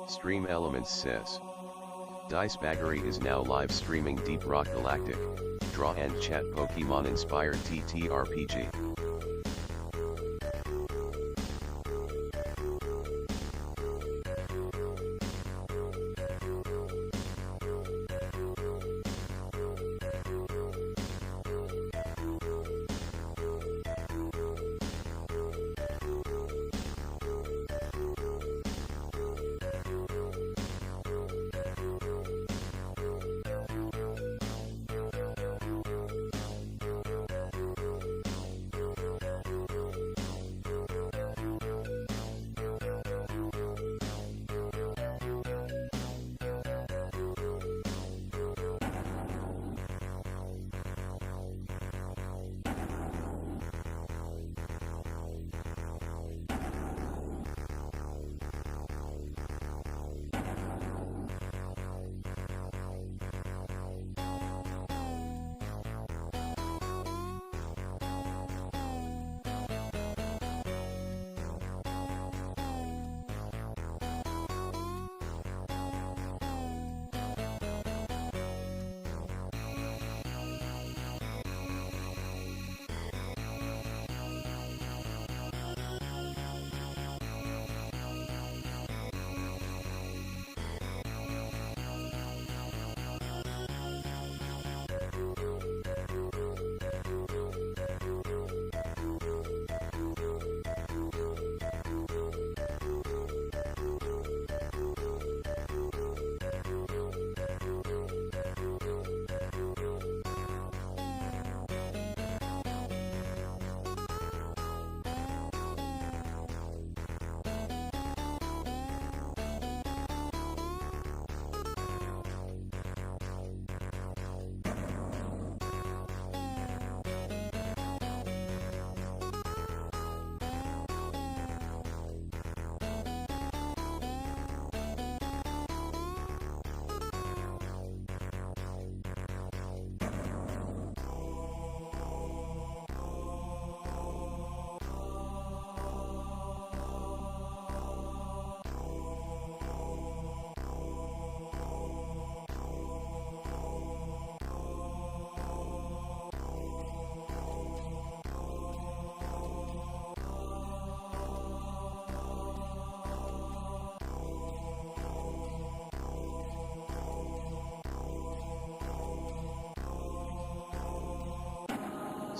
Stream Elements says, Dice Baggery is now live streaming Deep Rock Galactic, Draw and Chat Pokemon inspired TTRPG.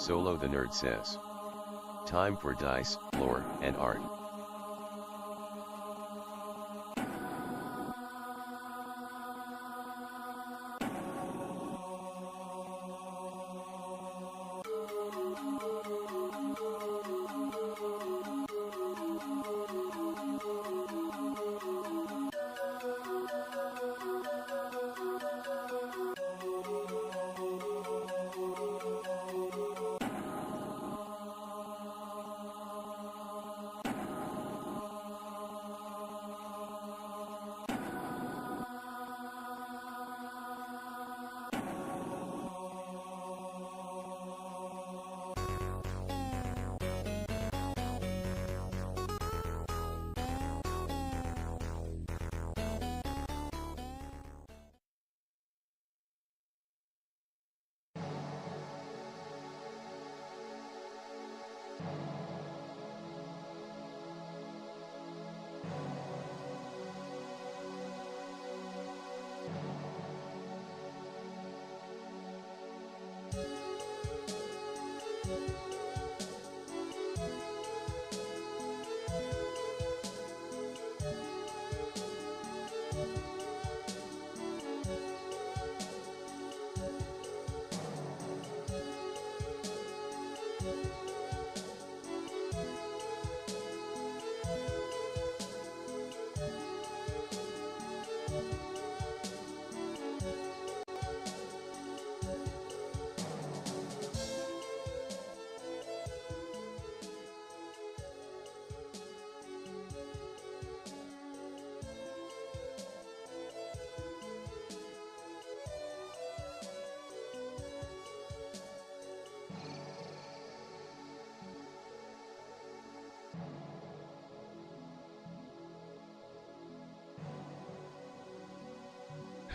Solo the Nerd says, time for dice, lore, and art.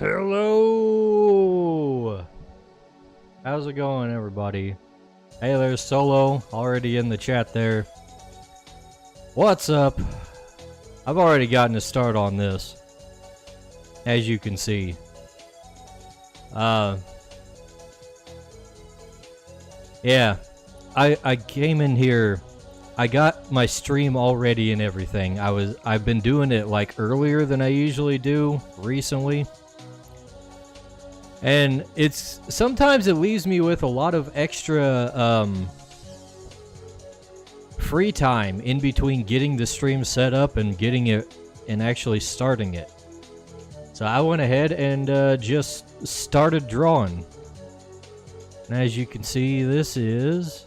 Hello! How's it going, everybody? Hey, there's Solo, already in the chat there. What's up? I've already gotten a start on this, as you can see. Yeah, I came in here. I got my stream all ready and everything. I've been doing it like earlier than I usually do recently. And sometimes it leaves me with a lot of extra free time in between getting the stream set up and getting it and actually starting it. So I went ahead and just started drawing. And as you can see, this is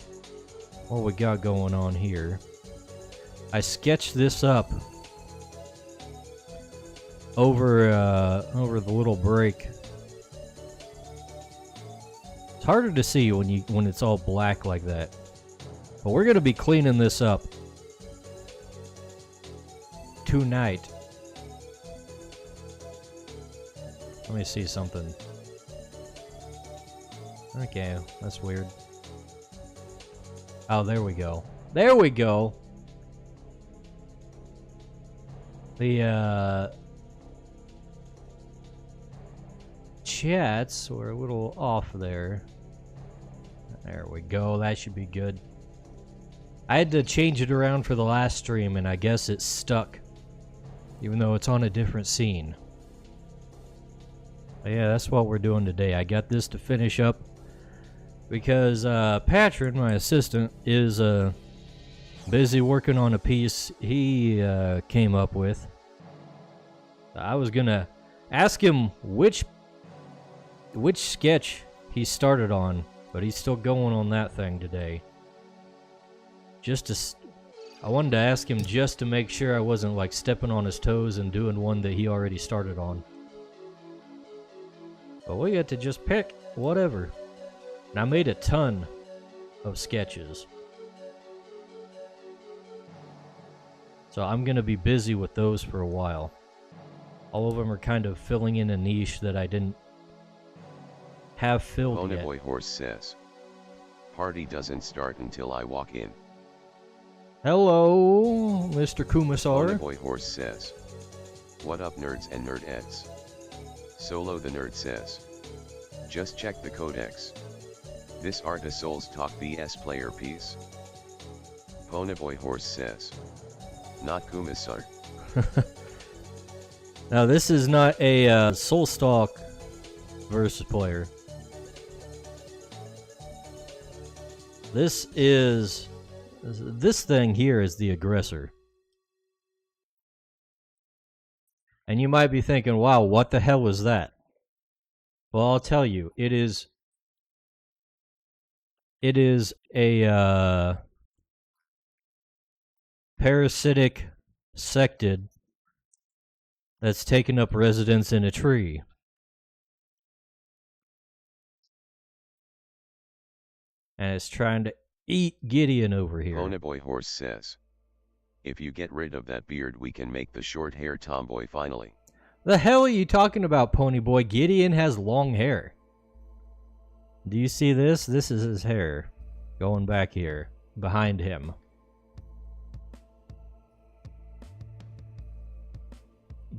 what we got going on here. I sketched this up over the little break. It's harder to see when it's all black like that. But we're gonna be cleaning this up tonight. Let me see something. Okay, that's weird. Oh, there we go. There we go. The chats were a little off there. There we go. That should be good. I had to change it around for the last stream, and I guess it's stuck, even though it's on a different scene. But yeah, that's what we're doing today. I got this to finish up because Patron, my assistant, is busy working on a piece he came up with. I was gonna ask him which sketch he started on, but he's still going on that thing today. I wanted to ask him just to make sure I wasn't like stepping on his toes and doing one that he already started on. But we get to just pick whatever. And I made a ton of sketches. So I'm gonna be busy with those for a while. All of them are kind of filling in a niche that I didn't have filled yet. Ponyboy Horse says, party doesn't start until I walk in. Hello, Mr. Kumasar. Ponyboy Horse says, what up nerds and nerdettes? Solo the nerd says, just check the codex. This art a Souls Talk VS player piece. Ponyboy Horse says, not Kumasar. Now this is not a Soulstalk versus player. This thing here is the aggressor. And you might be thinking, wow, what the hell is that? Well, I'll tell you, it is a parasitic sectid that's taken up residence in a tree. And it's trying to eat Gideon over here. Ponyboy Horse says, if you get rid of that beard we can make the short hair tomboy finally. The hell are you talking about, Ponyboy? Gideon has long hair. Do you see this? This is his hair. Going back here. Behind him.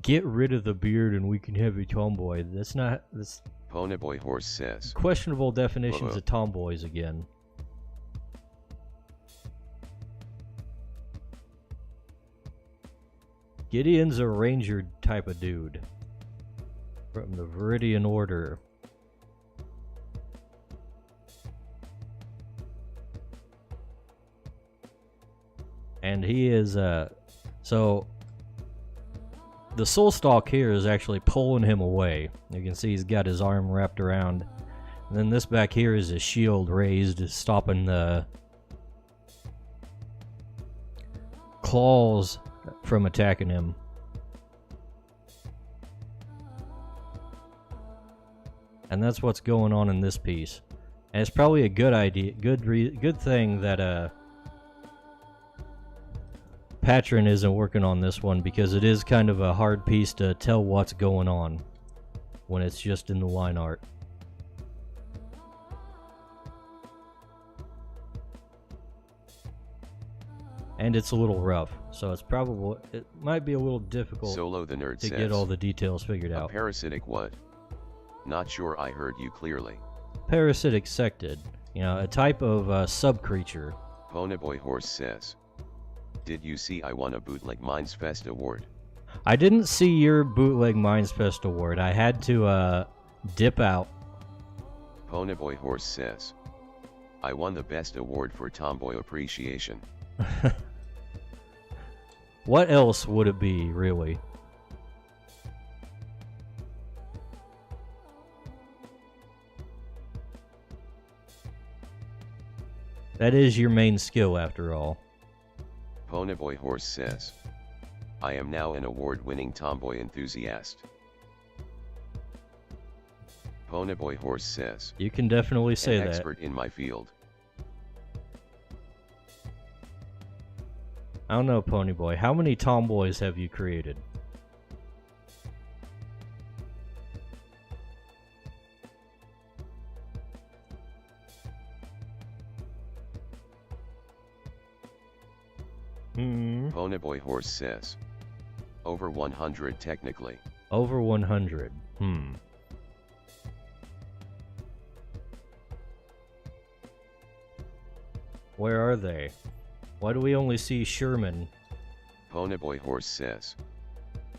Get rid of the beard and we can have a tomboy. That's not... That's Ponyboy Horse says, questionable definitions of tomboys again. Gideon's a ranger type of dude. From the Viridian Order. And he is, so... The Soulstalk here is actually pulling him away. You can see he's got his arm wrapped around. And then this back here is his shield raised, stopping the claws from attacking him. And that's what's going on in this piece. And it's probably a good idea, good thing that Patron isn't working on this one, because it is kind of a hard piece to tell what's going on. when it's just in the line art. And it's a little rough, so it might be a little difficult Solo the Nerd to says, get all the details figured a out. parasitic what? Not sure I heard you clearly. Parasitic sectid, a type of sub-creature. Ponyboy Horse says, did you see I won a Bootleg Minds Fest award? I didn't see your Bootleg Minds Fest award. I had to dip out. Ponyboy Horse says, I won the best award for tomboy appreciation. What else would it be, really? That is your main skill, after all. Ponyboy Horse says, I am now an award-winning tomboy enthusiast. Ponyboy Horse says, You can definitely say an that. expert in my field. I don't know, Ponyboy. How many tomboys have you created? Ponyboy Horse says, over 100 technically. Over 100. Where are they? Why do we only see Sherman? Ponyboy Horse says,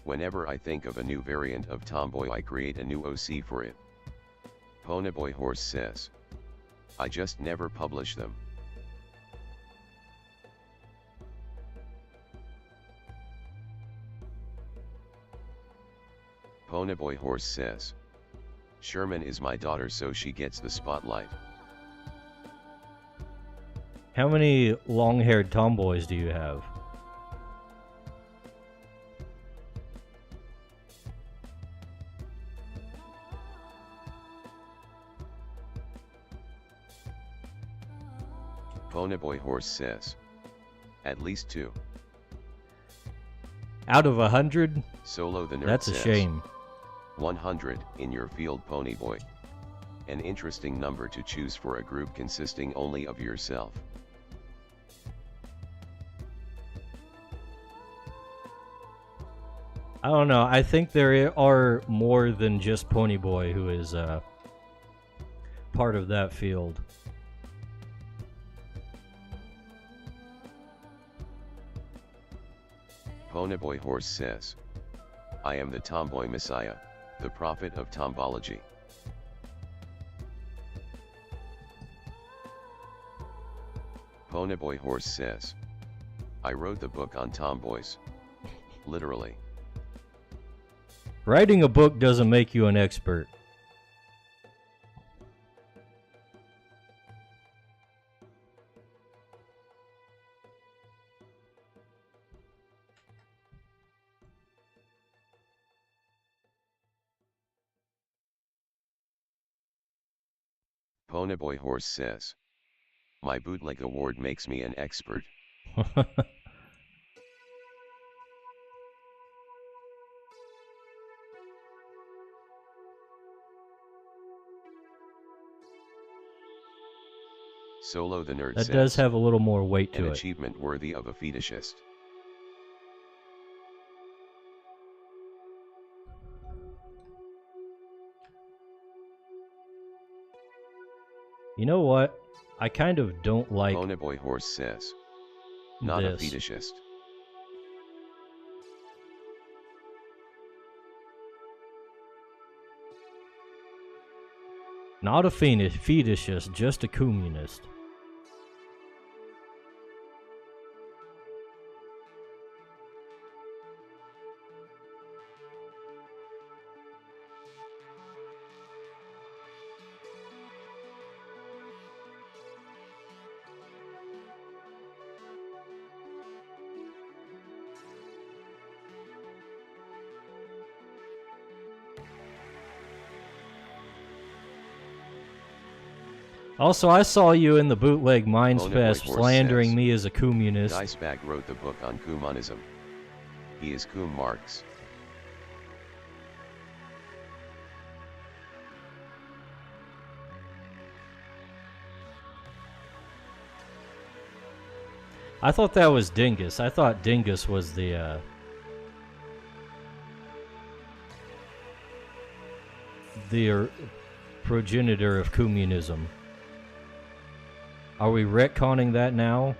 whenever I think of a new variant of tomboy I create a new OC for it. Ponyboy Horse says, I just never publish them. Ponyboy Horse says, Sherman is my daughter so she gets the spotlight. How many long-haired tomboys do you have? Ponyboy Horse says, at least 2. Out of 100? Solo the Nerd That's says, a shame. 100 in your field, Ponyboy. An interesting number to choose for a group consisting only of yourself. I don't know. I think there are more than just Ponyboy who is part of that field. Ponyboy Horse says, I am the tomboy messiah, the prophet of tombology. Ponyboy Horse says, I wrote the book on tomboys. Literally. Writing a book doesn't make you an expert. Ponyboy Horse says, my bootleg award makes me an expert. Solo the Nerd That says, does have a little more weight to an it. achievement worthy of a fetishist. You know what? I kind of don't like Ponyboy Horse says, not this. a fetishist. Not a fetishist, just a communist. Also, I saw you in the Bootleg Minds Ponyboy Fest Horse slandering says, me as a communist. Dicebag wrote the book on Kumanism. He is Cum Marx. I thought that was Dingus. I thought Dingus was the progenitor of communism. Are we retconning that now?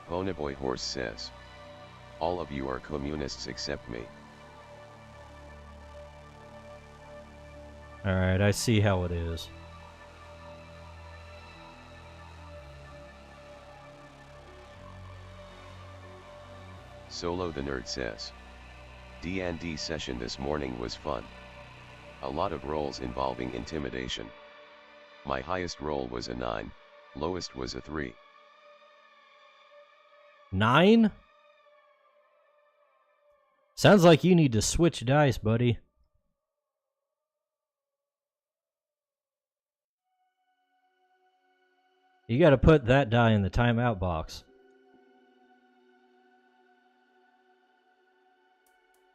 Ponyboy Horse says, all of you are communists except me. Alright, I see how it is. Solo the Nerd says, D&D session this morning was fun. A lot of roles involving intimidation. My highest roll was a 9, lowest was a 3. 9? Sounds like you need to switch dice, buddy. You gotta put that die in the timeout box.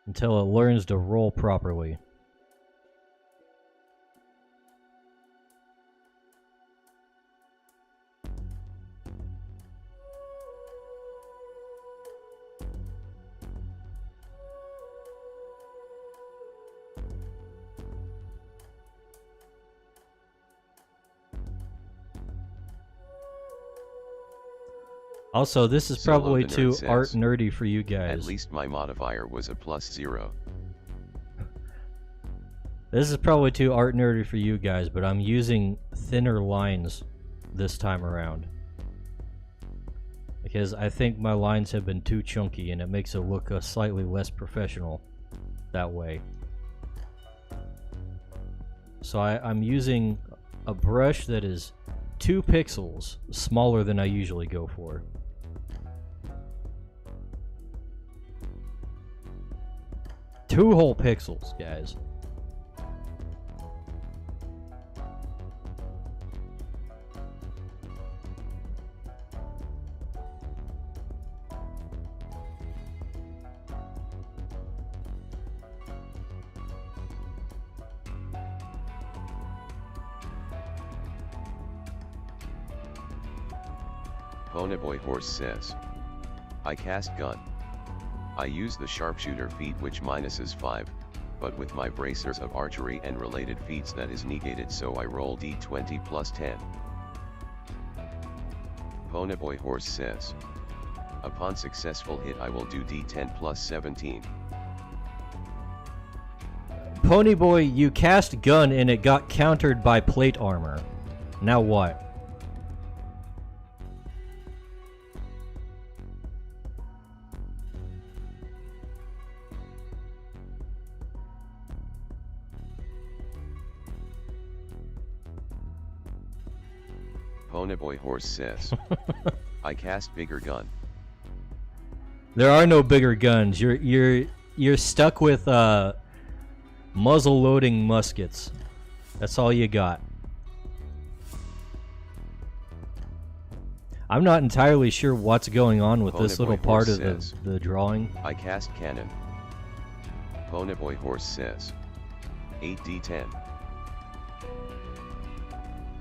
Until it learns to roll properly. Also, this is Solo probably the Nerd too says, art nerdy for you guys. At least my modifier was a +0. This is probably too art nerdy for you guys, but I'm using thinner lines this time around. Because I think my lines have been too chunky and it makes it look slightly less professional that way. So I'm using a brush that is 2 pixels smaller than I usually go for. Two whole pixels, guys. Ponyboy Horse says, I cast gun. I use the sharpshooter feat which minuses 5, but with my bracers of archery and related feats that is negated, so I roll d20 plus 10. Ponyboy Horse says, upon successful hit I will do d10 plus 17. Ponyboy, you cast gun and it got countered by plate armor. Now what? Ponyboy Horse says, I cast bigger gun. There are no bigger guns. You're stuck with muzzle loading muskets. That's all you got. I'm not entirely sure what's going on with this little part of the drawing. I cast cannon. Ponyboy Horse says, 8d10.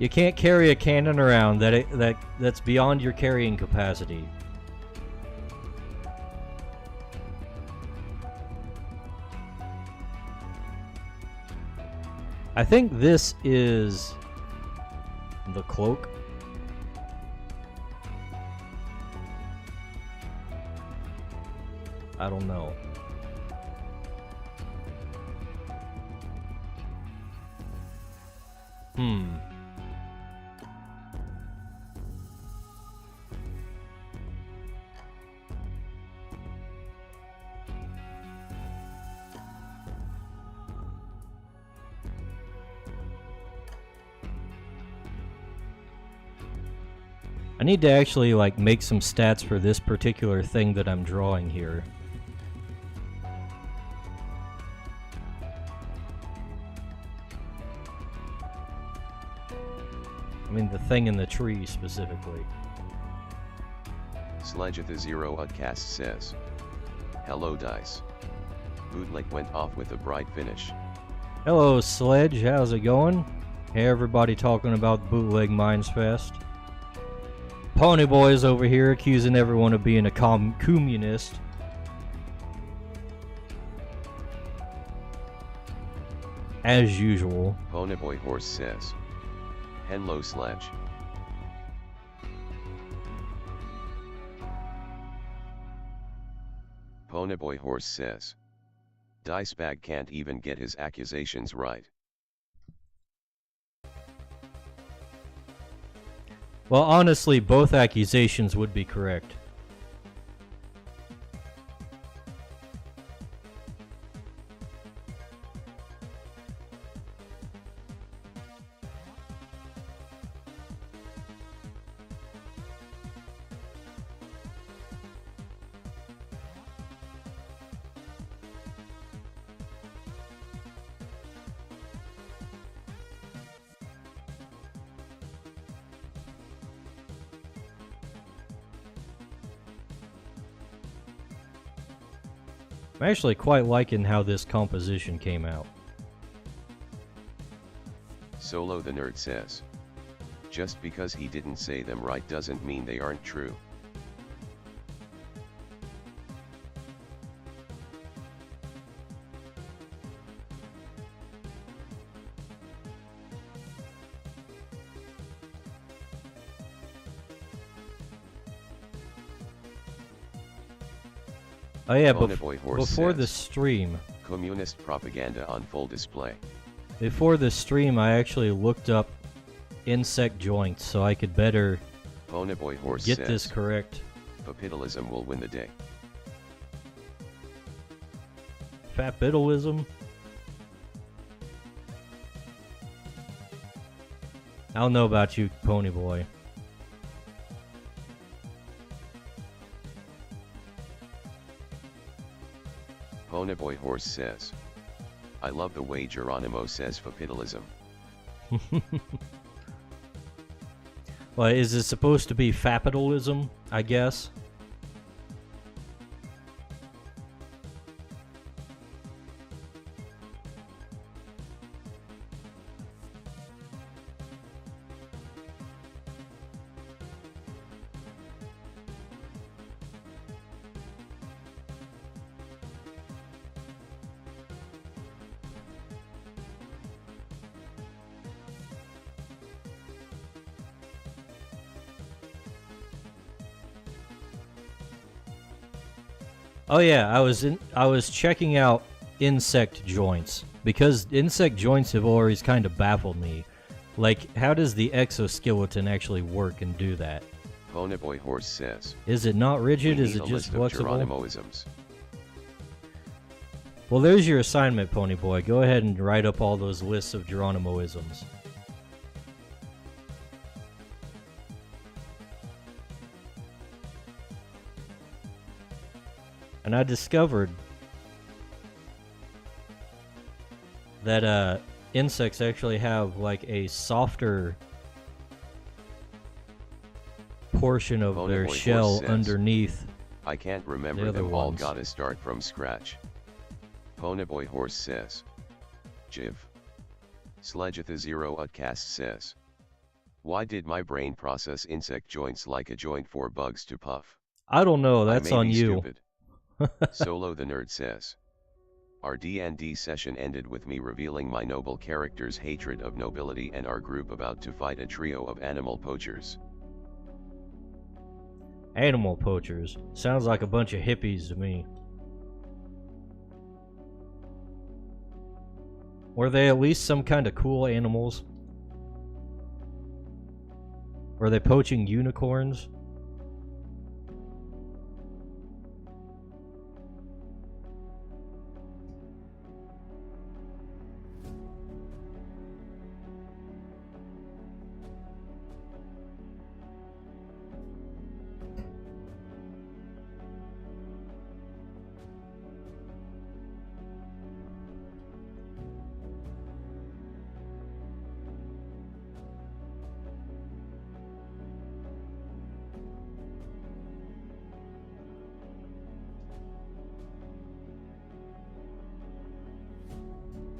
You can't carry a cannon around. That's beyond your carrying capacity. I think this is the cloak. I don't know. I need to actually like make some stats for this particular thing that I'm drawing here. I mean the thing in the tree specifically. Sledgetha0 Udcast says, hello Dice. Bootleg went off with a bright finish. Hello, Sledge. How's it going? Hey, everybody talking about Bootleg Minds Fest. Ponyboy's over here accusing everyone of being a communist. As usual. Ponyboy Horse says, hello Sledge. Ponyboy Horse says, Dicebag can't even get his accusations right. Well, honestly, both accusations would be correct. I'm actually quite liking how this composition came out. Solo the Nerd says, just because he didn't say them right doesn't mean they aren't true. Oh yeah, before the says, stream. Communist propaganda on full display. Before the stream, I actually looked up insect joints so I could better Ponyboy Horse get says, this correct. Capitalism will win the day. Fatbitalism? I don't know about you, Ponyboy. Ponyboy Horse says, I love the way Geronimo says capitalism. Well, is it supposed to be fatbitalism, I guess? Oh yeah, I was checking out insect joints because insect joints have always kind of baffled me. Like, how does the exoskeleton actually work and do that? Ponyboy Horse says, Is it not rigid? we Is need it a just list of flexible? Geronimoisms. Well, there's your assignment, Ponyboy. Go ahead and write up all those lists of Geronimoisms. And I discovered that insects actually have like a softer portion of their Ponyboy shell Horse says, underneath. I can't remember the other them all, ones. gotta start from scratch. Ponyboy Horse says, Jiv. Sledgetha0 Udcast says, why did my brain process insect joints like a joint for bugs to puff? I don't know, I that's may on be you. Stupid. Solo the Nerd says, our D&D session ended with me revealing my noble character's hatred of nobility and our group about to fight a trio of animal poachers. Animal poachers. Sounds like a bunch of hippies to me. Were they at least some kind of cool animals? Were they poaching unicorns?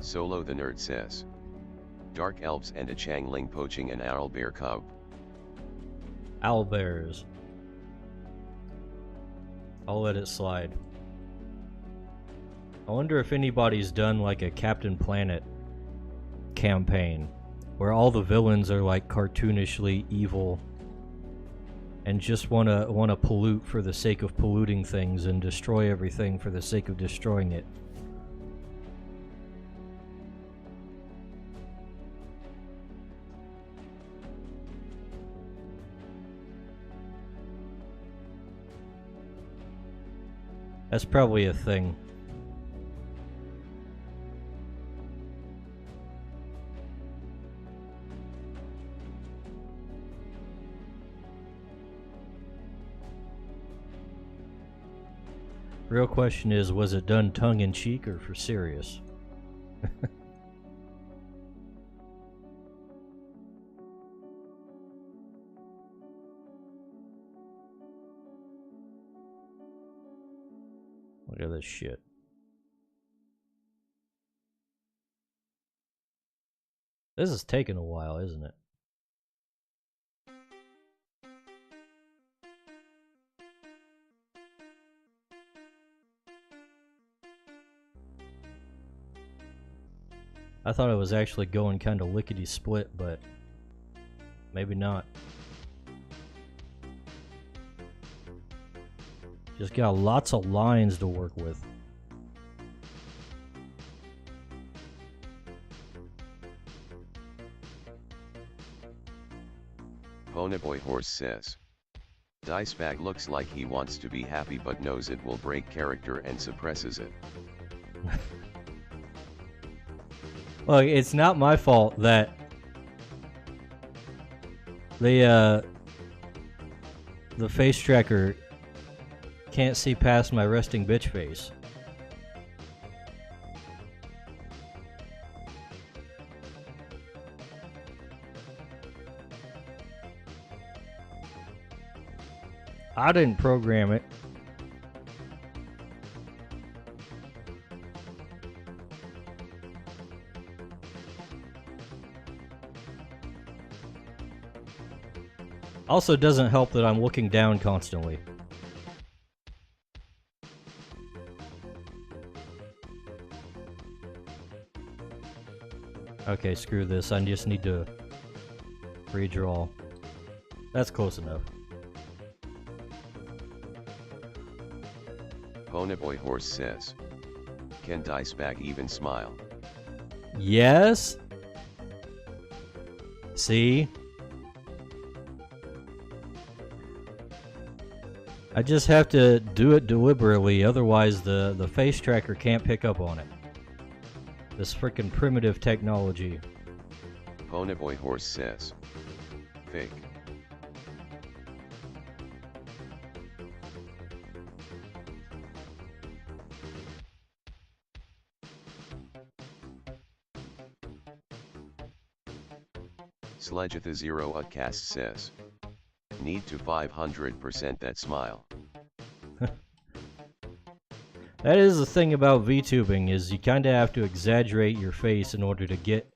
Solo the Nerd says. Dark elves and a Changling poaching an owlbear cub. Owlbears. I'll let it slide. I wonder if anybody's done like a Captain Planet campaign where all the villains are like cartoonishly evil and just wanna pollute for the sake of polluting things and destroy everything for the sake of destroying it. That's probably a thing. Real question is, was it done tongue-in-cheek or for serious? Look at this shit. This is taking a while, isn't it? I thought it was actually going kind of lickety-split, but maybe not. Just got lots of lines to work with. Ponyboy Horse says. Dicebag looks like he wants to be happy but knows it will break character and suppresses it. Look, it's not my fault that the face tracker can't see past my resting bitch face. I didn't program it. Also, doesn't help that I'm looking down constantly. Okay, screw this. I just need to redraw. That's close enough. Ponyboy Horse says. Can Dicebag even smile? Yes. See? I just have to do it deliberately, otherwise the face tracker can't pick up on it. This frickin' primitive technology. Ponyboy Horse says. Fake. Sledgetha0 Utcast says. Need to 500% that smile. That is the thing about VTubing, is you kinda have to exaggerate your face in order to get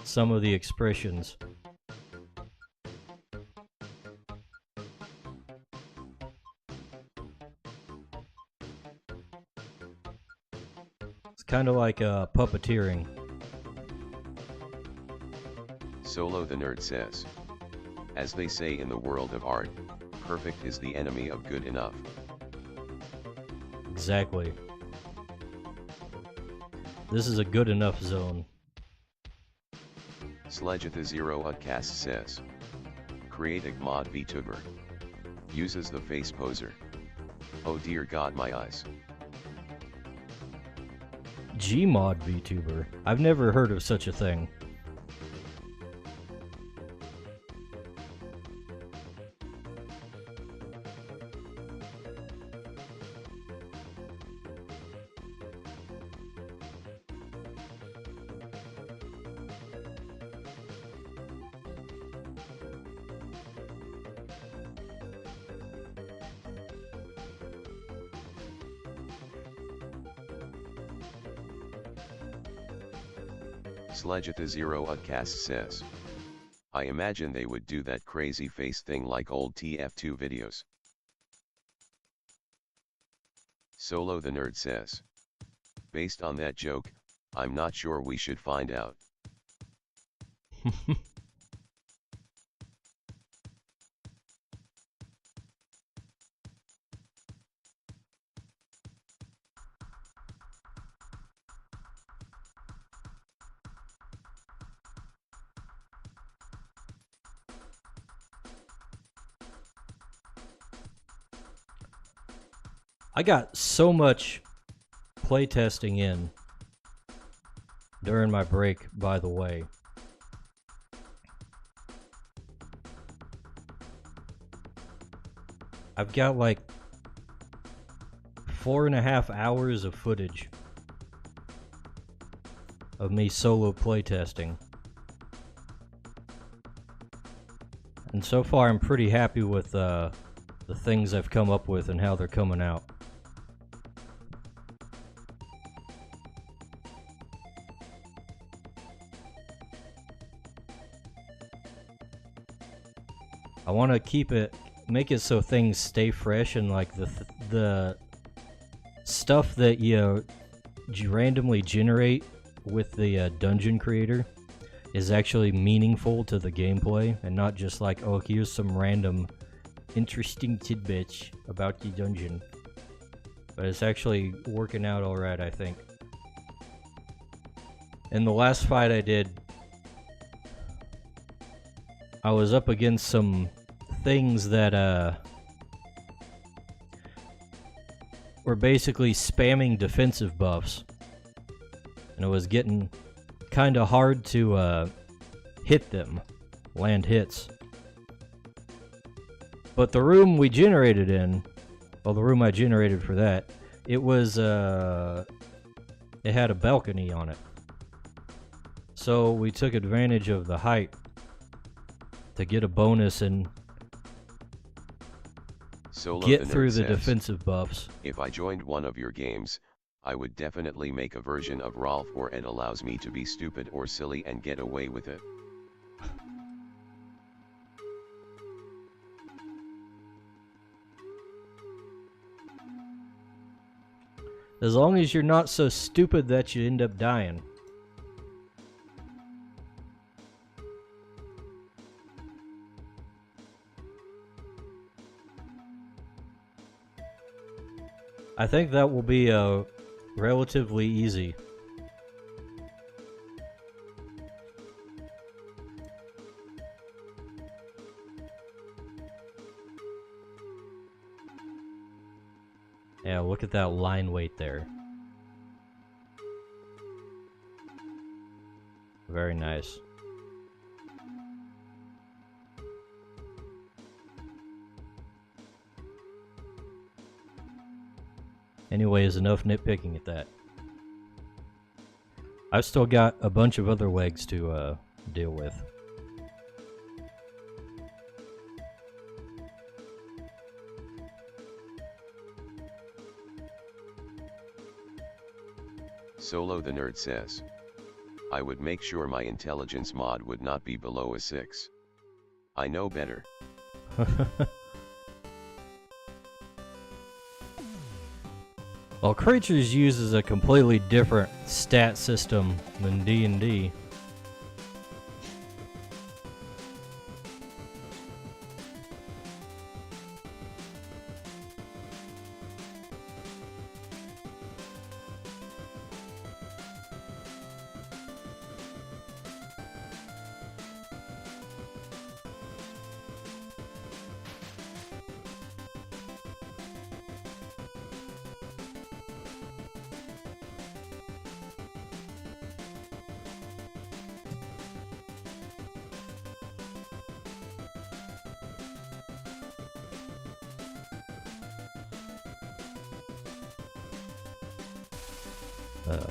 some of the expressions. It's kinda like puppeteering. Solo the Nerd says. As they say in the world of art, perfect is the enemy of good enough. Exactly. This is a good enough zone. Sledgetha0 Utcast says. Create a mod VTuber. Uses the face poser. Oh dear god, my eyes. Gmod VTuber? I've never heard of such a thing. Sledgetha Zero Utcast says. I imagine they would do that crazy face thing like old TF2 videos. Solo the Nerd says. Based on that joke, I'm not sure we should find out. I got so much playtesting in during my break, by the way. I've got like 4.5 hours of footage of me solo playtesting. And so far I'm pretty happy with the things I've come up with and how they're coming out. I want to make it so things stay fresh, and like the stuff that you randomly generate with the dungeon creator is actually meaningful to the gameplay, and not just like, oh, here's some random interesting tidbits about the dungeon. But it's actually working out alright, I think. In the last fight I did, I was up against some things that were basically spamming defensive buffs, and it was getting kind of hard to hit them, land hits. But the room we generated in, well, the room I generated for that, it was it had a balcony on it, so we took advantage of the height to get a bonus and get through the defensive buffs. If I joined one of your games, I would definitely make a version of Rolf where it allows me to be stupid or silly and get away with it. As long as you're not so stupid that you end up dying. I think that will be relatively easy. Yeah, look at that line weight there. Very nice. Anyways, enough nitpicking at that. I've still got a bunch of other legs to deal with. Solo the Nerd says. I would make sure my intelligence mod would not be below a 6. I know better. Well, Creatures uses a completely different stat system than D&D.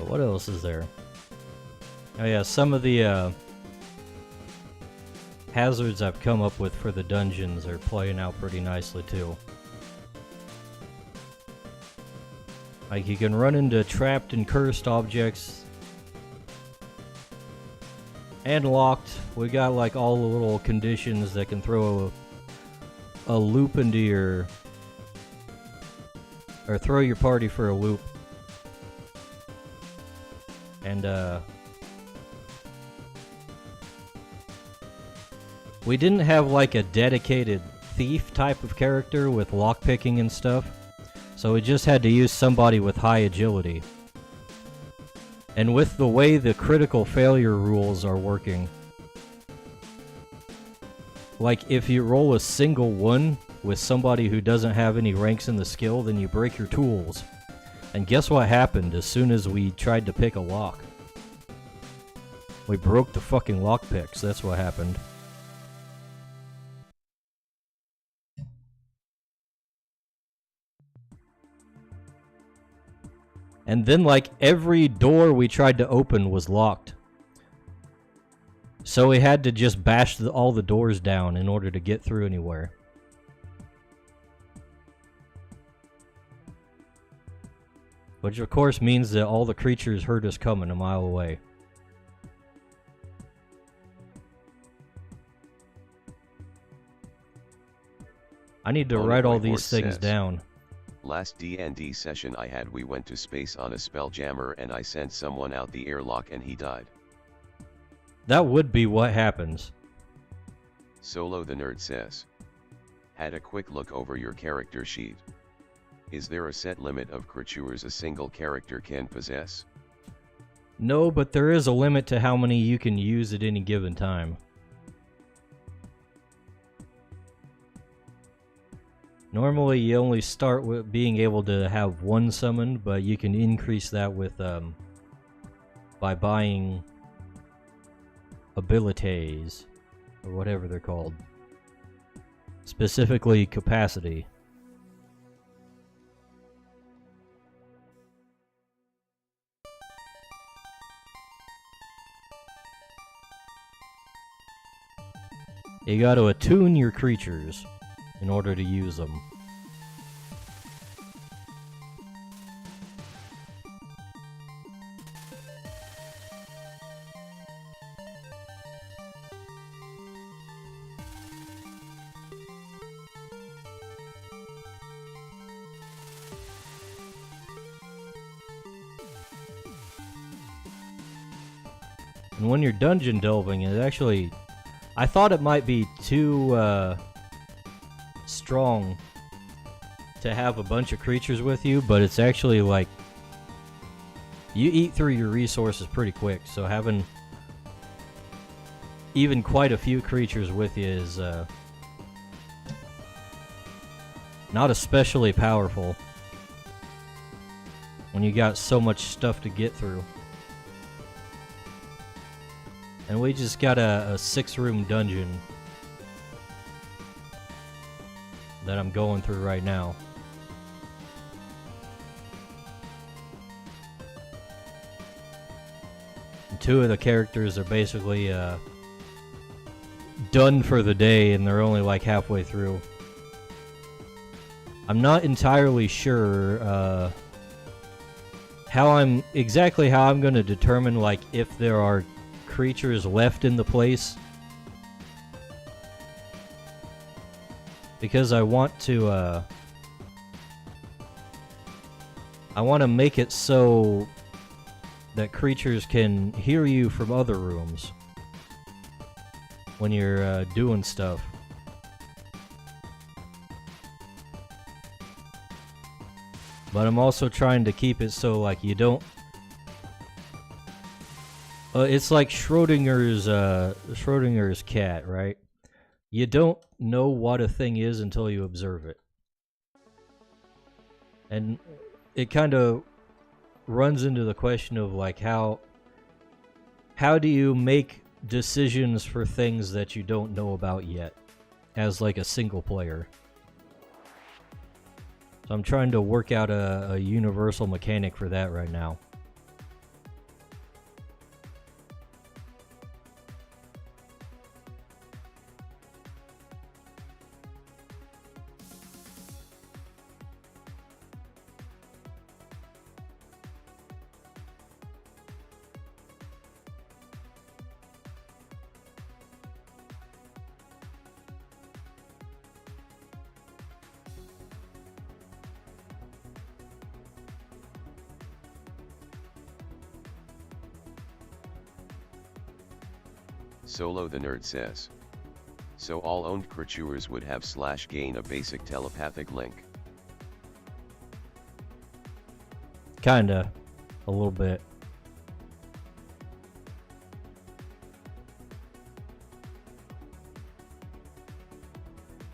What else is there? Oh yeah, some of the hazards I've come up with for the dungeons are playing out pretty nicely too. Like, you can run into trapped and cursed objects And locked. We got like all the little conditions that can throw a loop into your... or throw your party for a loop. And we didn't have like a dedicated thief type of character with lockpicking and stuff, so we just had to use somebody with high agility. And with the way the critical failure rules are working, like if you roll a single one with somebody who doesn't have any ranks in the skill, then you break your tools. And guess what happened as soon as we tried to pick a lock? We broke the fucking lockpicks, that's what happened. And then like every door we tried to open was locked. So we had to just bash all the doors down in order to get through anywhere. Which of course means that all the creatures heard us coming a mile away. I need to write all these things down. Last D&D session I had, we went to space on a spelljammer and I sent someone out the airlock and he died. That would be what happens. Solo the Nerd says. Had a quick look over your character sheet. Is there a set limit of creatures a single character can possess? No, but there is a limit to how many you can use at any given time. Normally you only start with being able to have one summoned, but you can increase that with by buying abilities, or whatever they're called. Specifically capacity. You gotta attune your creatures in order to use them. And when you're dungeon delving, it actually... I thought it might be too strong to have a bunch of creatures with you, but it's actually like you eat through your resources pretty quick, so having even quite a few creatures with you is not especially powerful when you got so much stuff to get through. And we just got a 6-room dungeon that I'm going through right now. And 2 of the characters are basically done for the day, and they're only like halfway through. I'm not entirely sure how I'm going to determine like if there are creatures left in the place, because I want to make it so that creatures can hear you from other rooms when you're doing stuff. But I'm also trying to keep it so like you don't... it's like Schrodinger's cat, right? You don't know what a thing is until you observe it. And it kind of runs into the question of like how do you make decisions for things that you don't know about yet as like a single player. So I'm trying to work out a universal mechanic for that right now. Solo the Nerd says. So all owned creatures would have / gain a basic telepathic link. Kinda. A little bit.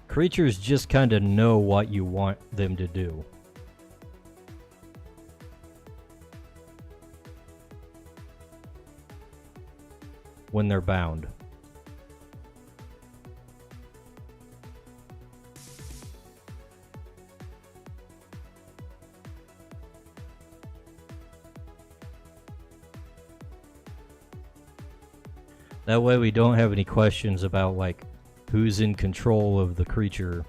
Creatures just kinda know what you want them to do. When they're bound. That way we don't have any questions about like who's in control of the creature.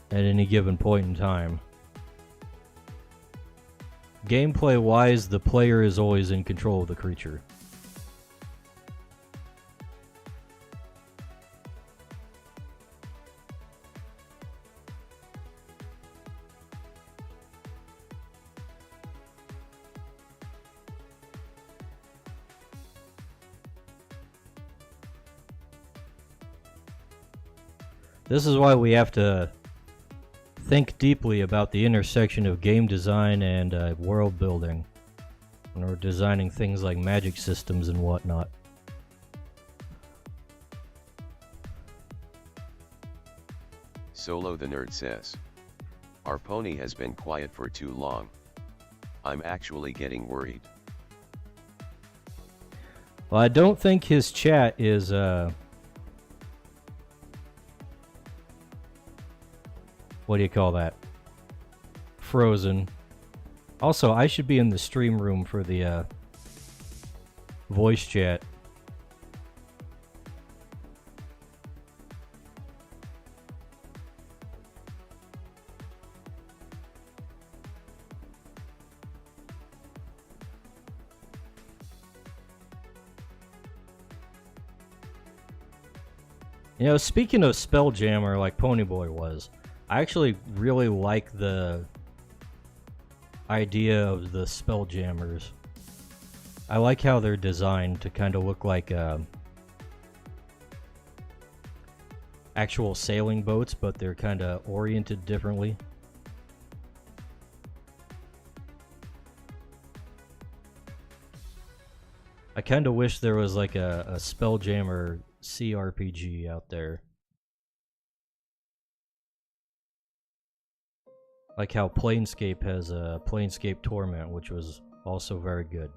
At any given point in time. Gameplay wise, the player is always in control of the creature. This is why we have to think deeply about the intersection of game design and world building when we're designing things like magic systems and whatnot. Solo the Nerd says. Our pony has been quiet for too long. I'm actually getting worried. Well, I don't think his chat is what do you call that? Frozen. Also, I should be in the stream room for the voice chat. You know, speaking of Spelljammer, like Ponyboy was, I actually really like the idea of the Spelljammers. I like how they're designed to kind of look like actual sailing boats, but they're kind of oriented differently. I kind of wish there was like a Spelljammer CRPG out there. Like how Planescape has a Planescape Torment, which was also very good.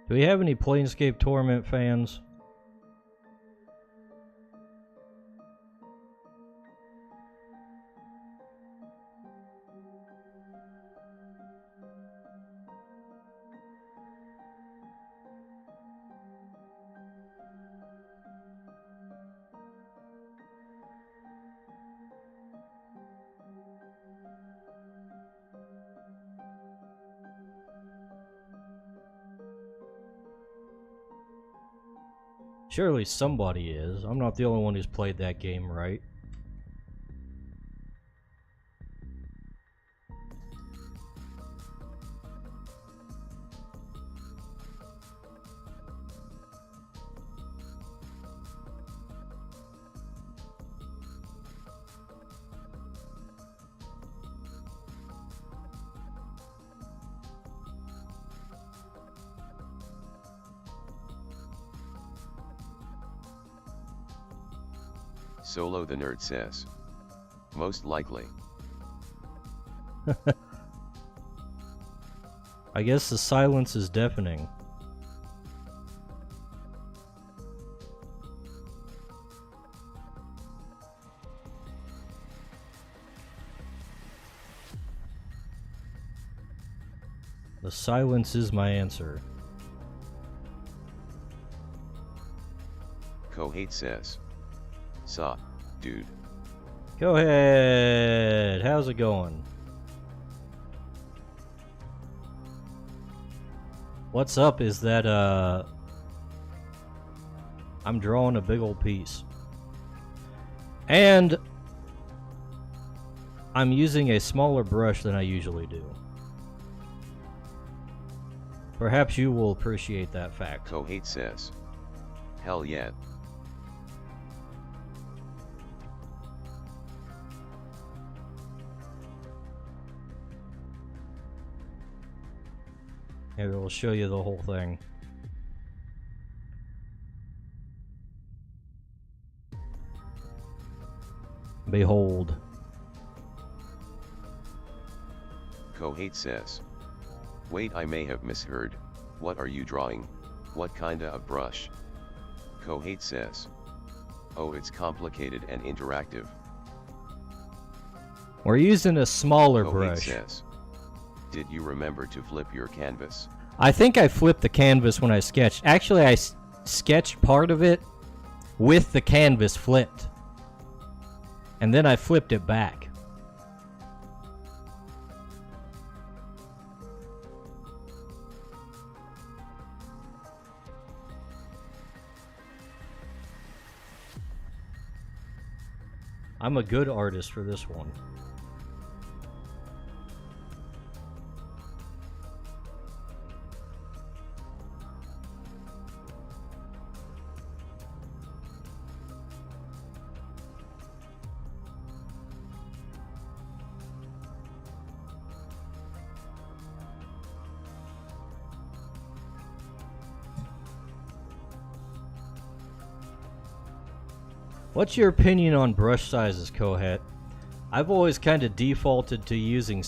Do we have any Planescape Torment fans? Surely somebody is. I'm not the only one who's played that game, right? Solo the Nerd says. Most likely. I guess the silence is deafening. The silence is my answer. Kohate says. Sup, dude. Go ahead. How's it going? What's up is that I'm drawing a big old piece. And I'm using a smaller brush than I usually do. Perhaps you will appreciate that fact. Kohate says. Hell yeah. Here, we'll show you the whole thing. Behold. Kohate says. Wait, I may have misheard. What are you drawing? What kinda of brush? Kohate says. Oh, it's complicated and interactive. We're using a smaller Kohate brush. says. Did you remember to flip your canvas? I think I flipped the canvas when I sketched. Actually, I sketched part of it with the canvas flipped. And then I flipped it back. I'm a good artist for this one. What's your opinion on brush sizes, Kohet? I've always kind of defaulted to using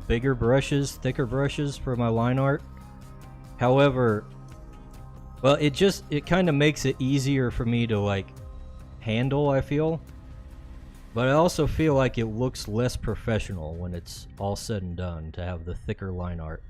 bigger brushes, thicker brushes for my line art. However, well, it kind of makes it easier for me to like handle, I feel. But I also feel like it looks less professional when it's all said and done to have the thicker line art.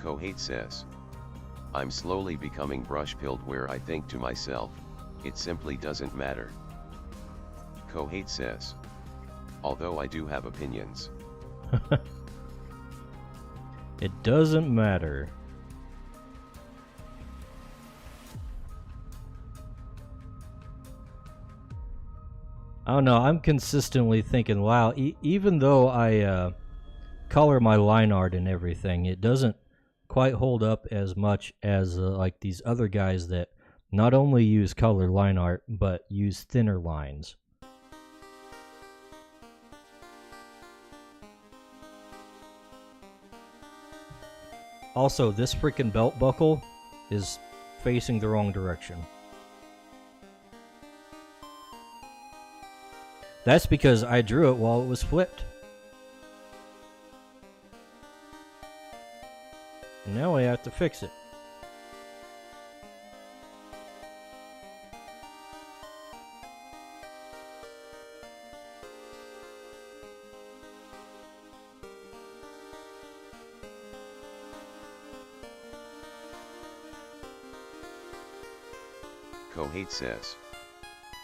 Kohate says. I'm slowly becoming brush-pilled where I think to myself, it simply doesn't matter. Kohate says. Although I do have opinions. It doesn't matter. I don't know, I'm consistently thinking, wow, even though I color my line art and everything, it doesn't quite hold up as much as like these other guys that not only use color line art, but use thinner lines. Also, this freaking belt buckle is facing the wrong direction. That's because I drew it while it was flipped. And now I have to fix it. Kohate says.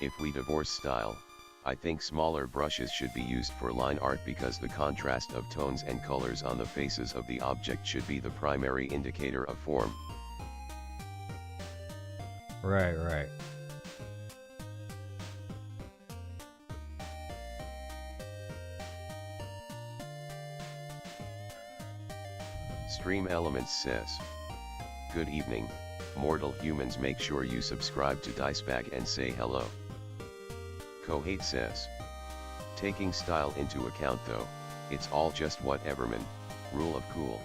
If we divorce style, I think smaller brushes should be used for line art because the contrast of tones and colors on the faces of the object should be the primary indicator of form. Right, right. Stream Elements says. Good evening, Mortal humans, make sure you subscribe to Dicebag and say hello. Kohate says. Taking style into account though, it's all just whatever man, rule of cool.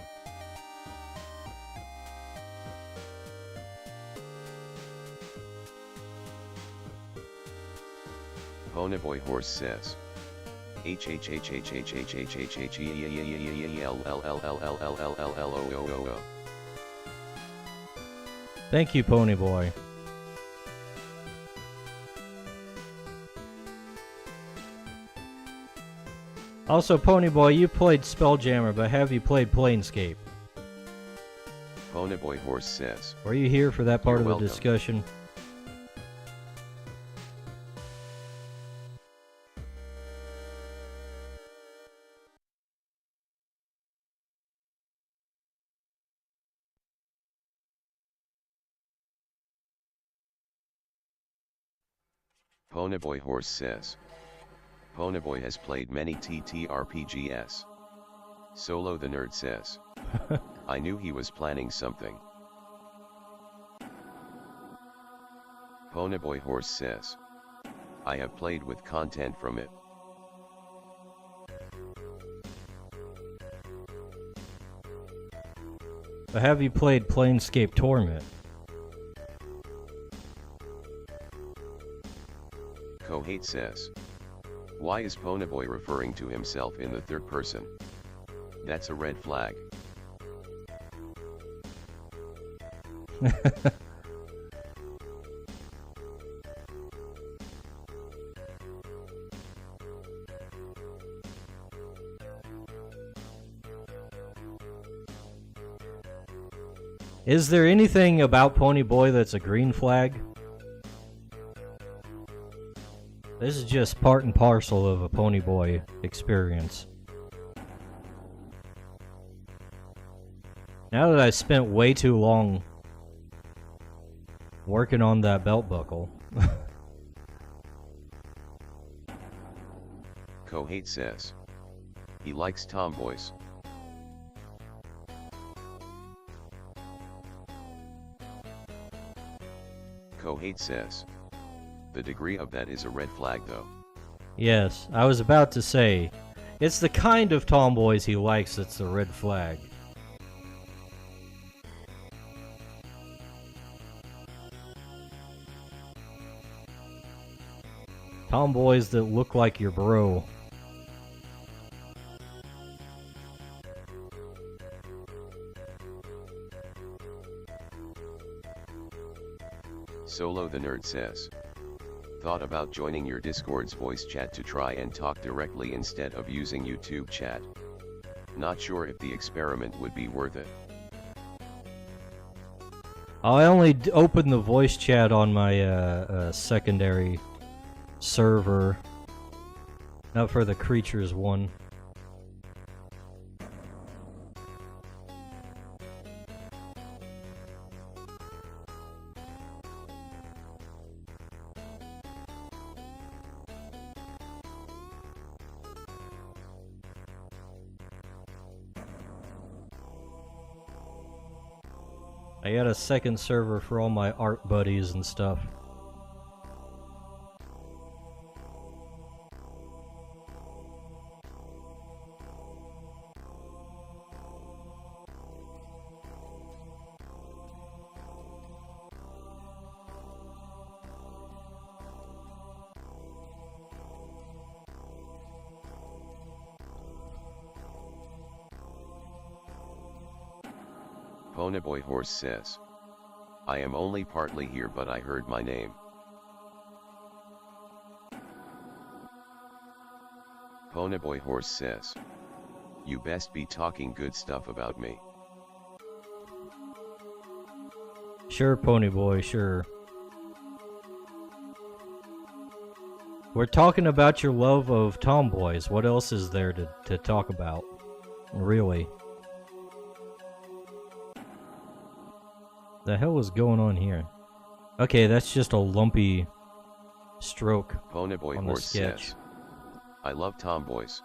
Ponyboy Horse says. Thank you, Ponyboy. Also, Ponyboy, you played Spelljammer, but have you played Planescape? Ponyboy Horse says. Were you here for that part You're of the welcome. discussion? Ponyboy Horse says. Ponyboy has played many TTRPGs. Solo the Nerd says. I knew he was planning something. Ponyboy Horse says. I have played with content from it. But have you played Planescape Torment? Kohate says. Why is Ponyboy referring to himself in the third person? That's a red flag. Is there anything about Ponyboy that's a green flag? This is just part and parcel of a Ponyboy experience. Now that I spent way too long working on that belt buckle. Kohate says. He likes tomboys. Kohate says. The degree of that is a red flag though. Yes, I was about to say, it's the kind of tomboys he likes that's the red flag. Tomboys that look like your bro. Solo the Nerd says. Thought about joining your Discord's voice chat to try and talk directly instead of using YouTube chat. Not sure if the experiment would be worth it. I only opened the voice chat on my secondary server, not for the creatures one. I got a second server for all my art buddies and stuff. Ponyboy Horse says. I am only partly here but I heard my name. Ponyboy Horse says. You best be talking good stuff about me. Sure, Ponyboy, sure. We're talking about your love of tomboys. What else is there to talk about? Really? The hell is going on here? Okay, that's just a lumpy stroke Ponyboy on the Horse sketch. says. I love tomboys.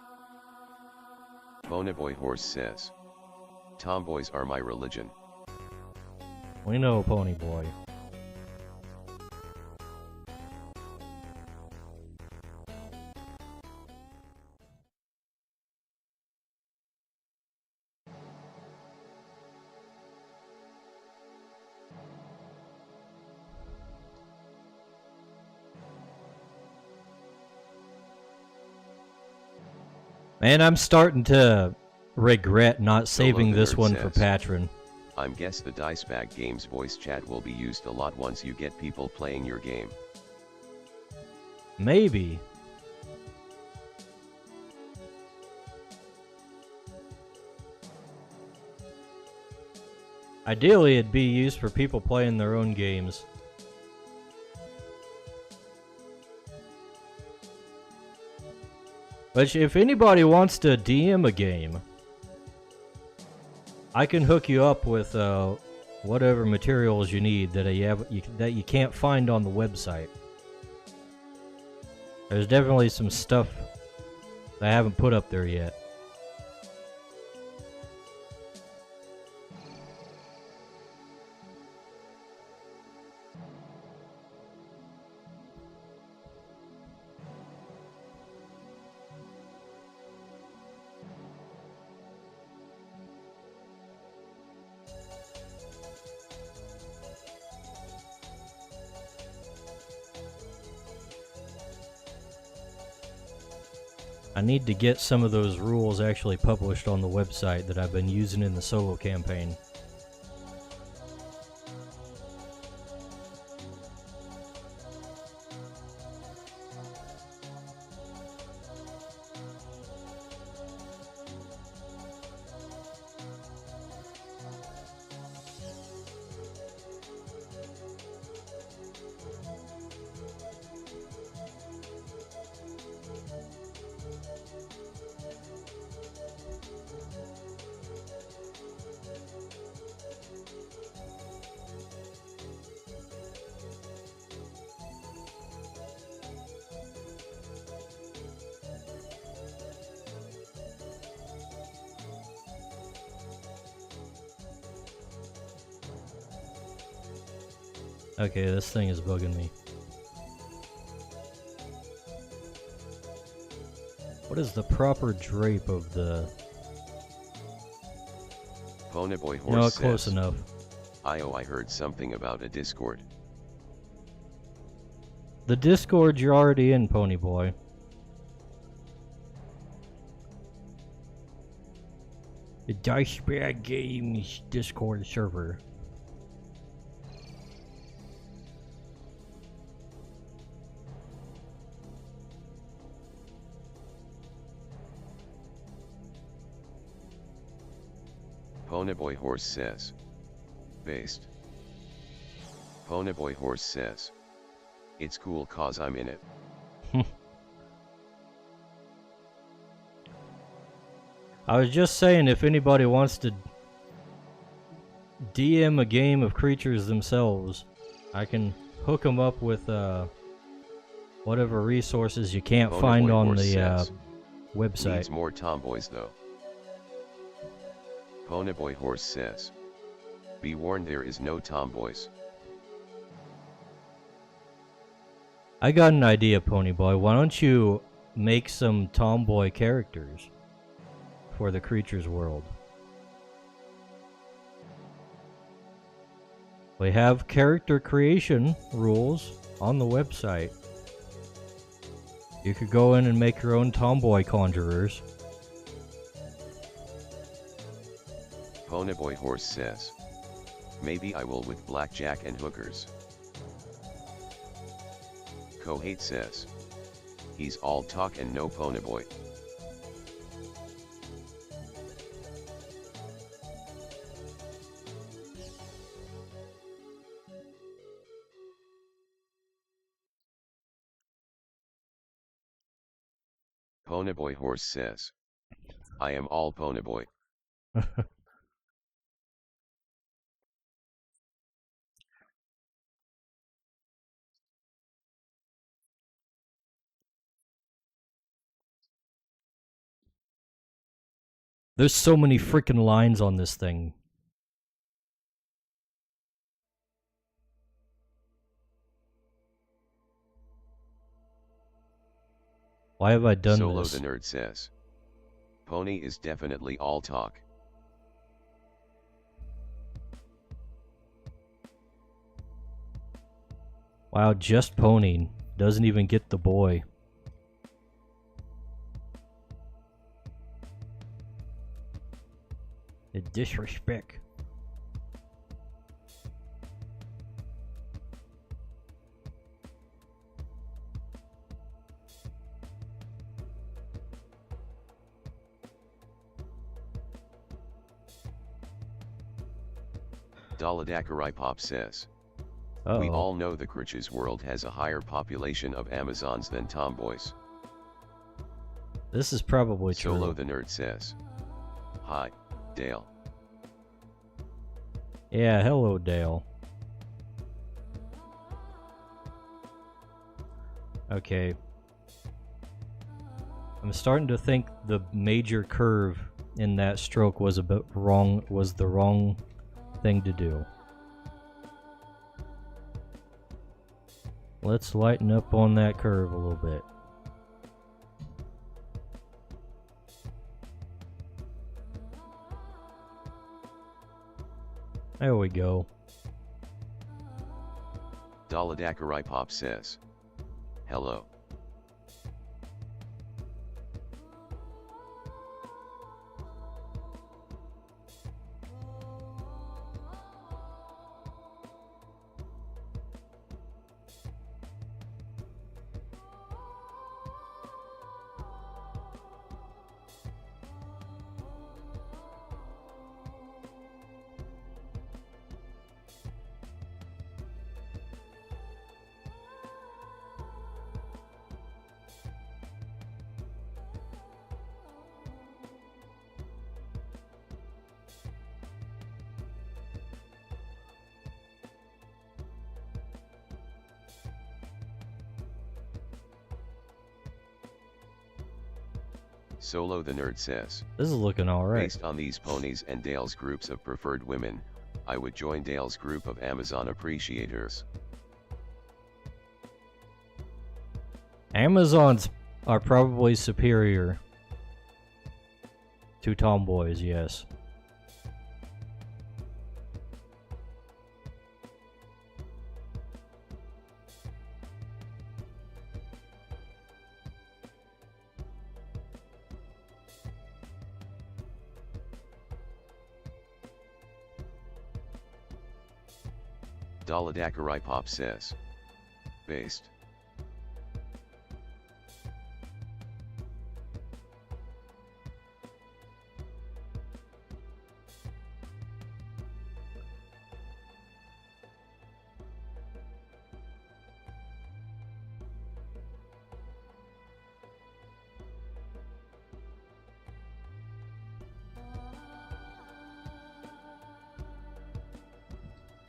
Ponyboy Horse says. Tomboys are my religion. We know, Pony Boy. Man, I'm starting to regret not saving this one for Patron. I'm guess the Dice Bag Games voice chat will be used a lot once you get people playing your game. Maybe. Ideally, it'd be used for people playing their own games. But if anybody wants to DM a game, I can hook you up with whatever materials you need that you can't find on the website. There's definitely some stuff that I haven't put up there yet. I need to get some of those rules actually published on the website that I've been using in the solo campaign. Okay, this thing is bugging me. What is the proper drape of the... Ponyboy Horse No, says, close enough. I heard something about a Discord. The Discord you're already in, Ponyboy. The Dice Bag Games Discord server. Ponyboy Horse says. Based. Ponyboy Horse says. It's cool cause I'm in it. I was just saying, if anybody wants to DM a game of creatures themselves, I can hook them up with whatever resources you can't find on the website. Needs more tomboys though. Ponyboy Horse says. Be warned, there is no tomboys. I got an idea, Ponyboy. Why don't you make some tomboy characters for the creatures world? We have character creation rules on the website. You could go in and make your own tomboy conjurers. Ponyboy Horse says. Maybe I will with blackjack and hookers. Kohate says. He's all talk and no ponyboy. Ponyboy Horse says. I am all ponyboy. There's so many freaking lines on this thing. Why have I done Solo this? the Nerd says. Pony is definitely all talk. Wow, just ponying. Doesn't even get the boy. The disrespect. Daladakarai Pop says. Uh-oh. We all know the Critch's world has a higher population of Amazons than tomboys. This is probably true. Solo the Nerd says. Hi, Dale. Yeah, hello, Dale. Okay. I'm starting to think the major curve in that stroke was a bit wrong, was the wrong thing to do. Let's lighten up on that curve a little bit. There we go. Daladakarai Pop says. Hello. Solo the Nerd says. This is looking alright. Based on these ponies and Dale's groups of preferred women, I would join Dale's group of Amazon appreciators. Amazons are probably superior to tomboys, yes. Daladakarai Pop says. Based.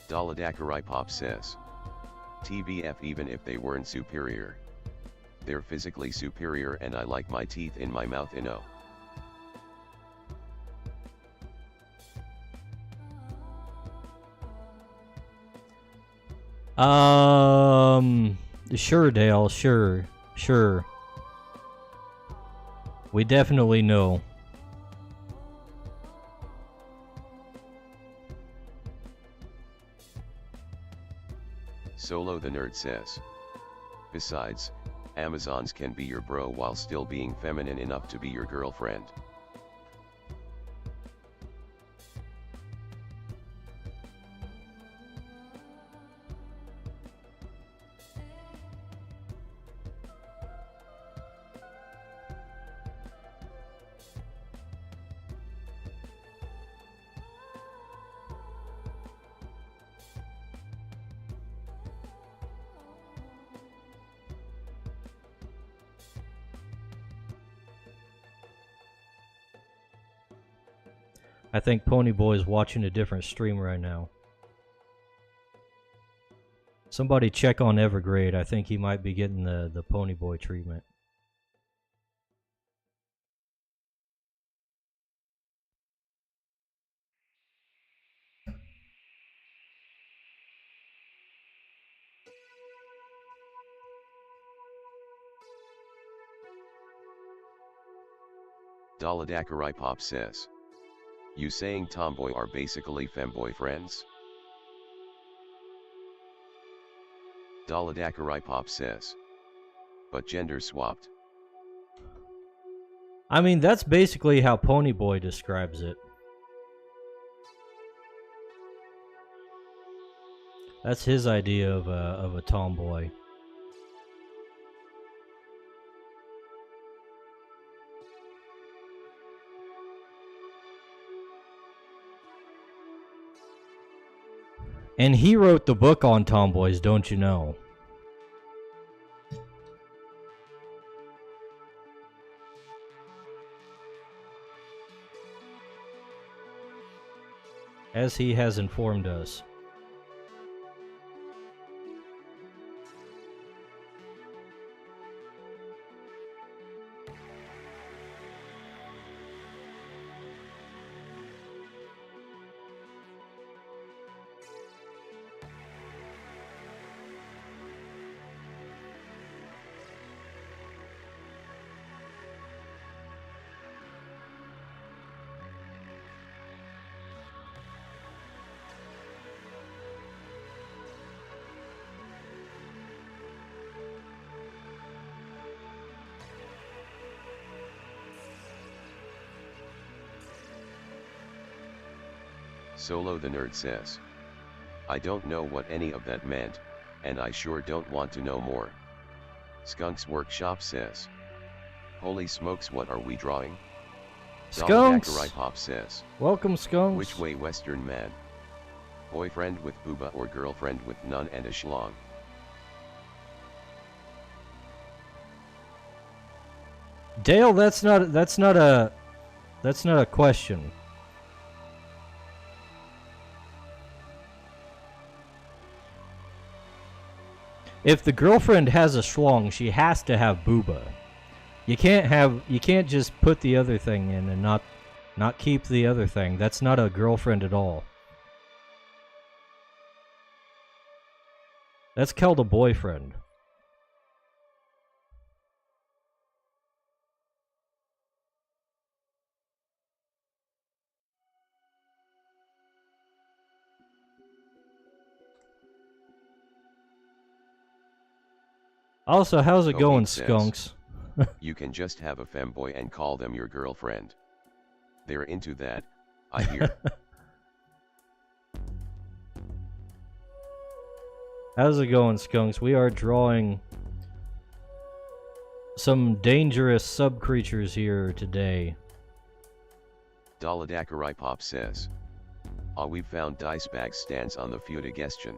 Daladakarai Pop says. TBF, even if they weren't superior. They're physically superior and I like my teeth in my mouth, Sure, Dale, sure. We definitely know. Solo the Nerd says. Besides, Amazons can be your bro while still being feminine enough to be your girlfriend. I think Ponyboy is watching a different stream right now. Somebody check on Evergrade. I think he might be getting the Ponyboy treatment. Daladakarai says. You saying tomboy are basically femboy friends? Daladakarai says. But gender swapped. I mean, that's basically how Ponyboy describes it. That's his idea of a tomboy. And he wrote the book on tomboys, don't you know? As he has informed us. Solo the Nerd says. I don't know what any of that meant, and I sure don't want to know more. Skunks Workshop says. Holy smokes, what are we drawing? Skunks! Pop says. Welcome, Skunks. Which way, Western man? Boyfriend with booba or girlfriend with none and a schlong? Dale, that's not a question. If the girlfriend has a schlong, she has to have booba. You can't just put the other thing in and not keep the other thing. That's not a girlfriend at all. That's called a boyfriend. Also, how's it going, Skunks? You can just have a femboy and call them your girlfriend. They're into that, I hear. How's it going, Skunks? We are drawing some dangerous sub-creatures here today. Daladakarai Pop says. We've found dice bag stance on the Fudigestion.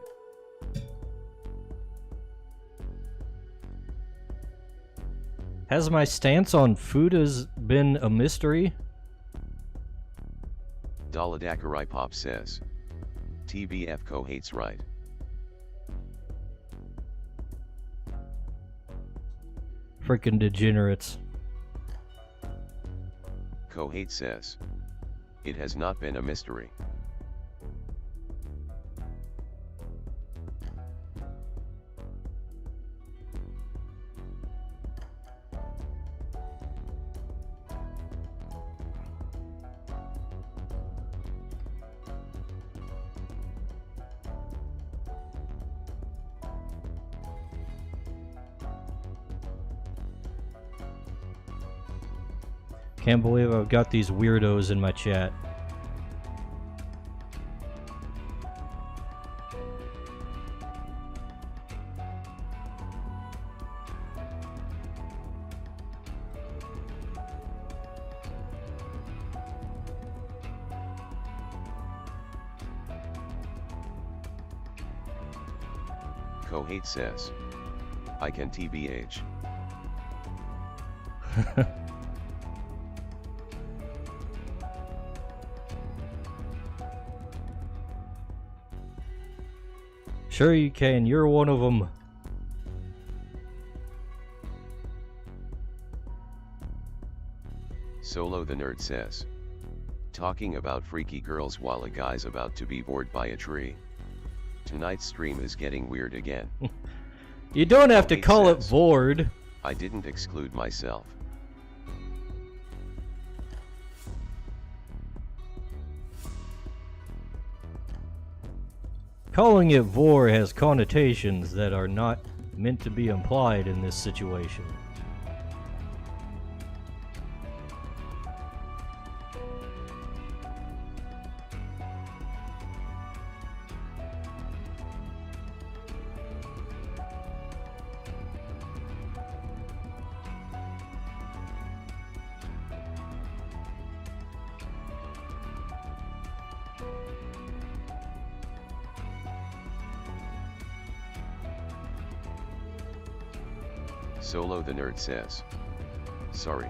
Has my stance on Fudas been a mystery? Daladakarai Pop says. TBF Co hates right. Frickin' degenerates. Co hate says. It has not been a mystery. Can't believe I've got these weirdos in my chat. Kohate says. I can TBH. Sure you can, you're one of them. Solo the Nerd says. Talking about freaky girls while a guy's about to be bored by a tree. Tonight's stream is getting weird again. You don't have to call it bored. I didn't exclude myself. Calling it vor has connotations that are not meant to be implied in this situation. Solo the Nerd says. Sorry.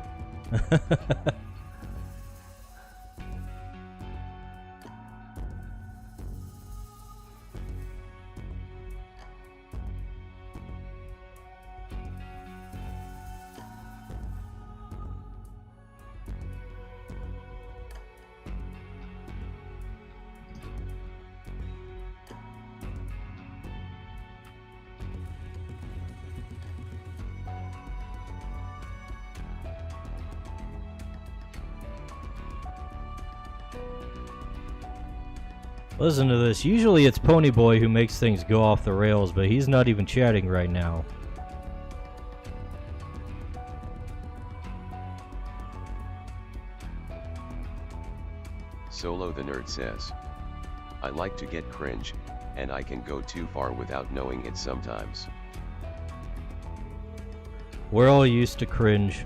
Listen to this. Usually it's Ponyboy who makes things go off the rails, but he's not even chatting right now. Solo the Nerd says. I like to get cringe, and I can go too far without knowing it sometimes. We're all used to cringe.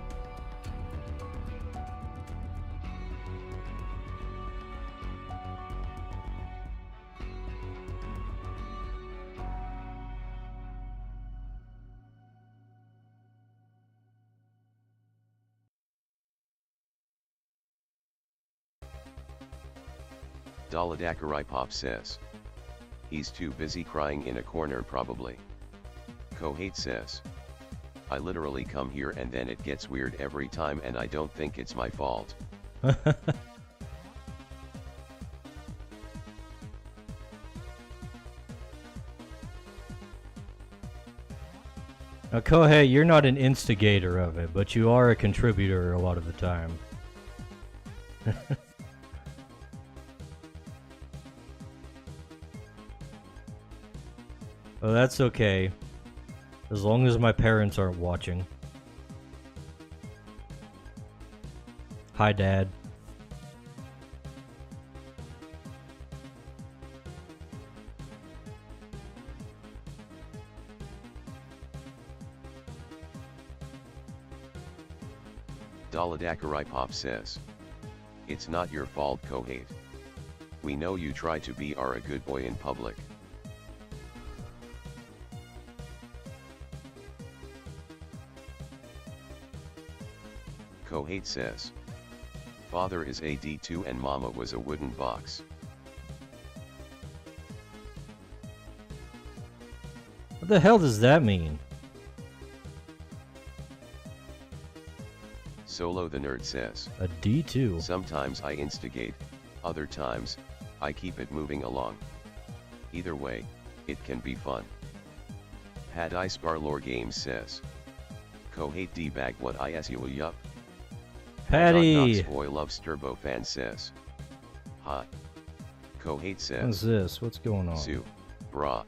Daladakarai Pop says. He's too busy crying in a corner probably. Kohate says. I literally come here and then it gets weird every time and I don't think it's my fault. Now, Kohei, you're not an instigator of it, but you are a contributor a lot of the time. Oh, that's okay. As long as my parents aren't watching. Hi, Dad. Daladakarai Pop says. It's not your fault, Kohate. We know you try to be a good boy in public. Kohate says. Father is a D2 and mama was a wooden box. What the hell does that mean? Solo the Nerd says. A D2. Sometimes I instigate, other times, I keep it moving along. Either way, it can be fun. Had I Sparlore Games says. Kohate debag what I su yup. Patty! Boy loves Turbo fan says. Hot. Kohate says. What's this? What's going on? Sue. Brah.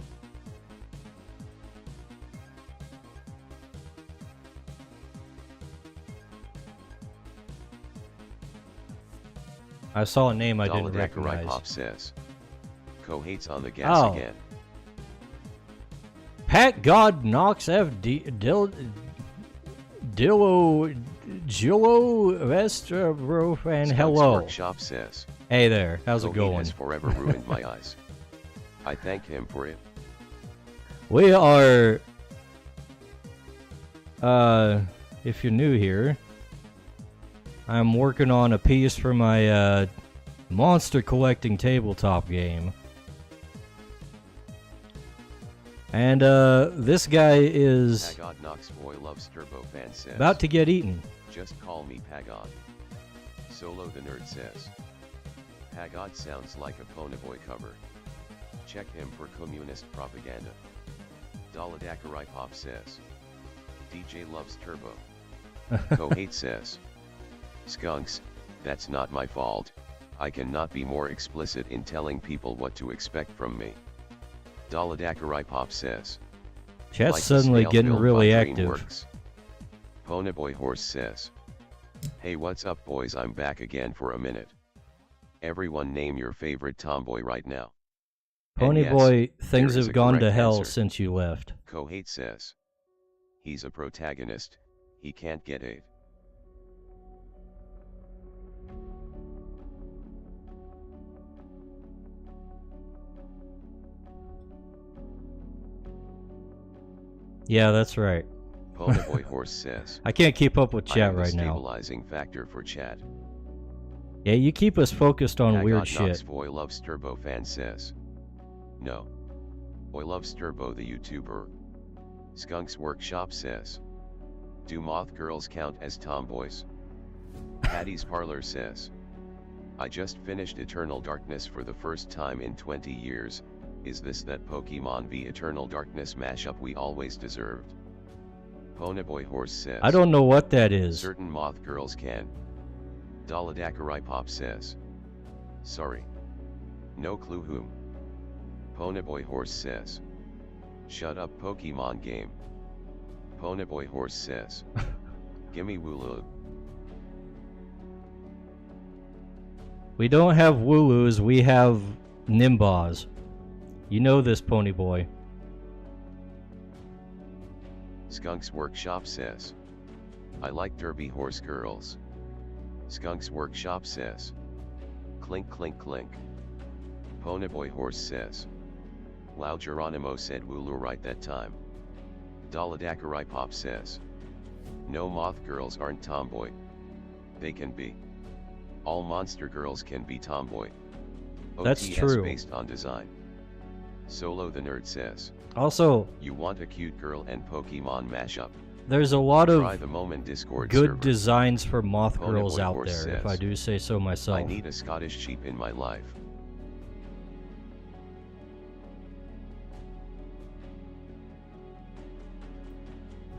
I saw a name I didn't Daladakarai recognize. Pop says. Kohate's on the gas again. Pat God Knox F Dillo Gillo Vestro and hello. Workshop says. Hey there, how's it Kohate going? has forever ruined my eyes. I thank him for it. We are if you're new here, I'm working on a piece for my monster collecting tabletop game. And this guy is Pagod Knox Boy loves Turbo fan says. about to get eaten. Just call me Pagod. Solo the Nerd says. Pagod sounds like a Ponyboy cover. Check him for communist propaganda. Daladakarai Pop says. DJ loves Turbo. Kohate says. Skunks, that's not my fault. I cannot be more explicit in telling people what to expect from me. Daladakarai Pop says. Chat's Like the suddenly snail getting film really by active. DreamWorks. Ponyboy Horse says. Hey, what's up, boys? I'm back again for a minute. Everyone name your favorite tomboy right now. And Ponyboy, yes, things there is have a gone to correct hell answer. since you left. Kohate says. He's a protagonist, he can't get it. Yeah, that's right. Ponyboy Horse says. I can't keep up with I chat am the right now. stabilizing factor for chat. Yeah, you keep us focused on weird shit. Boy loves Turbo fan says. No. Boy loves Turbo the YouTuber. Skunks Workshop says. Do moth girls count as tomboys? Patty's Parlor says. I just finished Eternal Darkness for the first time in 20 years. Is this that Pokemon v Eternal Darkness mashup we always deserved? Ponyboy Horse says. I don't know what that is. Certain moth girls can. Daladakarai Pop says. Sorry. No clue whom. Ponyboy Horse says. Shut up, Pokemon game. Ponyboy Horse says. Gimme Wooloo. We don't have Wooloos, we have Nimbas. You know this, Ponyboy. Skunks Workshop says. I like Derby Horse girls. Skunks Workshop says. Clink clink clink. Ponyboy Horse says. Wow, Geronimo said Wooloo right that time. Daladakarai Pop says. No, moth girls aren't tomboy. They can be. All monster girls can be tomboy. That's OTS true. Based on design. Solo the Nerd says. Also, You want a cute girl and Pokemon mashup. there's a lot Try of the Moment Discord good server. designs for moth Ponyboy girls out Horse there, if says, I do say so myself. I need a Scottish sheep in my life.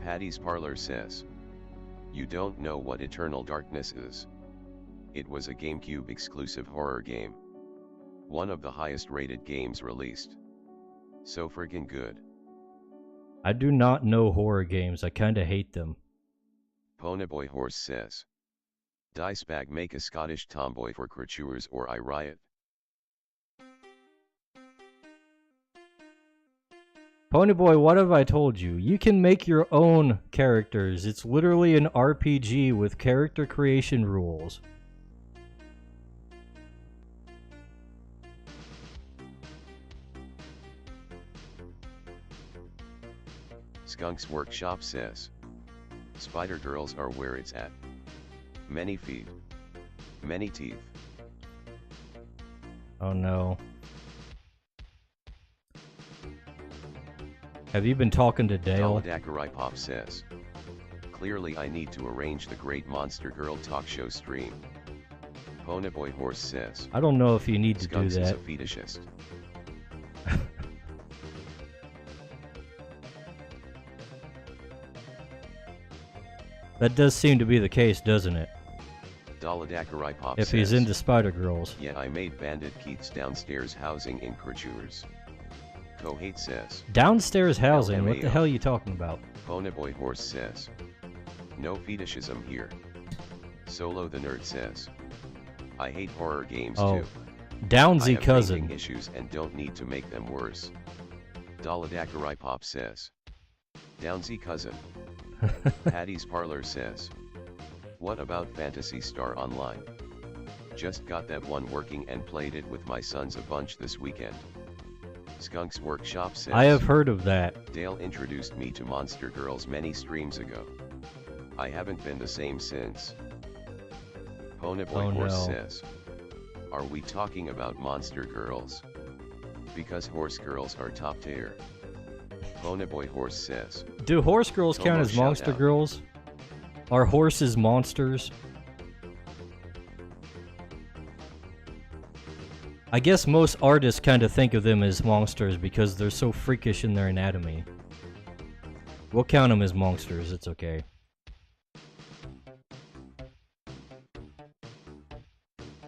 Patty's Parlor says. You don't know what Eternal Darkness is. It was a GameCube exclusive horror game. One of the highest rated games released. So friggin' good. I do not know horror games, I kinda hate them. Ponyboy Horse says. Dicebag make a Scottish tomboy for creatures or I riot. Ponyboy, what have I told you? You can make your own characters. It's literally an RPG with character creation rules. Skunks Workshop says. Spider girls are where it's at. Many feet. Many teeth. Oh no. Have you been talking to Dale? Daladakarai Pop says. Clearly I need to arrange the Great Monster Girl talk show stream. Ponyboy Horse says. I don't know if you need to Skunks do is that. a fetishist. That does seem to be the case, doesn't it? Daladakarai Pop If says. he's into Spider-Girls. Yeah, I made Bandit Keith's downstairs housing in creatures. Kohate says. Downstairs housing? What the LMAO. hell are you talking about? Ponyboy Horse says. No fetishism here. Solo the Nerd says. I hate horror games Oh. too. Downsy I have cousin. drinking issues and don't need to make them worse. Daladakarai Pop says. Downsy cousin. Patty's Parlor says. What about Phantasy Star Online? Just got that one working and played it with my sons a bunch this weekend. Skunks Workshop says. I have heard of that. Dale introduced me to Monster Girls many streams ago. I haven't been the same since. Ponyboy Oh, Horse no. says. Are we talking about Monster Girls? Because horse girls are top tier. Ponyboy Horse says. Do horse girls count Homo as shout monster out. girls? Are horses monsters? I guess most artists kind of think of them as monsters because they're so freakish in their anatomy. We'll count them as monsters, it's okay.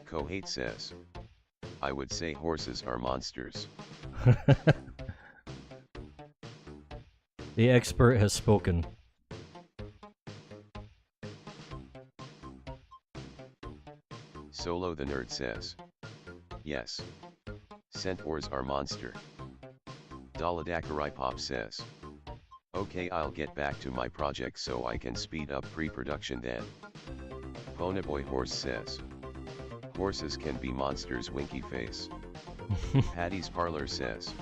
Kohate says. I would say horses are monsters. The expert has spoken. Solo the Nerd says. Yes. Centaurs are monster. Daladakarai says. Okay, I'll get back to my project so I can speed up pre-production then. Ponyboy Horse says. Horses can be monsters, winky face. Patty's Parlor says.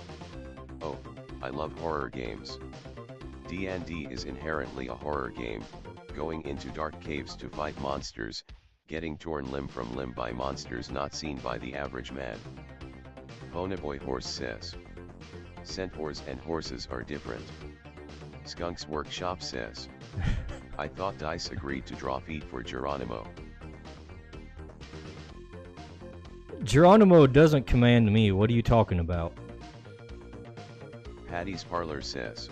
Oh, I love horror games. D&D is inherently a horror game, going into dark caves to fight monsters, getting torn limb from limb by monsters not seen by the average man. Ponyboy Horse says. Centaurs and horses are different. Skunk's Workshop says. I thought DICE agreed to draw feet for Geronimo. Geronimo doesn't command me. What are you talking about? Patty's Parlor says.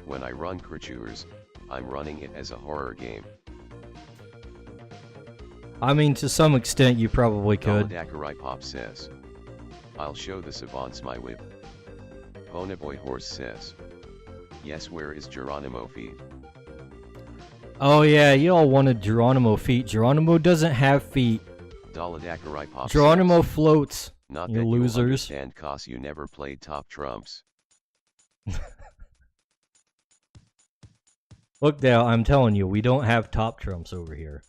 When I run Creatures, I'm running it as a horror game. I mean, to some extent, you probably could. Pop says. I'll show the savants my whip. Ponyboy Horse says. Yes, where is Geronimo feet? Oh yeah, you all wanted Geronimo feet. Geronimo doesn't have feet. Pop Geronimo says, floats. Not you that losers. You understand 'cause you never played top trumps. Look, Dale, I'm telling you, we don't have top trumps over here.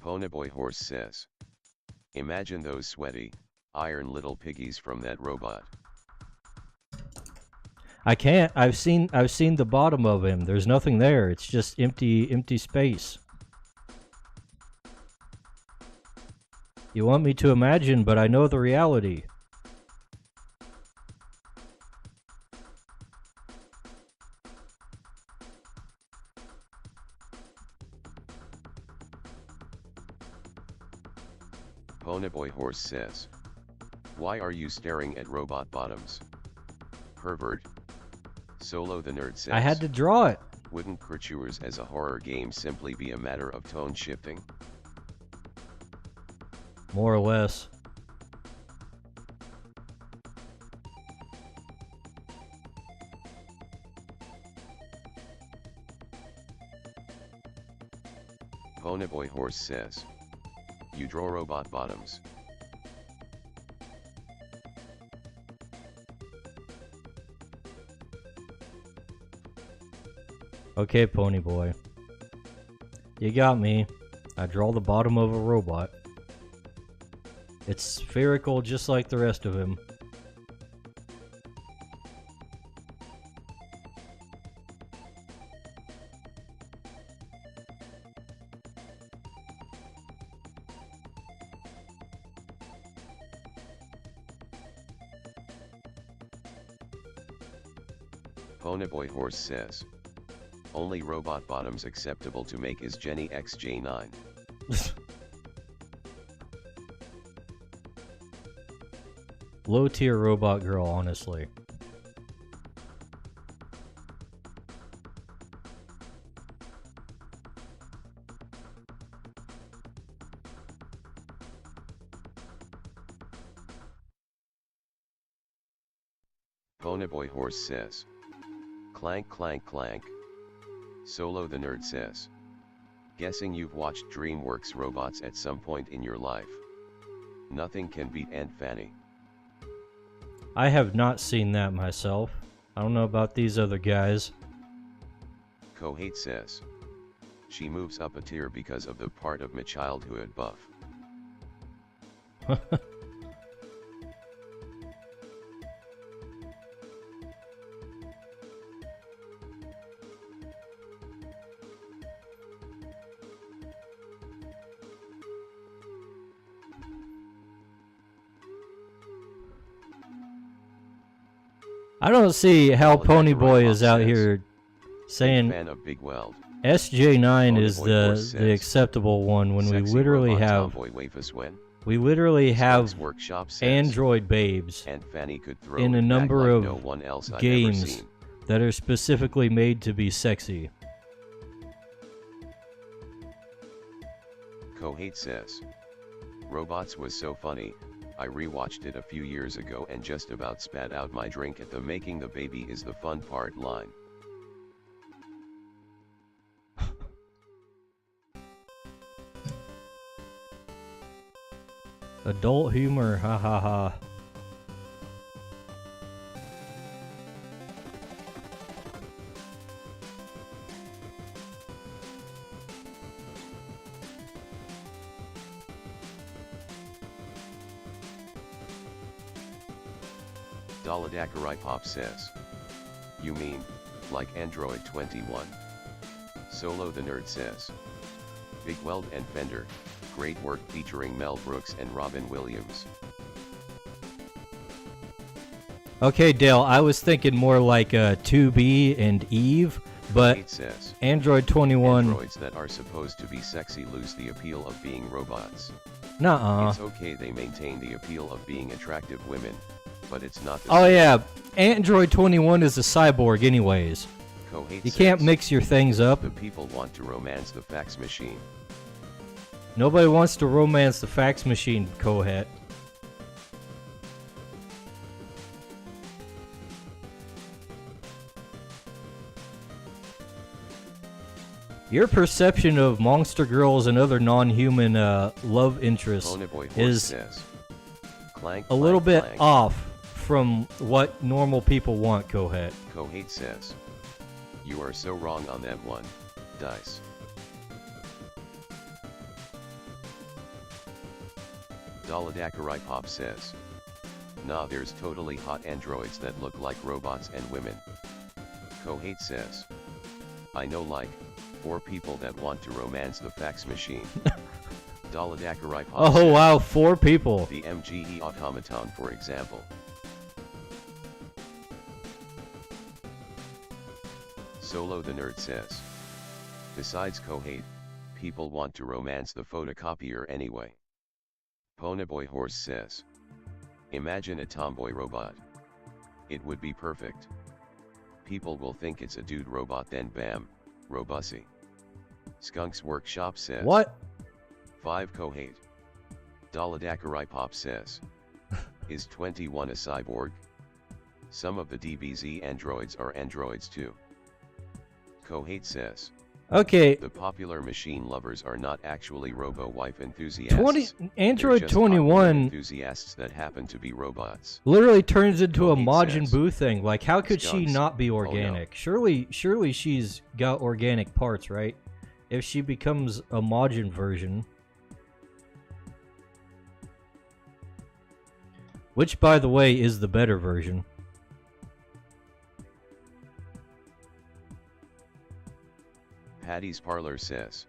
Ponyboy Horse says. Imagine those sweaty, iron little piggies from that robot. I can't. I've seen the bottom of him. There's nothing there. It's just empty space. You want me to imagine, but I know the reality. Ponyboy Horse says. Why are you staring at robot bottoms? Pervert. Solo the Nerd says. I had to draw it. Wouldn't Creatures as a horror game simply be a matter of tone shifting? More or less. Ponyboy Horse says. You draw robot bottoms. Okay, Pony Boy. You got me. I draw the bottom of a robot. It's spherical just like the rest of him. Ponyboy Horse says. Only robot bottoms acceptable to make is Jenny XJ9. Low tier robot girl, honestly. Ponyboy Horse says. Clank clank clank. Solo the Nerd says. Guessing you've watched DreamWorks robots at some point in your life. Nothing can beat Aunt Fanny. I have not seen that myself. I don't know about these other guys. Kohate says. She moves up a tier because of the part of my childhood buff. I don't see how Pony Boy is out here saying fan of Big Weld. SJ9 is the acceptable one when we literally have Android babes and Fanny could throw in a number like of no one else I've games ever seen. that are specifically made to be sexy. Kohate says. Robots was so funny, I rewatched it a few years ago and just about spat out my drink at the "making the baby is the fun part" line. Adult humor, ha ha ha. Daladakarai Pop says. You mean, like Android 21? Solo the Nerd says. Big Weld and Fender, great work featuring Mel Brooks and Robin Williams. Okay, Dale, I was thinking more like 2B and Eve, but Kate says, Android 21... Androids that are supposed to be sexy lose the appeal of being robots. Nuh-uh. It's okay they maintain the appeal of being attractive women, but it's not the Oh same. yeah, Android 21 is a cyborg anyways. Kohate You can't says, mix your things up. the people want to romance the fax machine. Nobody wants to romance the fax machine, Kohet. Your perception of monster girls and other non-human love interests Ponyboy Horse is says, clank, a little clank, bit clank. off from what normal people want, Kohet. Kohate says, you are so wrong on that one, Dice. Daladakarai Pop says, nah, there's totally hot androids that look like robots and women. Kohate says, I know like 4 people that want to romance the fax machine. Daladakarai Pop Oh says, wow, 4 people. the MGE automaton for example. Solo the Nerd says, besides Kohate, people want to romance the photocopier anyway. Ponyboy Horse says, imagine a tomboy robot. It would be perfect. People will think it's a dude robot, then bam, robussy. Skunks Workshop says, What? 5 Kohate. Daladakarai Pop says, is 21 a cyborg? Some of the DBZ androids are androids too. Kohate says, Okay, the popular machine lovers are not actually robo-wife enthusiasts. 20 They're Android just popular 21 enthusiasts that happen to be robots. literally turns into a Kohate Majin says, Buu thing. Like, how could she Skunks. not be no. organic? Surely she's got organic parts, right? If she becomes a Majin version. Which, by the way, is the better version. Patty's Parlor says,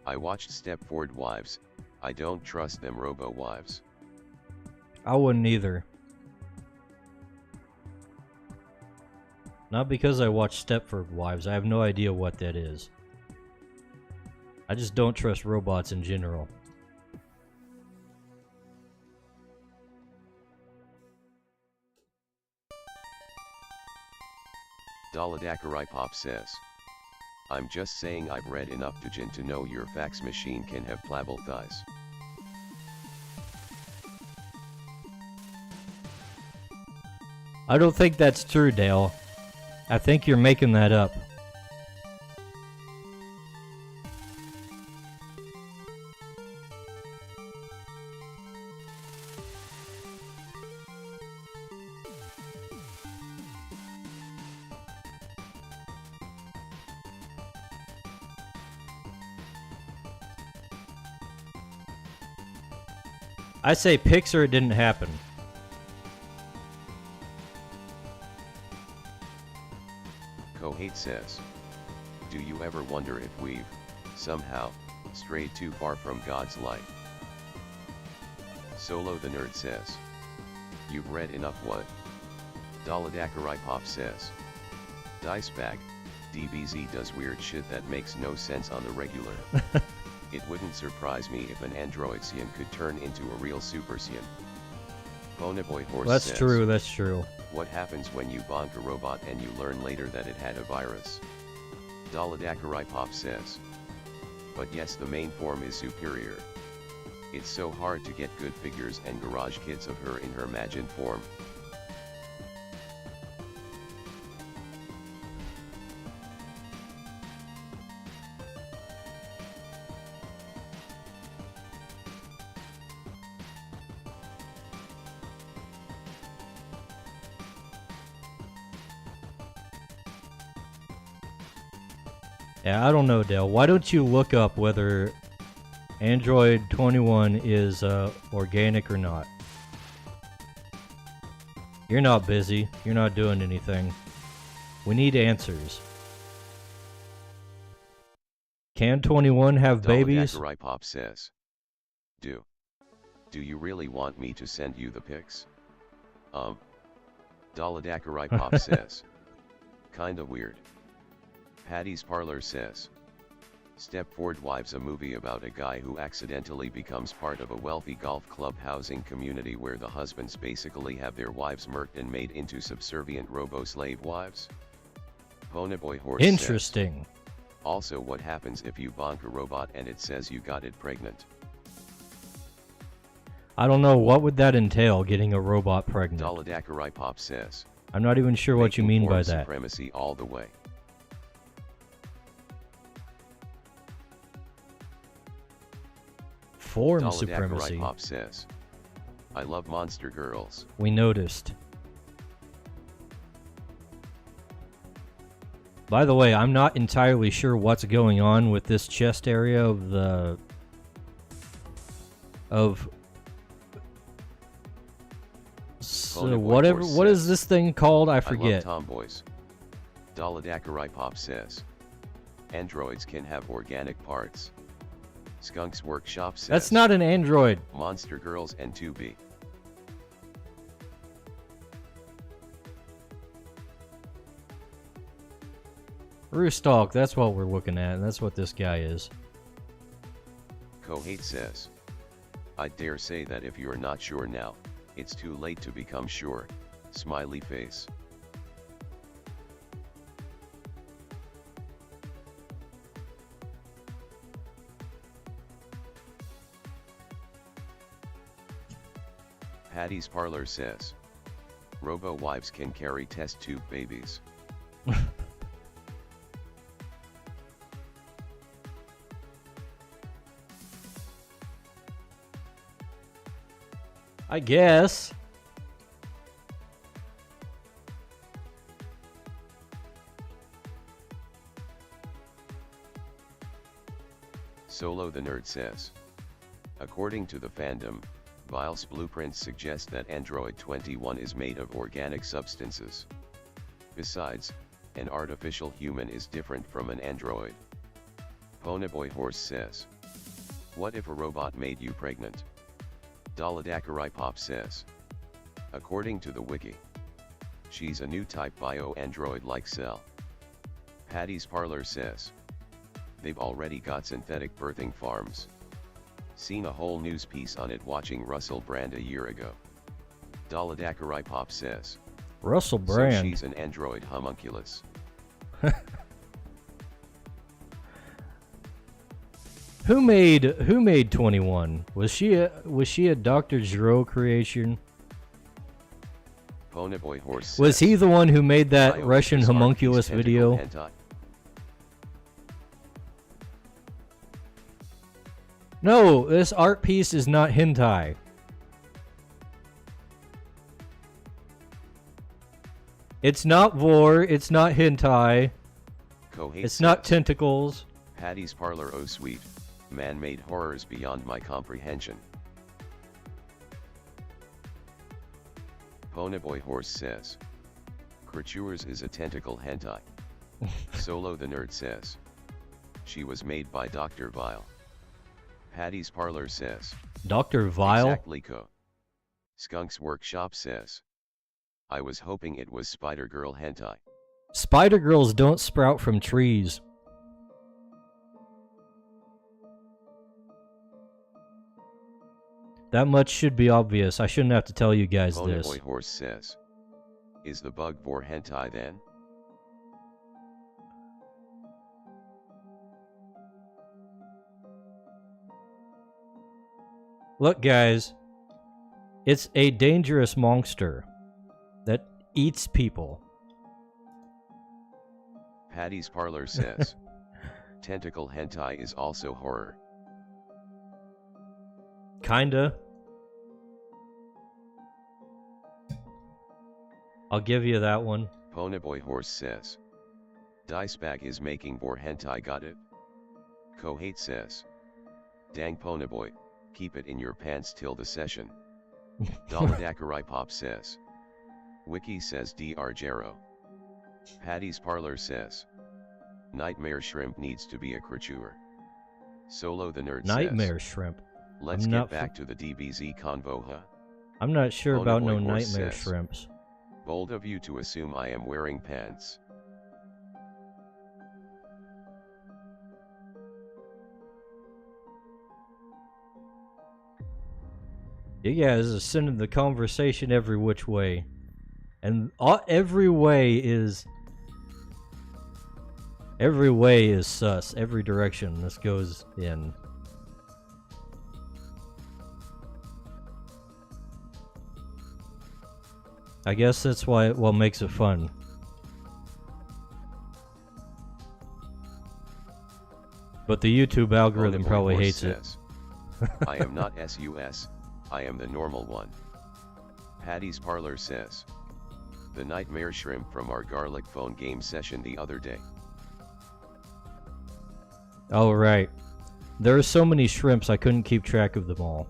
I watched Stepford Wives, I don't trust them robo-wives. I wouldn't either. Not because I watched Stepford Wives. I have no idea what that is. I just don't trust robots in general. Daladakarai Pop says, I'm just saying I've read enough Dojin to know your fax machine can have plavel thighs. I don't think that's true, Dale. I think you're making that up. I say pics or it didn't happen. Kohate says, do you ever wonder if we've, somehow, strayed too far from God's light? Solo the Nerd says, you've read enough what? Daladakarai Pop says, Dice Bag, DBZ does weird shit that makes no sense on the regular. It wouldn't surprise me if an android Saiyan could turn into a real Super Saiyan. Ponyboy Horse That's says, true, that's true. what happens when you bonk a robot and you learn later that it had a virus? Daladakarai Pop says, but yes, the main form is superior. It's so hard to get good figures and garage kits of her in her Majin form. Yeah, I don't know, Dale. Why don't you look up whether Android 21 is organic or not? You're not busy. You're not doing anything. We need answers. Can 21 have babies? Pop says. Do you really want me to send you the pics? Daladakarai Pop says. Kinda weird. Patty's Parlor says. Stepford Wives, a movie about a guy who accidentally becomes part of a wealthy golf club housing community where the husbands basically have their wives murked and made into subservient robo-slave wives. Ponyboy Horse Interesting. Says. Also, what happens if you bonk a robot and it says you got it pregnant? I don't know, what would that entail, getting a robot pregnant? Daladakarai Pop says. I'm not even sure what you mean by that. Supremacy all the way. Form supremacy. Pop says. I love monster girls. We noticed. By the way, I'm not entirely sure what's going on with this chest area of the... So whatever, what is this thing called? I forget. I love tomboys. Daladakarai Pop says. Androids can have organic parts. Skunk's Workshop says. That's not an android. Monster Girls and 2B. Roostalk, that's what we're looking at, and that's what this guy is. Kohate says. I dare say that if you're not sure now, it's too late to become sure. Smiley face. Patty's Parlor says. Robo-wives can carry test tube babies. I guess. Solo the Nerd says. According to the fandom, Vile's blueprints suggest that Android 21 is made of organic substances. Besides, an artificial human is different from an android. Ponyboy Horse says. What if a robot made you pregnant? Daladakarai Pop says. According to the wiki, she's a new type bio-android-like cell. Patty's Parlor says. They've already got synthetic birthing farms. Seen a whole news piece on it watching Russell Brand a year ago. Daladakarai Pop says. Russell Brand. So she's an android homunculus. Who made 21? Was she a Dr. Giro creation? Ponyboy Horse says. Was he the one who made that Russian homunculus video? Hentai. No, this art piece is not hentai. It's not vor, it's not hentai. Kohate It's not says. tentacles. Patty's Parlor, oh sweet, man-made horrors beyond my comprehension. Ponyboy Horse says. Creatures is a tentacle hentai. Solo the Nerd says. She was made by Dr. Vile. Patty's Parlor says. Dr. Vile? Exactly co. Skunk's Workshop says. I was hoping it was Spider-Girl hentai. Spider girls don't sprout from trees. That much should be obvious. I shouldn't have to tell you guys this. Ponyboy Horse says. Is the bug vor hentai then? Look, guys, it's a dangerous monster that eats people. Patty's Parlor says, tentacle hentai is also horror. Kinda. I'll give you that one. Ponyboy Horse says, Dice Bag is making more hentai, got it? Kohate says, dang Ponyboy, keep it in your pants till the session. Daladakarai Pop says, Wiki says Dr. Jero. Patty's Parlor says, Nightmare Shrimp needs to be a creature. Solo the Nerd Nightmare says, Shrimp. let's get back to the DBZ convo, huh? I'm not sure about no Ponyboy Horse nightmare says, shrimps. bold of you to assume I am wearing pants. You guys are sending the conversation every which way. And every way is sus. Every direction this goes in. I guess that's what makes it fun. But the YouTube algorithm probably hates it. I am not SUS, I am the normal one. Patty's Parlor says, the Nightmare Shrimp from our Garlic Phone game session the other day. Oh, right. There are so many shrimps I couldn't keep track of them all.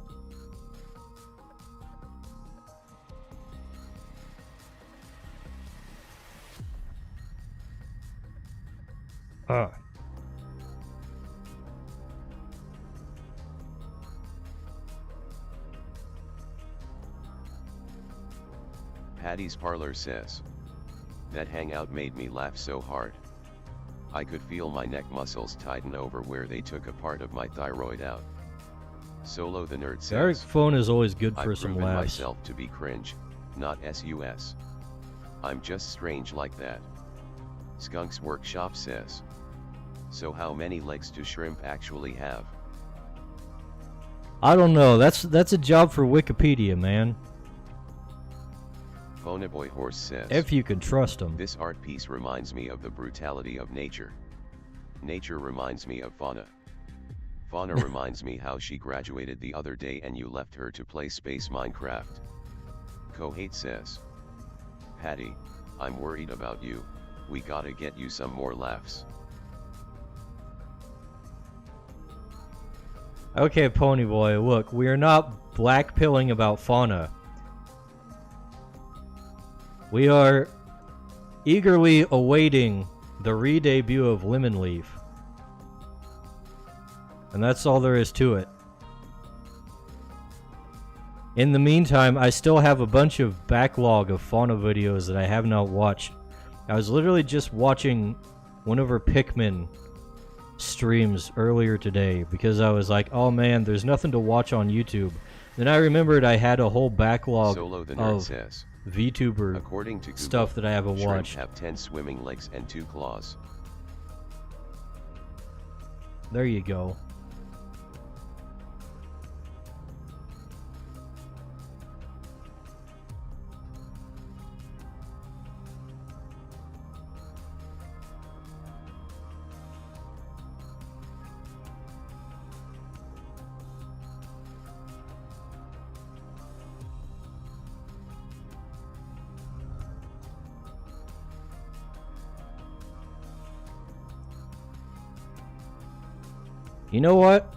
Patty's Parlor says, that hangout made me laugh so hard. I could feel my neck muscles tighten over where they took a part of my thyroid out. Solo the Nerd says, Garlic Phone is always good for I've some proven laughs. myself to be cringe, not SUS. I'm just strange like that. Skunk's Workshop says, so how many legs do shrimp actually have? I don't know. That's a job for Wikipedia, man. Ponyboy Horse says, If you can trust them. this art piece reminds me of the brutality of nature. Nature reminds me of fauna. Fauna reminds me how she graduated the other day and you left her to play Space Minecraft. Kohate says, Patty, I'm worried about you, we gotta get you some more laughs. Okay, Ponyboy, look, we are not blackpilling about fauna. We are eagerly awaiting the re-debut of Lemon Leaf. And that's all there is to it. In the meantime, I still have a bunch of backlog of fauna videos that I have not watched. I was literally just watching one of her Pikmin streams earlier today because I was like, oh man, there's nothing to watch on YouTube. Then I remembered I had a whole backlog Solo the Nerd of says, VTuber according to Google, stuff that I haven't shrimp watched. have 10 swimming legs and 2 claws. There you go. You know what?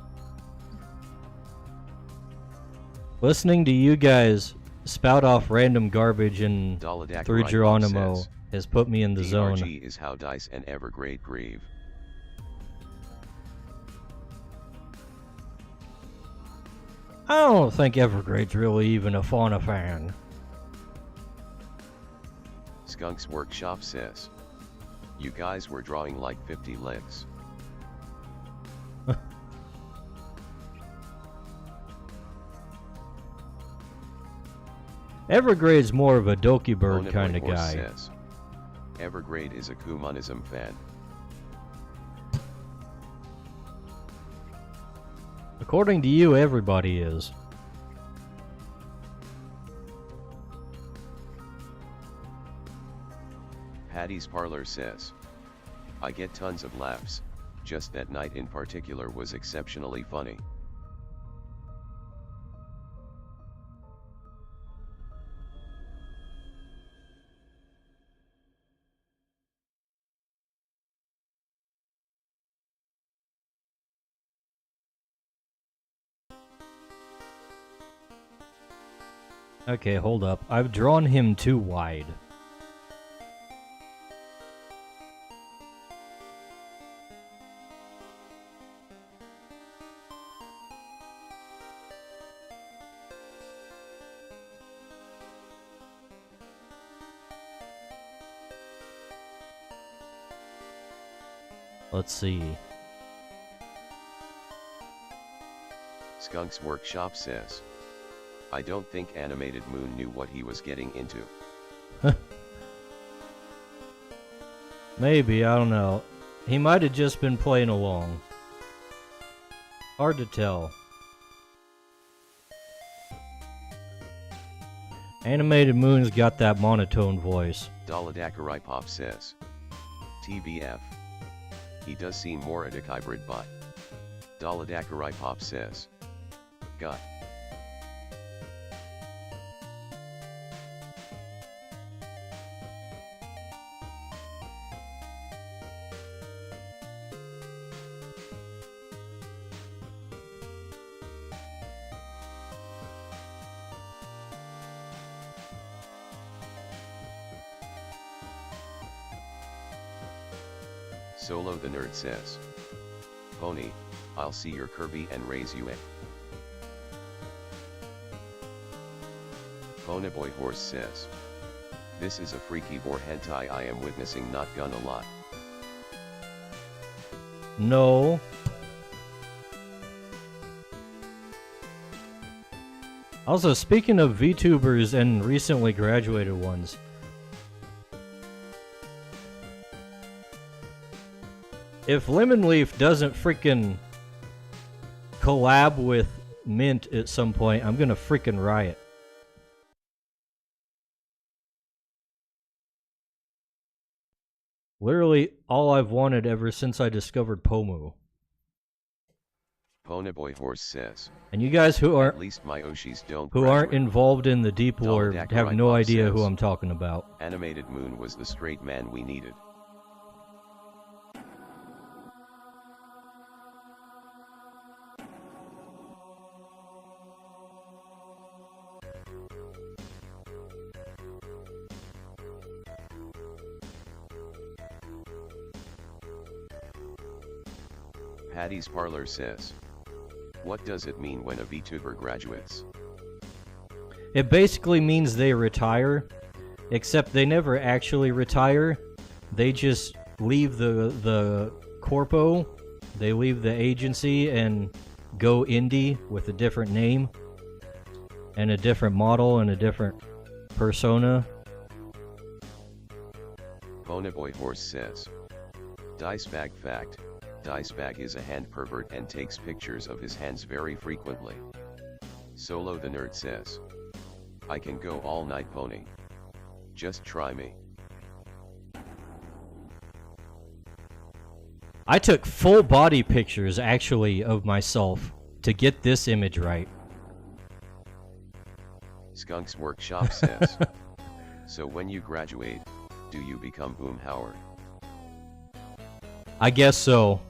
Listening to you guys spout off random garbage and through Geronimo says, has put me in the zone. DRG is how Dice and Evergrade grieve. I don't think Evergrade's really even a fauna fan. Skunk's Workshop says, you guys were drawing like 50 legs. Evergrade's more of a Doki Bird Ponyboy kind of Horse guy. says, Evergrade is a Kumonism fan. According to you, everybody is. Patty's Parlor says, I get tons of laughs, just that night in particular was exceptionally funny. Okay, hold up. I've drawn him too wide. Let's see. Skunk's Workshop says, I don't think Animated Moon knew what he was getting into. Maybe, I don't know. He might have just been playing along. Hard to tell. Animated Moon's got that monotone voice. Daladakarai Pop says, TBF. He does seem more a hybrid bot. Daladakarai Pop says, God. Solo the Nerd says, Pony, I'll see your Kirby and raise you a. Ponyboy Horse says, this is a freaky vor hentai I am witnessing, not gonna lie. No. Also, speaking of VTubers and recently graduated ones, if Lemon Leaf doesn't freaking collab with Mint at some point, I'm gonna freaking riot. Literally all I've wanted ever since I discovered Pomu. Ponyboy Horse says, And you guys who at aren't least my Oshis don't who aren't graduate. involved in the deep lore have no idea who I'm talking about. Animated Moon was the straight man we needed. Patty's Parlor says, what does it mean when a VTuber graduates? It basically means they retire, except they never actually retire. They just leave the corpo, they leave the agency and go indie with a different name and a different model and a different persona. Ponyboy Horse says, Dicebag fact, Dicebag is a hand pervert and takes pictures of his hands very frequently. Solo the Nerd says, I can go all night, Pony. Just try me. I took full body pictures actually of myself to get this image right. Skunk's Workshop says, so when you graduate, do you become Boom Howard? I guess so.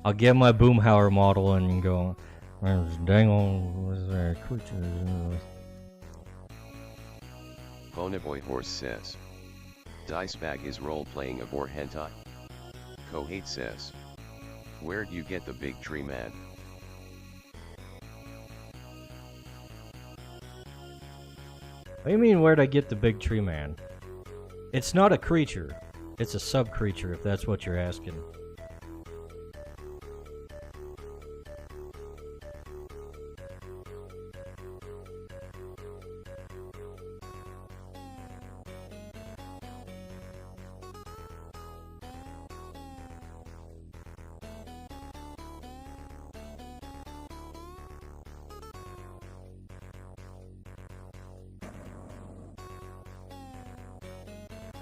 I'll get my Boomhauer model and go, dang on, there creatures. Ponyboy Horse says, Dicebag is role-playing a vor hentai. Kohate says, where'd you get the big tree man? What do you mean, where'd I get the big tree man? It's not a creature. It's a sub-creature, if that's what you're asking.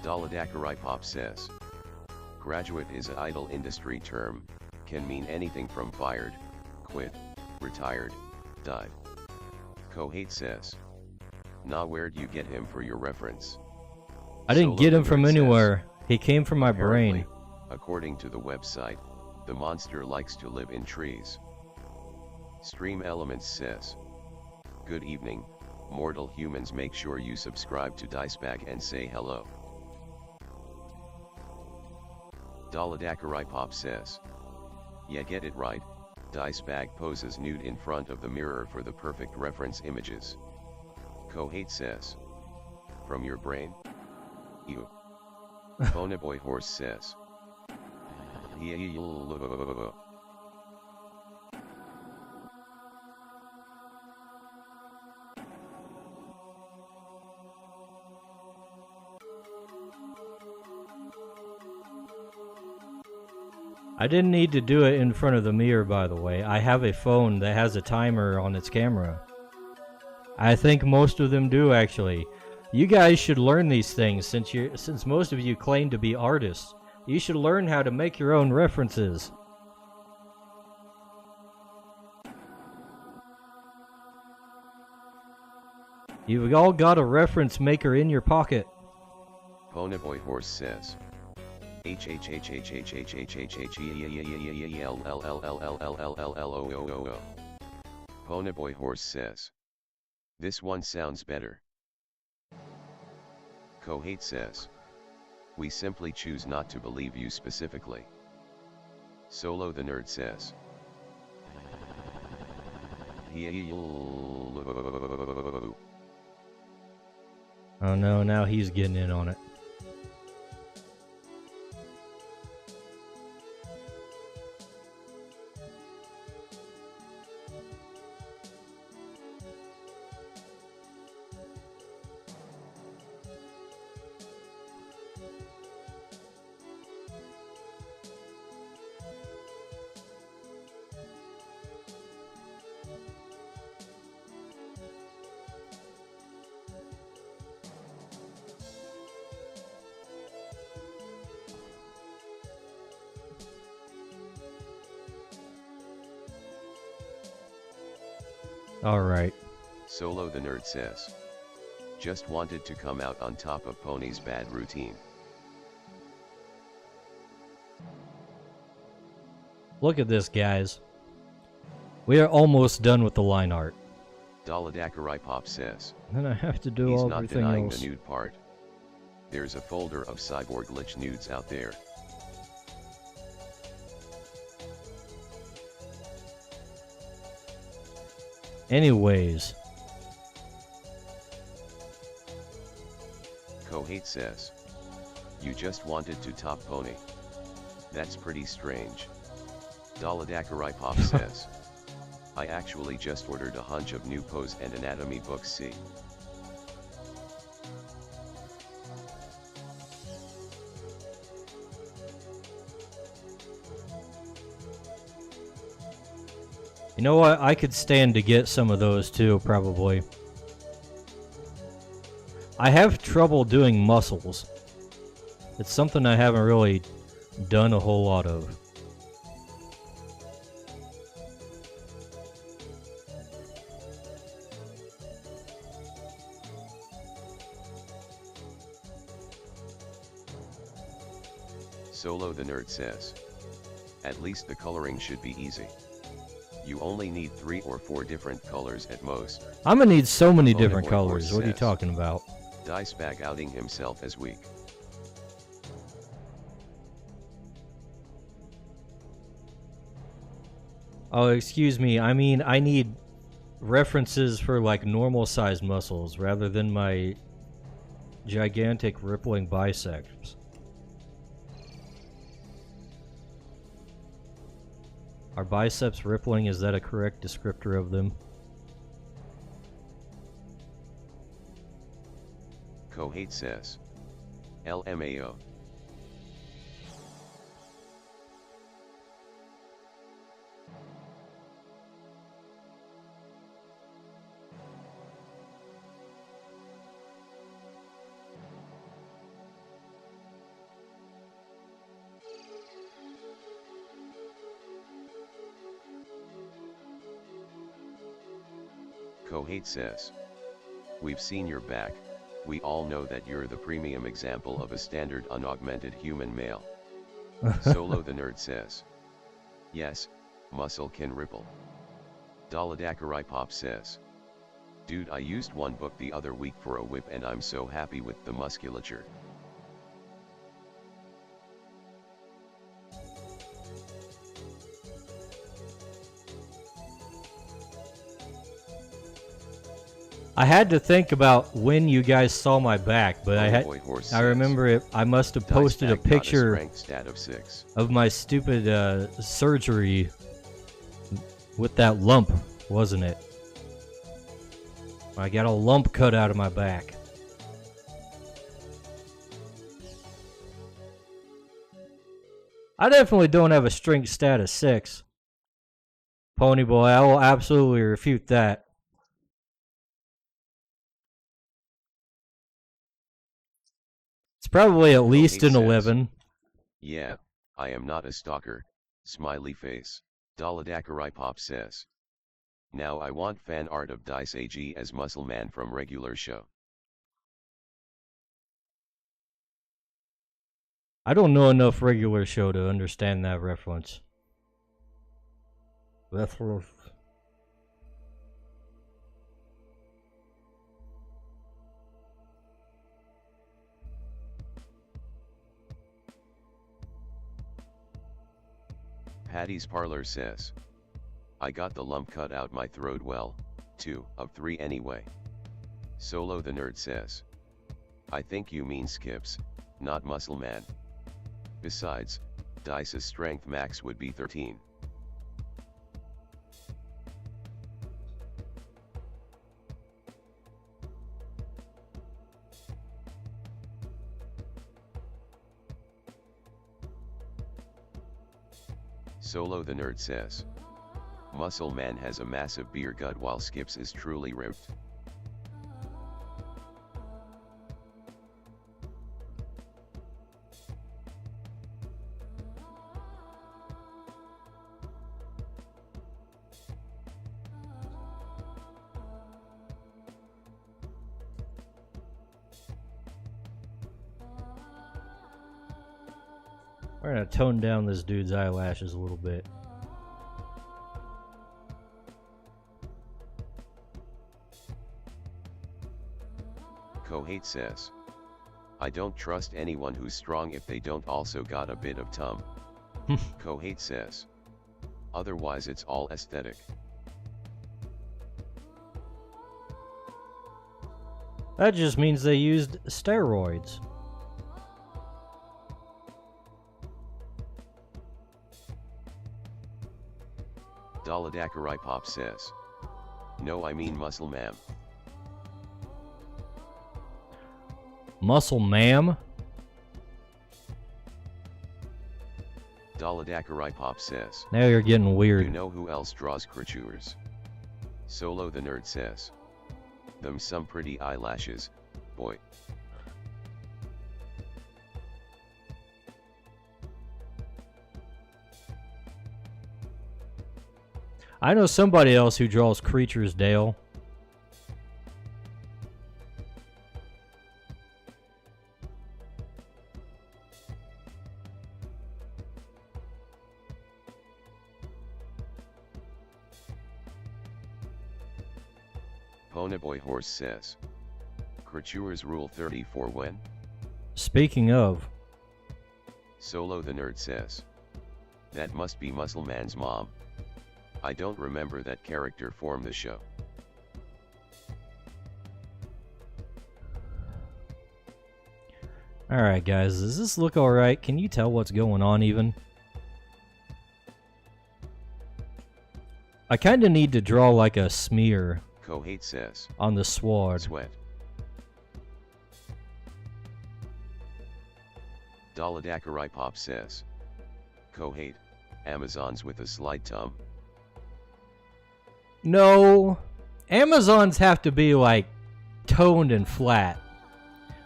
Daladakarai says. Graduate is an idle industry term, can mean anything from fired, quit, retired, died. Kohate says. Nah, where'd you get him for your reference? I didn't get him from anywhere. He came from my brain. According to the website, the monster likes to live in trees. Stream Elements says. Good evening, mortal humans, make sure you subscribe to Dicebag and say hello. Daladakarai Pop says. Yeah, get it right, Dicebag poses nude in front of the mirror for the perfect reference images. Kohate says. From your brain? Ew. Bonaboy Horse says. I didn't need to do it in front of the mirror, by the way. I have a phone that has a timer on its camera. I think most of them do, actually. You guys should learn these things since most of you claim to be artists. You should learn how to make your own references. You've all got a reference maker in your pocket. Bonaboy Horse says. Bonaboy Horse says. This one sounds better. Kohate says. We simply choose not to believe you specifically. Solo the Nerd says. Oh no, now he's getting in on it. Alright. Solo the Nerd says. Just wanted to come out on top of Pony's bad routine. Look at this, guys. We are almost done with the line art. Daladakarai Pop says. Then I have to do He's everything not denying else. the nude part. There's a folder of cyborg glitch nudes out there. Anyways. Kohate says. You just wanted to top Pony. That's pretty strange. Daladakarai Pop says. I actually just ordered a hunch of new pose and anatomy books. See. You know what? I could stand to get some of those too, probably. I have trouble doing muscles. It's something I haven't really done a whole lot of. Solo the Nerd says. At least the coloring should be easy. You only need 3 or 4 different colors at most. I'm gonna need so many different Bonaboy colors. Horse What are you says. talking about? Dicebag outing himself as weak. Oh, excuse me. I mean, I need references for like normal sized muscles rather than my gigantic rippling biceps. Are biceps rippling? Is that a correct descriptor of them? Kohate says. LMAO. Kohate says. We've seen your back, we all know that you're the premium example of a standard unaugmented human male. Solo the nerd says. Yes, muscle can ripple. Daladakarai Pop says. Dude, I used one book the other week for a whip and I'm so happy with the musculature. I had to think about when you guys saw my back, but I remember it. I must have posted a picture of my stupid surgery with that lump, wasn't it? I got a lump cut out of my back. I definitely don't have a strength status 6. Ponyboy, I will absolutely refute that. It's probably at least an 11. Yeah, I am not a stalker, smiley face, Daladakarai Pop says. Now I want fan art of Dice AG as Muscle Man from regular show. I don't know enough regular show to understand that reference. Patty's Parlor says. I got the lump cut out my throat well, 2 of 3 anyway. Solo the nerd says. I think you mean Skips, not Muscle Man. Besides, Dice's strength max would be 13. Solo the nerd says. Muscle Man has a massive beer gut while Skips is truly ripped. We're gonna tone down this dude's eyelashes a little bit. Kohate says. I don't trust anyone who's strong if they don't also got a bit of tum. Kohate says. Otherwise it's all aesthetic. That just means they used steroids. Daladakarai Pop says. No, I mean muscle ma'am. Muscle ma'am? Daladakarai Pop says. Now you're getting weird. You know who else draws creatures? Solo the nerd says. Them some pretty eyelashes, boy. I know somebody else who draws creatures, Dale. Ponyboy Horse says. Creatures rule 34 when? Speaking of. Solo the nerd says. That must be Muscle Man's mom. I don't remember that character from the show. Alright guys, does this look alright? Can you tell what's going on even? I kinda need to draw like a smear Kohate says. On the sword. Sweat. Daladakarai Pop says. Kohate, Amazons with a slight tum. No, Amazons have to be like toned and flat.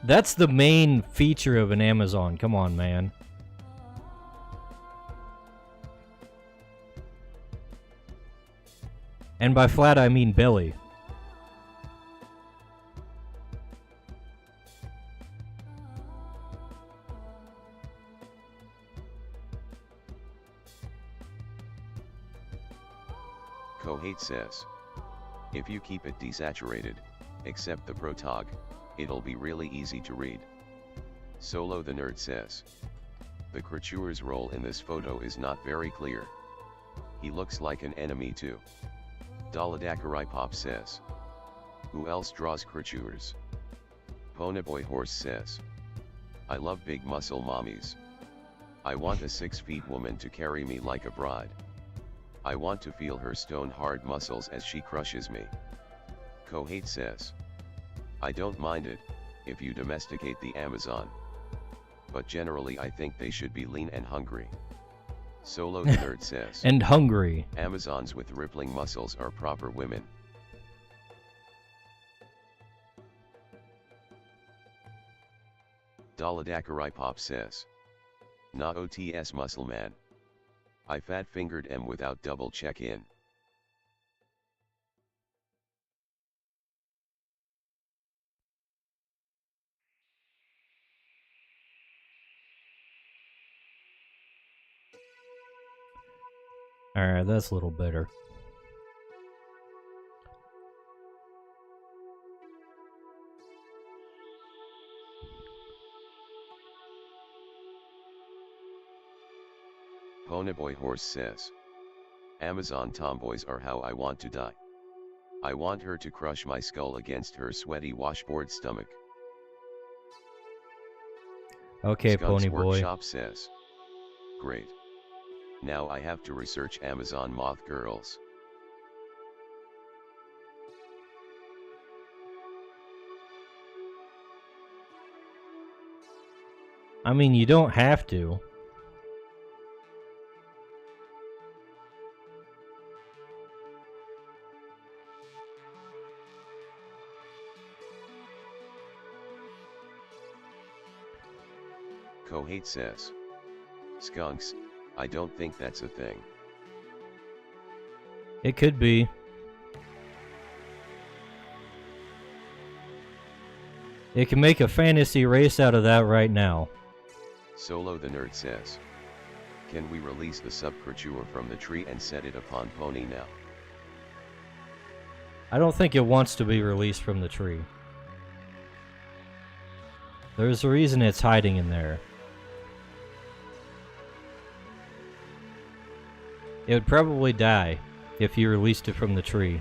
That's the main feature of an Amazon. Come on, man. And by flat, I mean belly. Kohate says. If you keep it desaturated, except the protog, it'll be really easy to read. Solo the Nerd says. The creature's role in this photo is not very clear. He looks like an enemy too. Daladakarai says. Who else draws creatures? Ponyboy Horse says. I love big muscle mommies. I want a 6-feet woman to carry me like a bride. I want to feel her stone-hard muscles as she crushes me. Kohate says. I don't mind it, if you domesticate the Amazon. But generally I think they should be lean and hungry. Solo the Nerd says. And hungry. Amazons with rippling muscles are proper women. Daladakarai says. Na OTS muscle man. I fat-fingered M without double check-in. Alright, that's a little better. Ponyboy Horse says. Amazon tomboys are how I want to die. I want her to crush my skull against her sweaty washboard stomach. Okay, Skunk's Ponyboy. Workshop says. Great. Now I have to research Amazon moth girls. I mean, you don't have to. Kohate says. Skunks, I don't think that's a thing. It could be. It can make a fantasy race out of that right now. Solo the Nerd says. Can we release the subcreature from the tree and set it upon Pony now? I don't think it wants to be released from the tree. There's a reason it's hiding in there. It would probably die if you released it from the tree.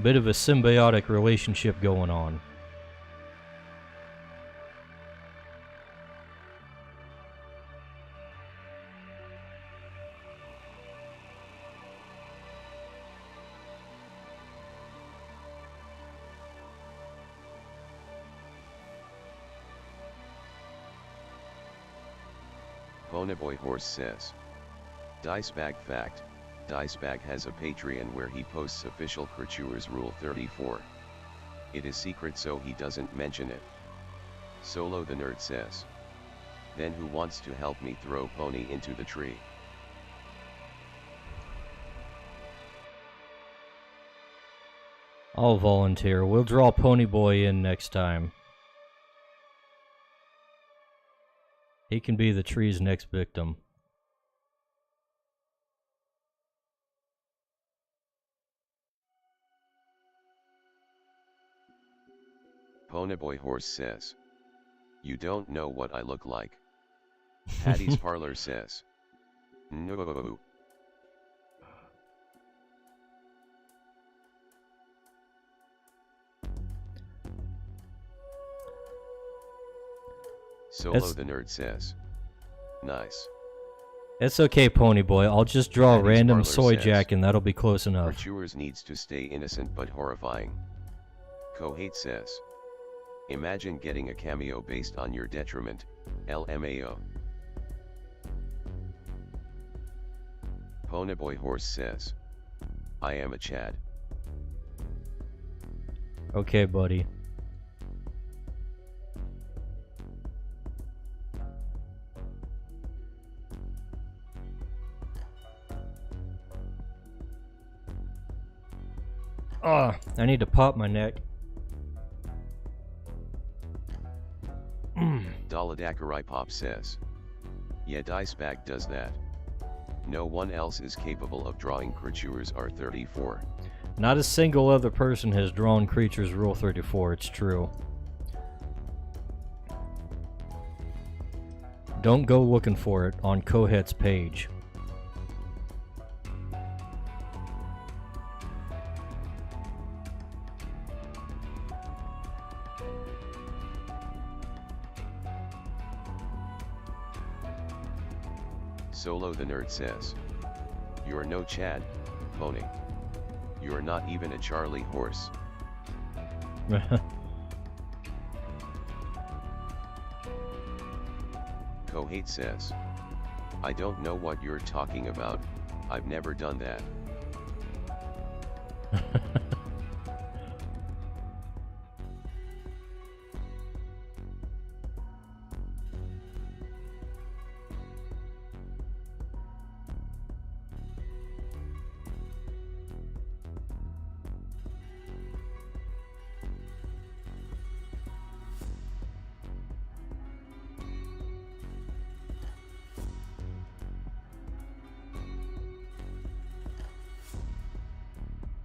Bit of a symbiotic relationship going on. Ponyboy Horse says. Dicebag fact, Dicebag has a Patreon where he posts official creatures Rule 34. It is secret so he doesn't mention it. Solo the Nerd says. Then who wants to help me throw Pony into the tree? I'll volunteer. We'll draw Ponyboy in next time. He can be the tree's next victim. Ponyboy Horse says. You don't know what I look like. Patty's Parlor says. No. Solo the Nerd says. Nice. It's okay, Ponyboy. I'll just draw a Patty's random Parlor soy says, jack and that'll be close enough. Creatures needs to stay innocent but horrifying. Kohate says. Imagine getting a cameo based on your detriment, LMAO. Ponyboy Horse says. I am a Chad. Okay, buddy. Ah, I need to pop my neck. Daladakarai says. Yeah, Dicebag does that. No one else is capable of drawing creatures R34. Not a single other person has drawn creatures Rule 34, it's true. Don't go looking for it on Kohet's page. Solo the Nerd says. You're no Chad, pony. You're not even a Charlie horse. Kohate says. I don't know what you're talking about, I've never done that.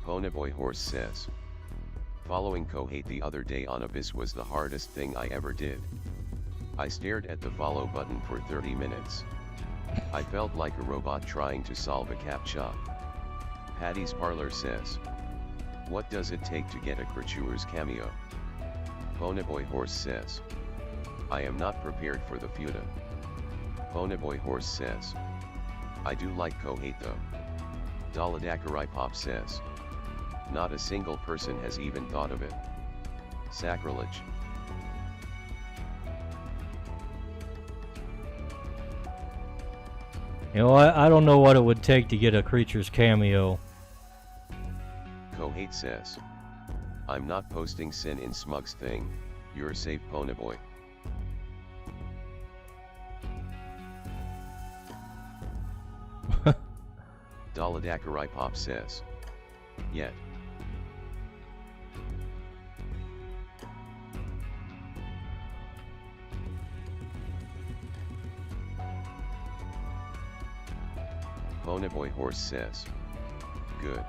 Ponyboy Horse says. Following Kohate the other day on Abyss was the hardest thing I ever did. I stared at the follow button for 30 minutes. I felt like a robot trying to solve a CAPTCHA. Patty's Parlor says. What does it take to get a creature's cameo? Ponyboy Horse says. I am not prepared for the Futa. Ponyboy Horse says. I do like Kohate though. Daladakarai Pop says. Not a single person has even thought of it. Sacrilege. You know, I don't know what it would take to get a creature's cameo. Kohate says. I'm not posting Sin in Smug's thing, you're safe Ponyboy. Daladakarai Pop says. Yet. Ponyboy Horse says. Good.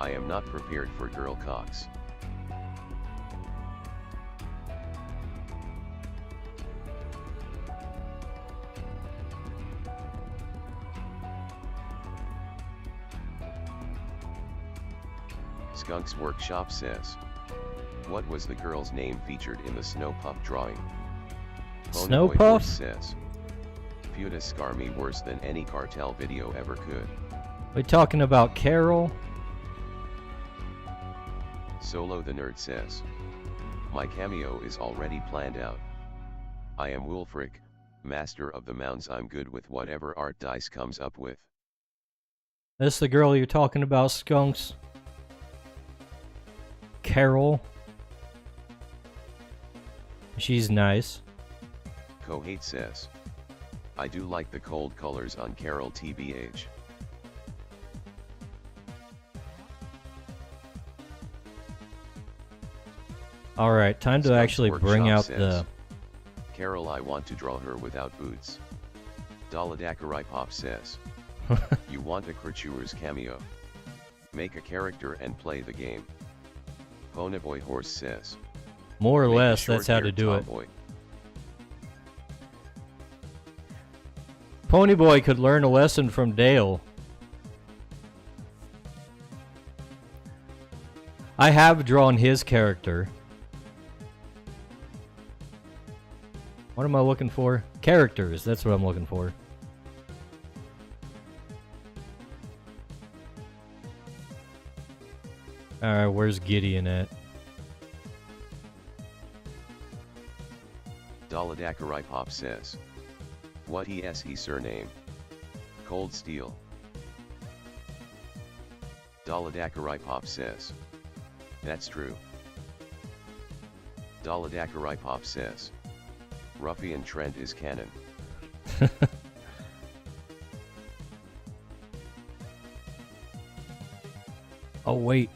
I am not prepared for girl cocks. Skunk's Workshop says. What was the girl's name featured in the Snow Puff drawing? Snow Ponyboy Puff? Horse says. Futa scar me worse than any cartel video ever could. We talking about Carol? Solo the Nerd says. My cameo is already planned out. I am Wulfric, master of the mounds. I'm good with whatever art dice comes up with. That's the girl you're talking about, Skunks? Carol? She's nice. Kohate says. I do like the cold colors on Carol TBH. Alright, time to Skunk's actually bring Workshop out says, the... Carol, I want to draw her without boots. Daladakarai Pop says. You want a creature's cameo? Make a character and play the game. Ponyboy Horse says. More or Make a less, that's how to short-haired do it. tomboy. Ponyboy could learn a lesson from Dale. I have drawn his character. What am I looking for? Characters, that's what I'm looking for. Alright, where's Gideon at? Daladakarai Pop says. What is he surname? Cold Steel. Daladakarai Pop says. That's true. Daladakarai Pop says. Ruffian Trent is canon. Oh wait.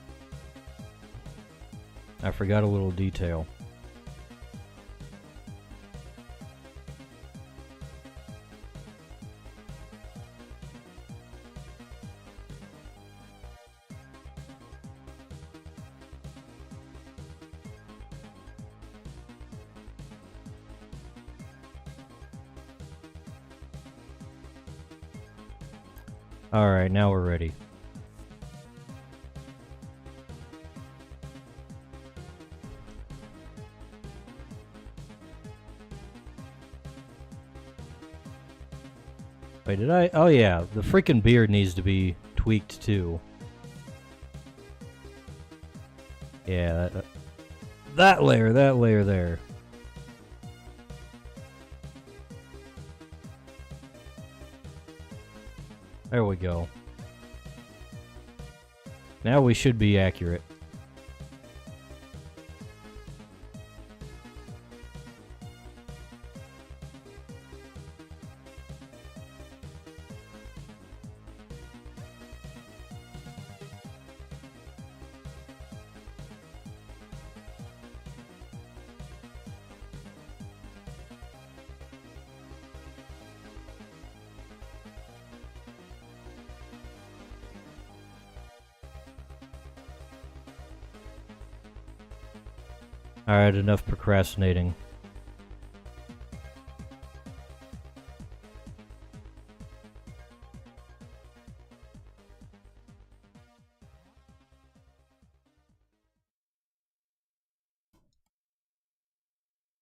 I forgot a little detail. Alright, now we're ready. Wait, did I? Oh yeah, the freaking beard needs to be tweaked too. Yeah, that layer there. There we go. Now we should be accurate. Alright, enough procrastinating.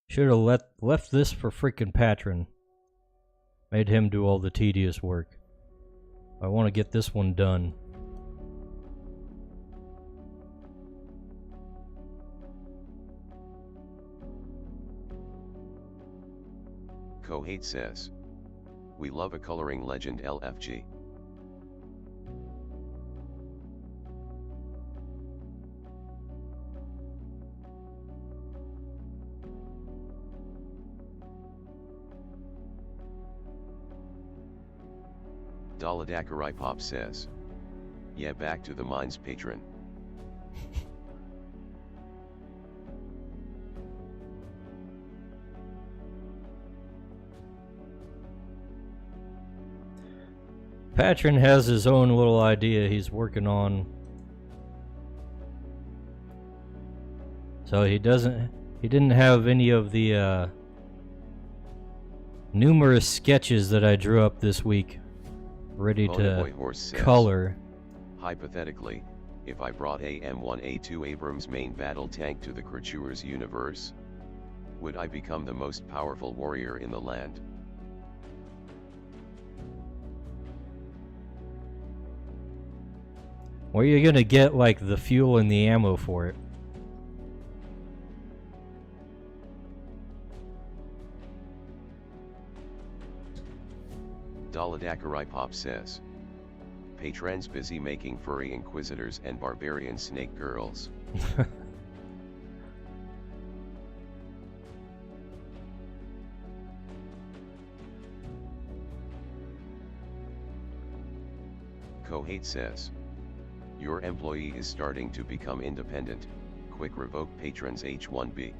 Should have left this for freaking Patron. Made him do all the tedious work. I want to get this one done. Kohate says, "We love a coloring legend LFG." Daladakarai Pop says, "Yeah, back to the mines, patron." Patron has his own little idea he's working on. So he didn't have any of the numerous sketches that I drew up this week ready to color. Hypothetically, if I brought a M1A2 Abrams main battle tank to the Creature's universe, would I become the most powerful warrior in the land? Where are you gonna get, like, the fuel and the ammo for it? Daladakarai Pop says, "Patron's busy making furry inquisitors and barbarian snake girls." Kohate says, "Your employee is starting to become independent. Quick revoke Patron's H1B."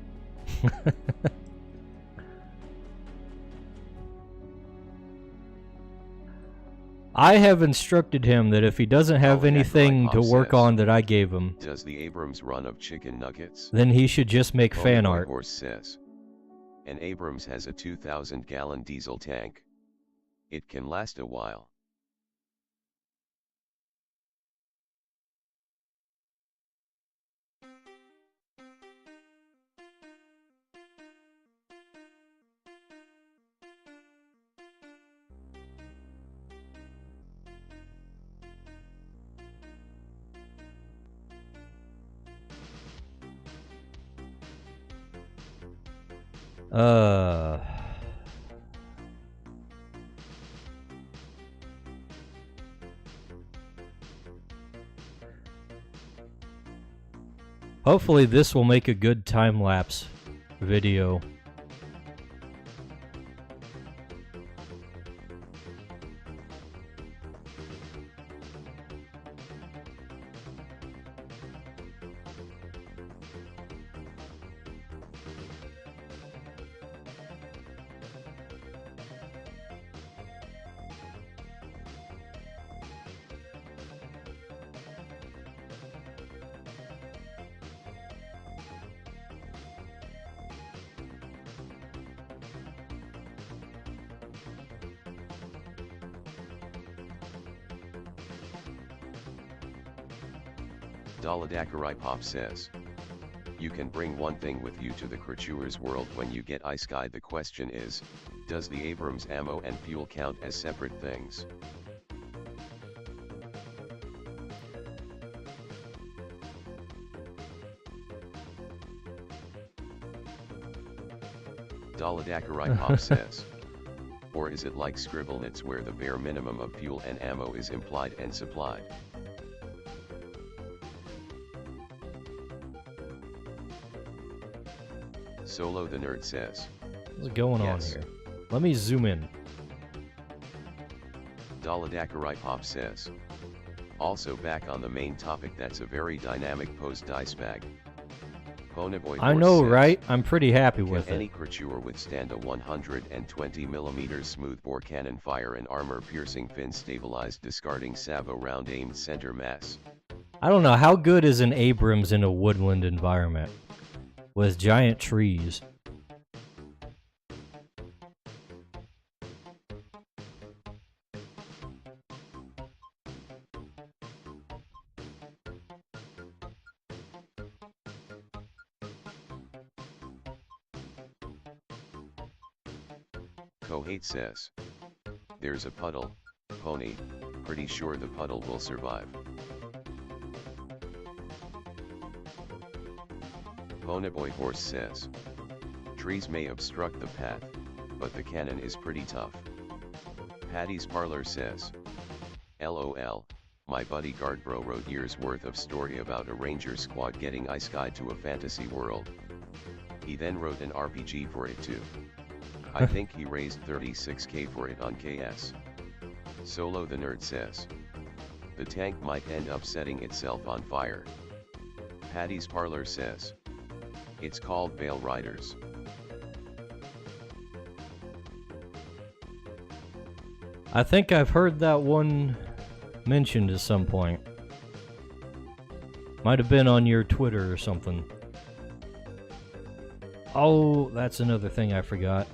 I have instructed him that if he doesn't have anything to work on that I gave him, "Does the Abrams run of chicken nuggets?" then he should just make fan art. Horse says, "An Abrams has a 2,000-gallon diesel tank. It can last a while." Hopefully this will make a good time-lapse video. Daladakarai Pop says, you can bring one thing with you to the creature's world when you get Ice Guide. The question is, does the Abrams ammo and fuel count as separate things? Daladakarai Pop says, or is it like Scribblenauts where the bare minimum of fuel and ammo is implied and supplied? Solo the Nerd says, what's going on here? Let me zoom in. Daladakarai Pop says, also back on the main topic, that's a very dynamic post dice bag. Ponyboy I know, says, right? I'm pretty happy with can any it. creature withstand a 120mm smoothbore cannon fire and armor-piercing fin-stabilized discarding salvo round aimed center mass? I don't know, how good is an Abrams in a woodland environment with giant trees? Kohate says, there's a puddle, pony, pretty sure the puddle will survive. Ponyboy Horse says, trees may obstruct the path, but the cannon is pretty tough. Patty's Parlor says, LOL, my buddy Guard Bro wrote years worth of story about a ranger squad getting Ice Guide to a fantasy world. He then wrote an RPG for it too. I think he raised 36k for it on KS. Solo the Nerd says, the tank might end up setting itself on fire. Patty's Parlor says, it's called Veil Riders. I think I've heard that one mentioned at some point. Might have been on your Twitter or something. Oh, that's another thing I forgot.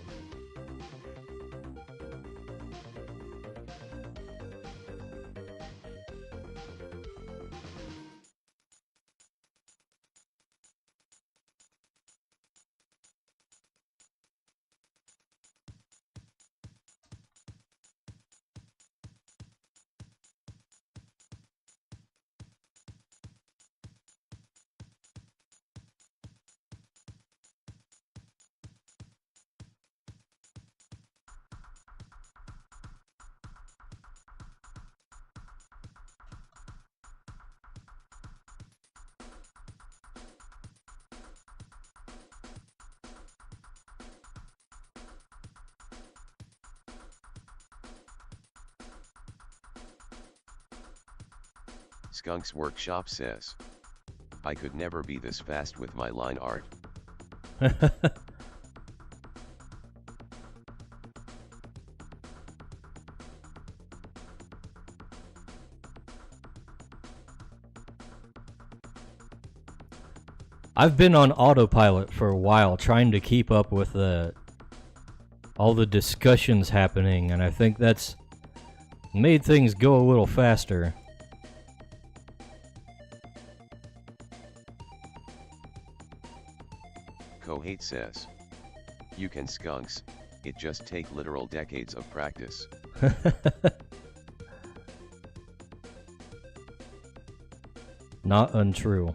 Skunk's Workshop says, I could never be this fast with my line art. I've been on autopilot for a while trying to keep up with all the discussions happening, and I think that's made things go a little faster. Kohate says, you can skunks, it just take literal decades of practice. Not untrue.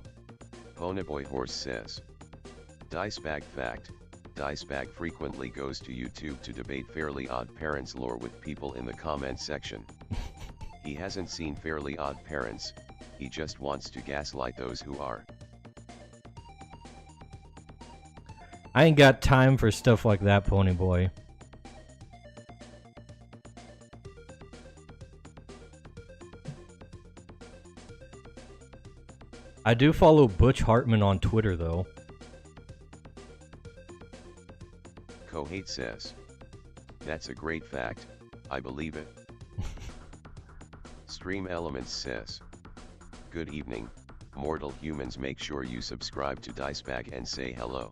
Ponyboy Horse says, dice bag fact, dice bag frequently goes to YouTube to debate Fairly Odd Parents lore with people in the comment section. He hasn't seen Fairly Odd Parents, he just wants to gaslight those who are. I ain't got time for stuff like that, Pony Boy. I do follow Butch Hartman on Twitter, though. Kohate says, that's a great fact, I believe it. Stream Elements says, good evening, mortal humans, make sure you subscribe to Dicebag and say hello.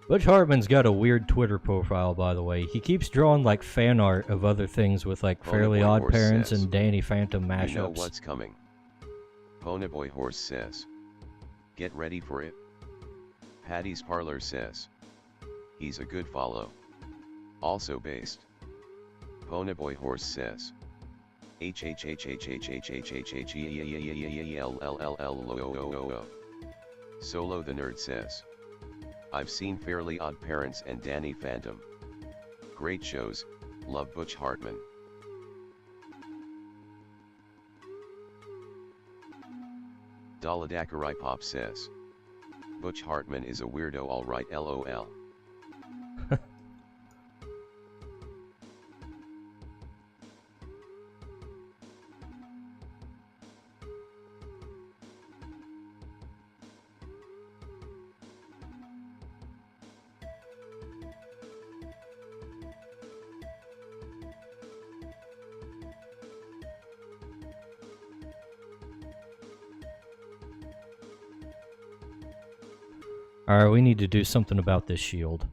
Butch Hartman's got a weird Twitter profile, by the way. He keeps drawing like fan art of other things with like Fairly Ponyboy Odd Horse Parents says, and Danny Phantom mashups. You know what's coming. Ponyboy Horse says, get ready for it. Patty's Parlor says, he's a good follow. Also based. Ponyboy Horse says, Solo the Nerd says, I've seen Fairly Odd Parents and Danny Phantom. Great shows, love Butch Hartman. Daladakarai Pop says, Butch Hartman is a weirdo alright lol. Alright, we need to do something about this shield.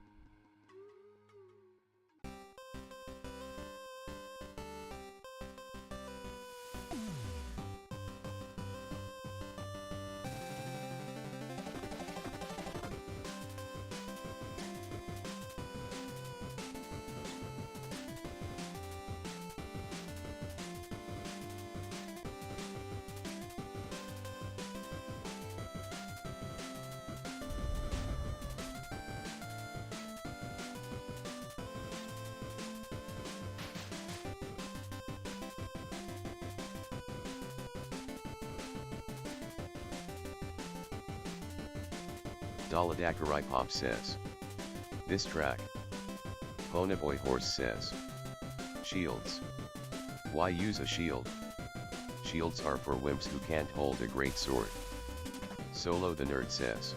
Daladakarai Pop says, this track. Ponyboy Horse says, shields. Why use a shield? Shields are for wimps who can't hold a great sword. Solo the Nerd says,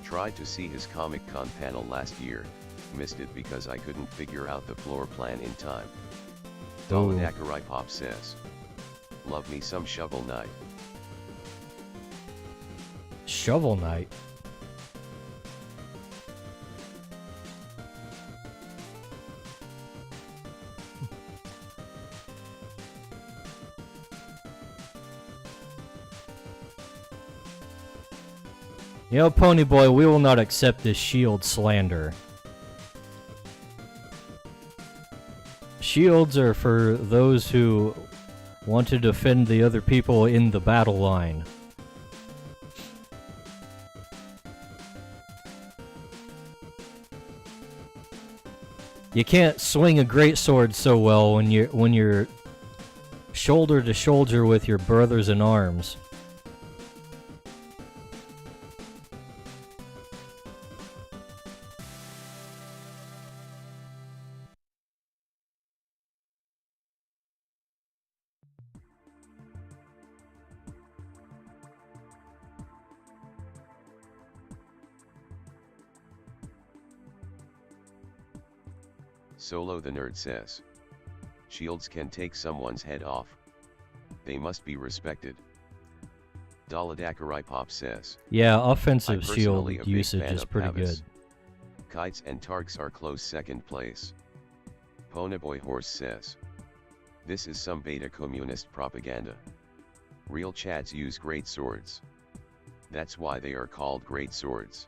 tried to see his Comic Con panel last year, missed it because I couldn't figure out the floor plan in time. Daladakarai Pop says, love me some Shovel Knight. Shovel Knight? You know, Ponyboy, we will not accept this shield slander. Shields are for those who want to defend the other people in the battle line. You can't swing a greatsword so well when you're shoulder to shoulder with your brothers in arms. Solo the Nerd says, shields can take someone's head off. They must be respected. Daladakarai Pop says, yeah, offensive shield a big usage fan is of pretty Pavis. good. Kites and Tarks are close second place. Ponyboy Horse says, this is some beta communist propaganda. Real Chads use great swords. That's why they are called great swords.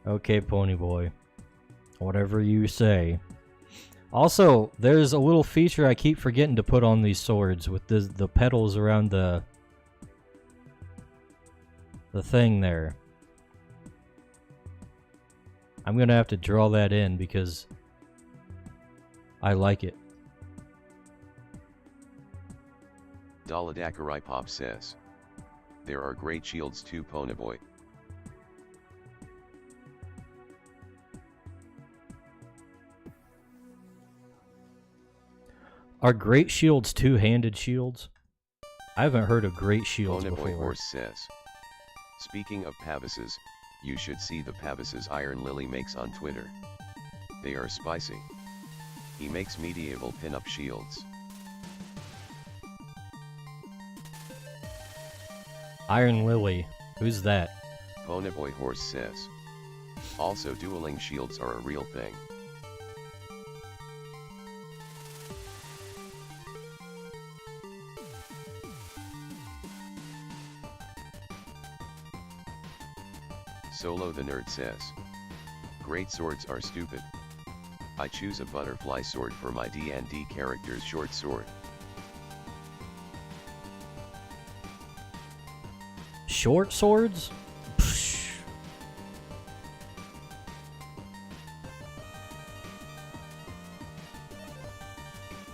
Okay, Ponyboy. Whatever you say. Also, there's a little feature I keep forgetting to put on these swords with the petals around the thing there. I'm gonna have to draw that in because I like it. Daladakarai Pop says, there are great shields too, Ponyboy. Are great shields two-handed shields? I haven't heard of great shields Ponyboy before. Horse says, speaking of Pavises, you should see the Pavises Iron Lily makes on Twitter. They are spicy. He makes medieval pin-up shields. Iron Lily. Who's that? Ponyboy Horse says. Also, dueling shields are a real thing. Solo the Nerd says. Great swords are stupid. I choose a butterfly sword for my D&D character's short sword. Short swords? Psh.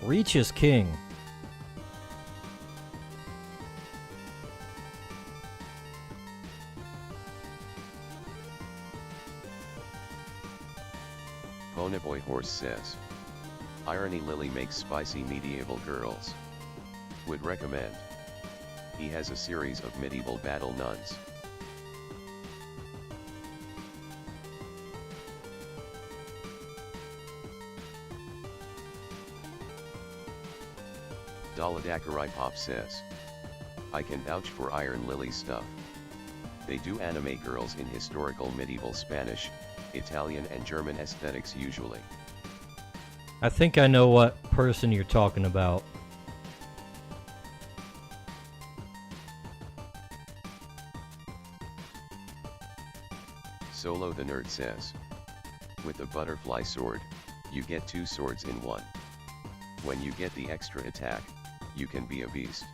Reach is king. Ponyboy Horse says. Irony Lily makes spicy medieval girls. Would recommend. He has a series of medieval battle nuns. Daladakarai Pop says. I can vouch for Iron Lily stuff. They do anime girls in historical medieval Spanish, Italian and German aesthetics usually. I think I know what person you're talking about. Solo the Nerd says. With the butterfly sword, you get 2 swords in one. When you get the extra attack, you can be a beast.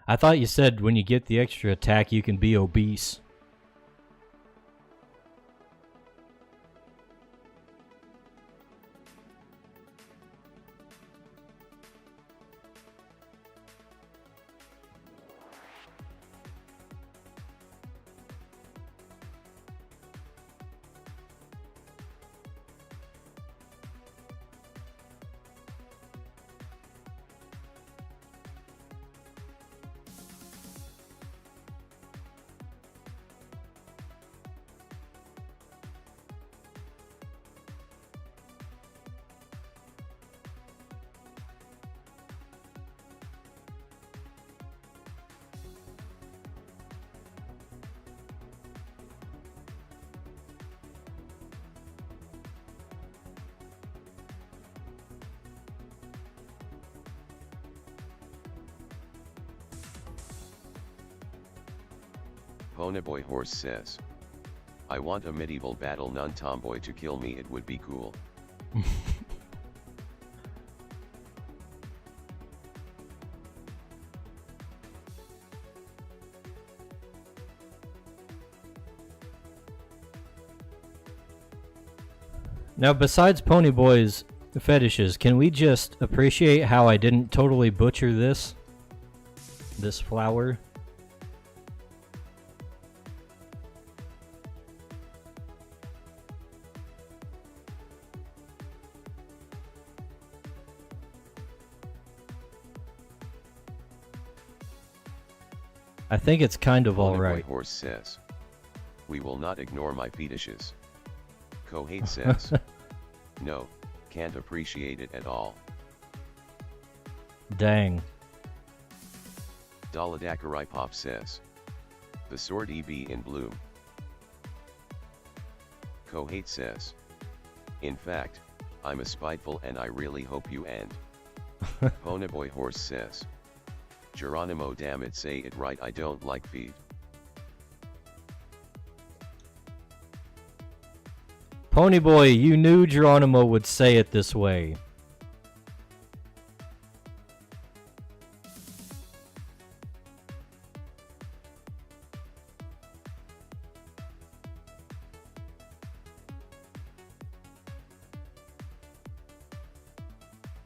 I thought you said when you get the extra attack you can be obese. Ponyboy Horse says. I want a medieval battle nun tomboy to kill me, it would be cool. Now, besides Ponyboy's fetishes, can we just appreciate how I didn't totally butcher this flower? I think it's kind of alright. Horse says. We will not ignore my fetishes. Kohate says. No, can't appreciate it at all. Dang. Daladakarai Pop says. The sword EB in bloom. Kohate says. In fact, I'm a spiteful and I really hope you end. Ponyboy Horse says. Geronimo, damn it, say it right, I don't like feet. Ponyboy, you knew Geronimo would say it this way.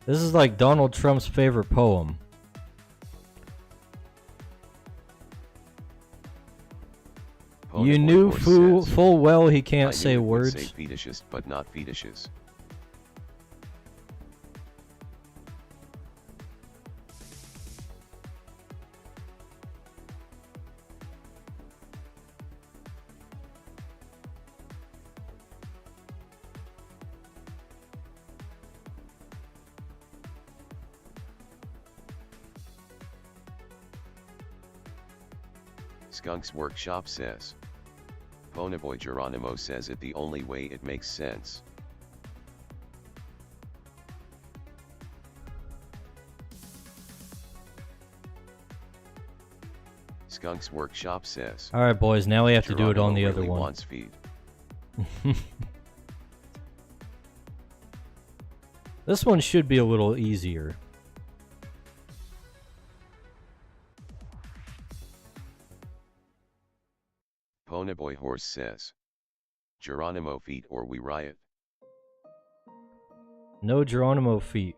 This is like Donald Trump's favorite poem. You knew full well he can't say words. Say fetishist, but not fetishes. Skunk's Workshop says. Ponyboy Geronimo says it the only way it makes sense. Skunk's Workshop says. Alright boys, now we have to do it on the really other one. Wants feed. This one should be a little easier. Ponyboy Horse says. Geronimo feet or we riot. No Geronimo feet.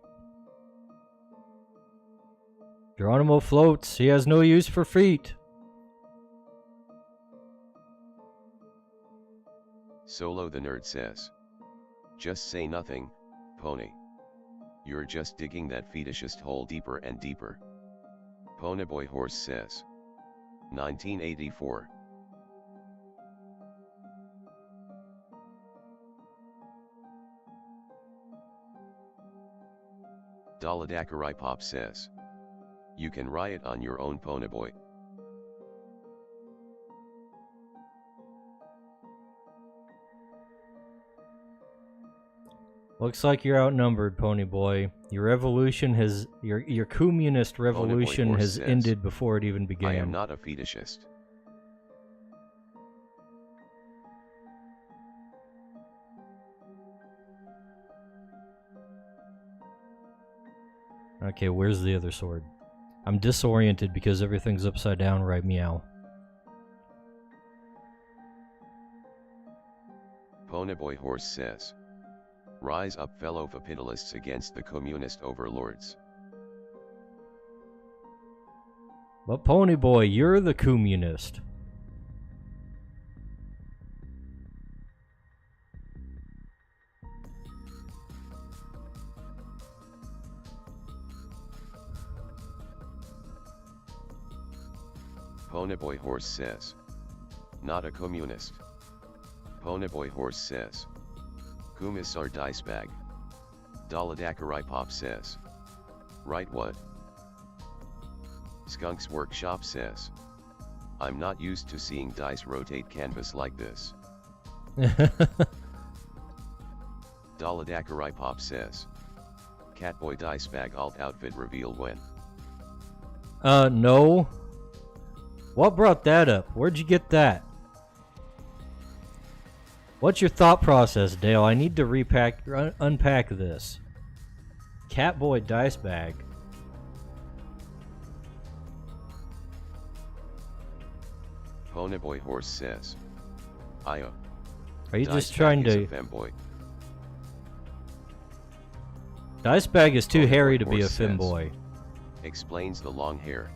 Geronimo floats. He has no use for feet. Solo the Nerd says. Just say nothing, Pony. You're just digging that fetishist hole deeper and deeper. Ponyboy Horse says. 1984. Daladakarai Pop says. You can riot on your own, Ponyboy. Looks like you're outnumbered, Ponyboy. Your revolution has your communist revolution has ended before it even began. I am not a fetishist. Okay, where's the other sword? I'm disoriented because everything's upside down, right, meow. Ponyboy Horse says. Rise up, fellow capitalists, against the communist overlords. But Ponyboy, you're the communist. Ponyboy Horse says. Not a communist. Ponyboy Horse says. Kumisar dice bag. Daladakarai Pop says. Right what? Skunk's Workshop says. I'm not used to seeing dice rotate canvas like this. Daladakarai Pop says. Catboy dice bag alt outfit reveal when? No. What brought that up? Where'd you get that? What's your thought process, Dale? I need to unpack this. Catboy dice bag. Ponyboy Horse says. Io. Are you Dice just trying bag is to... a femboy. Dice bag is too Ponyboy hairy to be a Horse says. femboy. Explains the long hair.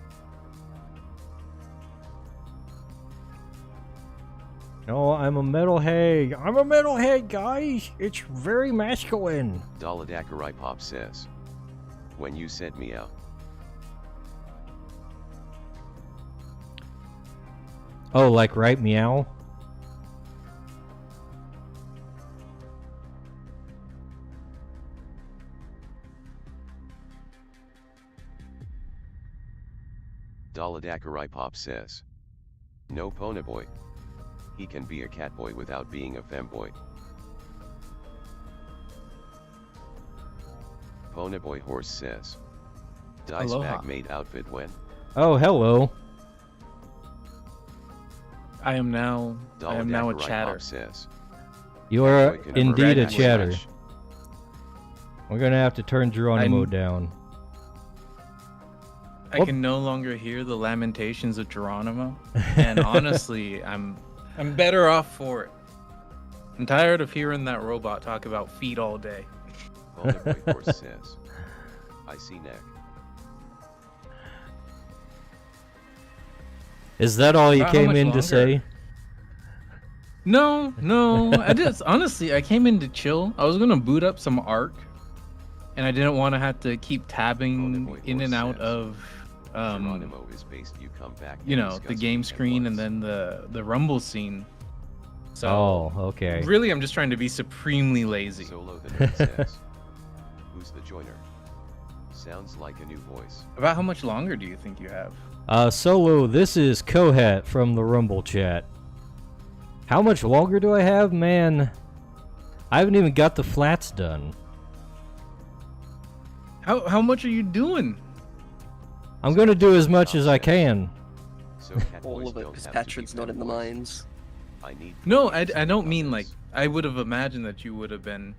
No, I'm a metalhead. I'm a metalhead, guys. It's very masculine. Daladakarai Pop says. When you said meow. Oh, like right meow? Daladakarai Pop says. No Ponyboy. He can be a catboy without being a femboy. Ponyboy Horse says. Dice Aloha. bag made outfit when? Oh, hello. I am now a Daladakarai chatter. Pop says. You are Catboy can indeed never a be chatter. much. We're gonna have to turn Geronimo down. I can no longer hear the lamentations of Geronimo, and honestly, I'm better off for it. I'm tired of hearing that robot talk about feet all day. Ponyboy Horse says. I see neck. Is that all you How came much in to longer? say? No, I just honestly, I came in to chill. I was gonna boot up some Ark, and I didn't want to have to keep tabbing Ponyboy in Horse and out says. of, Geronimo is based. You come back. you and know, discuss the game weekend screen and ones. then the Rumble scene. So Oh, okay. really, I'm just trying to be supremely lazy. Solo the Nerd says. Who's the joiner? Sounds like a new voice. About how much longer do you think you have? Solo, this is Kohat from the Rumble chat. How much longer do I have? Man, I haven't even got the flats done. How much are you doing? I'm gonna do as much as I can. So All of it, because Patron's not in the mines. No, I don't mean like I would have imagined that you would have been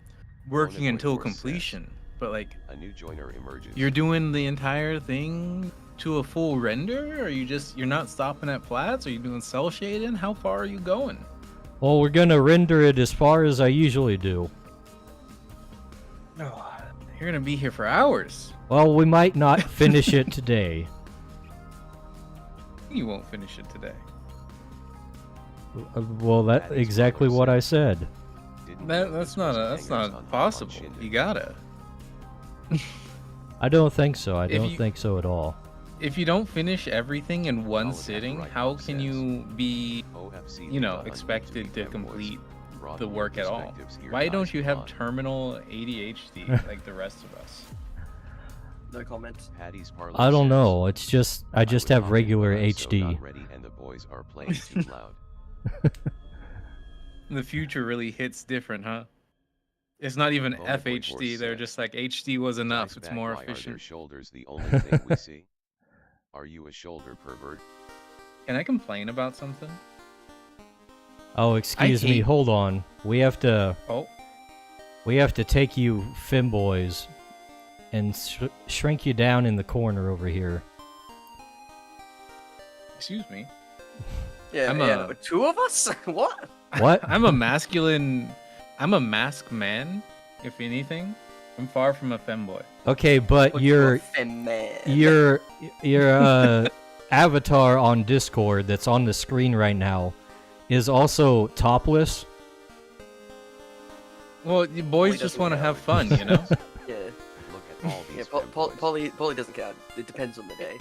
working until completion, but like a new joiner emerges. you're doing the entire thing to a full render, or you're not stopping at flats? Are you doing cell shading? How far are you going? Well, we're gonna render it as far as I usually do. No, you're gonna be here for hours. Well, we might not finish it today. You won't finish it today. Well, that's exactly what I said. That's not possible. You gotta. I don't think so. I don't think so at all. If you don't finish everything in one sitting, how can you be, expected to complete the work at all? Why don't you have terminal ADHD like the rest of us? No comment. I don't know. It's just I just have regular HD. And the boys are playing too loud. The future really hits different, huh? It's not even FHD. They're just like HD was enough. It's more efficient. Are their shoulders the only thing we see? Are you a shoulder pervert? Can I complain about something? Oh, excuse me. Hold on. We have to. Oh. We have to take you femboys and shrink you down in the corner over here. Excuse me. Yeah, two of us? What? What? I'm a masked man, if anything. I'm far from a femboy. Okay, but your avatar on Discord that's on the screen right now is also topless. Well, you boys just want to have fun, you know? Yeah. Look at all these Poly doesn't count. It depends on the day.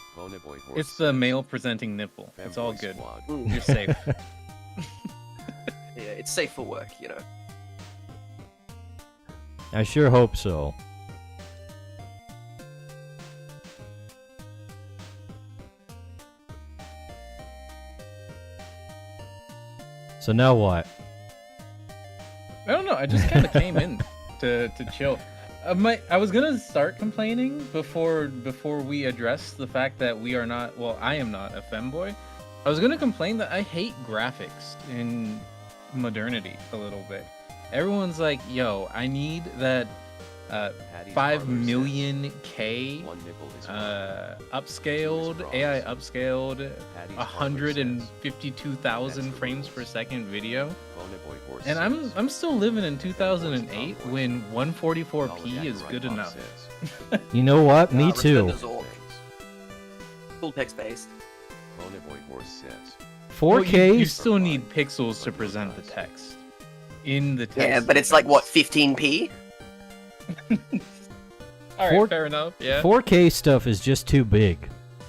It's the male presenting nipple. It's all good. You're safe. Yeah, it's safe for work, you know. I sure hope so. So now what? I don't know. I just kind of came in to chill. I was gonna start complaining before we address the fact that we are not. Well, I am not a femboy. I was gonna complain that I hate graphics in modernity a little bit. Everyone's like, "Yo, I need that 5 million K upscaled AI upscaled 152,000 frames per second video." And I'm still living in 2008 when 144p is good enough. You know what? Me too. Full text based. 4K. Well, you still need pixels to present the text. In the text. Yeah, but it's like what, 15p? Alright, fair enough. Yeah. 4K stuff is just too big.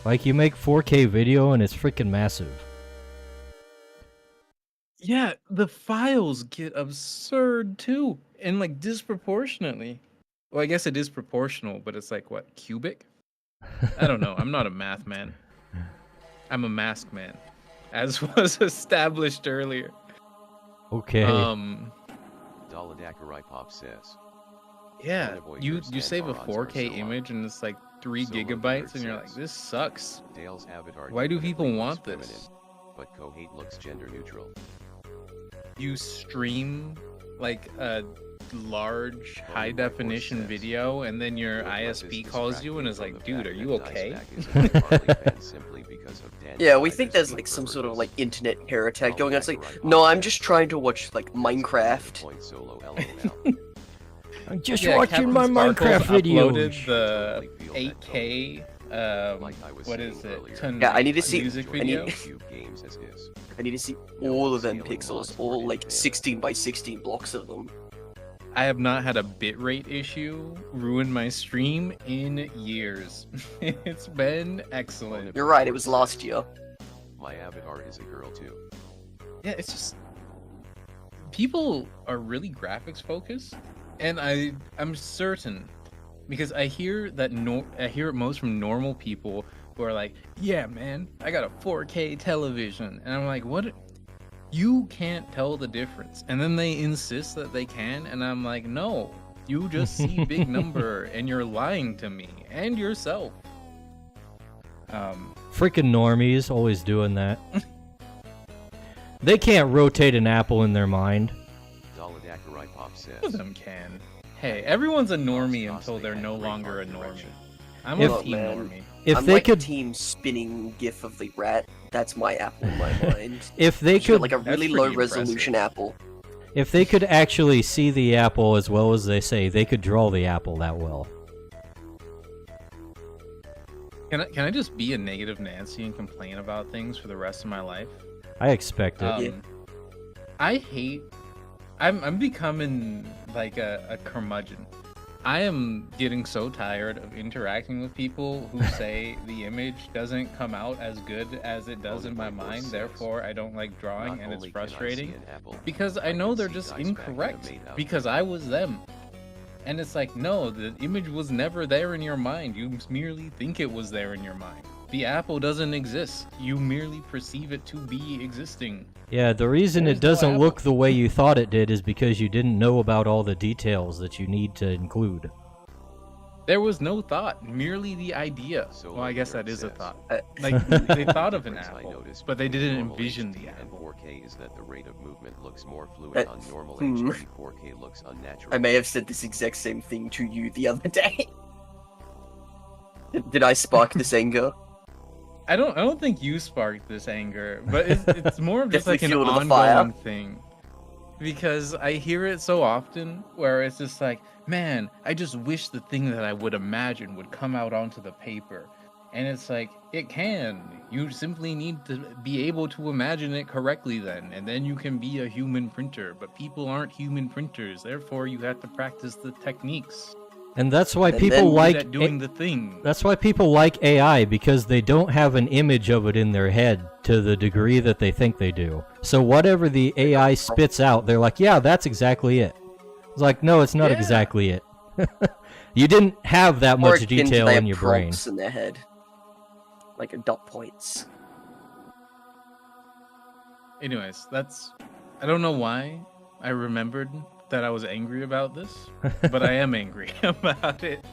Like you make 4K video and it's freaking massive. Yeah, the files get absurd too, and like disproportionately. Well, I guess it is proportional, but it's like what, cubic? I don't know. I'm not a math man. I'm a mask man, as was established earlier. Okay. Daladakarai Pop says. Yeah, you save a 4K image and it's like 3 gigabytes, and you're like, this sucks. Why do people want this? But Kohate looks gender neutral. You stream like a large high definition video, and then your ISP calls you and is like, dude, are you okay? Yeah, we think there's like some sort of like internet hair attack going on. It's like, no, I'm just trying to watch like Minecraft. I'm just watching my Minecraft videos. Uploaded the 8K. What is it? Yeah, I need to see. Music video. I need to see all of them pixels, all like 16 by 16 blocks of them. I have not had a bitrate issue ruin my stream in years. It's been excellent. You're right, it was last year. My avatar is a girl too. Yeah, it's just people are really graphics focused, and I'm certain because I hear that I hear it most from normal people who are like, "Yeah, man, I got a 4K television," and I'm like, "What? You can't tell the difference." And then they insist that they can, and I'm like, "No, you just see big number, and you're lying to me and yourself." Freaking normies always doing that. They can't rotate an apple in their mind. Daladakarite Pop Some of says. them can. Hey, everyone's a normie until they're no longer a normie. I'm a team normie. If I'm they like could, team spinning gif of the rat. That's my apple in my mind. if they You got, could, like a That's really pretty low resolution apple. if they could actually see the apple as well as they say, they could draw the apple that well. Can I just be a negative Nancy and complain about things for the rest of my life? I expect it. Yeah. I hate. I'm becoming like a curmudgeon. I am getting so tired of interacting with people who say the image doesn't come out as good as it does in my mind, therefore I don't like drawing, and it's frustrating because I know they're just incorrect because I was them. And it's like, no, the image was never there in your mind. You merely think it was there in your mind. The apple doesn't exist. You merely perceive it to be existing. Yeah, the reason There's it no doesn't apple. look the way you thought it did is because you didn't know about all the details that you need to include. There was no thought, merely the idea. So Well, I guess Lord that is a says. thought. Uh, Like, they thought of an Difference I apple, noticed but they between didn't normal envision HD the and apple. 4K is that the rate of movement looks more fluid on normal hmm. HD. 4K looks unnatural. I may have said this exact same thing to you the other day. Did I spark this anger? I don't think you sparked this anger, but it's more of just like an Definitely fuel to the fire. ongoing thing. Because I hear it so often where it's just like, man, I just wish the thing that I would imagine would come out onto the paper. And it's like, it can. You simply need to be able to imagine it correctly then, and then you can be a human printer. But people aren't human printers, therefore you have to practice the techniques. And that's why And people then Good like at doing the thing. that's why people like AI, because they don't have an image of it in their head to the degree that they think they do. So whatever the AI spits out, they're like, yeah, that's exactly it. It's like, no, it's not Yeah. exactly it. You didn't have that Or much akin to detail their in your brain. prompts in their head. Like dot points. Anyways, I don't know why I remembered that I was angry about this, but I am angry about it.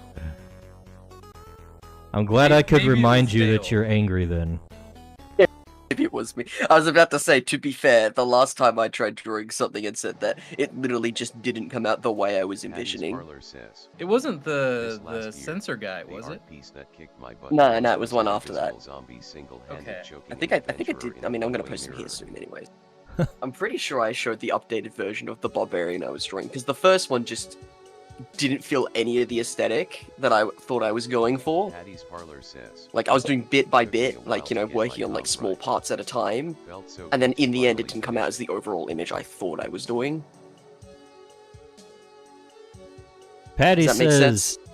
I'm glad I could Maybe it was remind you that stale. you're angry then. Maybe it was me. I was about to say, to be fair, the last time I tried drawing something and said that, it literally just didn't come out the way I was Patty's envisioning. Parlor says. It wasn't This the last year, censor guy, The was art it? piece that kicked my butt No, was no, it was those one after that. invisible zombies single-handed Okay. choking I think I adventurer did. in I a mean, I'm gonna one-way post them here mirror. soon, anyways. I'm pretty sure I showed the updated version of the barbarian I was drawing, because the first one just didn't feel any of the aesthetic that I thought I was going for. Patty's Parlor says. Like I was doing bit by Took me a bit, while like to get working my on like comp small right. parts at a time, Felt so and then good to in the end, it finally didn't come out finish as the overall image I thought I was doing. Patty Does that make says, sense?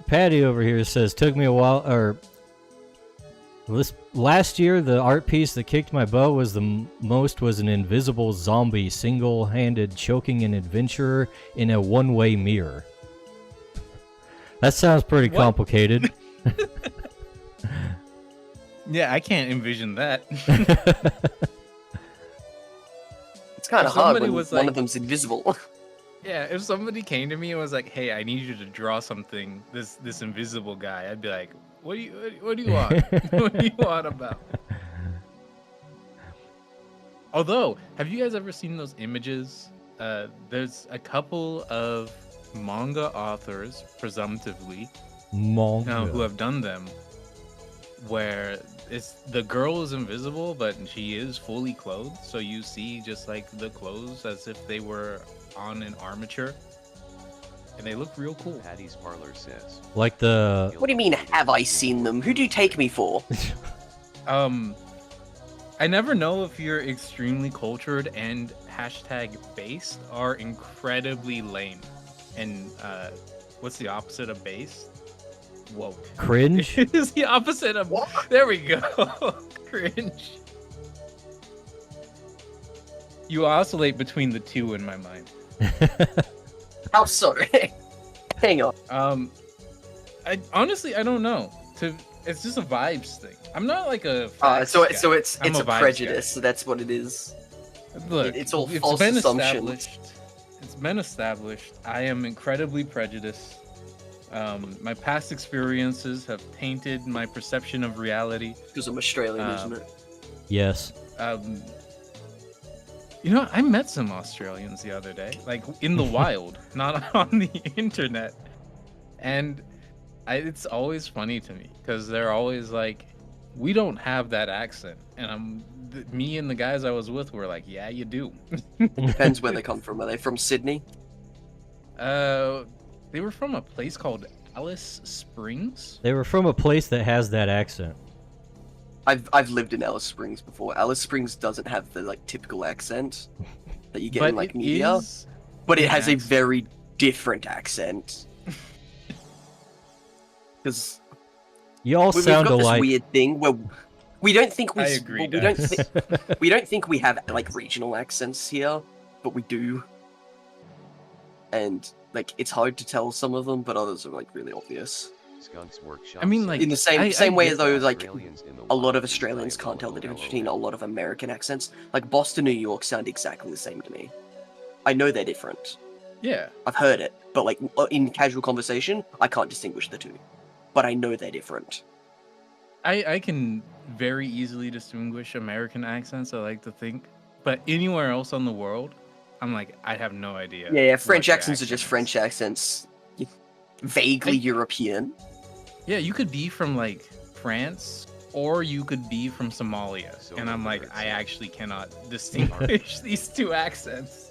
Patty over here says, took me a while, or last year the art piece that kicked my butt was most was an invisible zombie single-handed choking an adventurer in a one-way mirror. That sounds pretty What? complicated. Yeah, I can't envision that. It's kind of If hard somebody when was one like- of them's invisible. Yeah, if somebody came to me and was like, "Hey, I need you to draw something, this invisible guy," I'd be like, "What do you want? What do you want about?" Although, have you guys ever seen those images? There's a couple of manga authors, presumptively, Manga. who have done them, where the girl is invisible, but she is fully clothed, so you see just like the clothes as if they were on an armature, and they look real cool. Patty's Parlor says. Like the What do you mean, have I seen them? Who do you take me for? I never know if you're extremely cultured and #based are incredibly lame. And what's the opposite of based? Woke. cringe. It is the opposite of. What? There we go. Cringe. You oscillate between the two in my mind. How so? Hang on. I honestly I don't know. It's just a vibes thing. I'm not like a So facts so guy. it's I'm it's a vibes prejudice. guy. So that's what it is. Look, It's all false assumptions. It's been established. I am incredibly prejudiced. My past experiences have tainted my perception of reality. Because I'm Australian, isn't it? Yes. You know, I met some Australians the other day, like in the wild, not on the internet, and it's always funny to me because they're always like, "We don't have that accent," and me and the guys I was with were like, "Yeah, you do." Depends where they come from. Are they from Sydney? They were from a place called Alice Springs. They were from a place that has that accent. I've lived in Alice Springs before. Alice Springs doesn't have the like typical accent that you get in like media, but it has a very different accent. Because Y'all sound got alike. this weird thing where we don't think we. I agree, we don't think we don't think we have like regional accents here, but we do. And like it's hard to tell some of them, but others are like really obvious. Skunks Workshop. I mean, like In the same way as though like Australians in the a lot of wild Australians play can't tell the difference LOL. between a lot of American accents. Like Boston, New York sound exactly the same to me. I know they're different. Yeah. I've heard it, but like in casual conversation, I can't distinguish the two. But I know they're different. I can very easily distinguish American accents, I like to think. But anywhere else on the world, I'm like, I have no idea. Yeah, French what their accents are just accent is. French accents. Vaguely European. Yeah, you could be from like France or you could be from Somalia. So And I'm like, nerds. I actually cannot distinguish these two accents.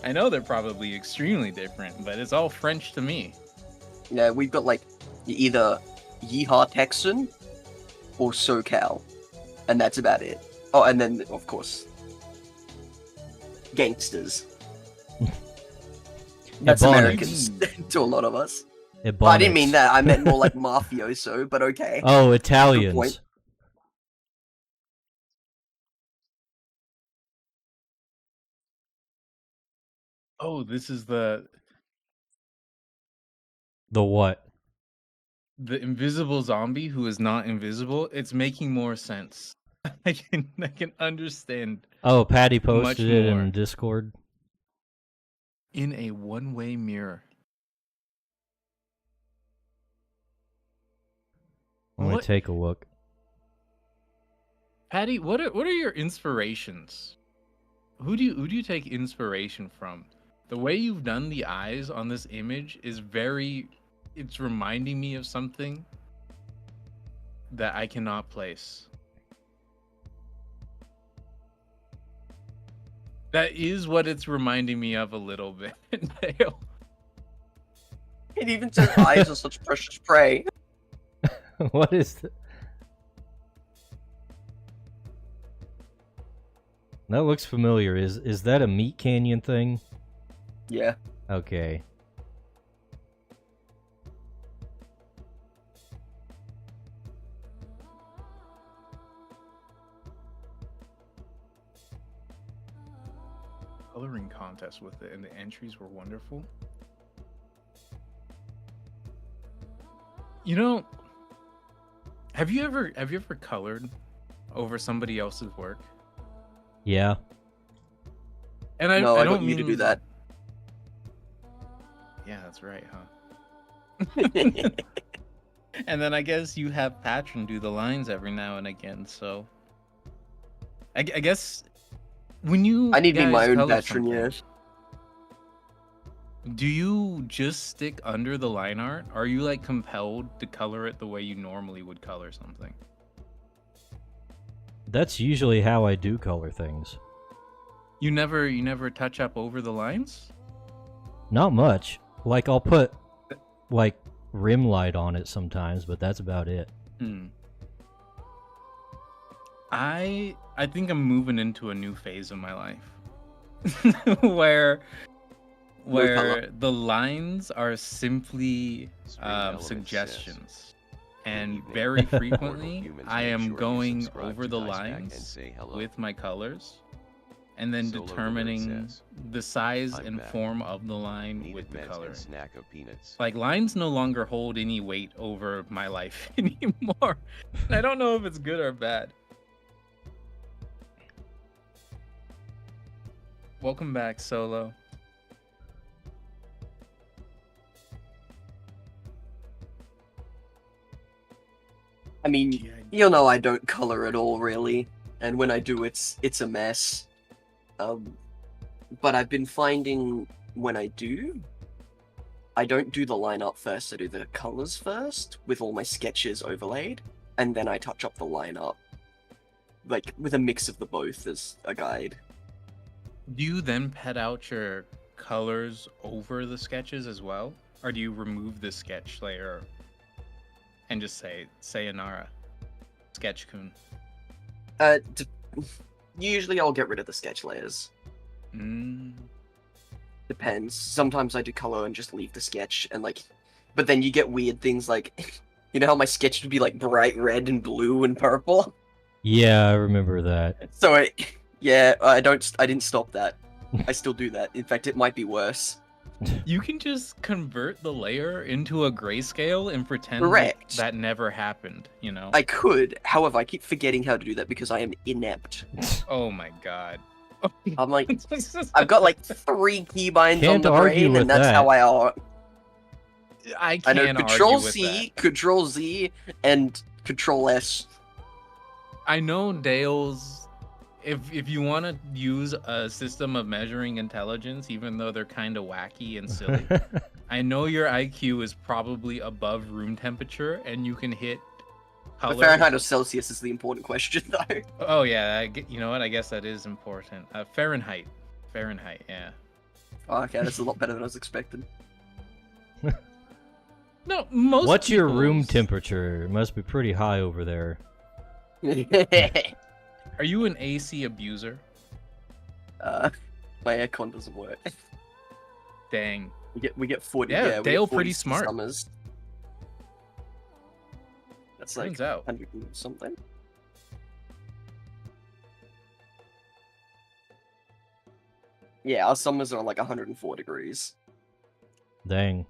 I know they're probably extremely different, but it's all French to me. Yeah, we've got like either Yeehaw Texan or SoCal. And that's about it. Oh, and then, of course, gangsters. That's Americans to a lot of us. But I didn't mean that. I meant more like mafioso, but okay. Oh, Good Italians. point. Oh, this is the what? invisible zombie who is not invisible. It's making more sense. I can understand Oh, Patty much posted it more. in Discord. In a one-way mirror. I'm gonna What- take a look. Patty, what are your inspirations? Who do you take inspiration from? The way you've done the eyes on this image is it's reminding me of something that I cannot place. That is what it's reminding me of a little bit, Dale. It even says eyes are such precious prey. What is that? Looks familiar. Is that a Meat Canyon thing? Yeah. Okay. Coloring contest with it, and the entries were wonderful. You know, have you ever colored over somebody else's work? Yeah. And I No, I don't don't mean to do that. Yeah, that's right, huh? And then I guess you have Patron do the lines every now and again, so I guess when you I need to be my guys own color patron, something, yes. do you just stick under the line art? Are you like compelled to color it the way you normally would color something? That's usually how I do color things. You never touch up over the lines? Not much. Like I'll put like rim light on it sometimes, but that's about it. I think I'm moving into a new phase of my life where the lines are simply Spring Element suggestions, and evening. very Mortal frequently humans, I make am sure you going subscribe over to the Dice Pack and lines say hello. with my colors, and then Solo the nerd determining says, the size "I'm and back. form of the line Needed with the meds color. and snack of peanuts." Like, lines no longer hold any weight over my life anymore. And I don't know if it's good or bad. Welcome back, Solo. I mean, you know, I don't color at all, really, and when I do, it's a mess. But I've been finding when I do, I don't do the lineup first. I do the colors first with all my sketches overlaid, and then I touch up the lineup, like with a mix of the both as a guide. Do you then pet out your colors over the sketches as well? Or do you remove the sketch layer and just say sayonara, Sketch-kun? Usually I'll get rid of the sketch layers. Depends. Sometimes I do color and just leave the sketch, and like, but then you get weird things like, you know how my sketch would be like bright red and blue and purple? Yeah, I remember that. So yeah, I didn't stop that. I still do that. In fact, it might be worse. You can just convert the layer into a grayscale and pretend Correct. that never happened, you know? I could, however, I keep forgetting how to do that because I am inept. Oh my god. I'm like, I've got like 3 keybinds Can't on the argue brain, with and that's that. how I are. I I know can't Control argue with C, that. Control Z, and Control S. I know Dale's. If you want to use a system of measuring intelligence, even though they're kind of wacky and silly, I know your IQ is probably above room temperature, and you can hit color. The Fahrenheit or Celsius is the important question, though. Oh yeah, you know what? I guess that is important. Fahrenheit, yeah. Oh, okay, that's a lot better than I was expecting. No, most. What's your room people's- temperature? It must be pretty high over there. Are you an AC abuser? My aircon doesn't work. Dang. We get 40. Yeah, we get Dale 40 pretty smart. Summers. That's like Turns out. 100 and something. Yeah, our summers are like 104 degrees. Dang.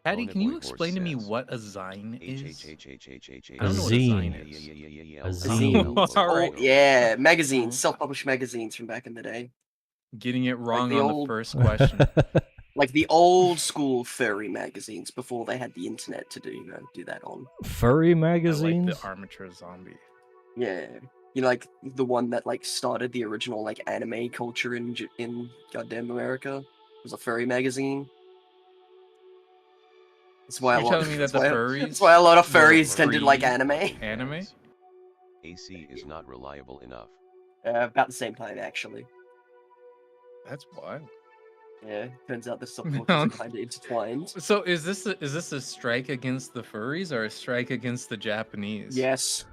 Patty, Own it can you boy explain to me says. what a zine is? A I don't know what a zine zine. is. A Zine. All right. Oh, yeah, magazines, self-published magazines from back in the day. Getting it wrong the on old- the first question. Like the old school furry magazines before they had the internet to do that on. Furry I like magazines? the armature zombie. Yeah. You know, like the one that like started the original like anime culture in goddamn America. It was a furry magazine. That's why You're telling me that the furries That's why a lot of were furries tended like free anime. Anime? AC is not reliable enough. About the same time, actually. That's wild. Yeah, turns out the No. subcultures are kind of intertwined. So is this a strike against the furries or a strike against the Japanese? Yes.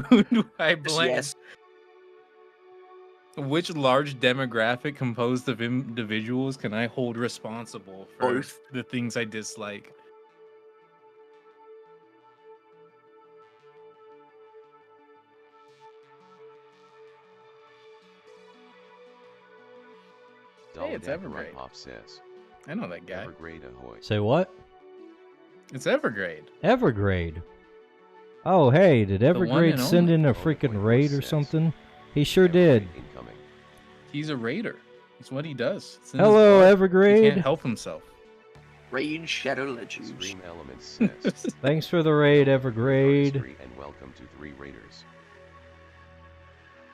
Who do I blame? Yes. Which large demographic composed of individuals can I hold responsible for Both. the things I dislike? Hey, it's Evergrade. Pop says. I know that guy. Evergrade ahoy. Say what? It's Evergrade. Evergrade. Oh, hey, did one Evergrade and send only. in a freaking raid or something? He sure did. Evergrade incoming. He's a raider. It's what he does. It's in his Hello, blood. He Evergrade. can't help himself. Rage Shadow Legends. Scream Elements says. Thanks for the raid, Artistry Evergrade. and welcome to 3 Raiders.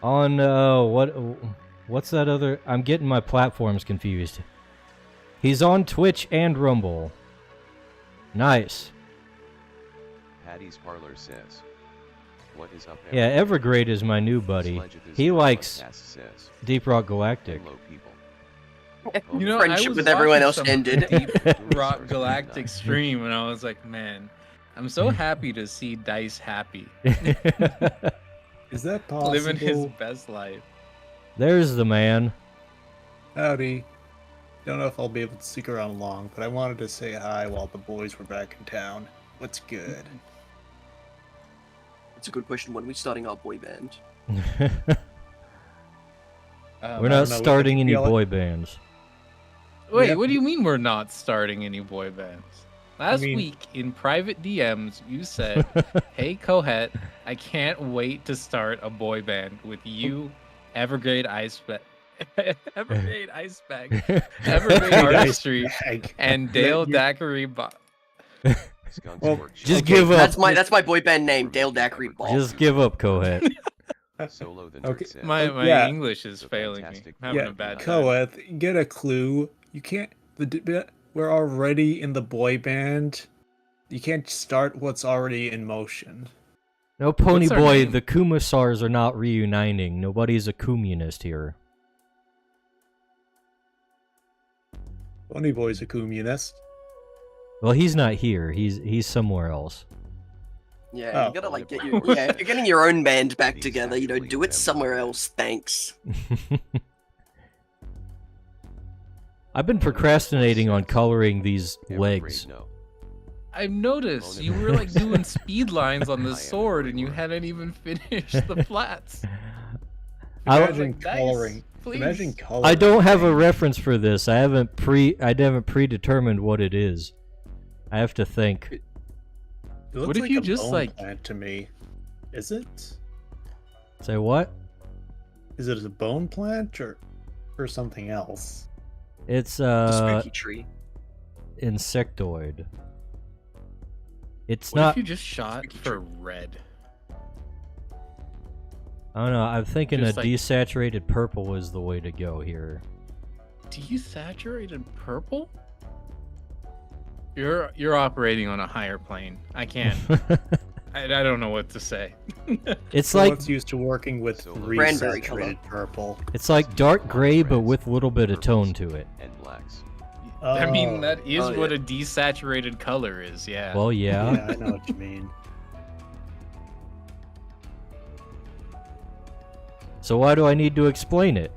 On what's that other? I'm getting my platforms confused. He's on Twitch and Rumble. Nice. Patty's Parlor says. What is up? Yeah, Evergrade is my new buddy. Sledgeth is He your likes podcast says. Deep Rock Galactic. Hello, people. You know, Friendship I was with everyone watching else some ended. Deep Rock Galactic stream, and I was like, man, I'm so happy to see Dice happy, Is that possible? living his best life. There's the man. Howdy. Don't know if I'll be able to stick around long, but I wanted to say hi while the boys were back in town. What's good? It's a good question. When are we starting our boy band? We're I not don't know, I starting think any we all- boy bands. Wait, have what to- do you mean we're not starting any boy bands? Last mean- week in private DMs, you said, "Hey Kohet, I can't wait to start a boy band with you, Evergrade Iceberg, Evergrade Iceberg, Evergrade Artistry, Bag. and Dale you- Daiquiri." Skunk's Well, Workshop. Just Okay, give up. That's my boy band name, Dale Daiquiri Ball. Just give up, Kohet. Solo the Okay. nerd says. My yeah. English is The failing me. fantastic I'm having Yeah, a bad time. Koeth, get a clue. You can't. We're already in the boy band. You can't start what's already in motion. No, Pony What's our Boy, name? the Kumasars are not reuniting. Nobody's a communist here. Bunny Boy's a communist. Well, he's not here. He's somewhere else. Yeah, Oh. you gotta like get your if you're getting your own band back These together, you know, actually do it somewhere them. else. Thanks. I've been procrastinating on coloring these Evergrade, legs. no. I've noticed you Bonus. were like doing speed lines on I the am sword and you everywhere. hadn't even finished the flats. I- Imagine Like, nice, coloring. please. Imagine coloring. I don't have a reference for this. I haven't predetermined what it is. I have to think. It looks What if like you a just, bone like- plant to me? Is it? Say what? Is it a bone plant or something else? It's The spooky tree. insectoid. It's What not. if you just shot for red? I don't know. I'm thinking Just a like- desaturated purple is the way to go here. Desaturated purple? You're operating on a higher plane. I can't. I don't know what to say. It's So like it's used to working with So Cranberry resaturated purple. it's like dark gray, but with a little bit of tone to it. And blacks. I mean, that Oh. is Oh, what yeah. a desaturated color is. Yeah. Well, yeah. Yeah, I know what you mean. So why do I need to explain it?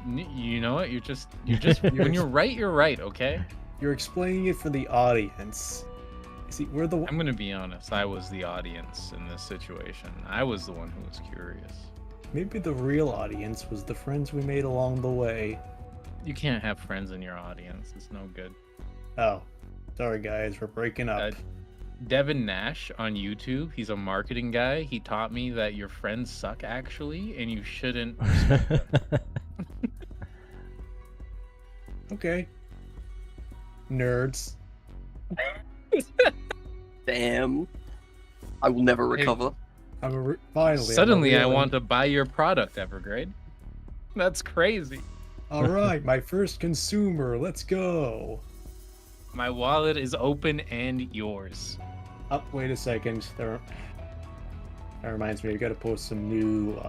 You know what? You're just when you're right. Okay. You're explaining it for the audience. See, we're the I'm gonna be honest. I was the audience in this situation. I was the one who was curious. maybe the real audience was the friends we made along the way. You can't have friends in your audience. It's no good. Oh, sorry guys, we're breaking up. Devin Nash on YouTube, he's a marketing guy. He taught me that your friends suck actually, and you shouldn't. Okay. Nerds. Damn. I will never Hey. recover. Finally. Suddenly, I want to buy your product, Evergrade. That's crazy. All right, my first consumer. Let's go. My wallet is open and yours. Oh, wait a second. That reminds me. I got to post some new.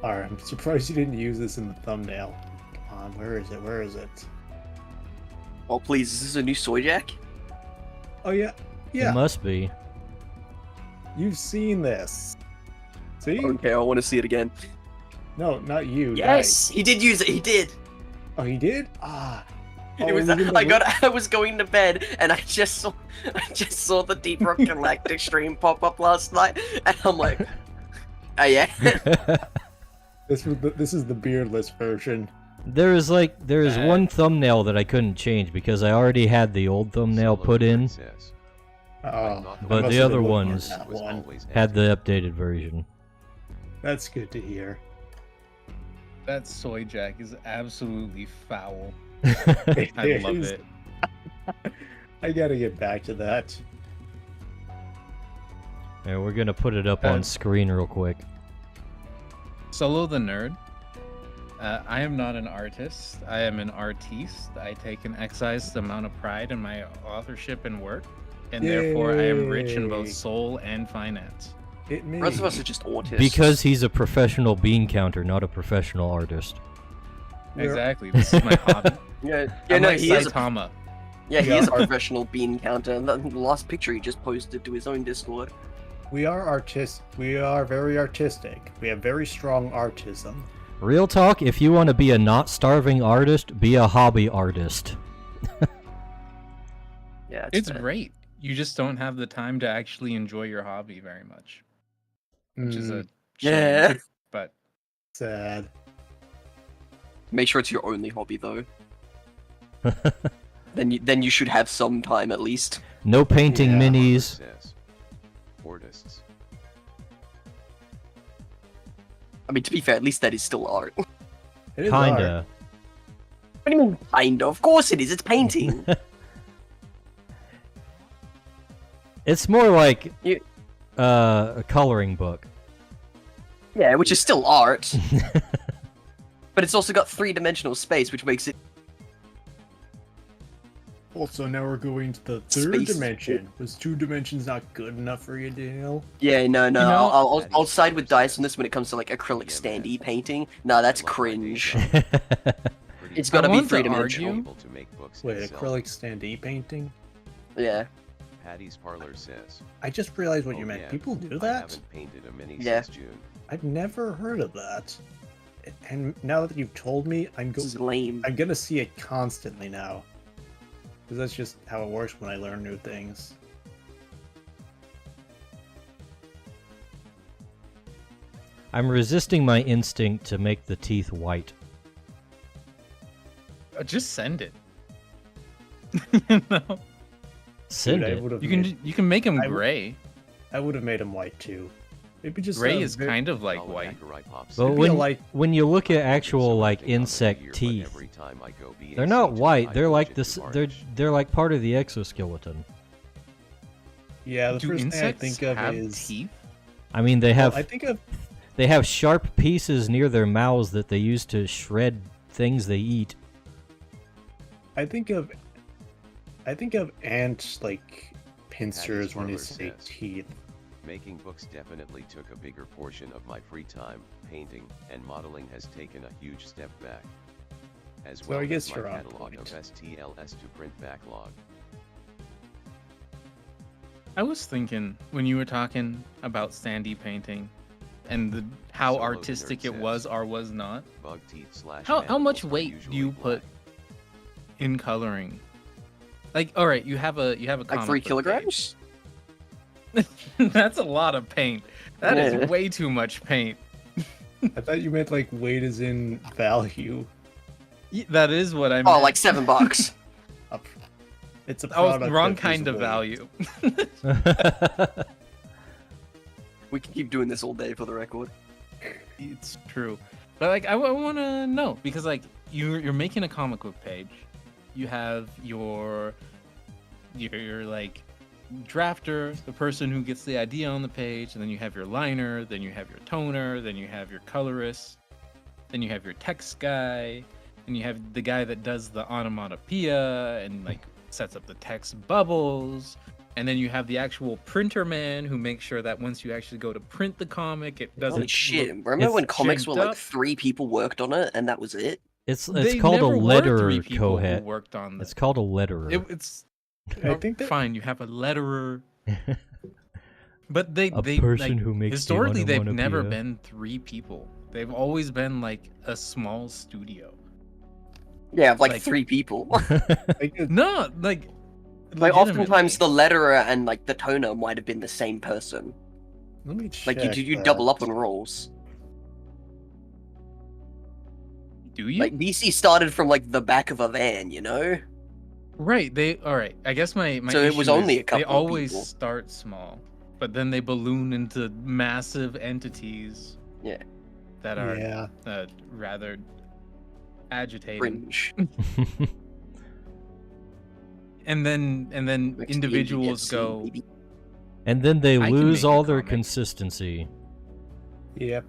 Alright, I'm surprised you didn't use this in the thumbnail. Come on, where is it? Where is it? Oh please, is this a new soy jack? Oh yeah, It yeah. must be. You've seen this. See? Okay, I want to see it again. No, not you. Yes, he did use it. He did. Guys. Oh, he did. Ah. It was. you didn't know- I was going to bed and I just saw the Deep Rock Galactic stream pop up last night, and I'm like, oh yeah. This is the beardless version. There is one thumbnail that I couldn't change because I already had the old thumbnail Solo put the nerd in. says. Oh, I But must the have other been looking ones at that Was one. always Had empty. the updated version. That's good to hear. That soy jack is absolutely foul. It I love is. it. I gotta get back to that. Yeah, we're gonna put it up on screen real quick. Solo the nerd. I am not an artist. I am an artiste. I take an excised amount of pride in my authorship and work, and therefore I am rich in both Yay. soul and finance. It The rest of us are just autists. Because he's a professional bean counter, not a professional artist. We're- Exactly. This is my hobby. yeah, I'm no, like he is. Saitama. Yeah, he Yeah. is a professional bean counter. And the last picture he just posted to his own Discord. We are artists. We are very artistic. We have very strong artism. Real talk, if you want to be a not starving artist, be a hobby artist. Yeah, It's fair. great. You just don't have the time to actually enjoy your hobby very much, which is a shame. Yeah. But Sad. Make sure it's your only hobby though. Then you should have some time at least. No painting Yeah. minis. Says. Artists. I mean, to be fair, at least that is still art. What It is art. Kinda. do you mean, kind of? Of course it is. It's painting. It's more like You- a coloring book. Yeah, which is still art. But it's also got three-dimensional space, which makes it. Also, now we're going to the third Space. dimension. Was 2 dimensions not good enough for you, Daniel? Yeah, no. You know- I'll side with Dice on this when it comes to like acrylic standee painting. No, that's cringe. It's gotta I be want to three-dimensional. argue- Able to make books Wait, and sell acrylic standee painting? Yeah. Patty's Parlor says. I just realized what "Oh, you meant. yeah, People do I that? haven't painted a mini Yeah. since June. I've never heard of that. And now that you've told me, This is lame. I'm gonna see it constantly now. Because that's just how it works when I learn new things. I'm resisting my instinct to make the teeth white. Just send it. You know? Send Dude, I it. would've You made- can make them I would- gray. I would have made him white too. Maybe just Gray is kind of like Solid white. Acarai Pops But says, feel when like- when you look at "I actual do like something on the insect figure, but teeth, every time I go BAC they're not to white. I They're like budget this. to They're March. like part of the exoskeleton. Yeah, the Do first thing I insects think of have is teeth? I mean, they have I think of they have sharp pieces near their mouths that they use to shred things they eat. I think of ant like pincers when you Parlor say says. teeth. Making books definitely took a bigger portion of my free time. Painting and modeling has taken a huge step back. As So well I as guess my you're on catalog of point. STLS to print backlog. I was thinking when you were talking about sandy painting and how Solo the artistic nerd it says. was or was not. Bug teeth slash How much mandibles are weight do usually you put black. in coloring? Like, all right, you have a comic Like 3 book kilograms? page. That's a lot of paint. That Yeah. is way too much paint. I thought you meant like weight is in value. That is what I meant. Oh, like $7. It's a I was product wrong that kind is of weight. value. We can keep doing this all day for the record. It's true, but like I want to know because like you're making a comic book page, you have your like drafter, the person who gets the idea on the page, and then you have your liner, then you have your toner, then you have your colorist, then you have your text guy, and you have the guy that does the onomatopoeia and like sets up the text bubbles. And then you have the actual printer man who makes sure that once you actually go to print the comic, it doesn't. Holy shit. look- Remember when it's comics were jigged like up. 3 people worked on it and that was it? it's They called a never were letterer, three people who Cohet. worked on It's this. called a letterer. It's I think that fine. You have a letterer, but they A they person like, who makes the historically they've never onomatopoeia. been 3 people. They've always been like a small studio. Yeah, of like Like- 3 people. like, No, like Like oftentimes the legitimately. letterer and like the toner might have been the same person. let me check. Like you that. double up on roles. Do you? Like DC started from like the back of a van, you know? Right. They all right. I guess my So it was issue only is a couple They of always people. start small, but then they balloon into massive entities. Yeah. That are Yeah. rather agitating. Cringe. And then Makes the individuals indie go. maybe. And then they I can lose make a all their comic. consistency. Yep.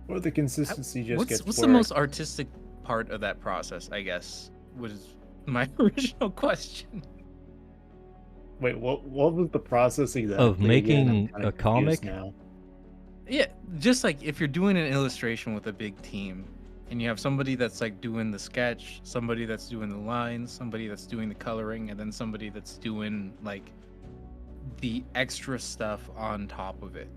Or the consistency just gets What's the blurred. most artistic part of that process? I guess was my original question. Wait, what was the process exactly? Of again? making I'm kinda a confused comic? now. Yeah, just like if you're doing an illustration with a big team, and you have somebody that's like doing the sketch, somebody that's doing the lines, somebody that's doing the coloring, and then somebody that's doing like the extra stuff on top of it.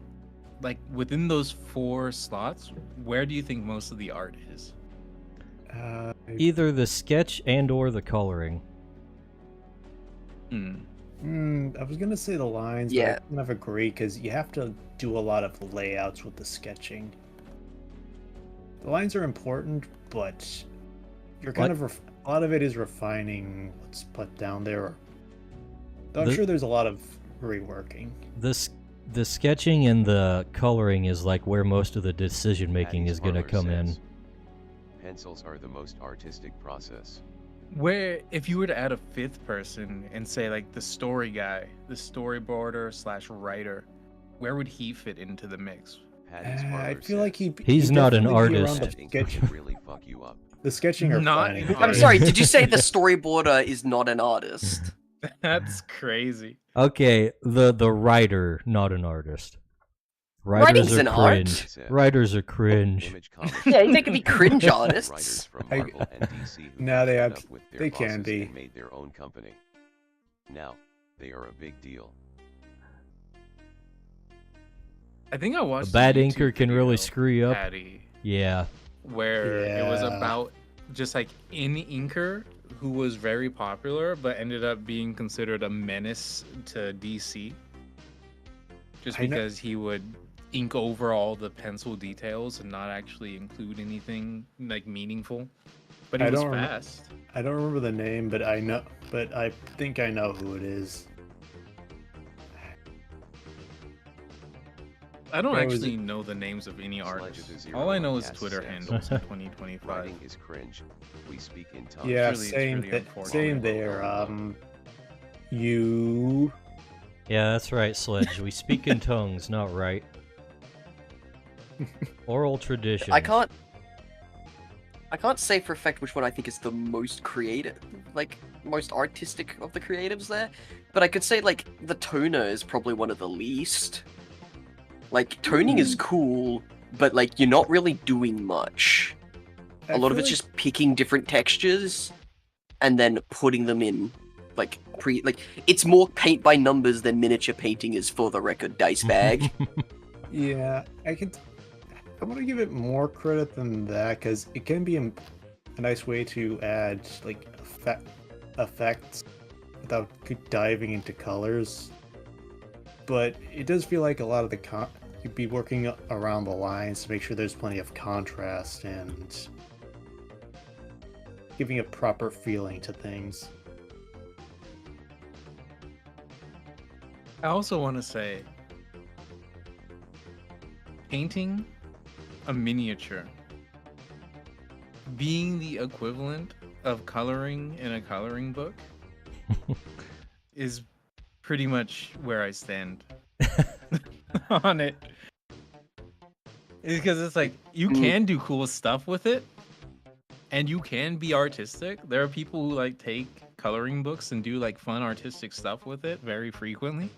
Like within those 4 slots, where do you think most of the art is? Either the sketch and or the coloring. Hmm. I was gonna say the lines, but I Yeah. kind of agree because you have to do a lot of layouts with the sketching. The lines are important, but you're kind of a lot of it is refining what's put down there. Though I'm sure there's a lot of reworking. The sketching and the coloring is like where most of the decision making Patty's is going to Parlor come in. says, pencils are the most artistic process. Where if you were to add a fifth person and say like the story guy, the storyboarder / writer, where would he fit into the mix? Patty's I Parlor feel like says, He's not an definitely be around artist. the ink sketch- can really fuck you up. The sketching or Not planning. an I'm artist. sorry, did you say the storyboarder is not an artist? That's crazy. Okay, the writer, not an artist. Writing's Writers are an art. cringe. Writers are cringe. Image Comics Yeah, they could be cringe writers artists. from Marvel and DC who No, they fed abs- up with their they can bosses be. and made their own company. Now, they are a big deal. I think I watched A bad YouTube inker can really video, screw you up. Patty, Yeah. where it was Yeah. about just like an inker who was very popular but ended up being considered a menace to DC just I know- because he would ink over all the pencil details and not actually include anything like meaningful. But he I was don't rem- fast. I don't remember the name, but I think I know who it is. I don't What was actually know the names of any artists. Sledge of the All I Zero know is Cast Twitter says, handles in 2025. Writing is cringe. We speak in tongues. Yeah, really- it's really same unfortunate. there. You Yeah, that's right, Sledge. We speak in tongues, not right. Oral tradition. I can't say for a fact which one I think is the most creative, like most artistic of the creatives there, but I could say like the toner is probably one of the least. Like toning is cool, but like you're not really doing much. A lot of it's just picking different textures and then putting them in like it's more paint by numbers than miniature painting is, for the record, dice bag. Yeah, I want to give it more credit than that because it can be a nice way to add like effects without diving into colors. But it does feel like a lot of the you'd be working around the lines to make sure there's plenty of contrast and giving a proper feeling to things. I also want to say painting a miniature being the equivalent of coloring in a coloring book is pretty much where I stand on it. Because it's like you can do cool stuff with it and you can be artistic. There are people who like take coloring books and do like fun artistic stuff with it very frequently.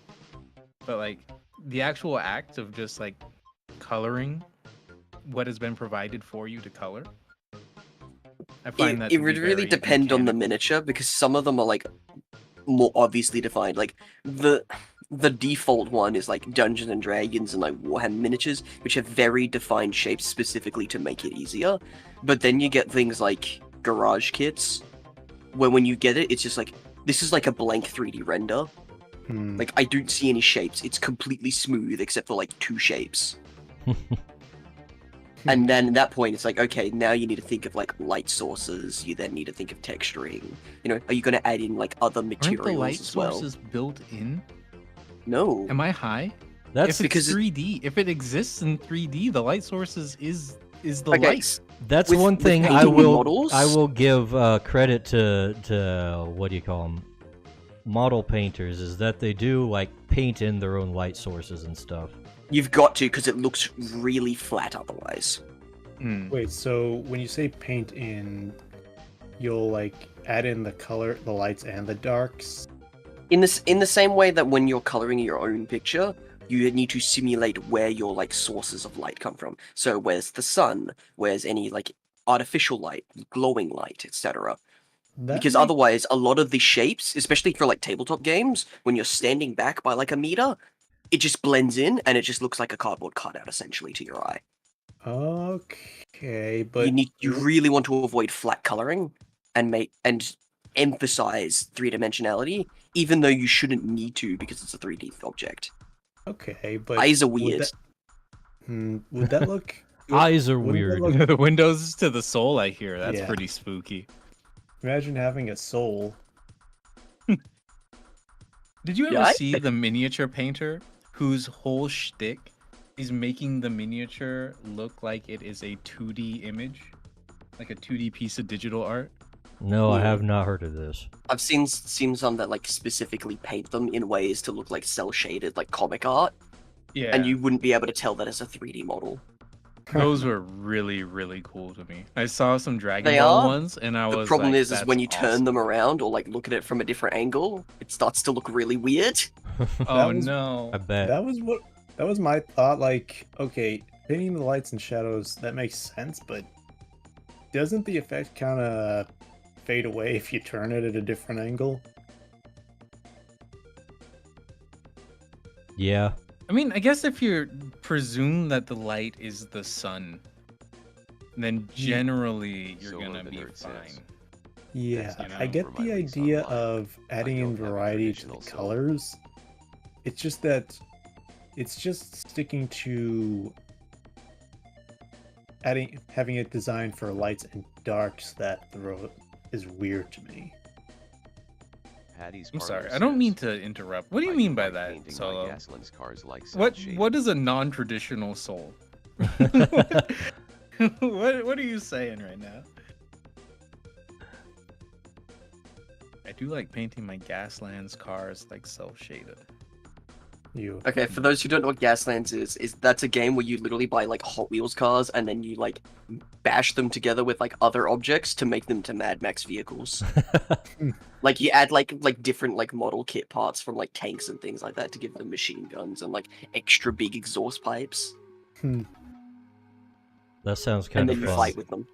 But like the actual act of just like coloring what has been provided for you to color, I find that It to be would really very depend on the mechanical. miniature because some of them are like more obviously defined. Like the default one is like Dungeons and Dragons and like Warhammer miniatures, which have very defined shapes specifically to make it easier. But then you get things like garage kits, where when you get it, it's just like this is like a blank 3D render. Like I don't see any shapes. It's completely smooth except for like 2 shapes. And then at that point, it's like, okay, now you need to think of like light sources. You then need to think of texturing. You know, are you going to add in like other Aren't materials the light as well? sources built in? No. Am I high? That's If it's because 3D, if it exists in 3D, the light sources is the Okay, light. That's with- one with thing I painting will models- I will give credit to what do you call them, model painters, is that they do like paint in their own light sources and stuff. You've got to, because it looks really flat otherwise. Wait, so when you say paint in, you'll like add in the color, the lights and the darks? In the same way that when you're coloring your own picture, you need to simulate where your like sources of light come from. So where's the sun? Where's any like artificial light, glowing light, etc. Because otherwise, a lot of the shapes, especially for like tabletop games, when you're standing back by like a meter, it just blends in and it just looks like a cardboard cutout essentially to your eye. Okay, but You really want to avoid flat coloring and emphasize three-dimensionality, even though you shouldn't need to because it's a 3D object. Okay, but Eyes are would weird. would that look? Eyes are wouldn't that weird. look- The windows to the soul, I hear. That's Yeah. pretty spooky. Imagine having a soul. Did you ever Yeah, I see think- the miniature painter whose whole shtick is making the miniature look like it is a 2D image? Like a 2D piece of digital art? No, I Yeah. have not heard of this. I've seen some that like specifically paint them in ways to look like cell shaded, like comic art, Yeah. and you wouldn't be able to tell that as a 3D model. Those were really, really cool to me. I saw some Dragon They Ball are. ones, and I The was problem like, is when you "That's turn awesome." them around or like look at it from a different angle, it starts to look really weird. Oh was- no. I bet. That was my thought. Like, okay, painting the lights and shadows, that makes sense, but doesn't the effect kind of fade away if you turn it at a different angle? Yeah. I mean, I guess if you presume that the light is the sun, then generally you're Solo gonna the be nerd says. fine. Yeah, you know, I get for my the lease idea online, of adding in don't have a variety to the traditional soul. colors. It's just that it's just sticking to having it designed for lights and darks that is weird to me. Patty's I'm sorry, Parlor I don't mean says, to interrupt. What do "I you mean by like that, painting my Solo? Gaslan's cars like What cel-shaded." What is a non-traditional soul? What are you saying right now? I do like painting my Gaslands cars like self-shaded. You Okay, for those who don't know what Gaslands is that's a game where you literally buy like Hot Wheels cars and then you like bash them together with like other objects to make them to Mad Max vehicles. Like you add like different like model kit parts from like tanks and things like that to give them machine guns and like extra big exhaust pipes, That sounds and kind then of you fun. fight with them.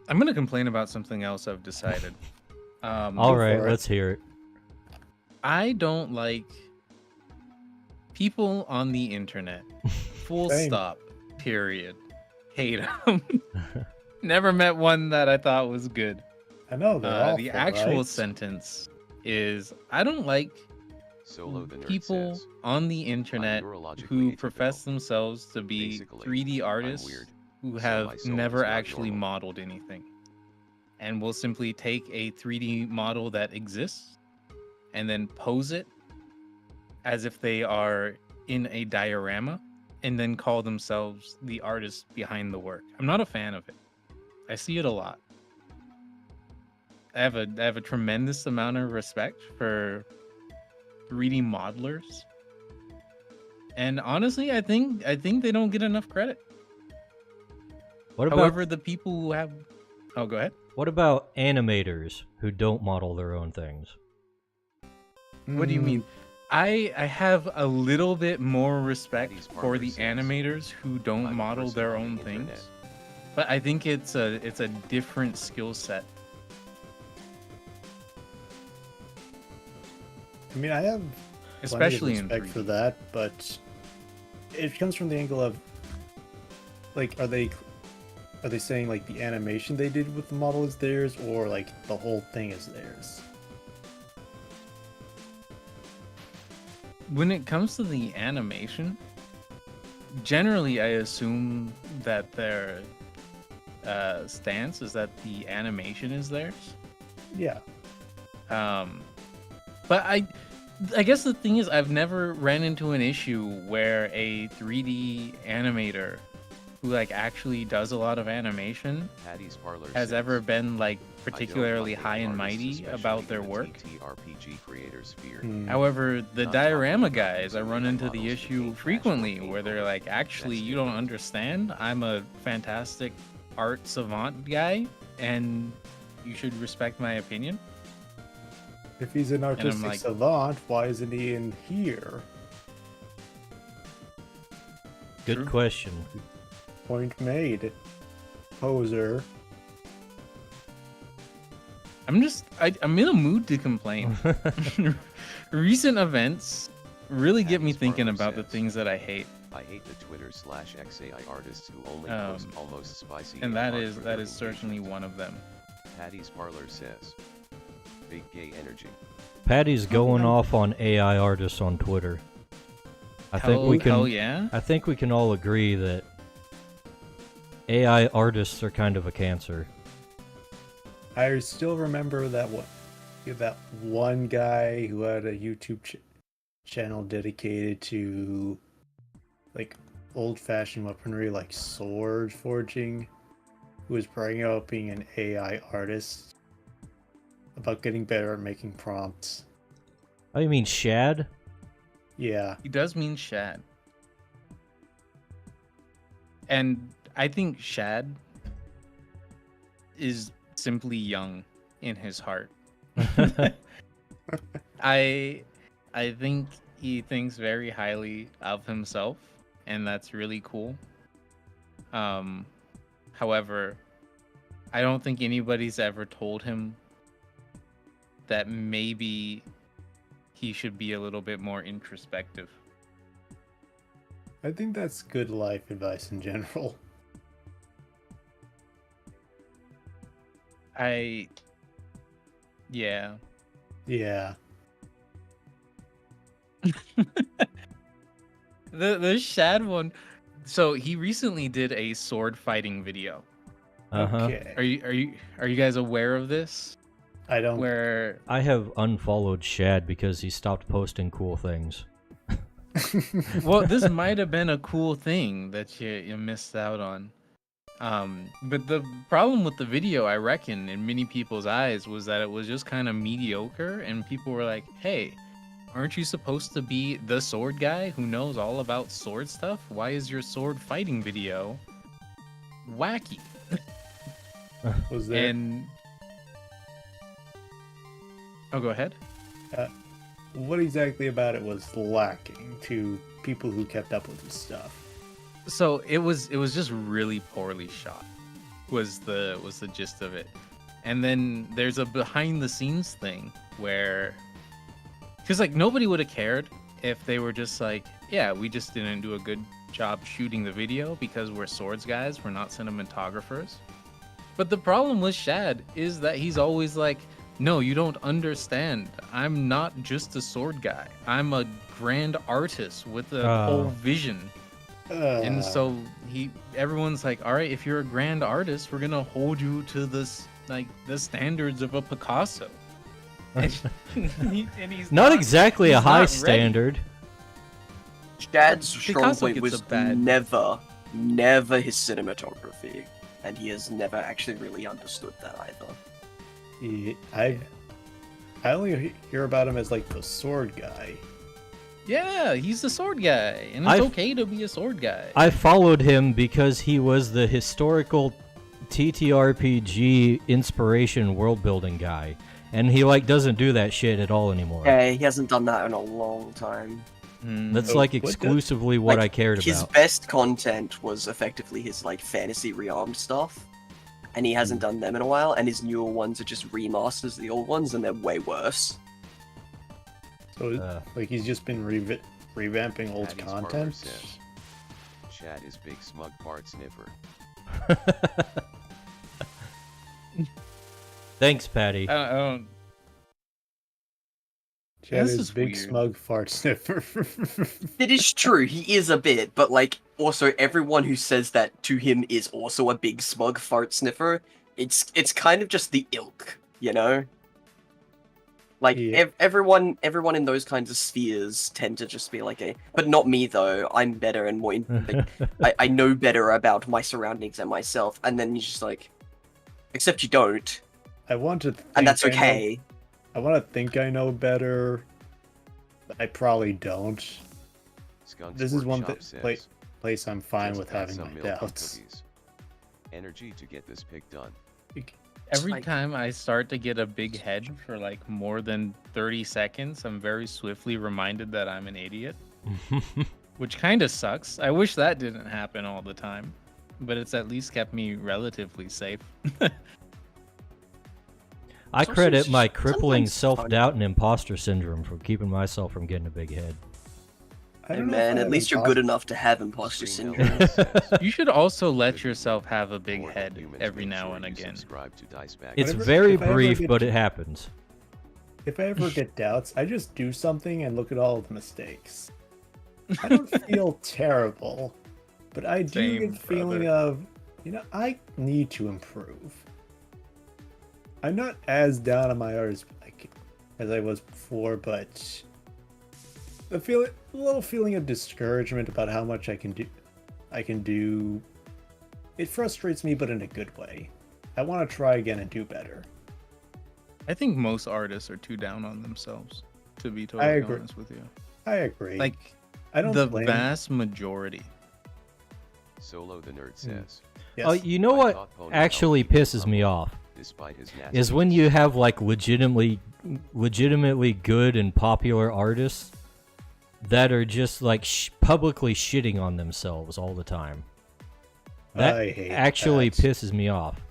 I'm gonna complain about something else I've decided. All right, for it. let's hear it. I don't like people on the internet. Full Same. stop. Period. Hate them. Never met one that I thought was good. I know they're awful, The actual right? sentence is I don't like Solo the nerd people says, on the internet neurologically who atypical. profess themselves to be Basically, 3D I'm artists weird, who so have my soul never is not actually normal. modeled anything and will simply take a 3D model that exists and then pose it as if they are in a diorama and then call themselves the artist behind the work. I'm not a fan of it. I see it a lot. I have a tremendous amount of respect for 3D modelers. And honestly, I think they don't get enough credit. What about However, the people who have Oh, go ahead. what about animators who don't model their own things? What do you mean? I have a little bit more respect These for the farmers says, animators who don't "I'm a model person their on own the things. internet." But I think it's a different skill set. I mean, I have Especially plenty in of respect 3D. for that, but it comes from the angle of like, are they saying like the animation they did with the model is theirs, or like the whole thing is theirs? When it comes to the animation, generally I assume that their stance is that the animation is theirs. Yeah. But I guess the thing is I've never ran into an issue where a 3D animator who like actually does a lot Mm. of animation Patty's Parlor has says, ever been like "I don't particularly like high and artists, mighty especially about their the work. TTRPG creators fear. Hmm. However, the Not talking diorama about guys, I using run real into the models to issue paint frequently actual where they're paint like, models. actually, That's you don't different. understand. I'm a fantastic art savant guy, and you should respect my opinion. If he's an artistic like- savant, why isn't he in here? Good True. question. Point made. Poser. I'm in a mood to complain. Recent events really get me Patty's thinking Parlor about the says, things that I hate. I hate the Twitter/XAI artists who only Um, post almost spicy. And art that for their is certainly engagement. one of them. Patty's Parlor says, big gay energy. Patty's going off on AI artists on Twitter. I think Hell, we can. hell yeah. I think we can all agree that AI artists are kind of a cancer. I still remember that one guy who had a YouTube channel dedicated to like old-fashioned weaponry, like sword forging, who was bragging about being an AI artist, about getting better at making prompts. Oh, you mean Shad? Yeah, He does mean Shad. And I think Shad is simply young in his heart. I think he thinks very highly of himself, and that's really cool. However, I don't think anybody's ever told him that maybe he should be a little bit more introspective. I think that's good life advice in general. Yeah. Yeah. The Shad one. So he recently did a sword fighting video. Uh-huh. Okay. Are you guys aware of this? I don't. Where I have unfollowed Shad because he stopped posting cool things. well, this might have been a cool thing that you missed out on. But the problem with the video, I reckon, in many people's eyes, was that it was just kind of mediocre, and people were like, "Hey, aren't you supposed to be the sword guy who knows all about sword stuff? Why is your sword fighting video wacky?" Was there? And oh, go ahead. What exactly about it was lacking to people who kept up with his stuff? So it was just really poorly shot. Was the gist of it. And then there's a behind the scenes thing where, because like nobody would have cared if they were just like, yeah, we just didn't do a good job shooting the video because we're swords guys, we're not cinematographers. But the problem with Shad is that he's always like, no, you don't understand. I'm not just a sword guy. I'm a grand artist with a whole vision. And so everyone's like, all right, if you're a grand artist, we're gonna hold you to this, like, the standards of a Picasso. And he's Not exactly a he's high not ready. standard. Shad's strong Picasso point gets was a bad- never his cinematography, and he has never actually really understood that either. I only hear about him as like the sword guy. Yeah, he's the sword guy, and it's I've- okay to be a sword guy. I followed him because he was the historical TTRPG inspiration world building guy, and he like doesn't do that shit at all anymore. Yeah, he hasn't done that in a long time. That's Oh, like what the- exclusively what Like, I cared His about. best content was effectively his like fantasy rearmed stuff, and he hasn't done them in a while. And his newer ones are just remasters of the old ones, and they're way worse. So like he's just been revamping old Patty's Parlor content. says, Chad is big smug fart sniffer. Thanks, Patty. I don't. Chad This is is big weird. smug fart sniffer. It is true, he is a bit, but like also everyone who says that to him is also a big smug fart sniffer. It's kind of just the ilk, you know? Like Yeah. everyone in those kinds of spheres tend to just be like but not me though. I'm better and more I know better about my surroundings and myself, and then you're just like, except you don't, I want to think and that's I know- okay. I want to think I know better, but I probably don't. Skunk's This is one Workshop says, place I'm fine "Just with got having some my milk and doubts. cookies. Energy to get this pick done. Every Like- time I start to get a big head for like more than 30 seconds, I'm very swiftly reminded that I'm an idiot, which kind of sucks. I wish that didn't happen all the time, but it's at least kept me relatively safe. I It's also credit my sometimes crippling fun. self-doubt and imposter syndrome for keeping myself from getting a big head. I Hey don't know man, if I at have least you're good imposter- enough to have imposter Stream syndrome. Element says, You should also let "Good yourself morning. have a big Mortal head humans, every make now sure and you again. subscribe to Dice Bag It's Whatever- very if I ever brief, get but to- it happens. If I ever get doubts, I just do something and look at all of the mistakes. I don't feel terrible, but I do Same, get the feeling brother. of, I need to improve. I'm not as down on my artist as I was before, but a little feeling of discouragement about how much I can do. It frustrates me, but in a good way. I want to try again and do better. I think most artists are too down on themselves, to be I totally agree. honest with you. I agree. Like, I don't the blame. vast majority. Solo the Nerd says, Yes. Oh, you know I what thought Pony actually helped people pisses me humble, off despite his nasty is when you have like legitimately good and popular artists that are just like publicly shitting on themselves all the time. That I hate actually that. pisses me off.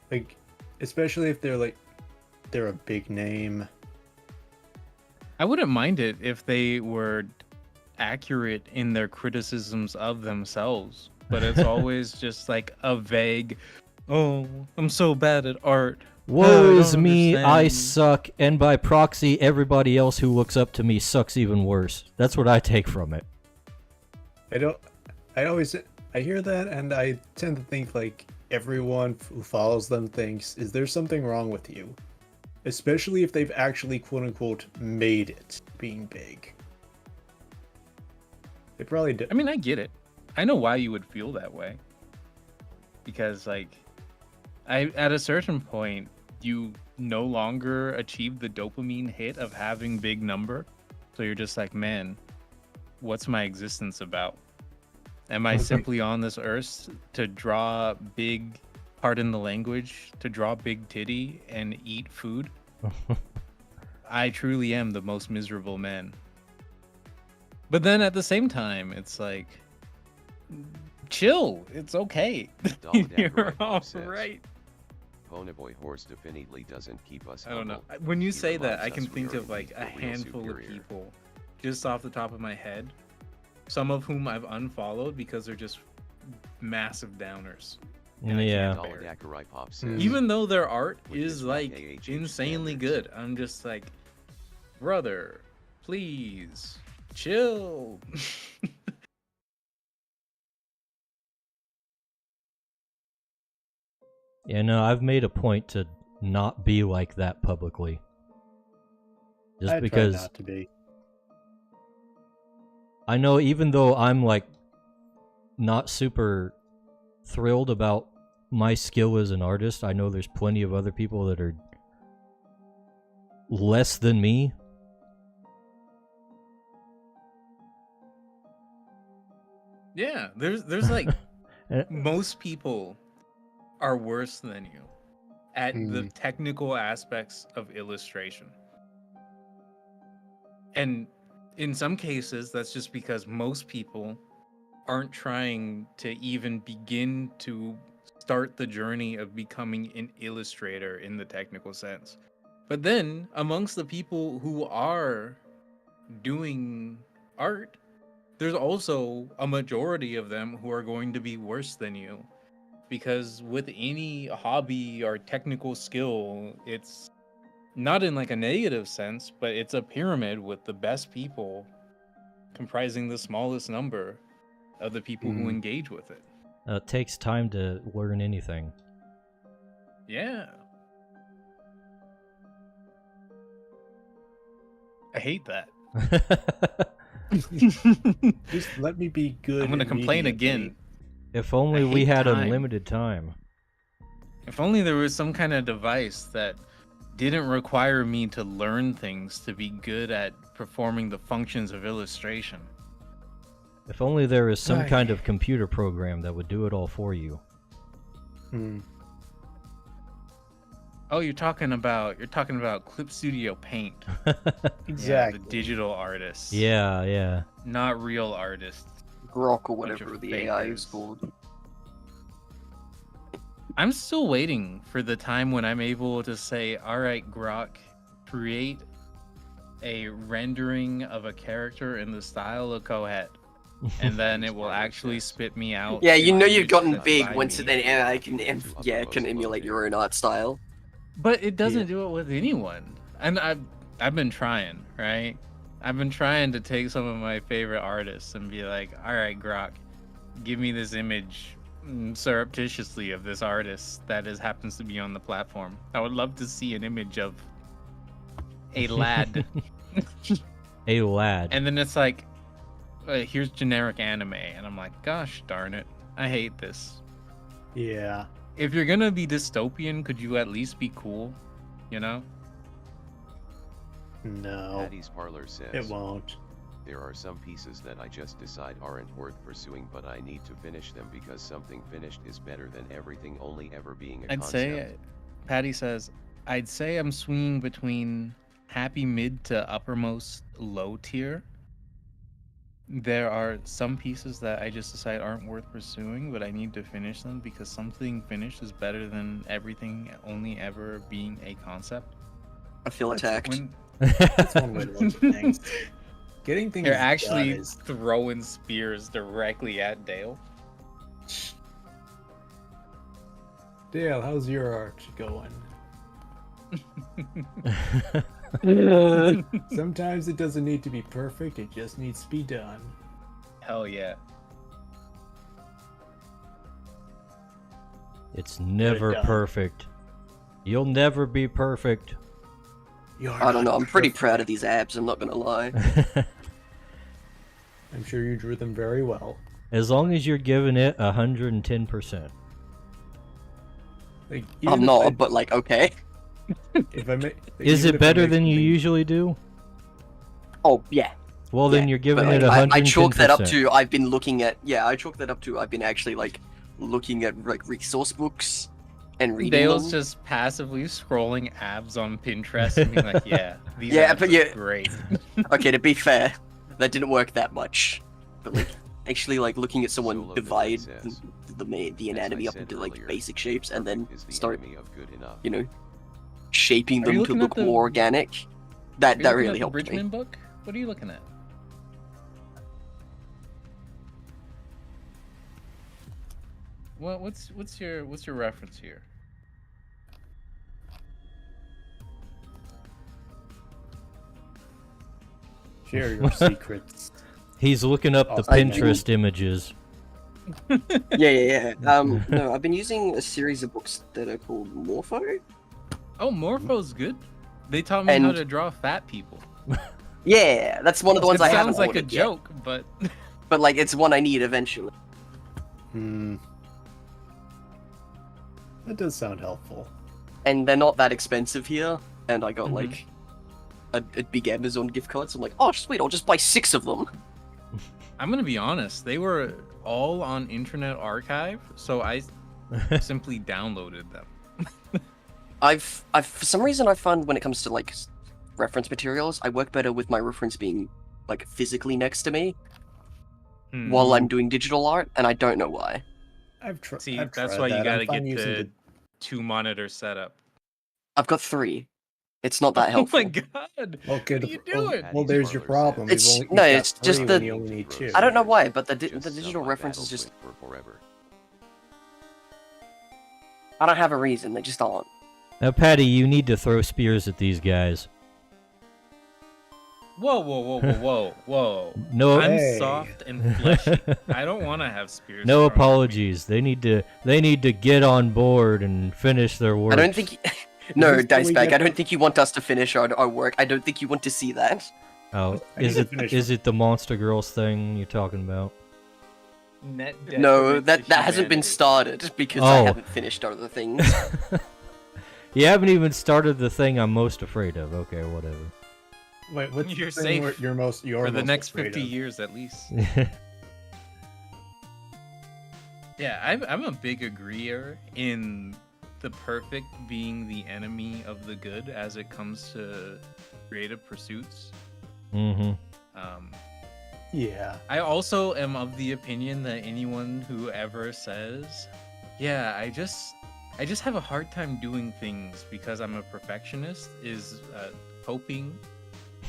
Like, especially if they're a big name. I wouldn't mind it if they were accurate in their criticisms of themselves, but it's always just like a vague, oh, I'm so bad at art. Woe I is don't me, I understand." suck, and by proxy, everybody else who looks up to me sucks even worse. That's what I take from it. I hear that and I tend to think like everyone who follows them thinks, is there something wrong with you? Especially if they've actually quote unquote made it being big. They probably do. I mean, I get it. I know why you would feel that way. Because, like, at a certain point, you no longer achieve the dopamine hit of having big number. So you're just like, man, what's my existence about? Am I simply on this earth to draw big, pardon the language, to draw big titty and eat food? I truly am the most miserable man. But then at the same time, it's like, chill. It's okay. You're all right. Ponyboy Horse definitely doesn't keep us I don't know. humble. When you He say that, reminds I can us we think are of like a indeed the real handful of superior. people just off the top of my head. Some of whom I've unfollowed because they're just massive downers. And I Yeah. can't bear it. Daladakurai Pop says, Even though their art With is his like YKHH insanely standards. good, I'm just like, brother, please chill. Yeah, no, I've made a point to not be like that publicly. Just I because try not to be. I know even though I'm like not super thrilled about my skill as an artist, I know there's plenty of other people that are less than me. Yeah, there's like Eh, most people are worse than you at the technical aspects of illustration. And in some cases, that's just because most people aren't trying to even begin to start the journey of becoming an illustrator in the technical sense. But then, amongst the people who are doing art, there's also a majority of them who are going to be worse than you. Because with any hobby or technical skill, it's not in like a negative sense, but it's a pyramid with the best people comprising the smallest number of the people who engage with it. it takes time to learn anything. Yeah. I hate that. Just let me be good. I'm gonna complain immediately. again. If only I we hate had time. unlimited time. If only there was some kind of device that didn't require me to learn things to be good at performing the functions of illustration. If only there was some Ay. kind of computer program that would do it all for you. Oh, you're talking about Clip Studio Paint. Exactly. Yeah, the digital artists. Yeah, yeah. Not real artists. Grok or Bunch whatever of the AI is fakers. called. I'm still waiting for the time when I'm able to say, all right, Grok, create a rendering of a character in the style of Cohet, and then it will actually spit me out. Yeah, you know you've images gotten that's big by once me. then I can can emulate your own art style. But it doesn't Yeah. do it with anyone. And I've been trying, right? I've been trying to take some of my favorite artists and be like, all right, Grok, give me this image surreptitiously of this artist that happens to be on the platform. I would love to see an image of a lad. A lad. And then it's like, here's generic anime. And I'm like, gosh darn it. I hate this. Yeah. If you're gonna be dystopian, could you at least be cool? You know? No, Patty's Parlor says, it won't. there are some pieces that I just decide aren't worth pursuing, but I need to finish them because something finished is better than everything only ever being a I'd say, concept. Patty says, I'd say I'm swinging between happy mid to uppermost low tier. There are some pieces that I just decide aren't worth pursuing, but I need to finish them because something finished is better than everything only ever being a concept. I feel attacked. When That's one way to look at things. Getting things you're done actually is throwing spears directly at Dale. Dale, how's your art going? Sometimes it doesn't need to be perfect, it just needs to be done. Hell yeah. It's never done. perfect. You'll never be perfect. You're I don't know. not I'm pretty perfect. proud of these abs. I'm not gonna lie. I'm sure you drew them very well. As long as you're giving it 110%. Like, I'm not, but like, okay. If I make, Is it better than you usually do? Oh yeah. Well, then Yeah, you're giving but, it like, 110%. I chalk that up to I've been looking at I chalk that up to I've been actually like looking at like resource books and reading Dale's them. just passively scrolling abs on Pinterest and being like, yeah, these Yeah, abs but are yeah. great. Okay, to be fair, that didn't work that much. But like actually like looking at someone Solo divide says, the anatomy up said into like earlier, basic shapes and then perfect is the start enemy of good enough. shaping Are you them to looking at look the- more organic. Are That you that looking really at the helped me. Bridgman book? What are you looking at? What's your reference here? Share your secrets. He's looking up the Oh, I know. Pinterest images. Yeah. No, I've been using a series of books that are called Morpho. Oh, Morpho's good. They taught me how And- to draw fat people. Yeah, that's one of the ones it I haven't sounds like a ordered yet, joke, but but like it's one I need eventually. Hmm. That does sound helpful. And they're not that expensive here. And I got Mhm. like a big Amazon gift card, so I'm like, oh sweet, I'll just buy 6 of them. I'm gonna be honest. They were all on Internet Archive, so I simply downloaded them. I've for some reason I find when it comes to like reference materials, I work better with my reference being like physically next to me while I'm doing digital art, and I don't know why. See, I've that's tried why you that. gotta I'm fine get using the 2-monitor setup. I've got 3. It's not that Oh helpful. my god! Okay, What are you doing? well, there's your problem. You've It's- only- no, you've got it's just 3 the- when you only need 2. I don't know why, but the Just digital some I reference is battled just with for forever. I don't have a reason. They just aren't. Now, Patty, you need to throw spears at these guys. Whoa. No, I'm Hey. soft and fleshy. I don't want to have spears. no thrown at me. apologies. They need to get on board and finish their work. I don't think. No, this the way Dicebag, you- I don't think you want us to finish our work. I don't think you want to see that. Oh, I need is to it finish is it the Monster Girls thing you're talking about? Net No, detriment to that hasn't been humanity. started because I Oh. haven't finished other things. You haven't even started the thing I'm most afraid of. Okay, whatever. Wait, what's You're the thing safe you're most for the most next afraid 50 of? years at least. Yeah, I'm a big agreeer in the perfect being the enemy of the good as it comes to creative pursuits. Mm-hmm. Yeah. I also am of the opinion that anyone who ever says, yeah, I just have a hard time doing things because I'm a perfectionist is hoping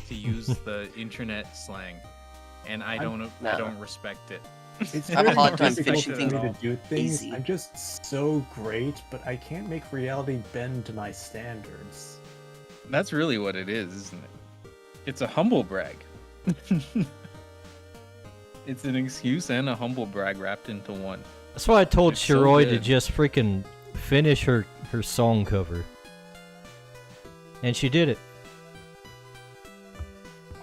to use the internet slang, and I don't respect it. It's I have a very hard time difficult finishing for me things to off. do things. Easy. I'm just so great, but I can't make reality bend to my standards. That's really what it is, isn't it? It's a humble brag. It's an excuse and a humble brag wrapped into one. That's why I told It's so Shiroi to good. just freaking finish her song cover. And she did it.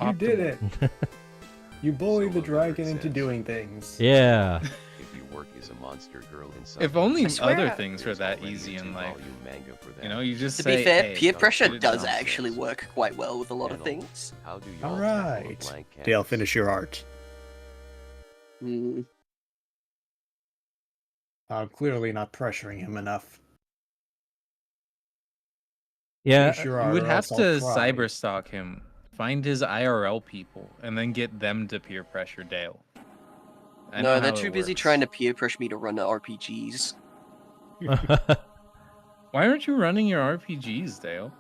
You did it. You bullied the Solo dragon nerd into says. doing things. Yeah. If you work as a monster girl inside, If only I swear other I- things were there's that already easy a in life. two-volume manga for that. You know, you just To say, be fair, hey, peer don't pressure get it does done. actually work quite well with a lot of Channel. things. How do you All all tackle a right. blank Dale, canvas? finish your art. Hmm. I'm clearly not pressuring him enough. Yeah. Finish your You art would or have else to I'll cry. cyber stalk him, find his IRL people, and then get them to peer pressure Dale. I know No, they're how too it busy works. trying to peer pressure me to run the RPGs. Why aren't you running your RPGs, Dale?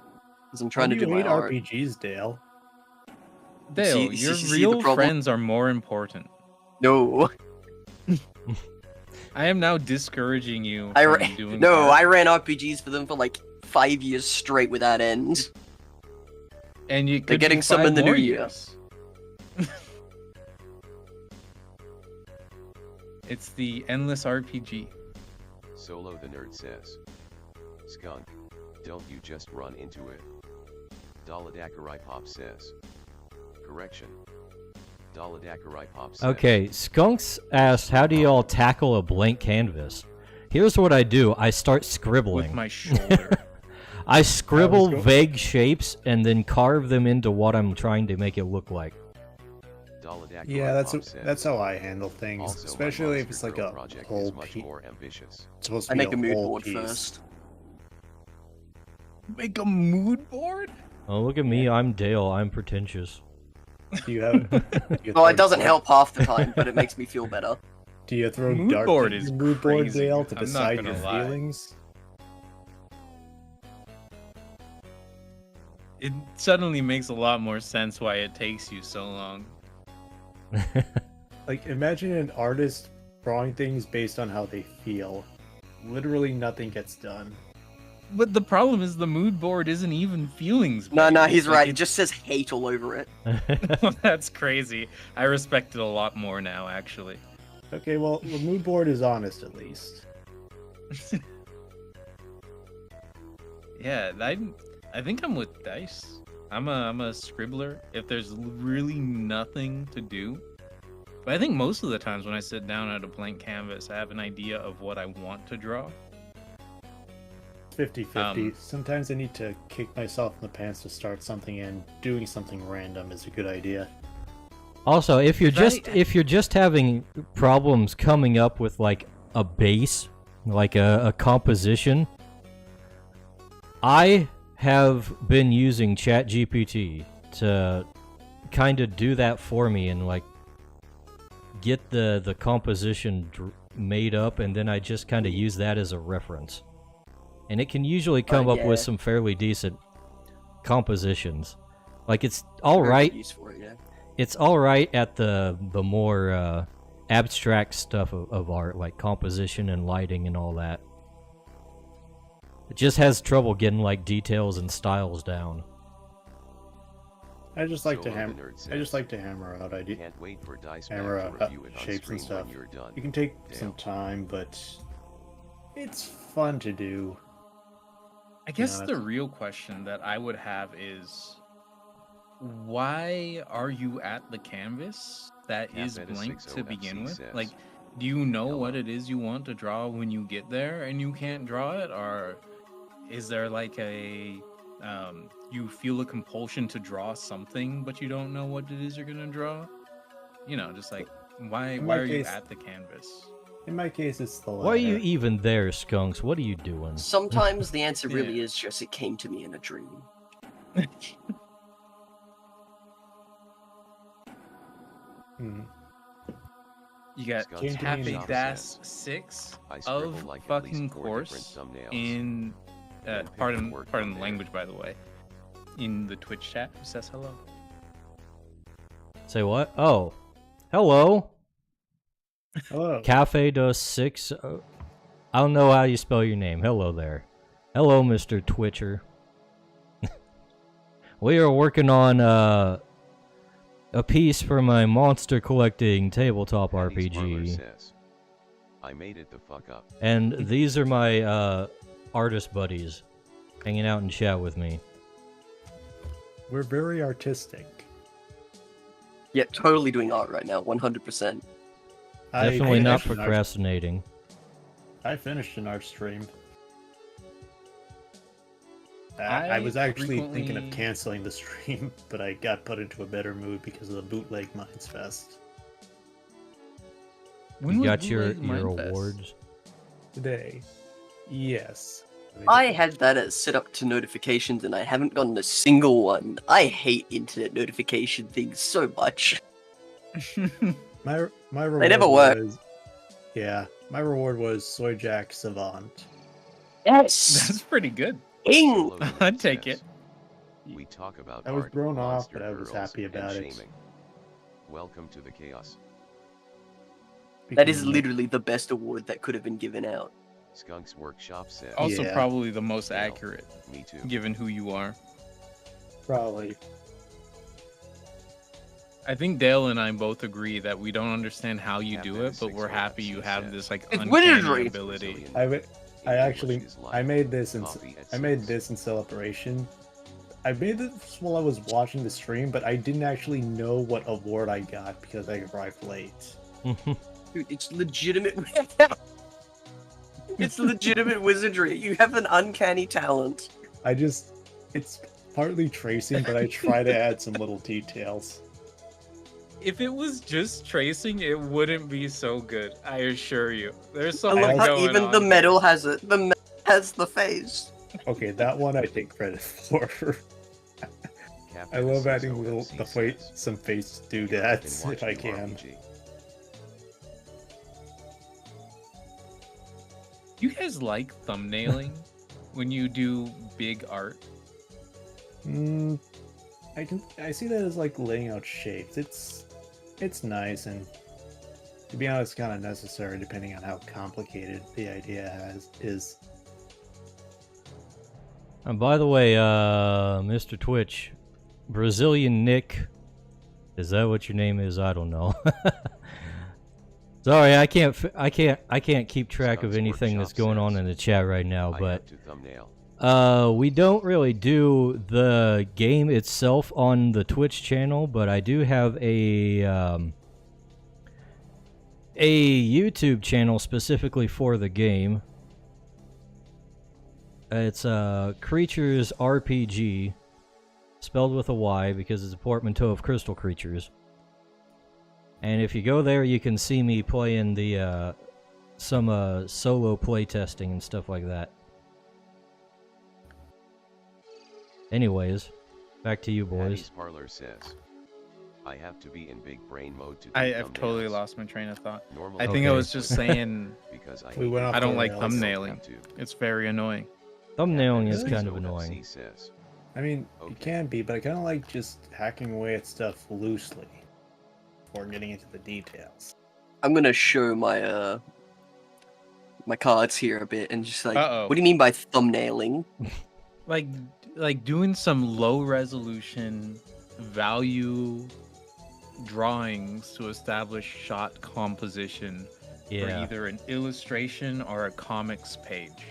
Because I'm Why trying to do do you my hate art. RPGs, Dale? Dale, See- your see the real problem? friends are more important. No, I am now discouraging you I from ran. doing No, art, I ran RPGs for them for like 5 years straight without end. and you They're could getting be some 5 in the more new year. years. It's the endless RPG. Solo the nerd says. Skunk, don't you just run into it. Daladakarai Pop says. Correction. Daladakarai Pop says. Okay, Skunks asked, how do y'all tackle a blank canvas? Here's what I do. I start scribbling. With my shoulder. I scribble go- vague shapes and then carve them into what I'm trying to make it look like. Daladakarai Yeah, Pop says. that's how I handle things, Also, my especially if Monster it's like Girl a project whole is much piece. more ambitious. It's supposed to I be make a mood whole board piece. first. Make a mood board? Oh, look at me. I'm Dale. I'm pretentious. Do you have? do you Well, throw it doesn't dark- help half the time, but it makes me feel better. Do you throw Mood dark board in is your mood board, crazy. Dale, to I'm not decide gonna your lie. feelings? It suddenly makes a lot more sense why it takes you so long. Like, imagine an artist drawing things based on how they feel. Literally nothing gets done. But the problem is the mood board isn't even feelings. No, based. he's Like, right. It just says hate all over it. That's crazy. I respect it a lot more now, actually. Okay, well, the mood board is honest at least. Yeah, I think I'm with Dice. I'm a scribbler if there's really nothing to do. But I think most of the times when I sit down at a blank canvas, I have an idea of what I want to draw. 50-50. Sometimes I need to kick myself in the pants to start something, and doing something random is a good idea. Also, if you're Right. if you're just having problems coming up with like a base, like a composition, I have been using ChatGPT to kind of do that for me and like get the composition made up, and then I just kind of use that as a reference. And it can usually come up with yeah. some fairly decent compositions. Like it's all Very good right. use for it, yeah. It's all right at the more abstract stuff of art, like composition and lighting and all that. It just has trouble getting like details and styles down. I just like to Solo the hammer. nerd I says. just like to hammer out ideas. Can't wait for Dice Hammer Bag out to review it on shapes and stream when stuff. you're done. You can take Dale. some time, but it's fun to do. I guess Yeah, the real question that I would have is, why are you at the canvas that is Capetta blank 60 to begin FC with? says, Like, do you know what "Hello." it is you want to draw when you get there and you can't draw it? Or is there like a, you feel a compulsion to draw something, but you don't know what it is you're gonna draw? You know, just like, why In why my are you case- at the canvas? In my case, it's the latter. Why are you even there, Skunks? What are you doing? Sometimes the answer really Yeah. is just it came to me in a dream. Hmm. You got Skunks Came to me in Cafe a Shop Das says, 6 I scribble of like at fucking least 4 different course thumbnails. in Then pick pardon the word pardon from the there. language, by the way, in the Twitch chat, who says hello. Say what? Oh, hello. Hello. Cafe dos 6. I don't know how you spell your name. Hello there. Hello, Mr. Twitcher. We are working on a piece for my monster collecting tabletop Patty's Parlor RPG. says, I made it the fuck up. And these are my artist buddies hanging out in chat with me. We're very artistic. Yeah, totally doing art right now, 100%. Definitely not finished an art- procrastinating. I finished an art stream. I I was actually thinking of frequently- canceling the stream, but I got put into a better mood because of the bootleg Minds Fest. When You was got your Bootleg Mindfest? awards. Today. Yes. I had that as set up to notifications and I haven't gotten a single one. I hate internet notification things so much. My reward never work. was... Yeah, my reward was Soy Jack Savant. Yes! That's pretty good. Ing! Solo the I'd Nerd take says, it. We talk about I was art, thrown off, monster but I was girls, happy and about it. shaming. Welcome to the chaos. That is Because- literally the best award that could have been given out. Skunks Workshop says, Also, Yeah. probably the most Well, accurate, me too. given who you are. Probably. I think Dale and I both agree that we don't understand how you Have do that it, but we're 6 happy you says. have this like It's uncanny wizardry. ability. Brazilian I English actually is I life. made this in Coffee at I made 6. this in celebration. I made this while I was watching the stream, but I didn't actually know what award I got because I arrived late. Dude, it's legitimate. It's legitimate wizardry. You have an uncanny talent. It's partly tracing, but I try to add some little details. If it was just tracing, it wouldn't be so good. I assure you. There's I something love how going even on the here. medal has it. The medal has the face. Okay, that one I take credit for. Captain I love says adding OLC says, some face "You doodads can if I watch new can. RPG." You guys like thumbnailing when you do big art? I see that as like laying out shapes. It's nice, and to be honest, kind of necessary depending on how complicated the idea is. And by the way, Mr. Twitch, Brazilian Nick, is that what your name is? I don't know. Sorry, I can't keep track of Skunks anything that's Workshop going on says, in the chat right now. I But have to thumbnail. we don't really do the game itself on the Twitch channel, but I do have a YouTube channel specifically for the game. It's Creatures RPG, spelled with a Y because it's a portmanteau of Crystal Creatures. And if you go there, you can see me playing the some solo playtesting and stuff like that. Anyways, back to you boys. Patty's Parlor says, I have to be in big brain mode to do I've totally thumbnails. lost my train of thought. Normally I think I Okay. was just saying because I We hate went off I don't the like rails. thumbnailing. YouTube. It's very annoying. Thumbnailing is Captain kind of OLC annoying. says, I mean, Okay. it can be, but I kind of like just hacking away at stuff loosely before getting into the details. I'm gonna show my my cards here a bit and just like, Uh-oh. what do you mean by thumbnailing? Like doing some low resolution value drawings to establish shot composition for Yeah. either an illustration or a comics page.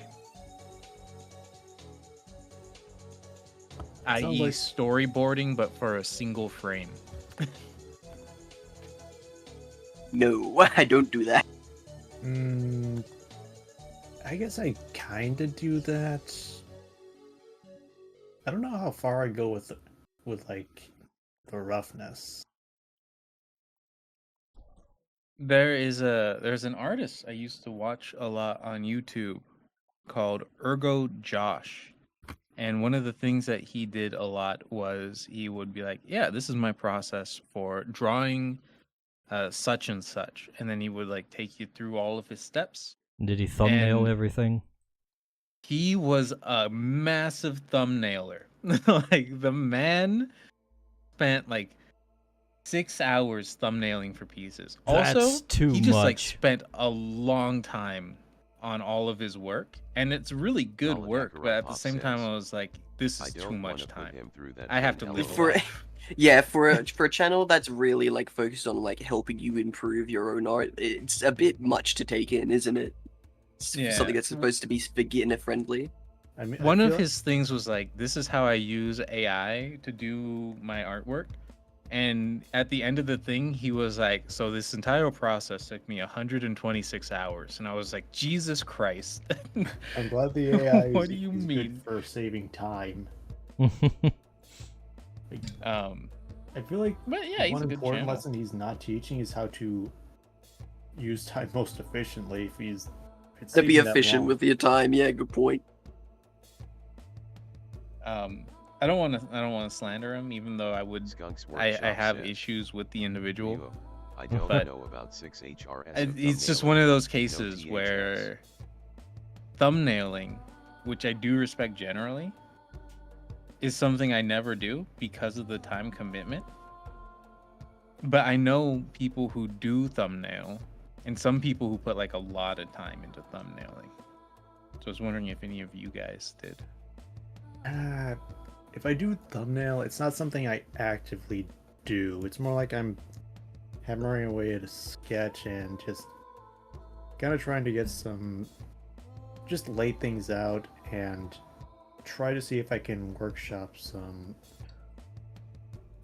Sounds i.e. like- storyboarding, but for a single frame. No, I don't do that. I guess I kind of do that. I don't know how far I go with like the roughness. There's an artist I used to watch a lot on YouTube called Ergo Josh. And one of the things that he did a lot was he would be like, yeah, this is my process for drawing such and such. And then he would like take you through all of his steps. Did he thumbnail And- everything? He was a massive thumbnailer. Like the man spent like 6 hours thumbnailing for pieces. That's Also, too he just like much. spent a long time on all of his work, and it's really good Colin work. But at the Makarov same time, says, I was like, this I is too don't much wanna put time. him through that I have to fun live a hell of For life. yeah, for a channel that's really like focused on like helping you improve your own art, it's a bit much to take in, isn't it? Yeah. Something that's supposed to be beginner friendly. I mean, One I of feel his things was like, this is how I use AI to do my artwork. And at the end of the thing, he was like, so this entire process took me 126 hours. And I was like, Jesus Christ. I'm glad the AI What is, do you is mean? good for saving time. Um, I feel like but yeah, he's one a good important channel. lesson he's not teaching is how to use time most efficiently. If it's To be taking that efficient long. with your time, yeah, good point. I don't want to slander him, even though I would. Skunks I Workshop have says, issues with the individual. Rio, I don't But know about 6HRS. It's just one of those cases where thumbnailing, which I do respect generally, is something I never do because of the time commitment. But I know people who do thumbnail, and some people who put like a lot of time into thumbnailing. So I was wondering if any of you guys did. If I do thumbnail, it's not something I actively do. It's more like I'm hammering away at a sketch and just kind of trying to get just lay things out and try to see if I can workshop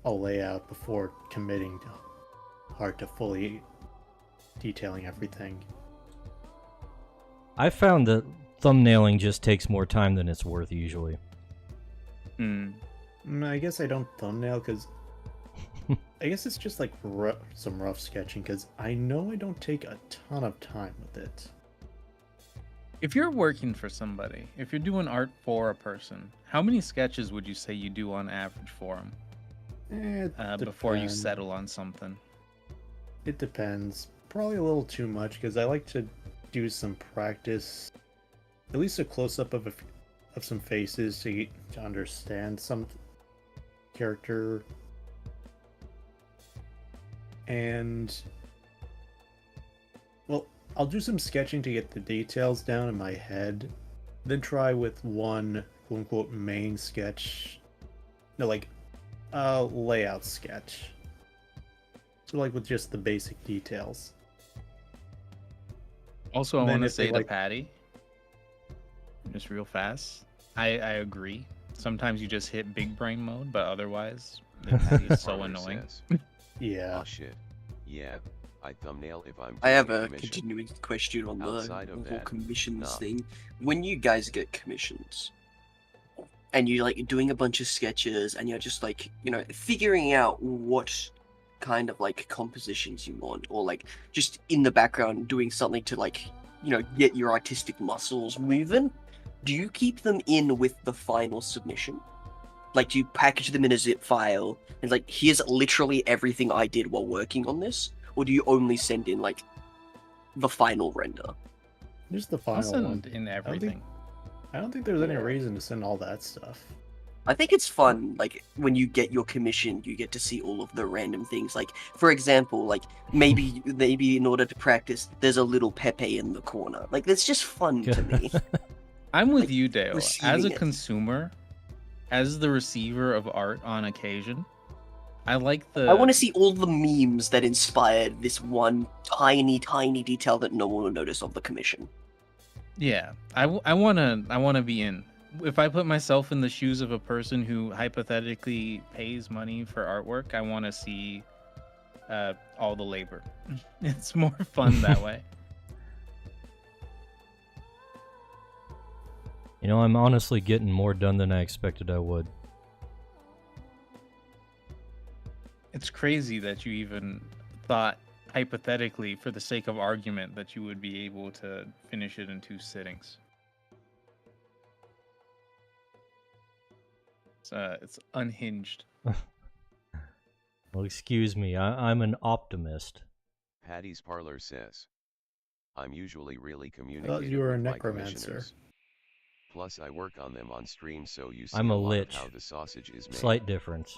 a layout before committing hard to fully detailing everything. I found that thumbnailing just takes more time than it's worth usually. I guess I don't thumbnail because I guess it's just like some rough sketching because I know I don't take a ton of time with it. If you're working for somebody, if you're doing art for a person, how many sketches would you say you do on average for them before you Depends. settle on something? It depends. Probably a little too much because I like to do some practice, at least a close-up of some faces to understand some character. And well, I'll do some sketching to get the details down in my head, then try with one quote-unquote main sketch, no, like a layout sketch. So like with just the basic details. Also, I Then want to if they say to like- Patty, just real fast, I agree. Sometimes you just hit big brain mode, but otherwise, Patty is so Parler annoying. says, Yeah. oh shit. Yeah, I thumbnail if I'm I have doing a commission. continuing question on Outside the of whole that, commissions nah. thing. When you guys get commissions, and you're like doing a bunch of sketches, and you're just like, figuring out what kind of like compositions you want, or like just in the background doing something to like, get your artistic muscles moving, do you keep them in with the final submission? Like, do you package them in a zip file and like, here's literally everything I did while working on this? Or do you only send in like the final render? Just the I'll final send one. in everything. I don't think there's any reason to send all that stuff. I think it's fun, like, when you get your commission, you get to see all of the random things. Like, for example, like, maybe in order to practice, there's a little Pepe in the corner. Like, that's just fun to me. I'm with like, you, Dale. As receiving a it. consumer, as the receiver of art on occasion, I like the. I want to see all the memes that inspired this one tiny, tiny detail that no one will notice of the commission. Yeah, I wanna be in. If I put myself in the shoes of a person who hypothetically pays money for artwork, I want to see all the labor. It's more fun that way. You know, I'm honestly getting more done than I expected I would. It's crazy that you even thought, hypothetically, for the sake of argument, that you would be able to finish it in 2 sittings. It's unhinged. Well, excuse me, I'm an optimist. Patty's Parlor says, I'm usually really I communicative thought you were a with my necromancer. commissioners. Plus I work on them on stream, so you see I'm a lot of lich. how the sausage is made. Slight difference.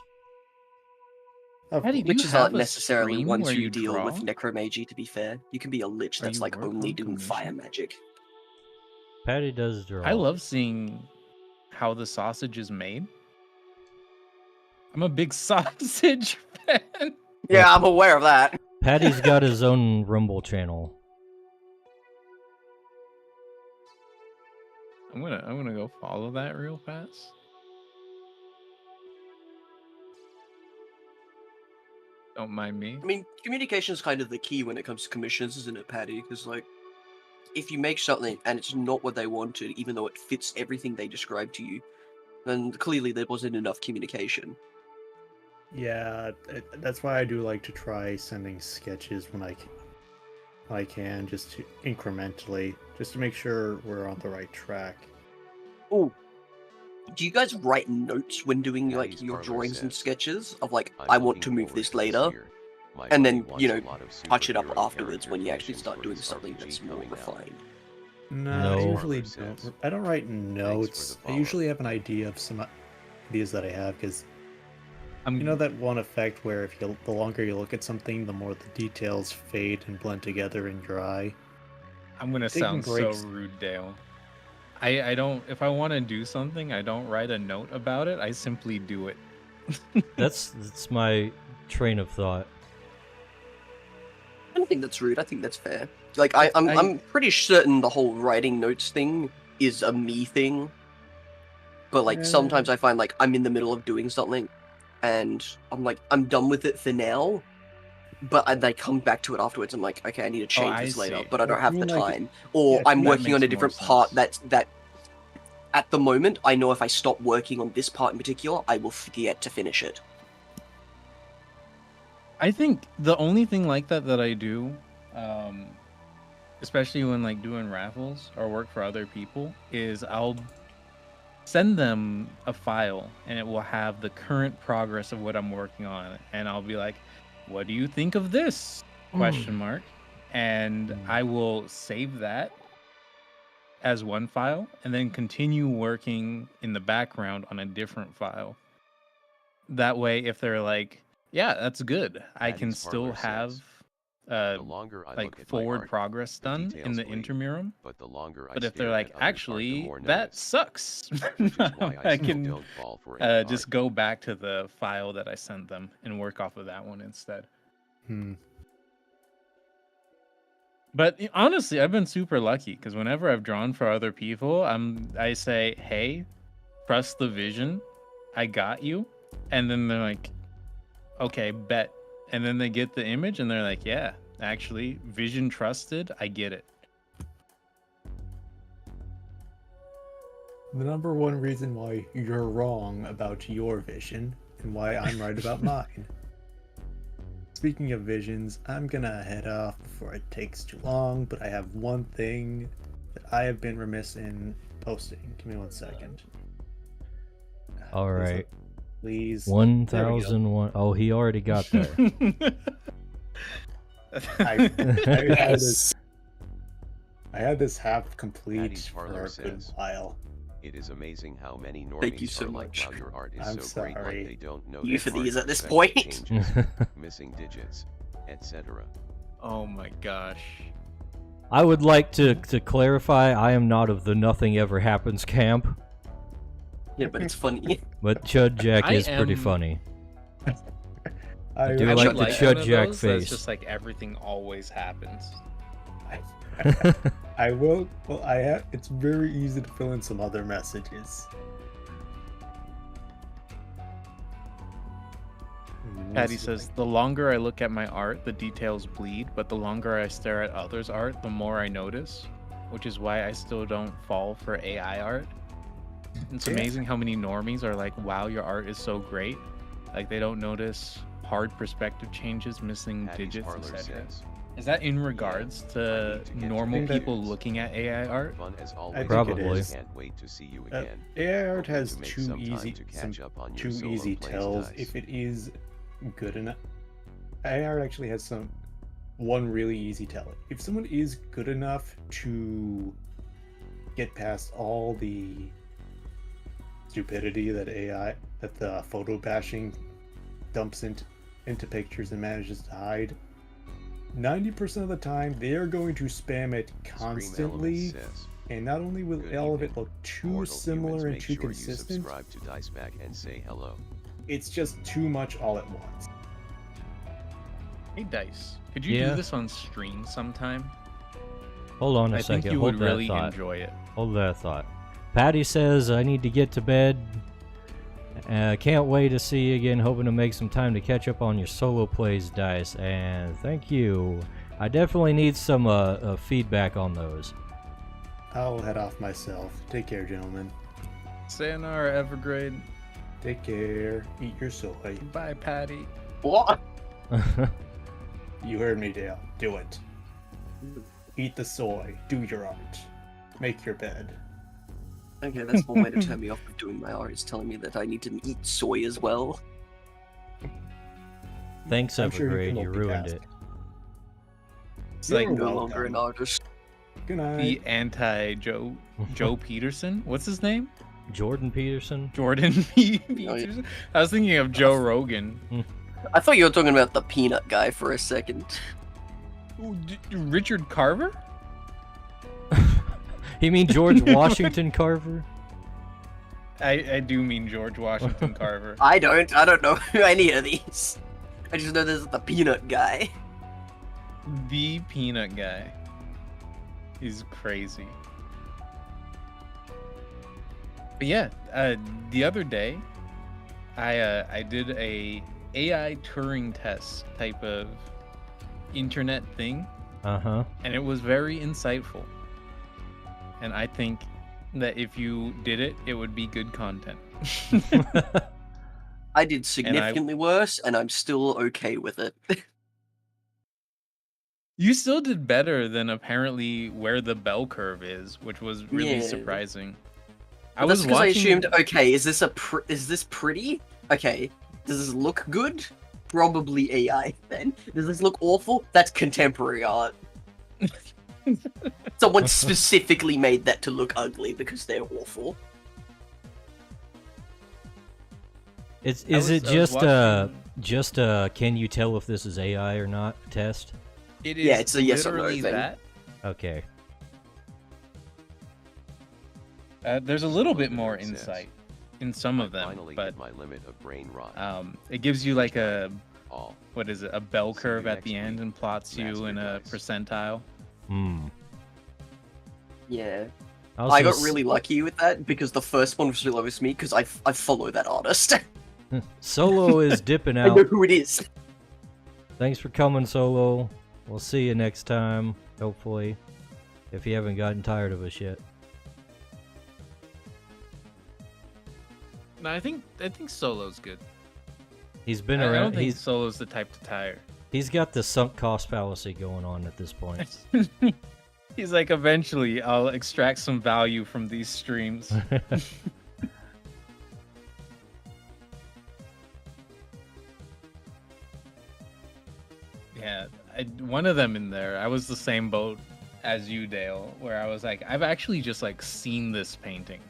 Patty, do Which you is have not a necessarily stream once where you you deal draw? with necromagy, to be fair. You can be a lich Are that's you like work only on doing fire commission? magic. Patty does draw. I love seeing how the sausage is made. I'm a big sausage fan. Yeah, I'm aware of that. Patty's got his own Rumble channel. I'm gonna go follow that real fast. Don't mind me. I mean, communication is kind of the key when it comes to commissions, isn't it, Patty? Because, like, if you make something and it's not what they wanted, even though it fits everything they described to you, then clearly there wasn't enough communication. Yeah, that's why I do like to try sending sketches when I can, just to incrementally, just to make sure we're on the right track. Oh, do you guys write notes when doing like Patty's your Parlor drawings and says, sketches of like I'm I want looking to move forward this to later, year. My and buddy then wants you a know lot of touch it up superhero afterwards when you actually character start doing creations for something his that's RPG more coming out. refined? No, No. I usually Parlor don't. says, I don't write "Thanks notes. for the I follow." usually have an idea of some ideas that I have, because I'm you know that one effect where if the longer you look at something, the more the details fade and blend together in your eye. I'm gonna taking sound so breaks- rude, Dale. I don't. If I want to do something, I don't write a note about it. I simply do it. That's my train of thought. I don't think that's rude. I think that's fair. Like I'm pretty certain the whole writing notes thing is a me thing. But like sometimes I find like I'm in the middle of doing something, and I'm like I'm done with it for now. But I come back to it afterwards. I'm like, okay, I need to change I this later, see. but I don't I have mean, the like, time, or yeah, I'm that working on a makes more different part. sense. That at the moment I know if I stop working on this part in particular, I will forget to finish it. I think the only thing like that I do, especially when like doing raffles or work for other people, is I'll send them a file and it will have the current progress of what I'm working on, and I'll be like, "What do you think of this?" Question mark, and I will save that as one file and then continue working in the background on a different file. That way, if they're like, "Yeah, that's good," I can Patty's still Parlor have says, the longer I like look at my forward art, progress the done in details the bleed, intermurum. but the longer I But if they're stare like, at others' art, the "Actually, more that notice. sucks," Which is why I I still can don't fall for any just art. go back to the file that I sent them and work off of that one instead. But honestly, I've been super lucky because whenever I've drawn for other people, I say, "Hey, trust the vision. I got you," and then they're like, "Okay, bet." And then they get the image and they're like, "Yeah, actually, vision trusted. I get it." The number one reason why you're wrong about your vision and why I'm right about mine. Speaking of visions, I'm gonna head off before it takes too long, but I have one thing that I have been remiss in posting. Give me 1 second. All right. Please. 1001. Oh, he already got there. I had this half complete Patty's for Parlor a good says, while. It is amazing how many normies Thank you so are like, much. wow, your art is I'm so great, sorry. like they don't know You that for these art at this affects point. changes, missing digits, etc. Oh my gosh. I would like to clarify, I am not of the Nothing Ever Happens camp, Yeah, but it's funny. but Chud Jack I is pretty am- funny. I do I like would the like Chud one of Jack those face. that's just like everything always happens. I will. Well, I have. It's very easy to fill in some other messages. Patty says, "The longer I look at my art, the details bleed, but the longer I stare at others' art, the more I notice, which is why I still don't fall for AI art." It's Yeah. amazing how many normies are like, "Wow, your art is so great." Like they don't notice hard perspective changes, missing Patty's digits, Parlor etc. says, Is that in regards to I need to get normal to people videos. looking at AI art? fun as think always. it Probably. is. Can't wait to see you again. AI art Hoping has to make two some time easy, to catch up on your two solo easy plays tells dice. if it is good enough. AI art actually has one really easy tell. If someone is good enough to get past all the stupidity that the photo bashing dumps into pictures and manages to hide, 90% of the time they are going to spam it Scream constantly, Elements says, and not only will "Good all of evening. it look too Mortal humans, similar and make too sure you consistent, subscribe to Diceback and say hello." it's just too much all at once. Hey Dice, could you Yeah? do this on stream sometime? Hold on a I second. think you Hold would that really thought. enjoy it. Hold that thought. Patty says, I need to get to bed. Can't wait to see you again. Hoping to make some time to catch up on your solo plays, Dice. And thank you. I definitely need some feedback on those. I'll head off myself. Take care, gentlemen. Sayonara, Evergrade. Take care. Eat your soy. Bye, Patty. What? You heard me, Dale. Do it. Eat the soy. Do your art. Make your bed. Okay, that's one way to turn me off of doing my art, is telling me that I need to eat soy as well. Thanks, I'm sure Evergrade. can You ruined multitask. it. It's You're like No welcome. longer an artist. Good night. the anti-Joe Joe Peterson. What's his name? Jordan Peterson? Jordan Peterson. I was thinking of Joe Rogan. I thought you were talking about the peanut guy for a second. Ooh, Richard Carver? You mean George Washington Carver? I do mean George Washington Carver. I don't know any of these. I just know there's the peanut guy. The peanut guy. He's crazy. But yeah, the other day, I did a AI Turing test type of internet thing, Uh-huh. and it was very insightful. And I think that if you did it, it would be good content. I did significantly worse, and I'm still okay with it. You still did better than apparently where the bell curve is, which was really Yeah. surprising. That's because I assumed, okay, is this pretty? Okay, does this look good? Probably AI then. Does this look awful? That's contemporary art. Someone specifically made that to look ugly because they're awful. Is I was it watching- just can you tell if this is AI or not test? It is Yeah, it's a yes or no literally thing. that. Okay. There's a little bit more Says, insight in some of "I them, finally but hit my limit of brain rot. it gives you like a All. what is it, a bell See curve you at next the end week, and plots you Master in a Dice." percentile. Hmm. Yeah. Also I got really lucky with that because the first one was really obvious to me because I follow that artist. Solo is dipping I know out. who it is. Thanks for coming, Solo. We'll see you next time, hopefully. If you haven't gotten tired of us yet. No, I think Solo's good. He's been I around. don't think Solo's the type to tire. He's got the sunk cost fallacy going on at this point. He's like, eventually I'll extract some value from these streams. Yeah, one of them in there, I was the same boat as you, Dale, where I was like, I've actually just like seen this painting.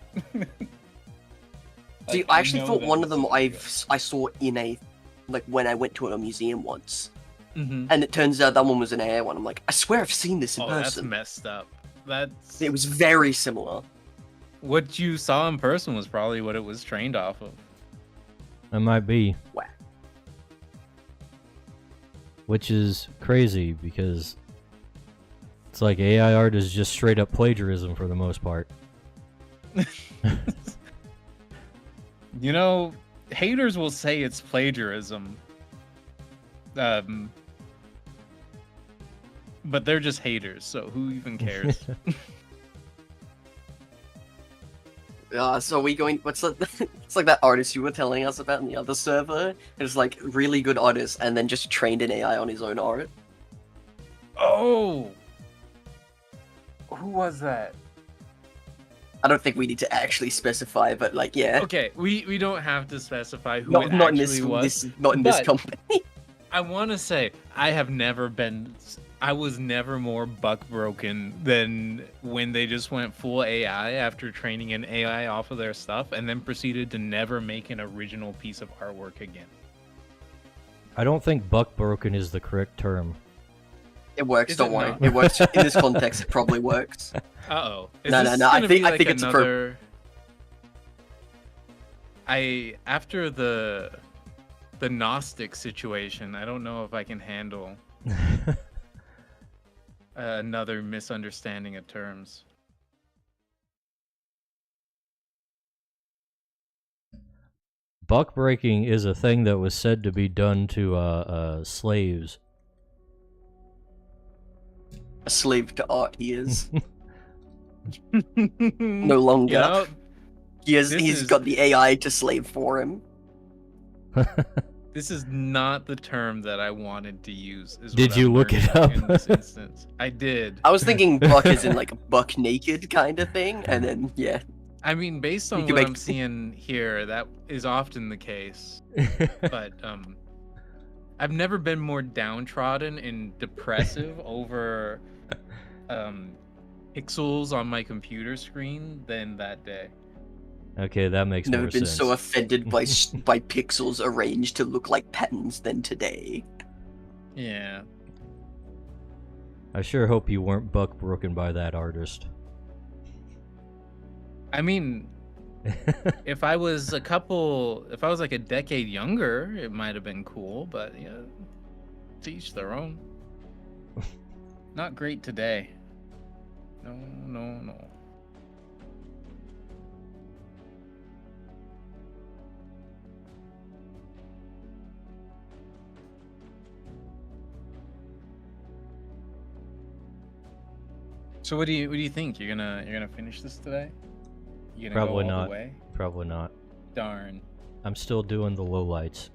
See, Like, I actually know thought that one it's of them really good. I saw in a, like, when I went to a museum once. Mhm. And it turns out that one was an AI one. I'm like, I swear I've seen this in Oh, that's person. messed up. That's It was very similar. what you saw in person was probably what it was trained off of. That might be. Whack. Which is crazy because it's like AI art is just straight up plagiarism for the most part. You know, haters will say it's plagiarism. But they're just haters, so who even cares? So are we going? What's that? It's like that artist you were telling us about in the other server. It's like really good artist, and then just trained an AI on his own art. Oh! Who was that? I don't think we need to actually specify, but like, yeah, Okay, we don't have to specify who not it not in actually was. not in this but- company. I want to say I was never more buck broken than when they just went full AI after training an AI off of their stuff and then proceeded to never make an original piece of artwork again. I don't think buck broken is the correct term. It works, Is don't it worry. not? It works. In this context, it probably works. Uh-oh. No, I think it's another... After the Gnostic situation, I don't know if I can handle another misunderstanding of terms. Buck breaking is a thing that was said to be done to slaves. A slave to art, he is. No longer. You know, He's got the AI to slave for him. this is not the term that I wanted to use. Did you look it up? In this instance, I did. I was thinking buck as in like a buck naked kind of thing, and then yeah. I mean, based on You can what make- I'm seeing here, that is often the case. But I've never been more downtrodden and depressive over pixels on my computer screen than that day. Okay, that makes Never more been sense. so offended by by pixels arranged to look like patterns than today. Yeah. I sure hope you weren't buck broken by that artist. I mean, if I was like a decade younger, it might have been cool, but yeah, to each their own. Not great today. No. So what do you think? You're gonna finish this today? You gonna Probably go all not. the way? Probably not. Darn. I'm still doing the lowlights.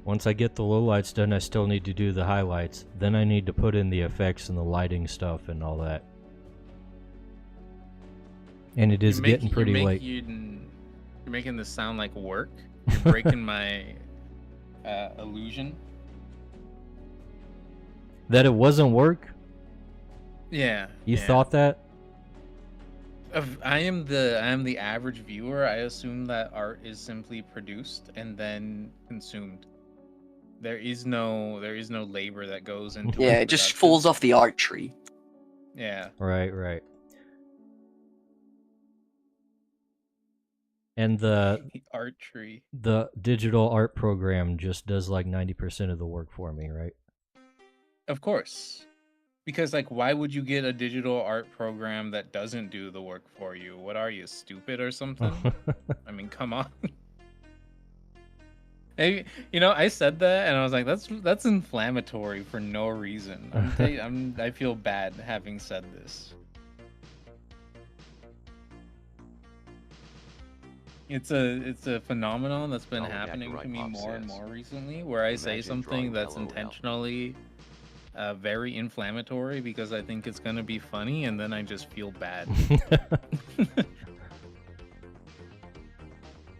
Once I get the lowlights done, I still need to do the highlights. Then I need to put in the effects and the lighting stuff and all that. And it is getting pretty late. You're making this sound like work. You're breaking my illusion. That it wasn't work? Yeah. You yeah. thought that? I am the average viewer. I assume that art is simply produced and then consumed. There is no labor that goes into Yeah, its it just production. falls off the art tree. Yeah. Right. And the art tree. The digital art program just does like 90% of the work for me, right? Of course. Because like why would you get a digital art program that doesn't do the work for you? What are you, stupid or something? I mean, come on. Hey, I said that and I was like, that's inflammatory for no reason. I feel bad having said this. It's a phenomenon that's been happening to me more and more recently, where I say something that's intentionally very inflammatory because I think it's gonna be funny, and then I just feel bad.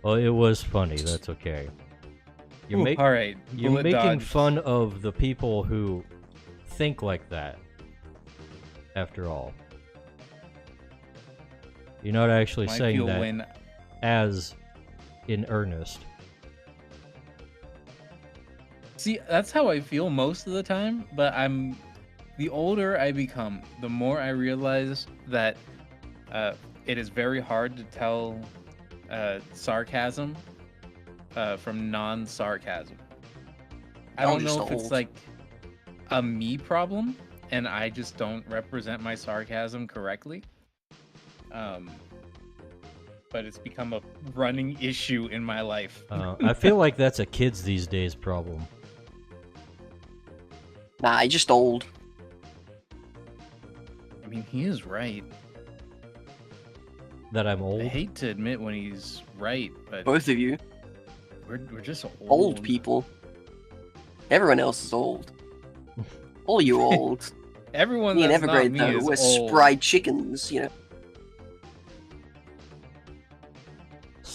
Well, it was funny. That's okay. All right, You're bullet making dodged. fun of the people who think like that. After all, you're not actually Might saying feel that when as in earnest. See, that's how I feel most of the time, but the older I become, the more I realize that it is very hard to tell sarcasm from non-sarcasm. I don't know if it's like a me problem and I just don't represent my sarcasm correctly. But it's become a running issue in my life. I feel like that's a kids these days problem. Nah, I'm just old. I mean, he is right. That I'm old? I hate to admit when he's right, but Both of you. we're just old. Old people. Everyone else is old. All you old. Everyone Me and that's not Evergrade, me though, is we're old. spry chickens,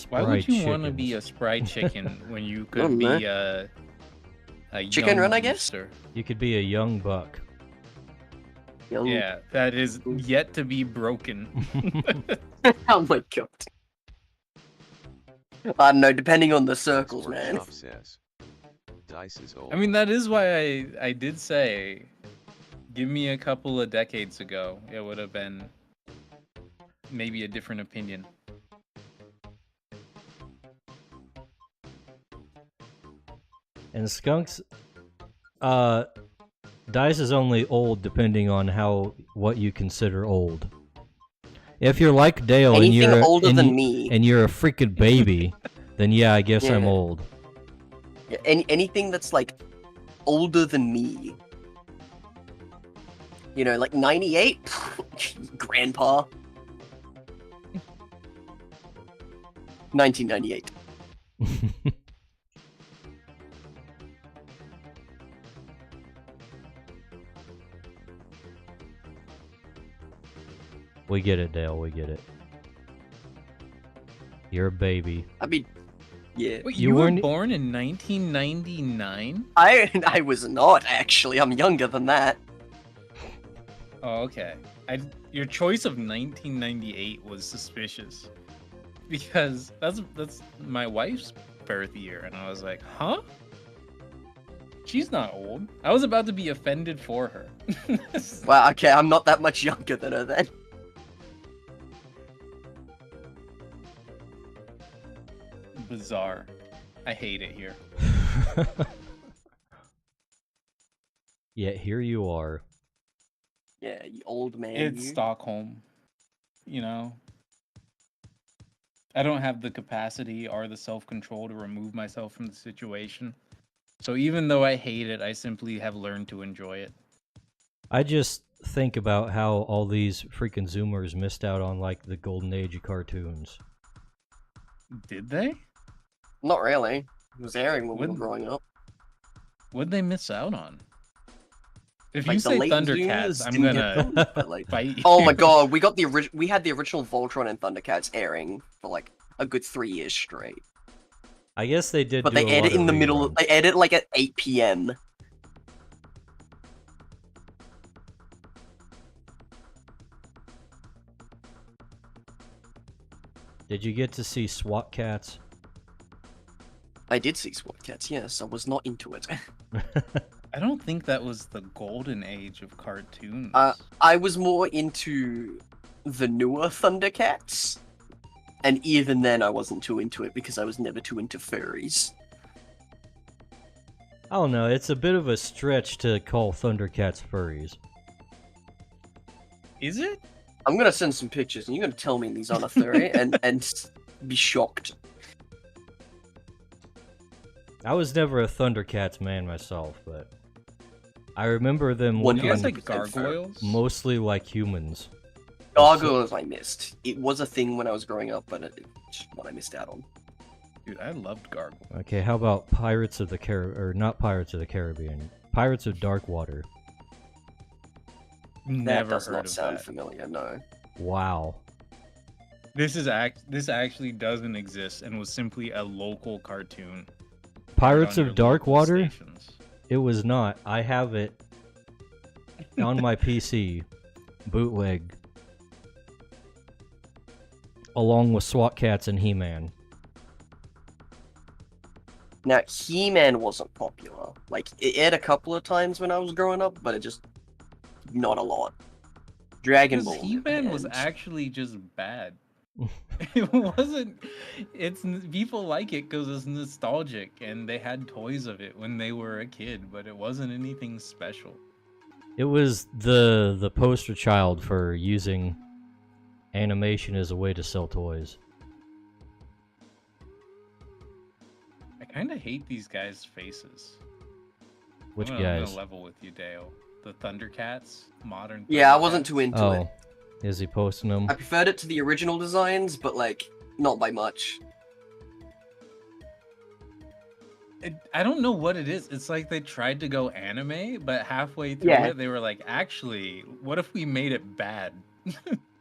Why would you Spry want to be a chickens. spry chicken when you don't could know. be a Chicken young run, I guess? rooster? You could be a young buck. Young- Yeah, that is yet to be broken. Oh my god. I don't know, depending on the circles, Sword man. Shop says. Dice is old. I mean, that is why I did say, give me a couple of decades ago, it would have been maybe a different opinion. And skunks, dice is only old depending on what you consider old. If you're like Dale Anything older than me. and you're a freaking baby, then yeah, I guess I'm Yeah. old. Yeah, anything that's like older than me. You know, like 98? Grandpa. 1998. We get it, Dale. We get it. You're a baby. I mean, yeah. Wait, You you were weren't- born in 1999? I was not, actually. I'm younger than that. Oh, okay. Your choice of 1998 was suspicious. Because that's my wife's birth year, and I was like, huh? She's not old. I was about to be offended for her. Well, okay, I'm not that much younger than her then. Bizarre. I hate it here. Yet here you are. Yeah, you old man. It's you. Stockholm. You know? I don't have the capacity or the self-control to remove myself from the situation. So even though I hate it, I simply have learned to enjoy it. I just think about how all these freaking Zoomers missed out on like the golden age of cartoons. Did they? Not really. It was airing when we were Wouldn't- growing up. What'd they miss out on? If Like, you the say late Thundercats, Zoomers I'm didn't get gonna them, but, like, fight you. oh my god, we got we had the original Voltron and Thundercats airing for like a good 3 years straight. I guess they did But do they a aired lot it in of the middle. reruns. They aired it like at 8 p.m. Did you get to see SWAT Cats? I did see SWAT Cats. Yes, I was not into it. I don't think that was the golden age of cartoons. I was more into the newer Thundercats, and even then, I wasn't too into it because I was never too into furries. I don't know, it's a bit of a stretch to call Thundercats furries. Is it? I'm gonna send some pictures, and you're gonna tell me these aren't a furry, and be shocked. I was never a Thundercats man myself, but I remember them One Do you guys looking like 100% fair. gargoyles? mostly like humans. Gargoyles I missed. It was a thing when I was growing up, but it's what I missed out on. Dude, I loved gargoyles. Okay, how about Pirates of the Caribbean, or not Pirates of the Caribbean, Pirates of Dark Water. Never That does heard not of sound that. familiar, no. Wow. This actually doesn't exist and was simply a local cartoon. Pirates on of your Dark local Water? stations. It was not. I have it on my PC, bootleg, along with SWAT Cats and He-Man. Now, He-Man wasn't popular. Like, it aired a couple of times when I was growing up, but it just... not a lot. Dragon Because Ball. He-Man was and- actually just bad. It wasn't. People like it because it's nostalgic, and they had toys of it when they were a kid, but it wasn't anything special. It was the poster child for using animation as a way to sell toys. I kind of hate these guys' faces. Which I'm guys? gonna level with you, Dale. The Thundercats, modern. Yeah, I wasn't Thundercats. too into it. Oh, is he posting them? I preferred it to the original designs, but, like, not by much. I don't know what it is. It's like they tried to go anime, but halfway through Yeah. it, they were like, actually, what if we made it bad?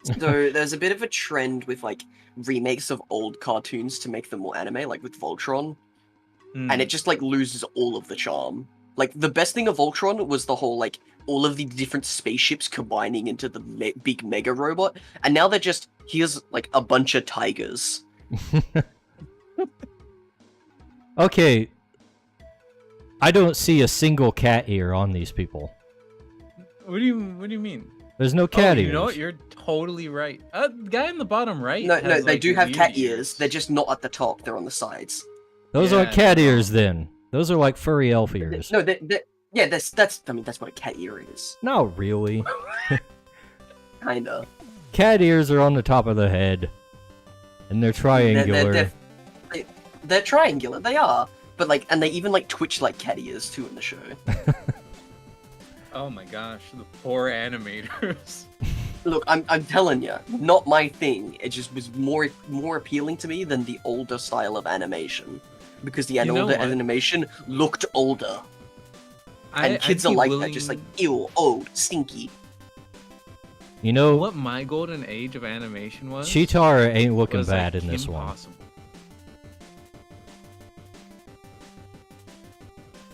So there's a bit of a trend with, like, remakes of old cartoons to make them more anime, like with Voltron, and it just, like, loses all of the charm. Like, the best thing of Voltron was the whole, like, all of the different spaceships combining into the big mega robot, and now they're just, here's, like, a bunch of tigers. Okay. I don't see a single cat ear on these people. What do you mean? There's no cat ears. You know what? You're totally right. Guy in the bottom right. No, has, they like, do have weird cat ears. They're just not at the top. They're on the sides. Those Yeah, aren't cat you're ears then. Those are like furry elf ears. No, yeah, that's. I mean, that's what a cat ear is. Not really. Kinda. Cat ears are on the top of the head. And they're triangular. They're triangular. They are. But like, and they even like twitch like cat ears too in the show. Oh my gosh, the poor animators. Look, I'm telling you, not my thing. It just was more appealing to me than the older style of animation, because the know older what? animation looked older, and kids are like that, just like ew, old, stinky. You know, what my golden age of animation was. Cheetara ain't looking was, bad like, in this one. Impossible.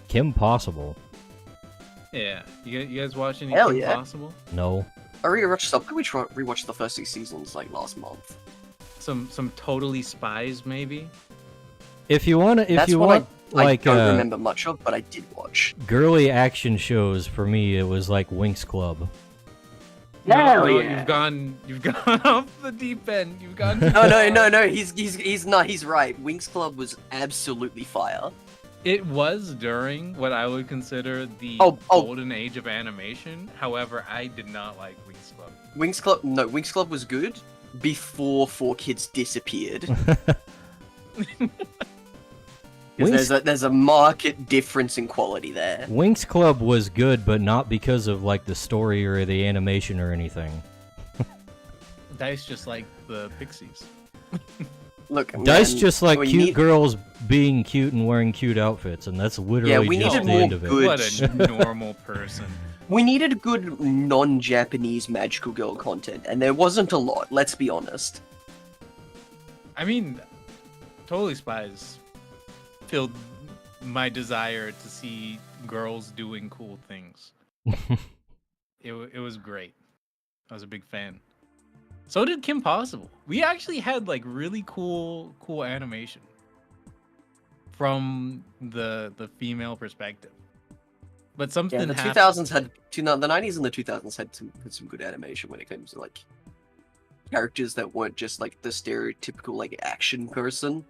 Kim Possible. Yeah, you guys watch any Hell Kim yeah. Possible? No. I rewatched something. We rewatched the first 6 seasons like last month. Some Totally Spies maybe. If you want, That's what want, I like don't remember much of, but I did watch. girly action shows, for me, it was like Winx Club. Hell No, yeah. you've gone off the deep end. You've gone. No. He's not. He's right. Winx Club was absolutely fire. It was during what I would consider the Oh. golden age of animation. However, I did not like Winx Club. Winx Club was good before 4Kids disappeared. Winx- There's a marked difference in quality there. Winx Club was good, but not because of like the story or the animation or anything. Dice just like the Pixies. Look, Dice man, just like we cute need- girls being cute and wearing cute outfits, and that's literally we just needed the more end of it. good- What a normal person. We needed good non-Japanese magical girl content, and there wasn't a lot. Let's be honest. I mean, Totally Spies filled my desire to see girls doing cool things. It was great. I was a big fan. So did Kim Possible. We actually had like really cool animation from the female perspective. But something Yeah, the happened. 2000s had the 90s and the 2000s had some good animation when it comes to like characters that weren't just like the stereotypical like action person.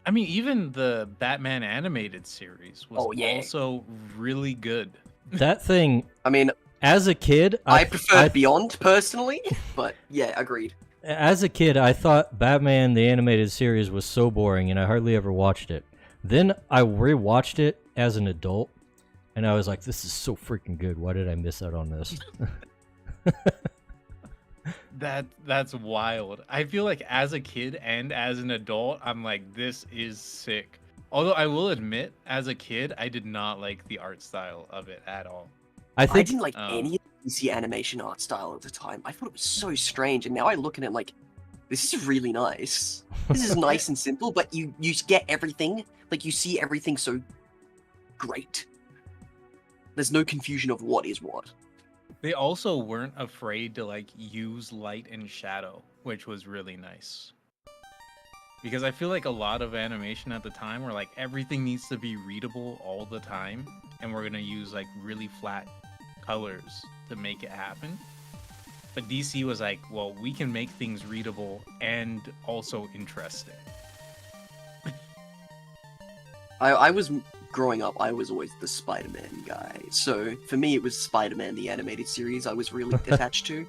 I mean, even the Batman animated series was Oh, yeah. also really good. That thing, I mean, as a kid, I prefer Beyond personally, but yeah, agreed. As a kid, I thought Batman the animated series was so boring, and I hardly ever watched it. Then I rewatched it as an adult, and I was like, "This is so freaking good. Why did I miss out on this?" That's wild. I feel like as a kid and as an adult, I'm like, this is sick. Although I will admit, as a kid, I did not like the art style of it at all. I I think didn't like any of the DC animation art style at the time. I thought it was so strange, and now I look at it like, this is really nice. This is nice and simple, but you get everything. Like, you see everything so great. There's no confusion of what is what. They also weren't afraid to like use light and shadow, which was really nice. Because I feel like a lot of animation at the time were like everything needs to be readable all the time, and we're gonna use like really flat colors to make it happen. But DC was like, well, we can make things readable and also interesting. I was growing up, I was always the Spider-Man guy. So for me, it was Spider-Man the animated series I was really attached to.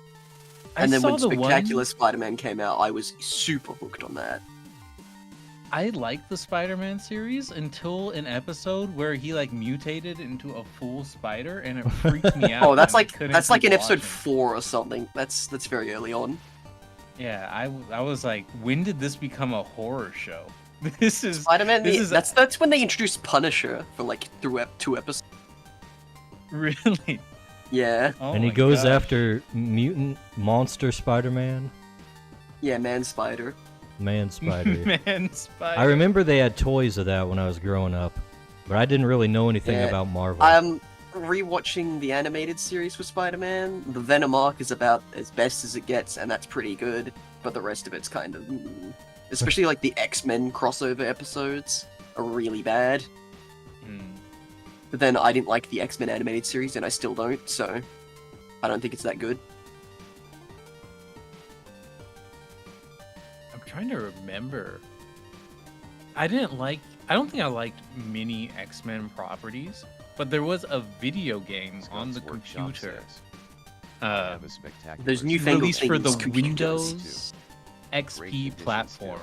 And then when Spectacular Spider-Man came out, I was super hooked on that. I liked the Spider-Man series until an episode where he like mutated into a full spider, and it freaked me out. Oh, that's and I like couldn't in keep episode watching. 4 or something. That's very early on. Yeah, I was like, when did this become a horror show? This is Spider-Man. this is That's when they introduced Punisher for like 2 episodes. really. Yeah, Oh and he my goes gosh. after mutant monster Spider-Man, yeah, Man Spider. Man Spider. Man Spider. I remember they had toys of that when I was growing up, but I didn't really know anything Yeah. about Marvel. Rewatching the animated series for Spider-Man, the Venom arc is about as best as it gets, and that's pretty good. But the rest of it's kind of. Especially like the X-Men crossover episodes are really bad. But then I didn't like the X-Men animated series, and I still don't, so I don't think it's that good. I'm trying to remember. I don't think I liked many X-Men properties, but there was a video game on the Scott's Workshop computer. says, have a spectacular There's newfangled Released for the things computers Windows Great XP conditions, platform,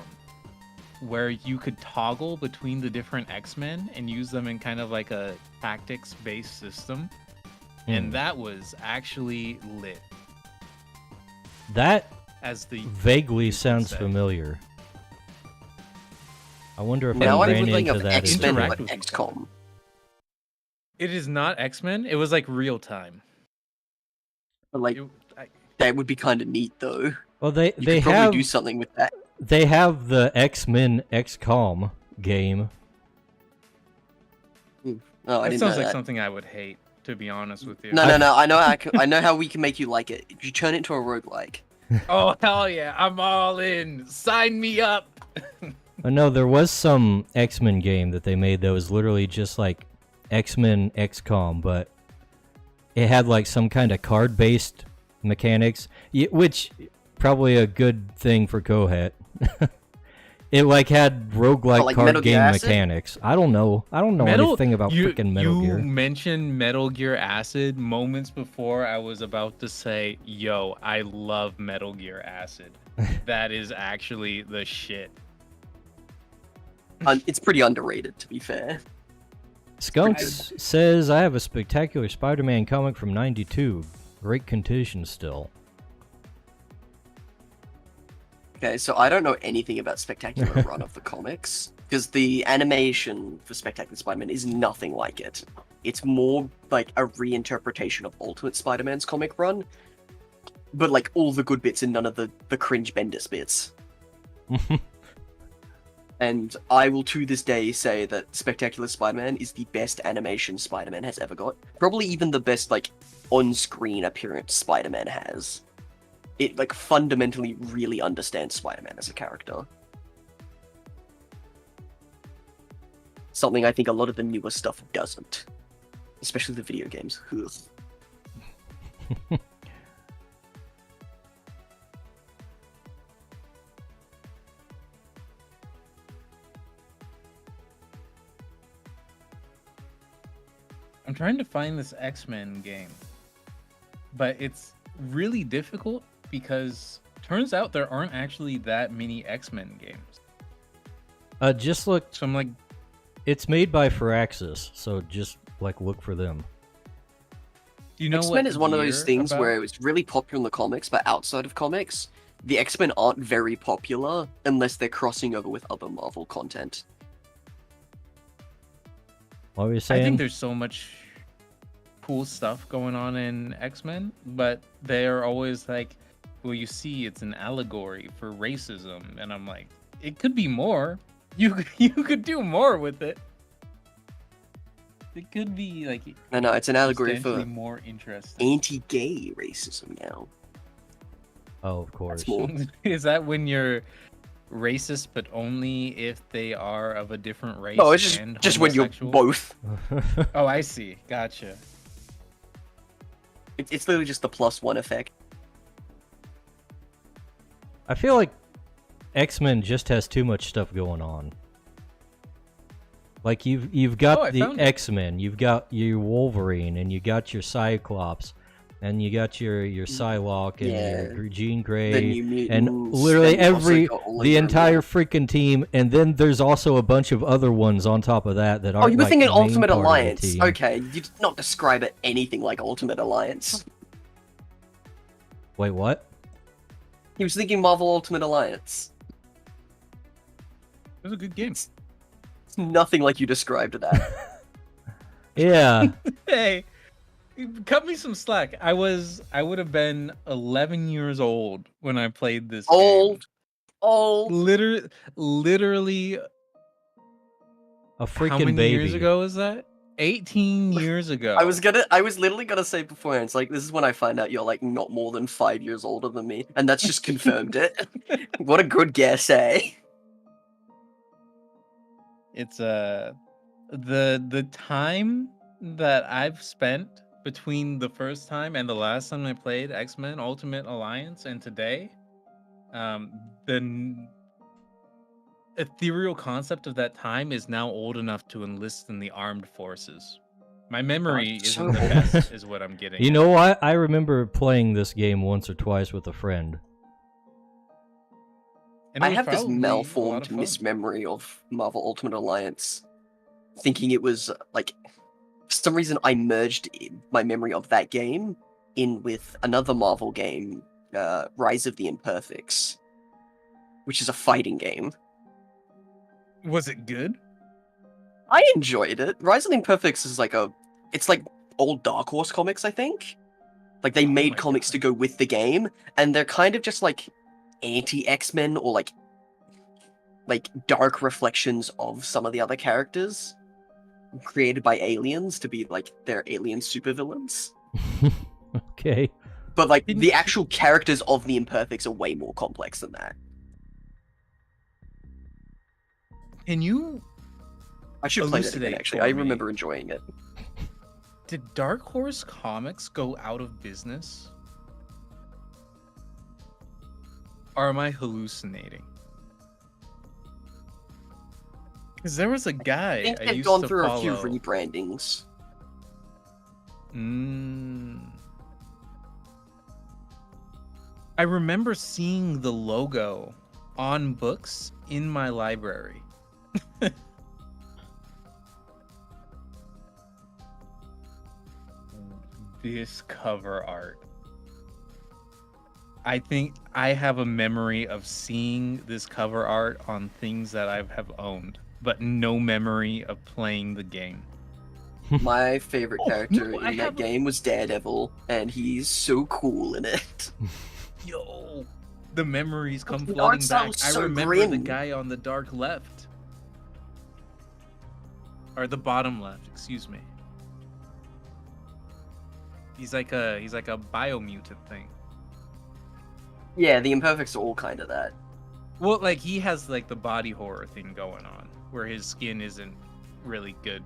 where you could toggle between the different X-Men and use them in kind of like a tactics-based system, and that was actually lit. That As the vaguely would sounds say. familiar. I wonder if Now I I'm ran thinking into of that. as X-Men well. like with each XCOM. It is not X-Men. It was like real time. But like that would be kind of neat though. Well, they You could probably have do something with that. they have the X-Men XCOM game. Oh, I That didn't sounds know like that. something I would hate, to be honest with you. No. I know how we can make you like it. You turn it into a roguelike. Oh hell yeah! I'm all in. Sign me up. Oh, no, there was some X-Men game that they made that was literally just like X-Men XCOM, but it had like some kind of card-based mechanics, which probably a good thing for Kohet. It like had roguelike Oh, like card Metal Gear game Acid? mechanics. I don't know anything about freaking Metal You Gear. mentioned Metal Gear Acid moments before I was about to say, yo, I love Metal Gear Acid. That is actually the shit. It's pretty underrated, to be fair. Skunks says, I have a spectacular Spider-Man comic from '92. Great condition still. Okay, so I don't know anything about Spectacular Run of the comics, because the animation for Spectacular Spider-Man is nothing like it. It's more like a reinterpretation of Ultimate Spider-Man's comic run, but like all the good bits and none of the cringe Bendis bits. And I will to this day say that Spectacular Spider-Man is the best animation Spider-Man has ever got. Probably even the best like on-screen appearance Spider-Man has. It like fundamentally really understands Spider-Man as a character. Something I think a lot of the newer stuff doesn't. Especially the video games. Ugh. I'm trying to find this X-Men game, but it's really difficult because turns out there aren't actually that many X-Men games. Just look. So I'm like, It's made by Firaxis, so just like look for them. do you know X-Men what is one of those year things about? where it was really popular in the comics, but outside of comics, the X-Men aren't very popular unless they're crossing over with other Marvel content. What were you I saying? think there's so much cool stuff going on in X-Men, but they're always like, well, you see, it's an allegory for racism, and I'm like, it could be more. You could do more with it. It could be like No, it's an allegory substantially for more interesting. anti-gay racism now. Oh, of course. That's more. Is that when you're racist, but only if they are of a different race? No, it's and just when you're homosexual? both. Oh, I see. Gotcha. It's literally just the +1 effect. I feel like X-Men just has too much stuff going on. Like you've got Oh, I the found it. X-Men, you've got your Wolverine, and you got your Cyclops, and you got your Psylocke and your Jean The Grey, New Mutants, and literally then you've also every got all of the your- entire freaking team, and then there's also a bunch of other ones on top of that that aren't. Oh, you were like, thinking the main Ultimate part of the Alliance. team. Okay, you did not describe it anything like Ultimate Alliance. Wait, what? He was thinking Marvel Ultimate Alliance. It was a good game. It's nothing like you described that. Yeah. Hey, cut me some slack. I would have been 11 years old when I played this game. Old. Literally A how freaking many baby. years ago is that? 18 years ago. I was literally gonna say beforehand, it's like, this is when I find out you're like not more than 5 years older than me, and that's just confirmed it. What a good guess, eh? It's the time that I've spent between the first time and the last time I played X-Men Ultimate Alliance and today, the ethereal concept of that time is now old enough to enlist in the armed forces. My memory it's isn't so the old. best, is what I'm getting You at. know what? I remember playing this game once or twice with a friend. And it I was have this probably a lot malformed of fun. mismemory of Marvel Ultimate Alliance, thinking it was like, for some reason I merged my memory of that game in with another Marvel game, Rise of the Imperfects, which is a fighting game. Was it good? I enjoyed it. Rise of the Imperfects is it's like old Dark Horse comics, I think. Like they Oh made my comics to God. go with the game, and they're kind of just like anti-X-Men or like dark reflections of some of the other characters created by aliens to be like their alien supervillains. Okay. But like Didn't- the actual characters of the Imperfects are way more complex than that. Can you I should play that again, elucidate actually. for I me? remember enjoying it. Did Dark Horse Comics go out of business? Or am I hallucinating? Because there was a guy I think I they've used gone to through follow. a few rebrandings. I remember seeing the logo on books in my library. This cover art. I think I have a memory of seeing this cover art on things that I have owned, but no memory of playing the game. My favorite Oh, character no, I in that have a- game was Daredevil, and he's so cool in it. Yo, the memories come The art flooding style back. was I so remember the grim. guy on the dark left. Or the bottom left, excuse me. He's like a biomutant thing. Yeah, the Imperfects are all kind of that. Well, like he has like the body horror thing going on, where his skin isn't really good.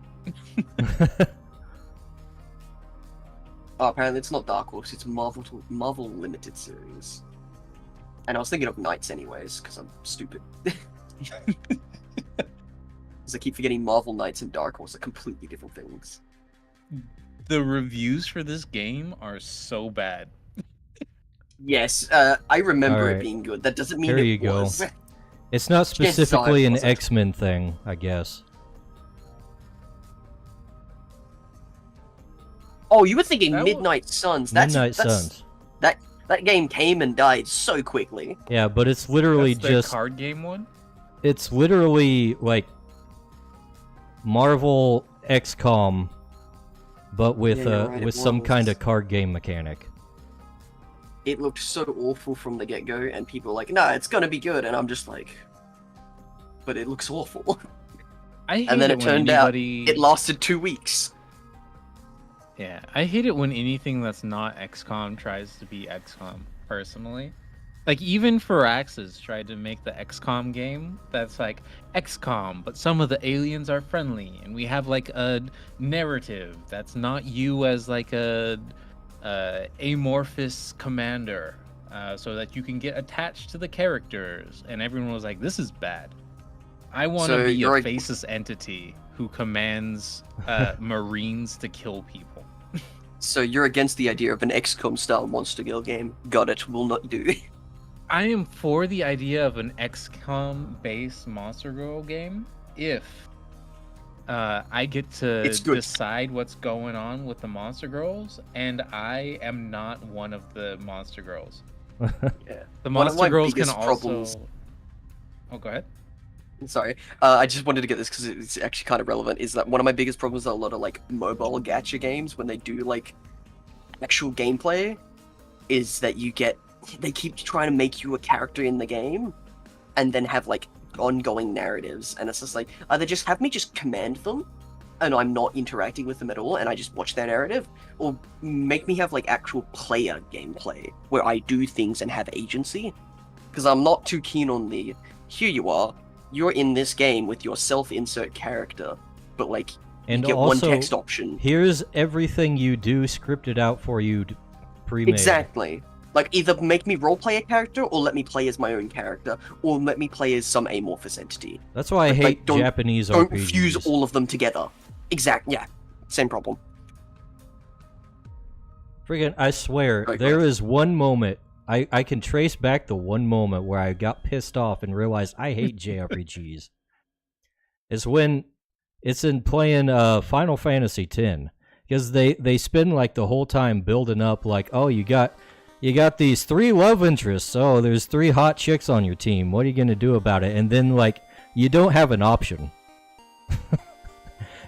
Oh, apparently it's not Dark Horse, it's Marvel Limited Series. And I was thinking of Knights anyways, because I'm stupid. Because I keep forgetting Marvel Knights and Dark Horse are completely different things. The reviews for this game are so bad. Yes, I remember it Alright. being good. That doesn't mean There it you go. was. It's not Chances are it specifically an wasn't. X-Men thing, I guess. Oh, you were thinking That wa- Midnight Suns. Midnight Suns. That game came and died so quickly. Yeah, but it's literally That's the just card game one. it's literally like Marvel XCOM, but with Yeah, you're right, with it some kind was. of card game mechanic. It looked so awful from the get-go, and people were like, "Nah, it's gonna be good," and I'm just like, "But it looks awful." I hate And then it it when turned out anybody... it lasted 2 weeks. Yeah, I hate it when anything that's not XCOM tries to be XCOM, personally. Like, even Firaxis tried to make the XCOM game that's like XCOM, but some of the aliens are friendly, and we have like a narrative that's not you as like a amorphous commander, so that you can get attached to the characters. And everyone was like, this is bad. I want to So be you're a a- faceless entity who commands Marines to kill people. So you're against the idea of an XCOM style Monster Girl game. Got it, will not do. I am for the idea of an XCOM based Monster Girl game if I get to It's good. decide what's going on with the Monster Girls, and I am not one of the Monster Girls. Yeah. The One of Monster my Girls can biggest also. problems- Oh, go ahead. Sorry, I just wanted to get this because it's actually kind of relevant. Is that one of my biggest problems with a lot of like mobile gacha games when they do like actual gameplay, is that they keep trying to make you a character in the game, and then have like ongoing narratives, and it's just like either just have me just command them, and I'm not interacting with them at all, and I just watch their narrative, or make me have like actual player gameplay where I do things and have agency, because I'm not too keen on the here you are, you're in this game with your self-insert character, but like And you get also, one text option. here's everything you do scripted out for you, pre-made. Exactly. Like, either make me roleplay a character, or let me play as my own character, or let me play as some amorphous entity. That's why I Like, hate don't- Japanese Don't RPGs. fuse all of them together. Yeah. Same problem. Friggin', I swear, Right, there right. is one moment, I can trace back the one moment where I got pissed off and realized I hate JRPGs. It's when it's in playing Final Fantasy X. Because they spend like the whole time building up like, oh, you got these 3 love interests. Oh, there's 3 hot chicks on your team. What are you going to do about it? And then like, you don't have an option.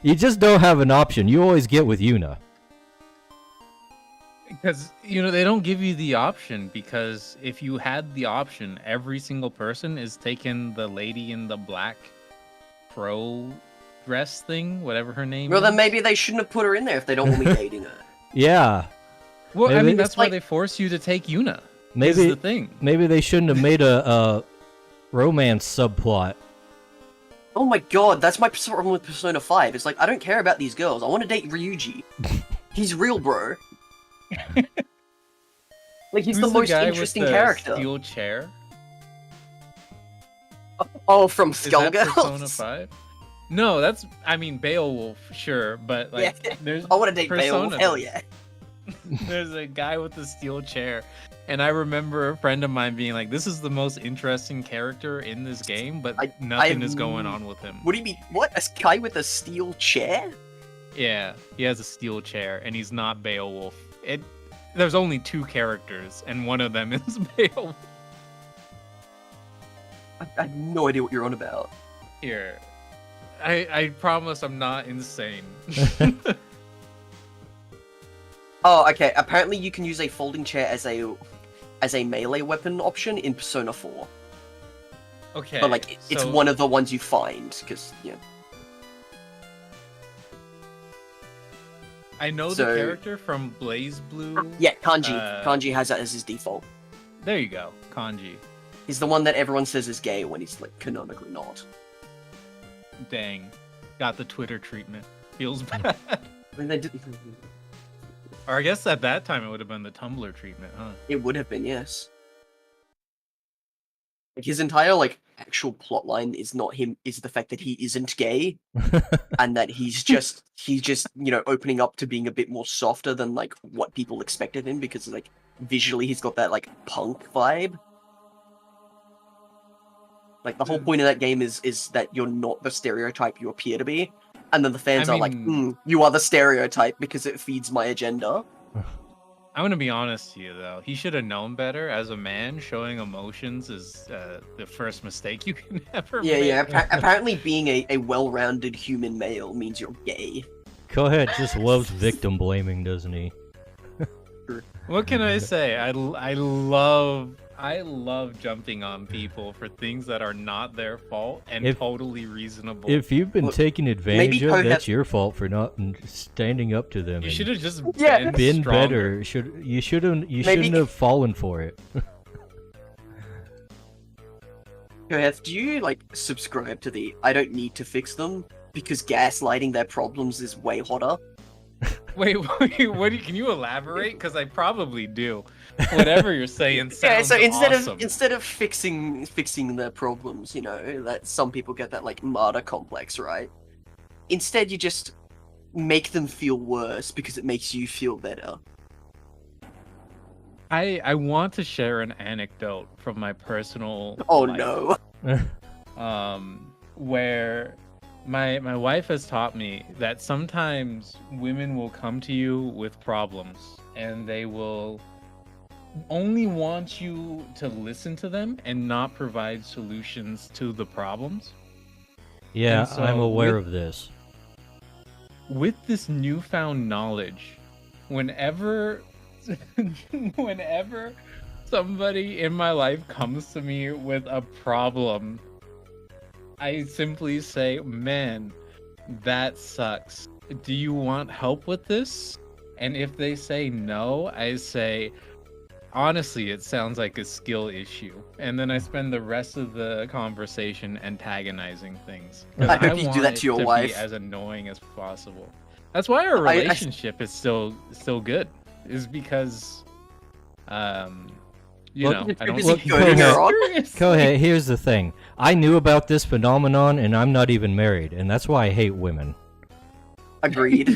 You just don't have an option. You always get with Yuna. Because, they don't give you the option, because if you had the option, every single person is taking the lady in the black pro dress thing, whatever her name Well, is. then maybe they shouldn't have put her in there if they don't want me dating her. Yeah. Well, I maybe mean, it's that's why like- they force you to take Yuna. Maybe Is the thing. Maybe they shouldn't have made a romance subplot. Oh my god, that's my problem with Persona 5. It's like, I don't care about these girls. I want to date Ryuji. He's real, bro. Like, he's Who's the most guy interesting with the character. Steel chair. Oh, from Is that Persona Skullgirls? 5? No, that's, Beowulf, sure, but like, Yeah. there's I want to date Beowulf, Persona. hell yeah. There's a guy with a steel chair, and I remember a friend of mine being like, "This is the most interesting character in this game, but nothing is going on with him." What do you mean? What? A guy with a steel chair? Yeah, he has a steel chair, and he's not Beowulf. There's only 2 characters, and one of them is Beowulf. I have no idea what you're on about. Here, I promise I'm not insane. Oh, okay. Apparently, you can use a folding chair as a melee weapon option in Persona 4. Okay, But like, it's so- one of the ones you find, because yeah. I know so- the character from Blaze Blue. Yeah, Kanji. Uh, Kanji has that as his default. There you go, Kanji. He's the one that everyone says is gay when he's like canonically not. Dang, got the Twitter treatment. Feels bad. I mean, they did... Or I guess at that time it would have been the Tumblr treatment, huh? It would have been, yes. Like, his entire like actual plotline is not him, is the fact that he isn't gay, and that he's just opening up to being a bit more softer than like what people expected him, because like visually he's got that like punk vibe. Like, the whole point of that game is that you're not the stereotype you appear to be, and then the fans I are like, mean- you are the stereotype because it feeds my agenda. I'm gonna be honest to you though. He should have known better. As a man, showing emotions is the first mistake you can ever Yeah, make. yeah. Apparently, being a well-rounded human male means you're gay. Coheed just loves victim blaming, doesn't he? What can I say? I love jumping on people for things that are not their fault and If- totally reasonable. If you've been Look, taken advantage of, Coheed- that's your fault for not standing up to them. you and should have just Yeah. been better. stronger. You shouldn't have fallen for it. Koeth, do you like subscribe to the "I don't need to fix them" because gaslighting their problems is way hotter? Wait, can you elaborate? Because I probably do. Whatever you're saying sounds Yeah, so awesome. instead of fixing their problems, that some people get that like martyr complex, right? Instead, you just make them feel worse because it makes you feel better. I want to share an anecdote from my personal Oh life. no! Where my wife has taught me that sometimes women will come to you with problems and they will only want you to listen to them and not provide solutions to the problems. Yeah, And so I'm aware with- of this. With this newfound knowledge, whenever somebody in my life comes to me with a problem, I simply say, "Man, that sucks. Do you want help with this?" And if they say no, I say, honestly, it sounds like a skill issue. And then I spend the rest of the conversation antagonizing things. 'Cause I hope you do want that it to your be wife. as annoying as possible. That's why our I- relationship is still good. Is because, you Look, know, You're I too don't. busy look, goading go her on. Kohei, here's the thing. I knew about this phenomenon, and I'm not even married, and that's why I hate women. Agreed.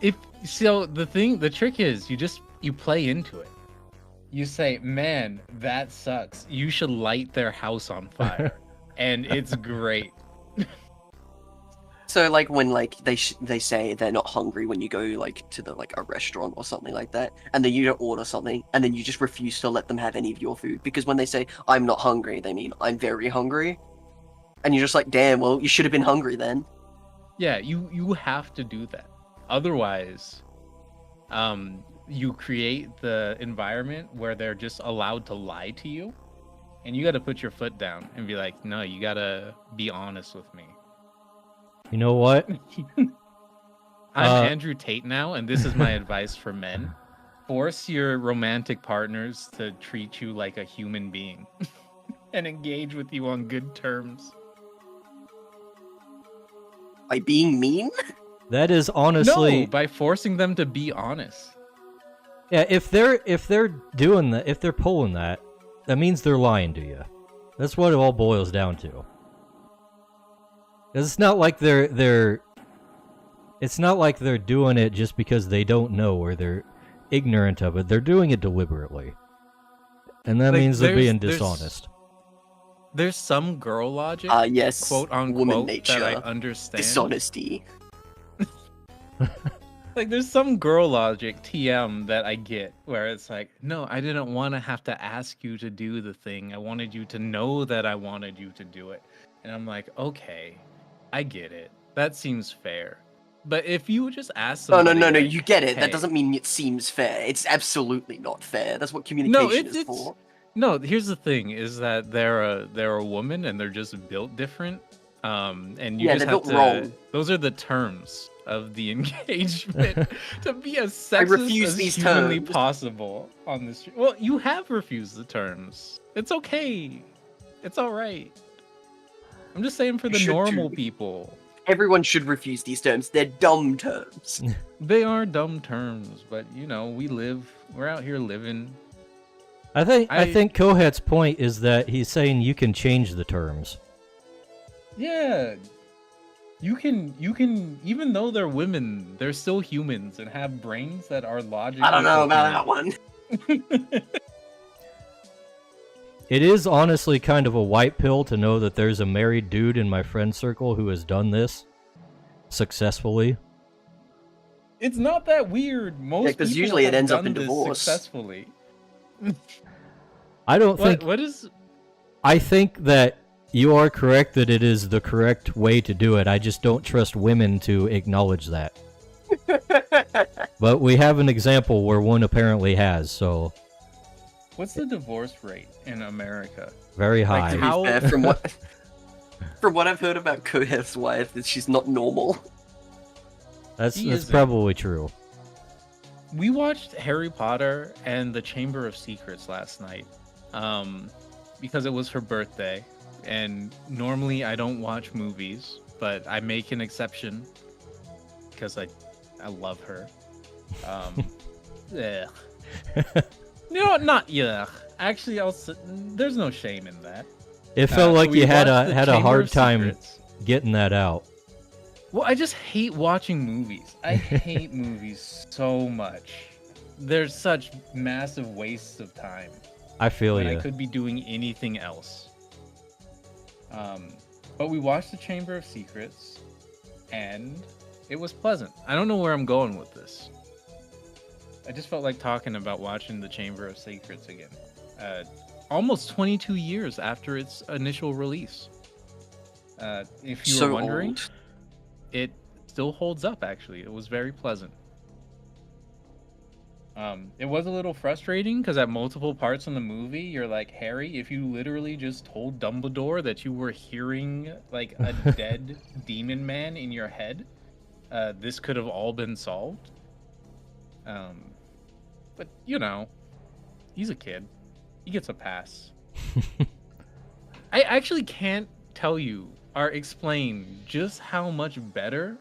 The trick is you play into it. You say, "Man, that sucks. You should light their house on fire," and it's great. So like when like they say they're not hungry when you go like to the like a restaurant or something like that, and then you don't order something, and then you just refuse to let them have any of your food because when they say I'm not hungry, they mean I'm very hungry, and you're just like, damn, well you should have been hungry then. Yeah, you have to do that. Otherwise, you create the environment where they're just allowed to lie to you, and you got to put your foot down and be like, "No, you got to be honest with me." You know what? I'm Andrew Tate now, and this is my advice for men. Force your romantic partners to treat you like a human being and engage with you on good terms. By being mean? That is honestly... No, by forcing them to be honest. Yeah, if they're doing that, if they're pulling that, that means they're lying to you. That's what it all boils down to. 'Cause it's not like it's not like they're doing it just because they don't know or they're ignorant of it. They're doing it deliberately. And that Like, means they're being there's- dishonest. There's some girl logic, Yes. quote Woman unquote, nature. that I understand. Dishonesty. Like, there's some girl logic, TM, that I get, where it's like, no, I didn't want to have to ask you to do the thing. I wanted you to know that I wanted you to do it. And I'm like, okay, I get it. That seems fair. But if you would just ask No, somebody, no, like, you get it. hey, That doesn't mean it seems fair. It's absolutely not fair. That's what No, communication is it's for. no. Here's the thing: is that they're a woman and they're just built different. And you Yeah, just they're have built to. wrong. Those are the terms of the engagement to be as sexist refuse as these humanly terms. possible on this. Well, you have refused the terms. It's okay. It's all right. I'm just saying for You the should normal too. people. Everyone should refuse these terms. They're dumb terms. They are dumb terms, but you know, we're out here living. I think I- Kohet's point is that he's saying you can change the terms. Yeah. You can even though they're women, they're still humans and have brains that are logically I don't know about that one. It is honestly kind of a white pill to know that there's a married dude in my friend circle who has done this successfully. It's not that weird. Most 'cause people usually it have ends up done in this divorce. successfully. I don't think What is I think that you are correct that it is the correct way to do it. I just don't trust women to acknowledge that. But we have an example where one apparently has, so what's the divorce rate in America? very Like, high. To be How- fair, from what I've heard about Koheth's wife, that she's not normal. That's He isn't. probably true. We watched Harry Potter and the Chamber of Secrets last night. Because it was her birthday. And normally I don't watch movies, but I make an exception because I love her. Yeah. No, not yeah. Actually, there's no shame in that. It felt like we you had watched the a Chamber hard of time Secrets. getting that out. Well, I just hate watching movies. I hate movies so much. There's such massive wastes of time I feel when you. I could be doing anything else. But we watched The Chamber of Secrets, and it was pleasant. I don't know where I'm going with this. I just felt like talking about watching The Chamber of Secrets again. Almost 22 years after its initial release. If you were So wondering, old. it still holds up, actually. It was very pleasant. It was a little frustrating because at multiple parts in the movie, you're like, Harry, if you literally just told Dumbledore that you were hearing like a dead demon man in your head, this could have all been solved. But he's a kid. He gets a pass. I actually can't tell you or explain just how much better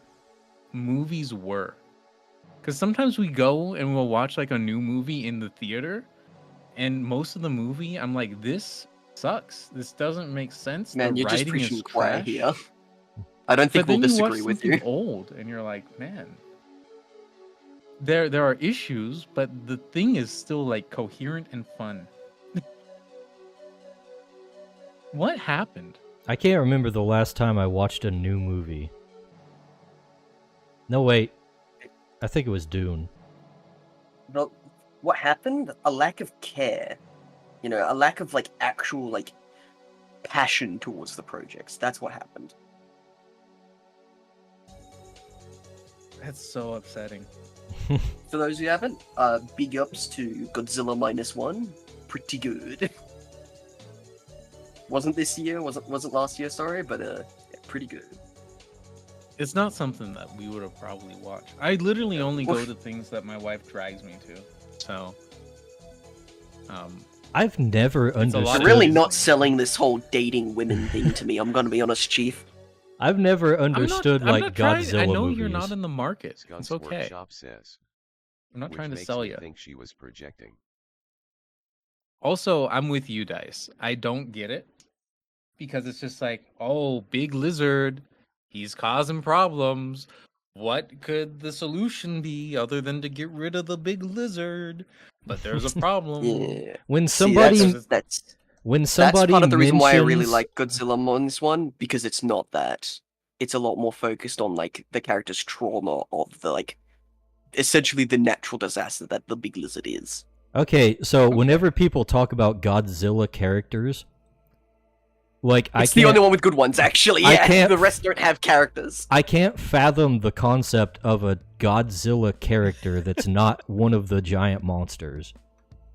movies were. Because sometimes we go and we'll watch like a new movie in the theater, and most of the movie, I'm like, this sucks. This doesn't make sense. Man, The you're just writing preaching is the choir trash. here. I don't think But we'll then you watch disagree with something you. old, and you're like, man, there are issues, but the thing is still like coherent and fun. What happened? I can't remember the last time I watched a new movie. No, wait. I think it was Dune. Well, what happened? A lack of care. A lack of like actual like passion towards the projects. That's what happened. That's so upsetting. For those who haven't, big ups to Godzilla -1. Pretty good. Wasn't this year? Wasn't last year? Sorry, but yeah, pretty good. It's not something that we would have probably watched. I literally only go to things that my wife drags me to. So, I've never a lot understood. of You're really Good. not selling this whole dating women thing to me. I'm gonna be honest, Chief. I've never understood I'm like not trying, Godzilla I know movies. you're not in the market. Skunks It's okay. Workshop says, I'm not which trying to makes sell me you. think she was projecting. Also, I'm with you, Dice. I don't get it because it's just like, oh, big lizard, he's causing problems. What could the solution be other than to get rid of the big lizard? But there's a problem. Yeah. When See, somebody that's when that's somebody part of the reason why I really mentions- like Godzilla on this one, because it's not that. It's a lot more focused on like the character's trauma of the like essentially the natural disaster that the big lizard is. Okay, so Okay. whenever people talk about Godzilla characters, like It's the only one with good ones, actually. I Yeah, can't- the rest don't have characters. I can't fathom the concept of a Godzilla character that's not one of the giant monsters.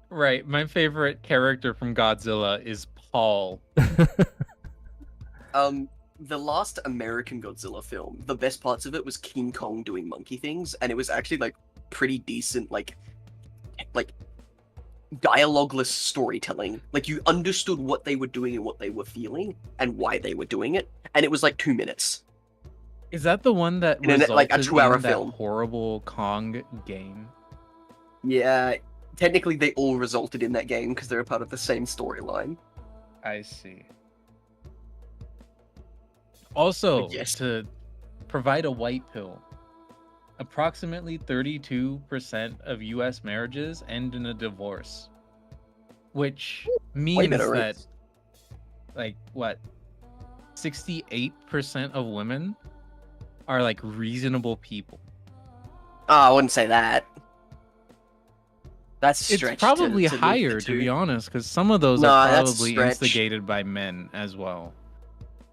Right. My favorite character from Godzilla is Paul. The last American Godzilla film, the best parts of it was King Kong doing monkey things, and it was actually like pretty decent, like dialogueless storytelling. Like you understood what they were doing and what they were feeling and why they were doing it, and it was like 2 minutes. Is that the one that In a- like a resulted 2-hour in that film. horrible Kong game? Yeah, technically they all resulted in that game because they're a part of the same storyline. I see. Also, Yes. to provide a white pill, approximately 32% of U.S. marriages end in a divorce, which means better that, rates. like, what, 68% of women are like reasonable people. Oh, I wouldn't say that. That's It's stretched. probably to link the higher, to two. be honest, because some of those Nah, are that's probably stretch. instigated by men as well.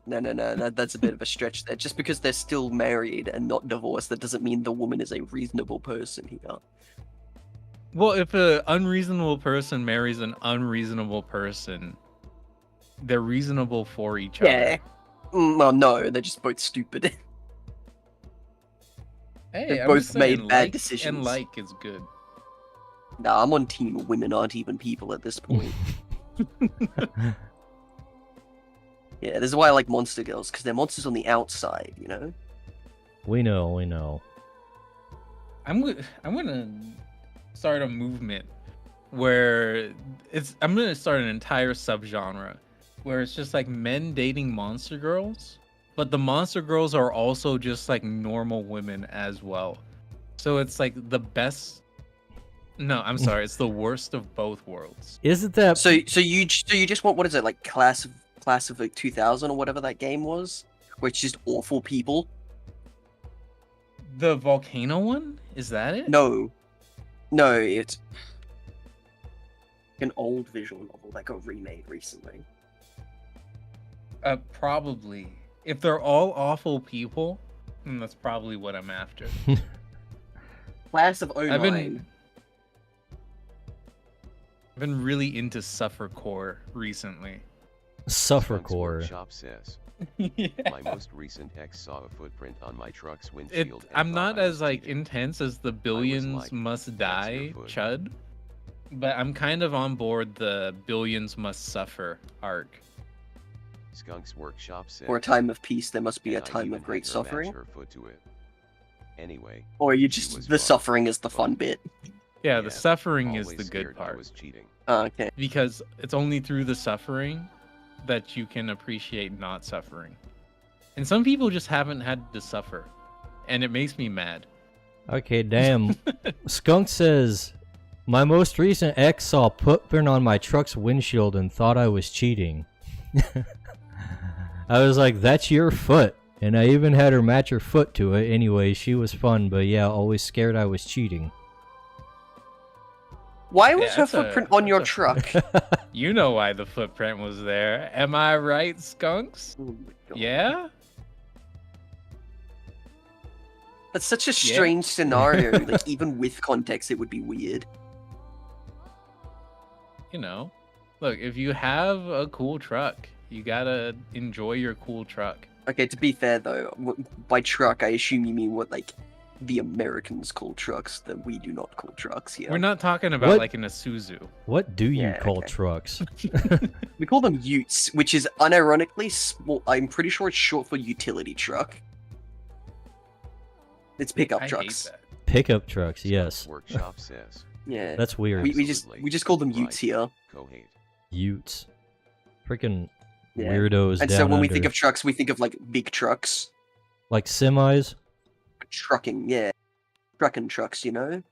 No, that's a bit of a stretch there. Just because they're still married and not divorced, that doesn't mean the woman is a reasonable person here. Well, if an unreasonable person marries an unreasonable person, they're reasonable for each Yeah. other. Well, no, they're just both stupid. Hey, They've I'm both just saying, made bad like decisions. And like is good. Nah, I'm on team women aren't even people at this point. Yeah, this is why I like monster girls, because they're monsters on the outside, you know? We know. I'm gonna start a movement where I'm gonna start an entire subgenre where it's just like men dating monster girls, but the monster girls are also just like normal women as well. So it's like the best. No, I'm sorry, it's the worst of both worlds. Isn't that So you just want, what is it, like class of like 2000 or whatever that game was? Where it's just awful people? The volcano one? Is that it? No, it's an old visual novel that got remade recently. Probably. If they're all awful people, then that's probably what I'm after. Class of 09. I've been really into suffercore recently. Skunks suffercore? Workshop says, Yeah. my most recent ex saw a footprint on my truck's windshield. and I'm thought not I was as like cheating. intense as the like, billions must "That's die your foot." chud, But I'm kind of on board the billions must suffer arc. Skunk's Workshop says. For a time of peace, there must be a and I time even of great had her match suffering. her foot to it. Anyway, Or you she just was the wrong. suffering is the fun bit. Yeah, the Yeah, suffering is always the scared good I part. was cheating. Okay. Because it's only through the suffering that you can appreciate not suffering. And some people just haven't had to suffer. And it makes me mad. Okay, damn. Skunk says, my most recent ex saw footprint on my truck's windshield and thought I was cheating. I was like, that's your foot. And I even had her match her foot to it. Anyway, she was fun, but yeah, always scared I was cheating. Why was Yeah, her that's footprint on your that's truck? You know why the footprint was there. Am I right, Skunks? Oh my God. Yeah? That's such a strange scenario. Like, even with context, it would be weird. You know, look, if you have a cool truck, you gotta enjoy your cool truck. Okay, to be fair though, by truck I assume you mean what like the Americans call trucks that we do not call trucks here. We're not talking about What? like an Isuzu. What do you Yeah, call okay. trucks? We call them utes, which is unironically small. I'm pretty sure it's short for utility truck. It's pickup I trucks. hate that. Pickup trucks, yes. Workshop says. Yeah. That's weird. We Absolutely. just call them utes Right. here. Cohate. Utes. Freaking Yeah. weirdos And down so when we under. think of trucks, we think of like big trucks. Like semis? Trucking, yeah. Trucking trucks, you know?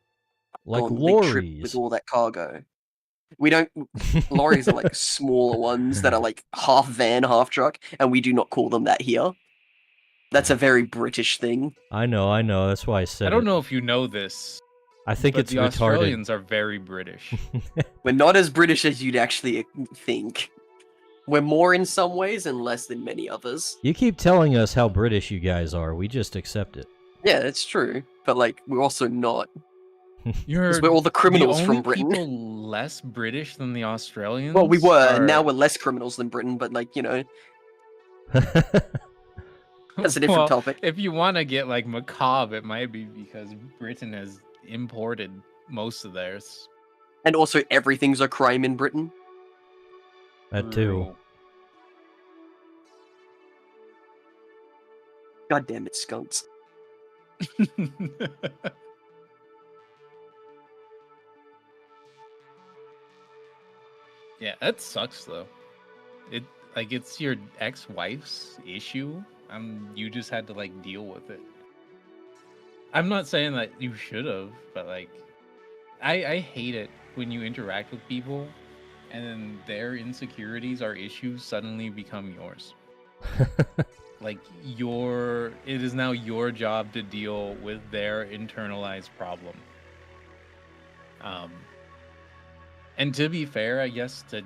Like Go on the big trip lorries. with all that cargo. We don't. Lorries are like smaller ones that are like half van, half truck, and we do not call them that here. That's a very British thing. I know. That's why I said I don't it. know if you know this, I think but it's the retarded. Australians are very British. We're not as British as you'd actually think. We're more in some ways and less in many others. You keep telling us how British you guys are. We just accept it. Yeah, it's true. But like, we're also not. You're Because we're all the criminals the only from Britain. people less British than the Australians. Well, we were, and are- now we're less criminals than Britain, but like, you know, that's a different Well, topic. If you want to get like macabre, it might be because Britain has imported most of theirs. And also, everything's a crime in Britain. That too. God damn it, skunks. True. Yeah, that sucks though. It like it's your ex-wife's issue. You just had to like deal with it. I'm not saying that you should have, but like I hate it when you interact with people and then their insecurities or issues suddenly become yours. Like it is now your job to deal with their internalized problem. And to be fair, I guess to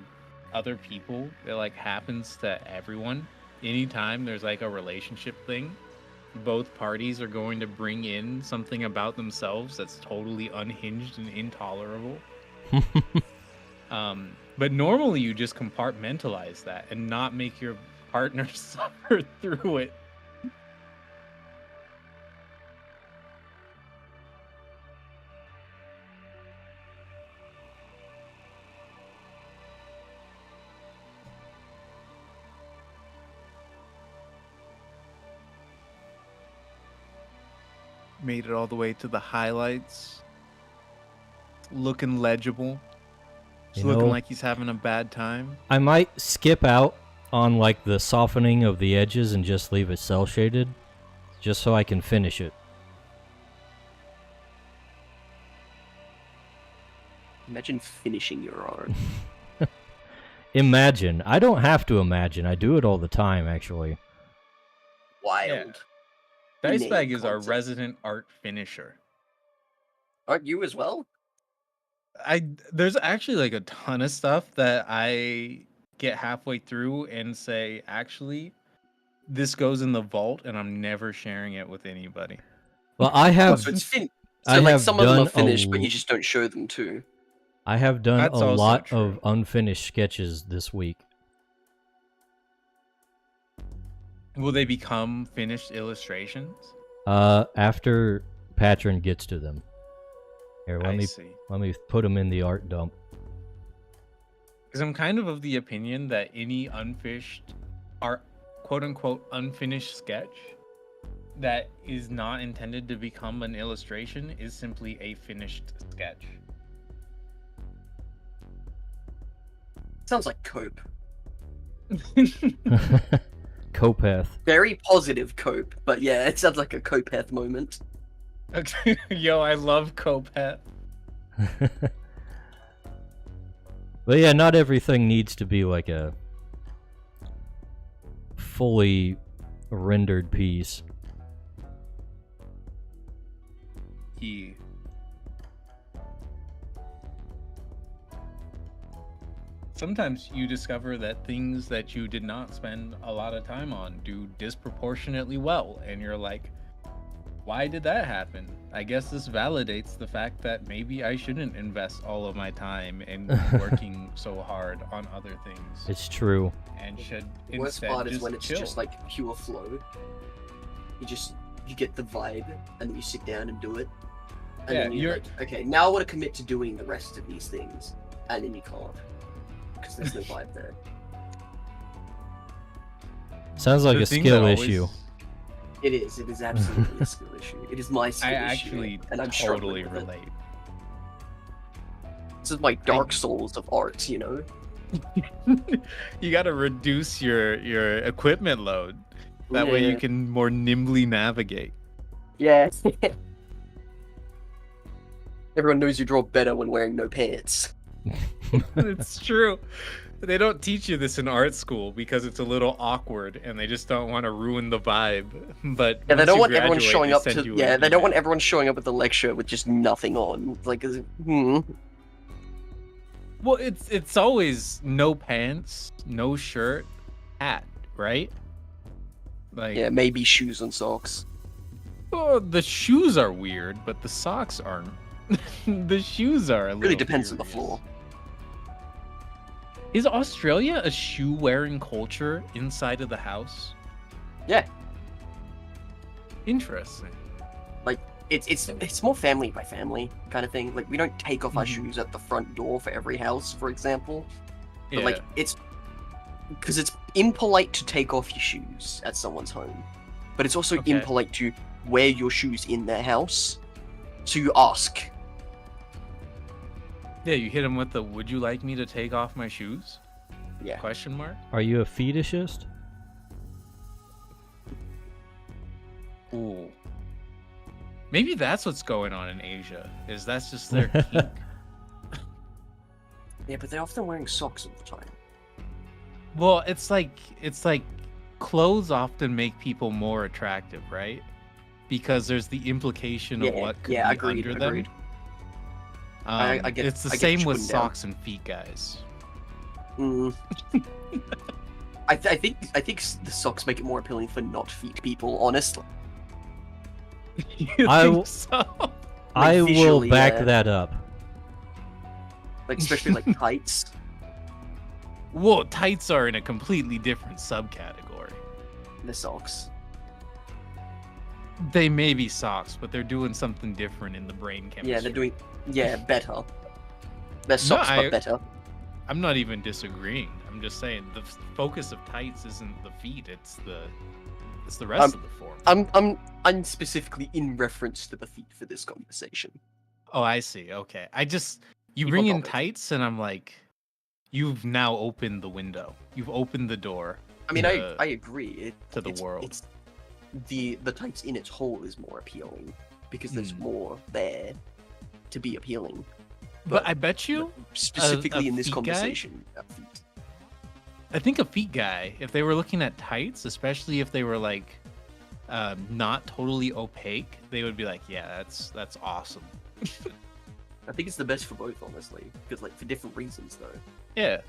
other people, it like happens to everyone. Anytime there's like a relationship thing, both parties are going to bring in something about themselves that's totally unhinged and intolerable. But normally you just compartmentalize that and not make your partner suffer through it. Made it all the way to the highlights. Looking legible. It's You looking know- like he's having a bad time. I might skip out on like the softening of the edges and just leave it cell shaded, just so I can finish it. Imagine finishing your art. Imagine. I don't have to imagine. I do it all the time, actually. Wild. Dicebag is our concept. resident art finisher. Aren't you as well? There's actually like a ton of stuff that I get halfway through and say, actually, this goes in the vault and I'm never sharing it with anybody. Well, I have So it's fin. I So like have some of them done are finished, but a- you just don't show them too. I have done That's a also lot true. of unfinished sketches this week. Will they become finished illustrations? After Patron gets to them. Here, I let see. me put them in the art dump. Because I'm kind of the opinion that any unfinished art, quote unquote, unfinished sketch that is not intended to become an illustration is simply a finished sketch. Sounds like cope. Copath. Very positive cope, but yeah, it sounds like a Copeth moment. Yo, I love Copet. But yeah, not everything needs to be like a fully rendered piece. Yeah. Sometimes you discover that things that you did not spend a lot of time on do disproportionately well, and you're like, why did that happen? I guess this validates the fact that maybe I shouldn't invest all of my time in working so hard on other things, It's true. and should The worst instead part is just when it's chill. just like pure flow. You get the vibe, and then you sit down and do it. And Yeah, then you're like, okay, now I want to commit to doing the rest of these things. And then you can't. Because there's no vibe there. Sounds like The a thing skill that issue. always- It is absolutely a skill issue. It is my skill I issue. actually And I'm totally struggling with it. relate. This is my Dark Souls of art, you know? You got to reduce your equipment load. That way you Yeah. can more nimbly navigate. Yeah. Everyone knows you draw better when wearing no pants. It's true. They don't teach you this in art school because it's a little awkward and they just don't want to ruin the vibe. But Yeah, they once don't you want everyone graduate, showing they up send to. you Yeah, an they don't want email. everyone showing up at the lecture with just nothing on. It's like, Well, it's always no pants, no shirt, hat, right? Like, yeah, maybe shoes and socks. oh, the shoes are weird, but the socks aren't. The shoes are a little Really depends on the curious. floor. Is Australia a shoe wearing culture inside of the house? Yeah, Interesting. it's more family by family kind of thing. Like we don't take off our Mhm. shoes at the front door for every house, for example. But Yeah. like it's because it's impolite to take off your shoes at someone's home, but it's also Okay. impolite to wear your shoes in their house. So you ask. Yeah, you hit him with the "Would you like me to take off my shoes?" Yeah. Question mark. Are you a fetishist? Ooh. Maybe that's what's going on in Asia. Is that's just their kink? Yeah, but they're often wearing socks all the time. Well, it's like clothes often make people more attractive, right? Because there's the implication of Yeah, what could yeah, be agreed, under agreed. them. I get- It's the I get same what you're with putting down. socks and feet guys. Mm. I think the socks make it more appealing for not feet people, honestly. You I think w- so? I will visually, back yeah. that up. Like especially like tights. Well, tights are in a completely different subcategory. The socks. They may be socks, but they're doing something different in the brain chemistry. Yeah, they're doing better. They're socks I- but better. I'm not even disagreeing. I'm just saying the focus of tights isn't the feet; it's the rest of the form. I'm specifically in reference to the feet for this conversation. Oh, I see. Okay, you Keep bring on in topic. tights, and I'm like, you've now opened the window. You've opened the door. I mean, to- I agree. to the world. It's the tights in its whole is more appealing because there's Hmm. more there to be appealing. But I bet you, Specifically in this feet guy? conversation, feet. I think a feet guy, if they were looking at tights, especially if they were like not totally opaque, they would be like, yeah, that's awesome. I think it's the best for both, honestly, because like for different reasons though. Yeah.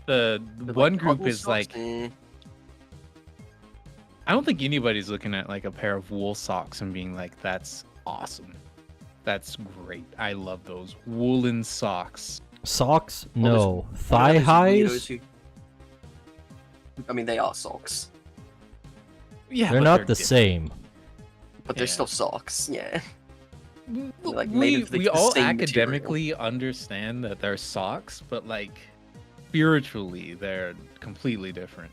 The But, one like, group cotton is socks, like, eh. I don't think anybody's looking at like a pair of wool socks and being like, that's awesome. That's great. I love those woolen socks. Socks? Well, there's- No. What about Thigh those highs? weirdos who- I mean, they are socks, Yeah, They're but not the different. same. but they're Yeah. still socks. Yeah. Like, made we of the we all same academically understand that they're socks, but like spiritually, they're completely different.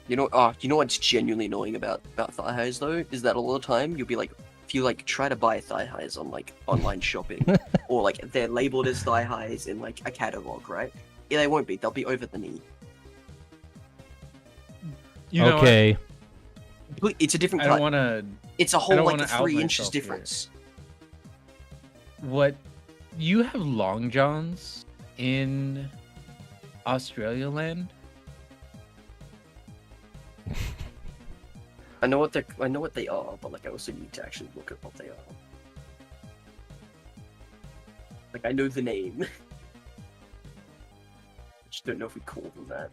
You know, you know what's genuinely annoying about thigh highs though is that a lot of time you'll be like, if you like try to buy thigh highs on like online shopping, or like they're labeled as thigh highs in like a catalog, right? Yeah, they won't be. They'll be over the knee. You know, Okay. But it's a different I cut. don't want to. It's a I whole don't like wanna out 3 inches myself here. difference. What you have long johns in Australia land? I know what they are, but like I also need to actually look at what they are. Like I know the name. I just don't know if we call them that.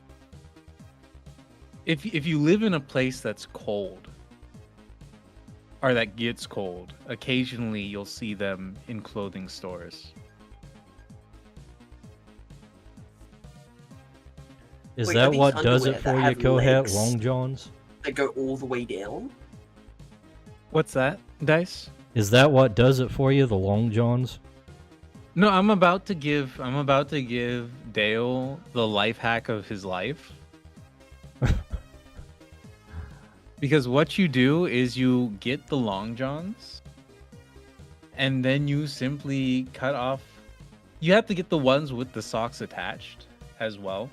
If you live in a place that's cold, or that gets cold, occasionally you'll see them in clothing stores. Is Wait, are that these what does underwear it that for you, have Kohat? legs? Long johns? They go all the way down. What's that, Dice? Is that what does it for you, the long johns? No, I'm about to give Dale the life hack of his life. Because what you do is you get the long johns, and then you simply cut off. You have to get the ones with the socks attached as well,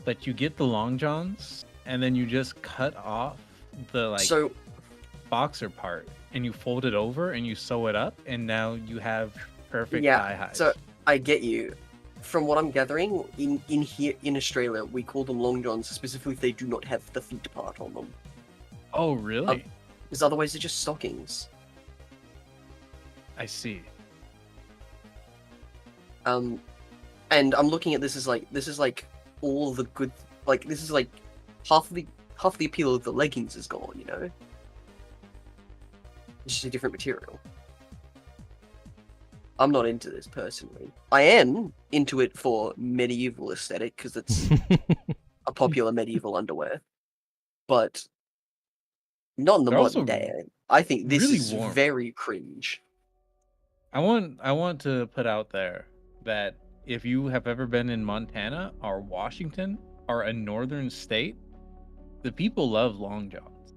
but you get the long johns, and then you just cut off the So boxer part, and you fold it over and you sew it up, and now you have perfect yeah, thigh highs. so I get you. From what I'm gathering, in here in Australia, we call them long johns specifically if they do not have the feet part on them. Oh, really? Because otherwise they're just stockings. I see. And I'm looking at this as like all the good, like this is like half the appeal of the leggings is gone, you know. It's just a different material. I'm not into this personally. I am into it for medieval aesthetic because it's a popular medieval underwear, but not in the They're modern also day. I think this really is warm. very cringe. I want to put out there that if you have ever been in Montana or Washington or a northern state, the people love long johns.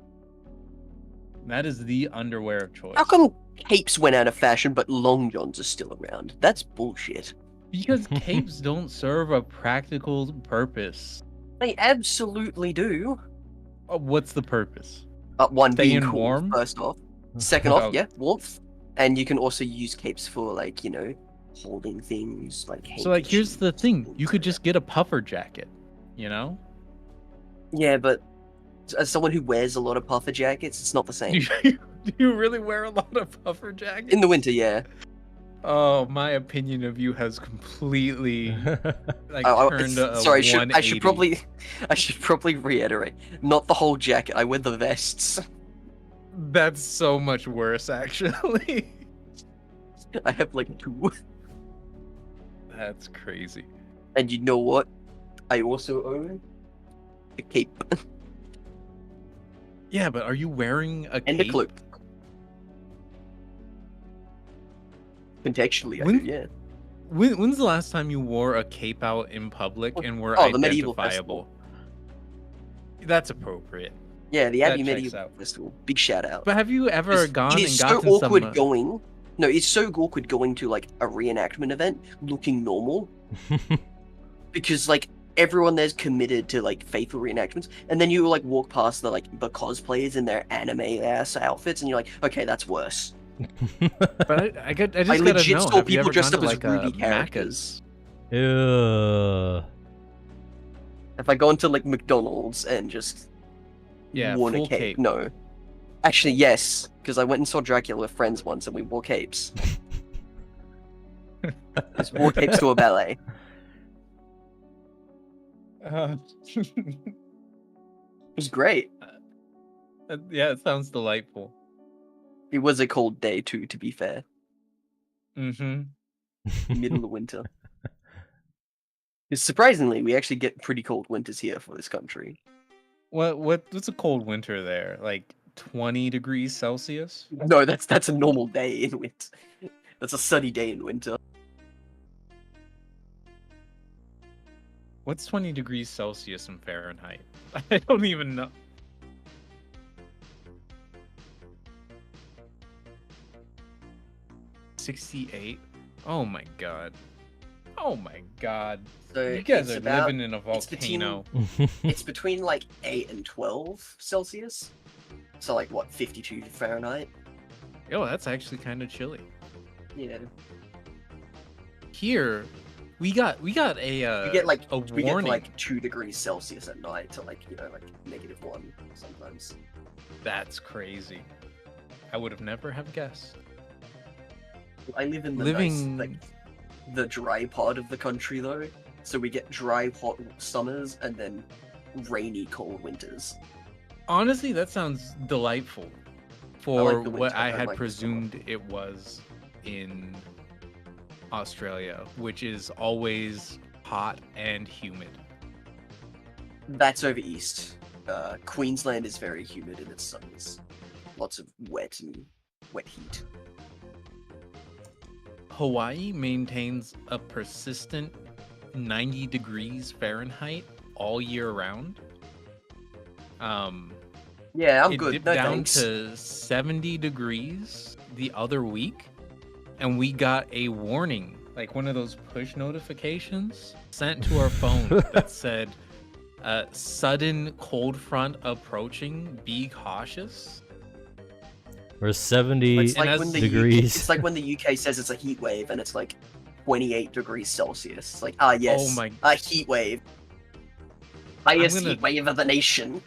That is the underwear of choice. How come capes went out of fashion but long johns are still around? That's bullshit. Because capes don't serve a practical purpose. They absolutely do. What's the purpose? One being Staying cool, warm? first off. Second Oh. off, yeah, warmth. And you can also use capes for like, you know, holding things like So like here's the handkerchiefs, thing, things you could like just get a puffer jacket, you know? that. Yeah, but as someone who wears a lot of puffer jackets, it's not the same. Do you really wear a lot of puffer jackets? In the winter, yeah. Oh, my opinion of you has completely like turned a Sorry, I 180. should probably reiterate. Not the whole jacket. I wear the vests. That's so much worse, actually. I have like 2. That's crazy. And you know what? I also own a cape Yeah, but are you wearing a and a cape? cloak. Contextually, I When- do, yeah. When's the last time you wore a cape out in public and were Oh, the medieval identifiable? That's appropriate. Yeah, the That Abbey checks Medieval out. Festival. Big shout out. But have you ever gone It and is so gotten awkward some? going. No, it's so awkward going to like a reenactment event looking normal because like everyone there's committed to like faithful reenactments, and then you like walk past the cosplayers in their anime ass outfits, and you're like, okay, that's worse. But I just I gotta legit know. saw Have you people ever dressed gone up to, as like, Ruby Macca's? characters. Ew. If I go into like McDonald's and just Yeah, worn a full cape, cape. no. Actually, yes, because I went and saw Dracula with friends once, and we wore capes. Just wore capes to a ballet. It was great. Yeah, it sounds delightful. It was a cold day too, to be fair. Mm-hmm. Middle of winter. Surprisingly, we actually get pretty cold winters here for this country. What's a cold winter there? Like 20 degrees Celsius? No, that's a normal day in winter. That's a sunny day in winter. What's 20 degrees Celsius in Fahrenheit? I don't even know. $68. Oh my god. Oh my god. So You guys it's are about- living in a volcano. It's between like 8 and 12 Celsius. So like what, 52 Fahrenheit? Yo, that's actually kind of chilly. Yeah. Here, we got a We get like a we get warning. like 2 degrees Celsius at night to like, like -1 sometimes. That's crazy. I would have never have guessed. I live in the Living- nice, like the dry part of the country though. So we get dry hot summers and then rainy cold winters. Honestly, that sounds delightful I for like the what winter, I I had like the summer. presumed it was in Australia, which is always hot and humid. That's over east. Queensland is very humid in its summers. Lots of wet heat. Hawaii maintains a persistent 90 degrees Fahrenheit all year round. Yeah, I'm It good. dipped No down thanks. to 70 degrees the other week, and we got a warning, like one of those push notifications sent to our phone that said, sudden cold front approaching, be cautious. We're 70 It's like as when the degrees. it's like when the UK says it's a heat wave and it's like 28 degrees Celsius. It's like, yes, Oh my- a heat wave. Highest gonna- heat wave of the nation.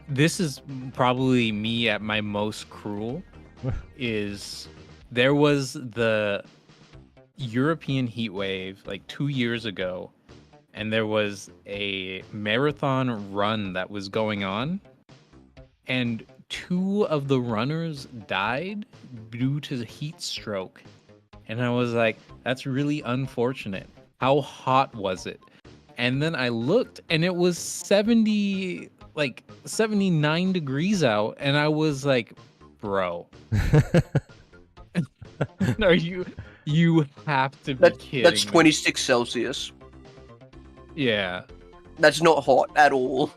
This is probably me at my most cruel. Is there was the European heat wave like 2 years ago, and there was a marathon run that was going on, and 2 of the runners died due to heat stroke. And I was like, that's really unfortunate. How hot was it? And then I looked, and it was 79 degrees out, and I was like, bro, no, you have to be kidding That's me. 26 Celsius. Yeah. That's not hot at all.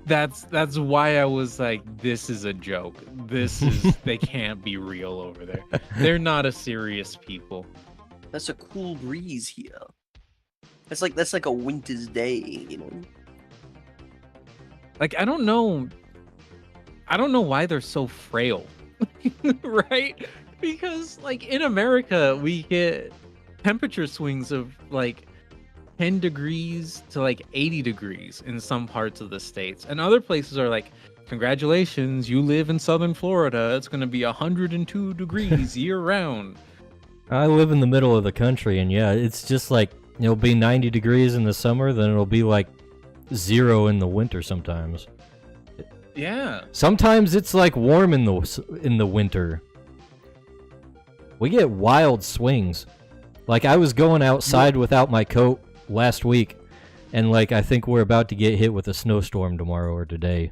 That's why I was like, this is a joke. This is they can't be real over there. They're not a serious people. That's a cool breeze here. That's like a winter's day, you know. Like I don't know why they're so frail. Right? Because like in America we get temperature swings of like 10 degrees to like 80 degrees in some parts of the states. And other places are like, congratulations, you live in southern Florida. It's going to be 102 degrees year round. I live in the middle of the country, and yeah, it's just like it'll be 90 degrees in the summer, then it'll be like 0 in the winter sometimes. Yeah. Sometimes it's like warm in the winter. We get wild swings. Like I was going outside without my coat last week, and like I think we're about to get hit with a snowstorm tomorrow or today.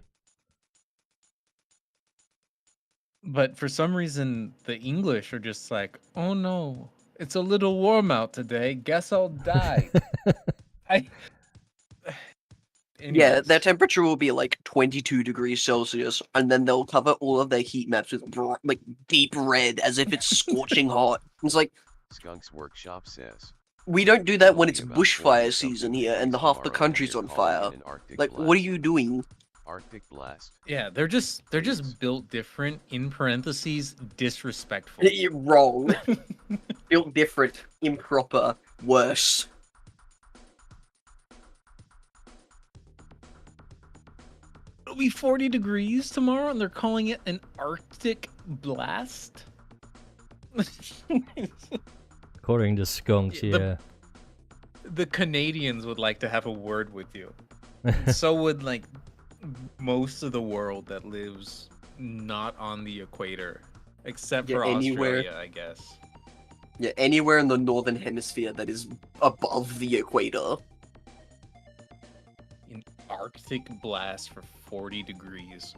But for some reason, the English are just like, oh no, it's a little warm out today. Guess I'll die. Yeah, Anyways. their temperature will be like 22 degrees Celsius, and then they'll cover all of their heat maps with like deep red as if it's scorching hot. It's like, Skunk's Workshop says. we don't do that when it's Talking about bushfire 40 something season here and degrees half the tomorrow, country's they're on calling it fire. an Arctic Like, blast. what are you doing? Arctic blast. Yeah, they're just Jeez. built different, in parentheses, disrespectful. You're wrong. Built different, improper, worse. It'll be 40 degrees tomorrow, and they're calling it an Arctic blast. According to Skunks, Yeah, yeah. The Canadians would like to have a word with you. So would like most of the world that lives not on the equator, except Yeah, for anywhere. Australia, I guess. Yeah, anywhere in the northern hemisphere that is above the equator. An Arctic blast for 40 degrees.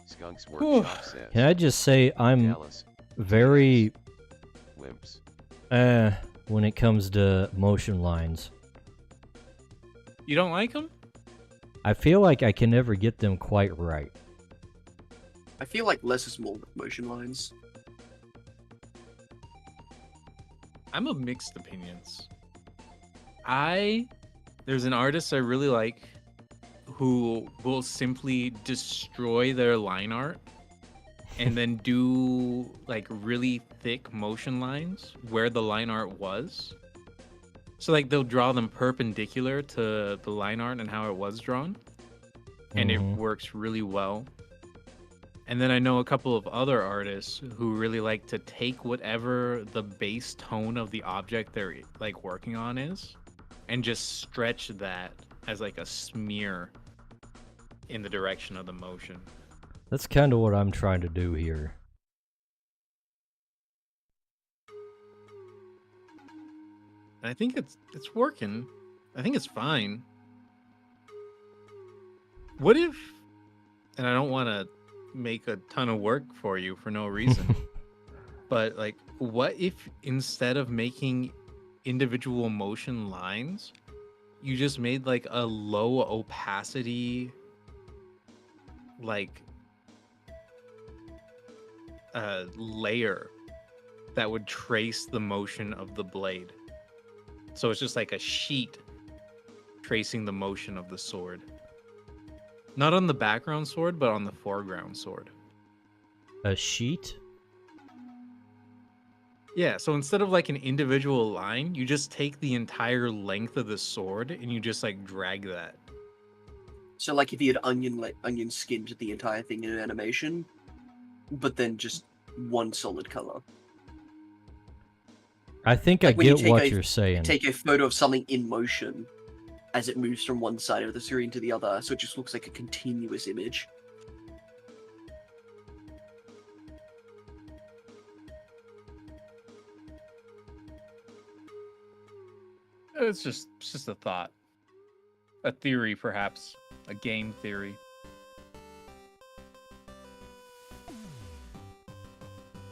Skunk's Whew. Workshop says. Can I just say I'm Dallas. very Wimps. when it comes to motion lines. You don't like them? I feel like I can never get them quite right. I feel like less is more with motion lines. I'm of mixed opinions. There's an artist I really like who will simply destroy their line art and then do like really thick motion lines where the line art was. So like they'll draw them perpendicular to the line art and how it was drawn. And it works really well. And then I know a couple of other artists who really like to take whatever the base tone of the object they're like working on is and just stretch that as like a smear in the direction of the motion. That's kind of what I'm trying to do here. And I think it's working. I think it's fine. What if, and I don't want to make a ton of work for you for no reason, but like, what if instead of making individual motion lines, you just made like a low opacity, like layer that would trace the motion of the blade? So it's just like a sheet tracing the motion of the sword. Not on the background sword, but on the foreground sword. A sheet? Yeah, so instead of like an individual line, you just take the entire length of the sword and you just like drag that. So like if you had onion skinned the entire thing in an animation, but then just one solid color. I think Like I when you get take what a- you're saying. Take a photo of something in motion as it moves from one side of the screen to the other, so it just looks like a continuous image. It's just a thought. A theory, perhaps. A game theory.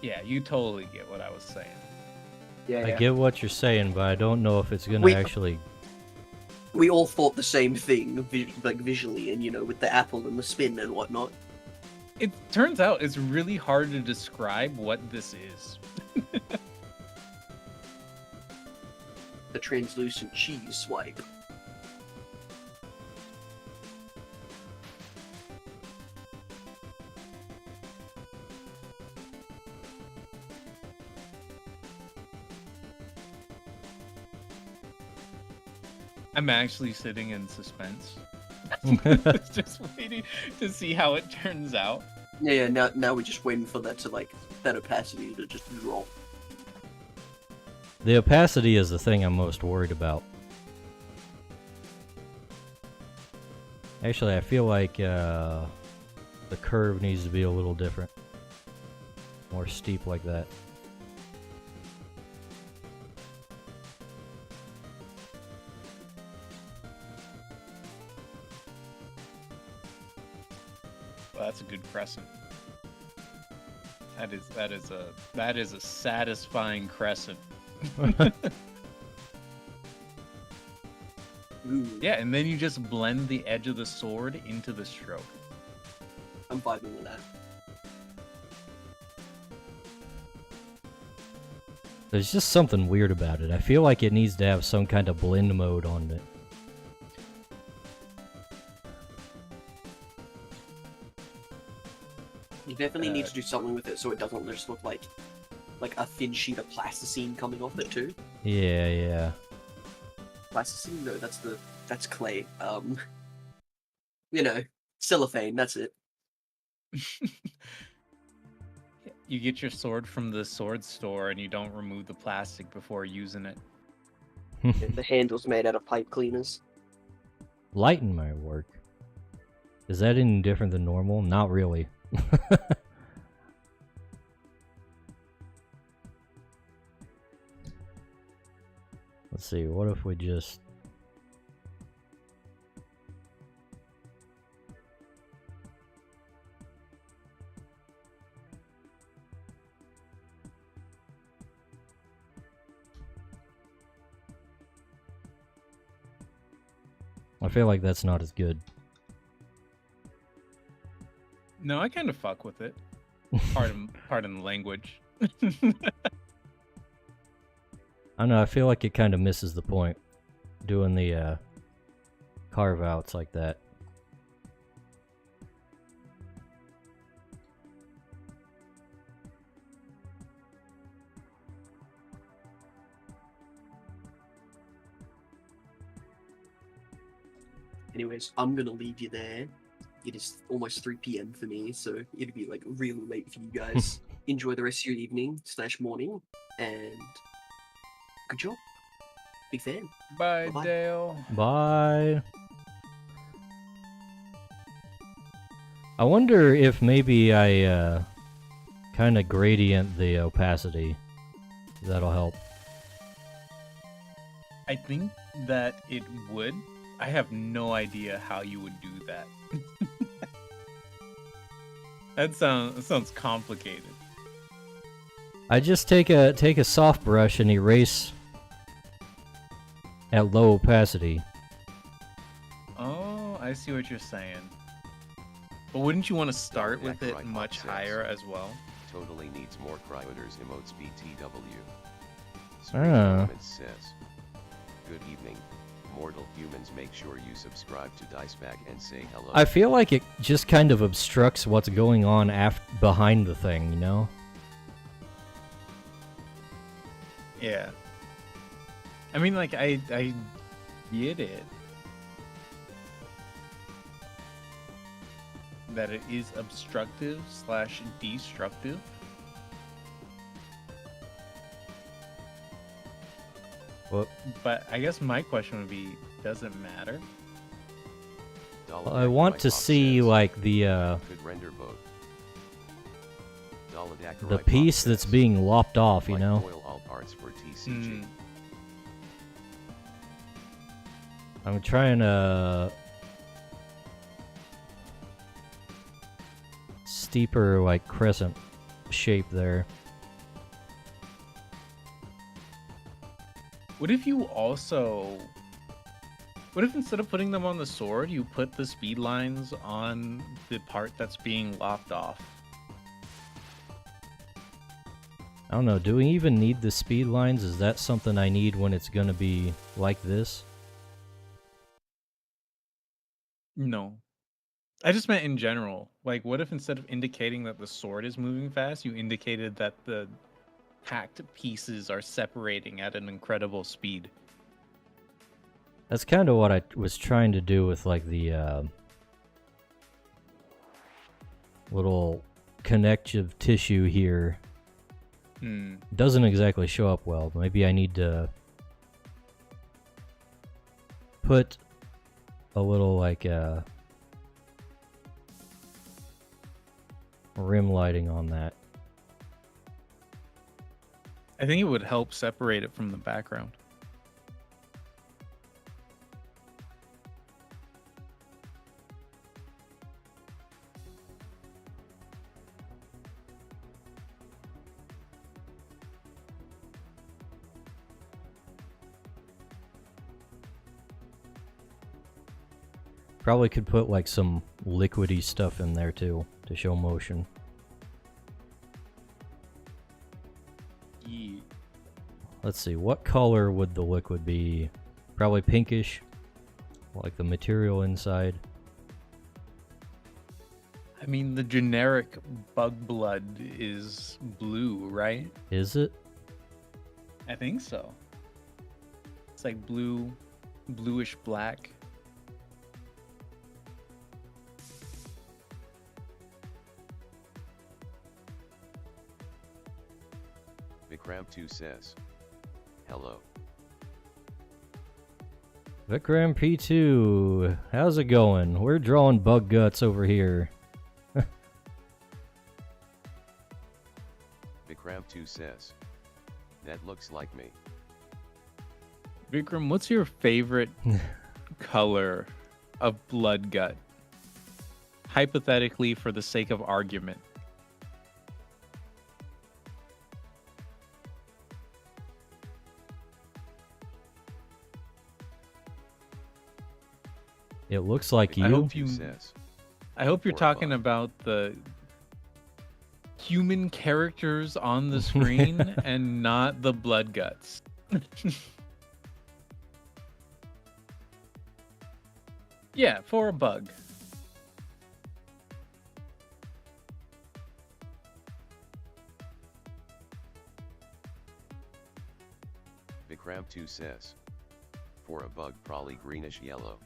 Yeah, you totally get what I was saying. Yeah, I get what you're saying, but I don't know if it's gonna We- actually. We all thought the same thing, like visually, and with the apple and the spin and whatnot. It turns out it's really hard to describe what this is. The translucent cheese swipe. I'm actually sitting in suspense. Just waiting to see how it turns out. Yeah, now we're just waiting for that opacity to just drop. The opacity is the thing I'm most worried about. Actually, I feel like the curve needs to be a little different. More steep like that. Well, that's a good crescent. That is a satisfying crescent. Ooh, Yeah, and then you just blend the edge of the sword into the stroke. I'm vibing with that. There's just something weird about it. I feel like it needs to have some kind of blend mode on it. You definitely need to do something with it so it doesn't just look like a thin sheet of plasticine coming off it too. Yeah. Plasticine? No, that's clay. Cellophane. That's it. You get your sword from the sword store and you don't remove the plastic before using it. The handle's made out of pipe cleaners. Lighten my work. Is that any different than normal? Not really. Let's see, what if we just... I I feel like that's not as good. No, I kind of fuck with it. Pardon the language. I don't know, I feel like it kind of misses the point doing the carve outs like that. Anyways, I'm gonna leave you there. It is almost 3 p.m. for me, so it'll be like really late for you guys. Enjoy the rest of your evening / morning, and good job. Big fan. Bye, Bye-bye. Dale. Bye. I wonder if maybe I kind of gradient the opacity. That'll help. I think that it would. I have no idea how you would do that. That sounds complicated. I just take a soft brush and erase at low opacity. Oh, I see what you're saying. But wouldn't you want to start with it Right much says. higher as well? Totally needs more cryoters emotes BTW. Ah. Spring Elements says. Good evening. Mortal humans, make sure you subscribe to Diceback and say hello. I feel like it just kind of obstructs what's going on behind the thing, you know? Yeah. I mean, like, I get it. That it is obstructive / destructive. Well, But I guess my question would be, does it matter? I want to see like the Could render both. the piece that's being lopped off, you know? Oil alt arts for TCG. I'm trying to steeper like crescent shape there. What if you also... What if instead of putting them on the sword, you put the speed lines on the part that's being lopped off? I don't know, do we even need the speed lines? Is that something I need when it's gonna be like this? No. I just meant in general. Like, what if instead of indicating that the sword is moving fast, you indicated that the hacked pieces are separating at an incredible speed? That's kind of what I was trying to do with like the little connective tissue here. Doesn't exactly show up well. Maybe I need to put a little like rim lighting on that. I think it would help separate it from the background. Probably could put like some liquidy stuff in there too to show motion. Yeah. Let's see, what color would the liquid be? Probably pinkish, like the material inside. I mean, the generic bug blood is blue, right? Is it? I think so. It's like blue, bluish black. Vikram2 says. Hello. Vikram P2, how's it going? We're drawing bug guts over here. Vikram2 says. That looks like me. Vikram, what's your favorite color of blood gut? Hypothetically, for the sake of argument. It looks like I you. hope you- Says, I hope you're Or talking above. about the human characters on the screen and not the blood guts. Yeah, for a bug. Vikram2 says, for a bug probably greenish yellow.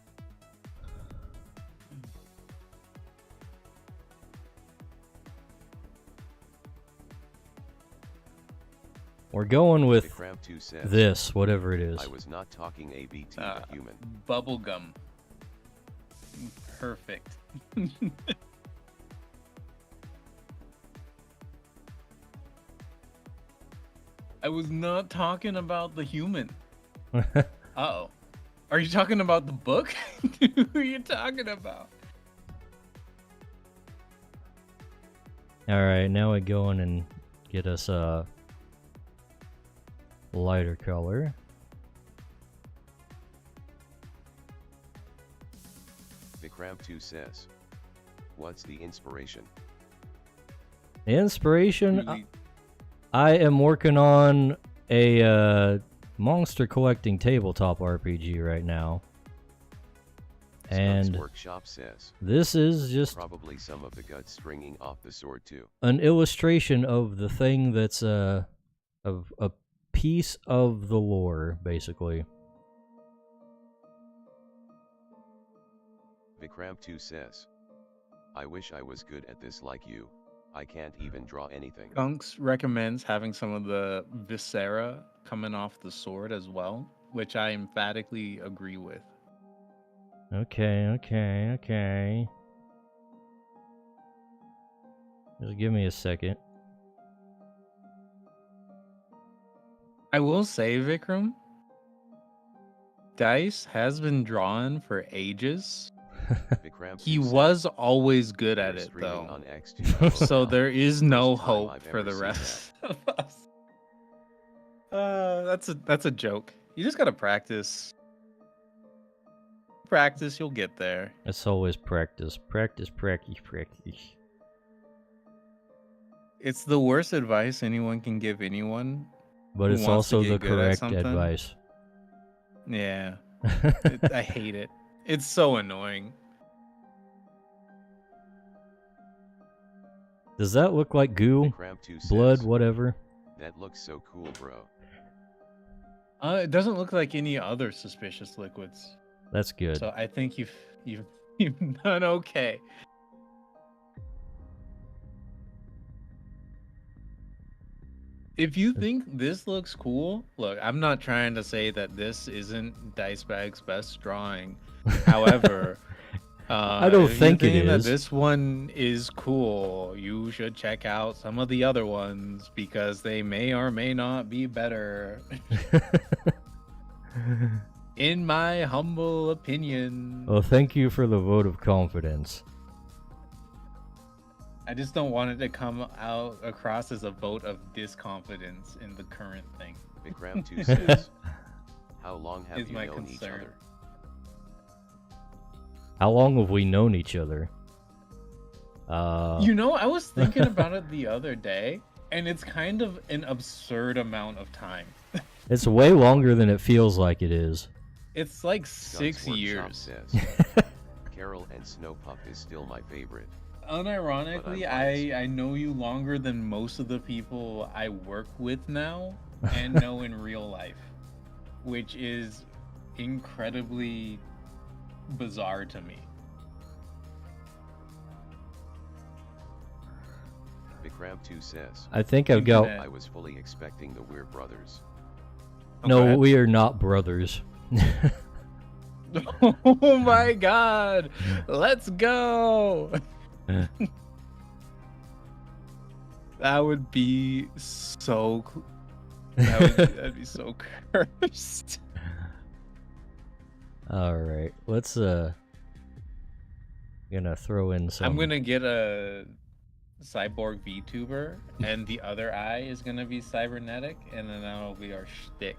We're going with Vikram2 says, this, whatever it is. I was not talking ABT Ah. but human. Bubblegum. Perfect. I was not talking about the human. Uh-oh. Are you talking about the book? Who are you talking about? All right, now we go in and get us a lighter color. Vikram2 says, what's the inspiration? The inspiration, Really- I am working on a monster collecting tabletop RPG right now. Skunks And Workshop says, this is just probably some of the guts stringing off the sword too. an illustration of the thing that's of a piece of the lore, basically. Vikram2 says, I wish I was good at this like you. I can't even draw anything. Gunks recommends having some of the viscera coming off the sword as well, which I emphatically agree with. Okay. Just give me a second. I will say, Vikram, Dice has been drawn for ages. Vikram2 He says, was always good at "You're it, streaming though. on X2. So there is no First time hope I've for ever the seen rest of us. That's a joke. You just gotta practice. Practice, you'll get there. It's always practice. Practice. It's the worst advice anyone can give anyone. But Who it's wants to also get the good at correct something? advice. Yeah, I hate it. It's so annoying. Does that look like goo? Vikram2 says, Blood, whatever? that looks so cool, bro. It doesn't look like any other suspicious liquids. That's good. So I think you've done okay. If you think this looks cool, look, I'm not trying to say that this isn't Dicebag's best drawing. However, I don't if you think it that is. this one is cool, you should check out some of the other ones because they may or may not be better. In my humble opinion. Well, thank you for the vote of confidence. I just don't want it to come out across as a vote of disconfidence in the current thing. Vikram2 says, how long have Is you my known each concern. other? How long have we known each other? You know, I was thinking about it the other day, and it's kind of an absurd amount of time. It's way longer than it feels like it is. It's like Skunks 6 Workshop years. says, Carol and Snowpuff is still my favorite. Unironically, But I'm biased. I know you longer than most of the people I work with now and know in real life, which is incredibly bizarre to me. Vikram2 says, I think I've got... Internet. I was fully expecting the Weir brothers. No, we are not brothers. Oh my god! Let's go! That would be so. That'd be so cursed. Alright, let's, gonna throw in some... I'm gonna get a cyborg VTuber, and the other eye is gonna be cybernetic, and then that'll be our shtick.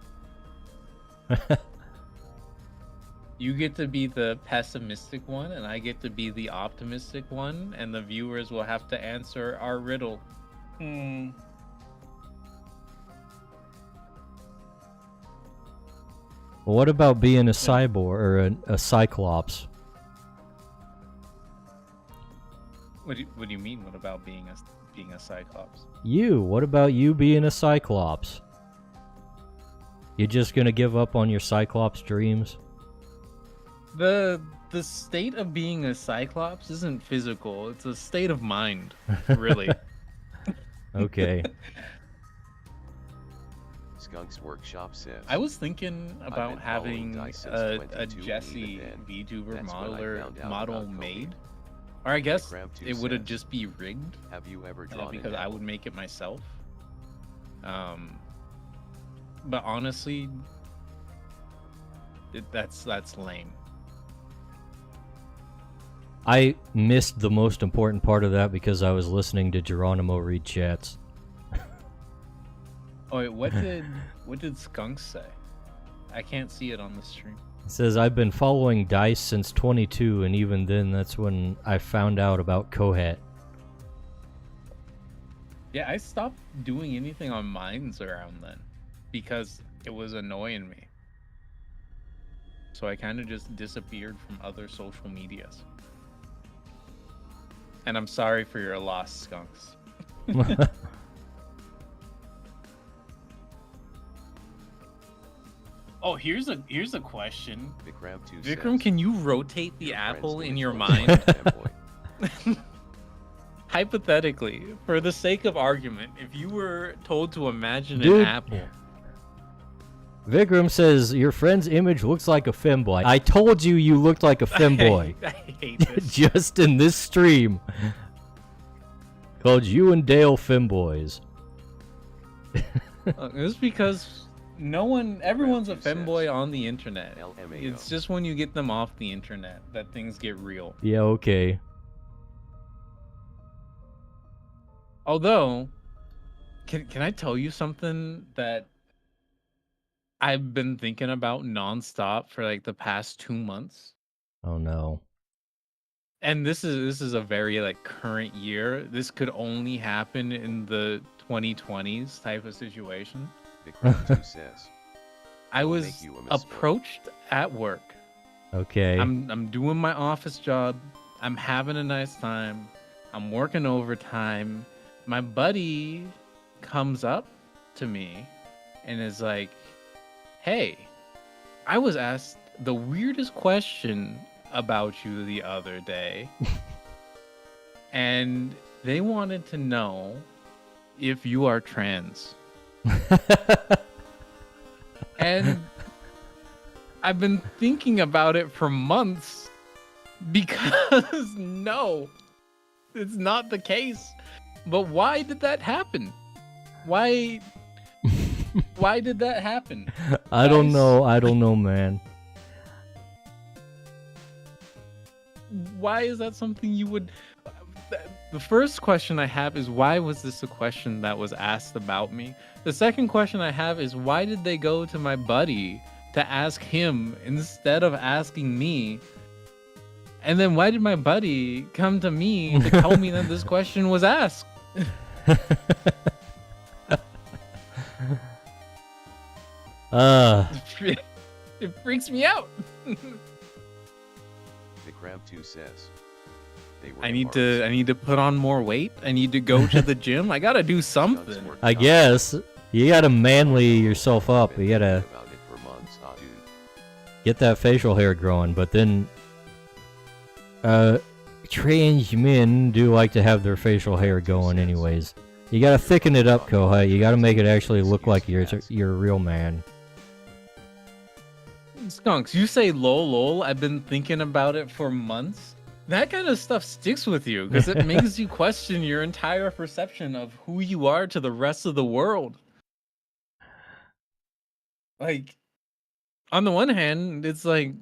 You get to be the pessimistic one, and I get to be the optimistic one, and the viewers will have to answer our riddle. Hmm. What about being a cyborg or a cyclops? What do you mean? What about being a cyclops? What about you being a cyclops? You just gonna give up on your cyclops dreams? The state of being a cyclops isn't physical; it's a state of mind, really. Okay. Skunk's Workshop says. I was thinking about been following having Dice since a 22, and Jesse even then, VTuber that's when I found out model about Kobe. made, or I guess Cramp 2 it would have says, just be rigged Have you ever drawn because an I apple? would make it myself. But honestly, that's lame. I missed the most important part of that because I was listening to Geronimo read chats. Oh wait, what did Skunk say? I can't see it on the stream. It says, I've been following Dice since 22, and even then, that's when I found out about Kohet. Yeah, I stopped doing anything on Mines around then because it was annoying me. So I kind of just disappeared from other social medias. And I'm sorry for your loss, Skunks. Oh, here's a question. Vikram 2 Vikram, says, can you rotate the "Your friends apple do in it your for mind? fanboy." Hypothetically, for the sake of argument, if you were told to imagine Dude. an apple. Vikram says, your friend's image looks like a femboy. I told you you looked like a femboy. I hate this. Just in this stream. Called you and Dale femboys. It's because everyone's a Cramp 2 femboy says, on the internet. LMAO. It's just when you get them off the internet that things get real. Yeah, okay. Although, can I tell you something that I've been thinking about nonstop for like the past 2 months? Oh no. And this is a very like current year. This could only happen in the 2020s type of situation. Vikram 2 says, I "Will was make you a misfit." approached at work. Okay. I'm doing my office job. I'm having a nice time. I'm working overtime. My buddy comes up to me and is like, "Hey, I was asked the weirdest question about you the other day." And they wanted to know if you are trans. And I've been thinking about it for months because no, it's not the case. But why did that happen? Why did that happen? I don't guys? know. I don't know, man. Why is that something you would... The first question I have is, why was this a question that was asked about me? The second question I have is, why did they go to my buddy to ask him instead of asking me? And then why did my buddy come to me to tell me that this question was asked? It freaks me out. Vikram 2 says, "They were I in need Mars." to put on more weight. I need to go to the gym. I gotta do something. Skunk's I Workshop guess. You gotta manly yourself up. Been You gotta thinking about it for months, dude. get that facial hair growing, but then trans men do like to have their facial hair going anyways. You gotta thicken it up, Kohai. You gotta make it actually look like you're a real man. Skunks, you say lol lol. I've been thinking about it for months. That kind of stuff sticks with you because it makes you question your entire perception of who you are to the rest of the world. Like, on the one hand, it's like,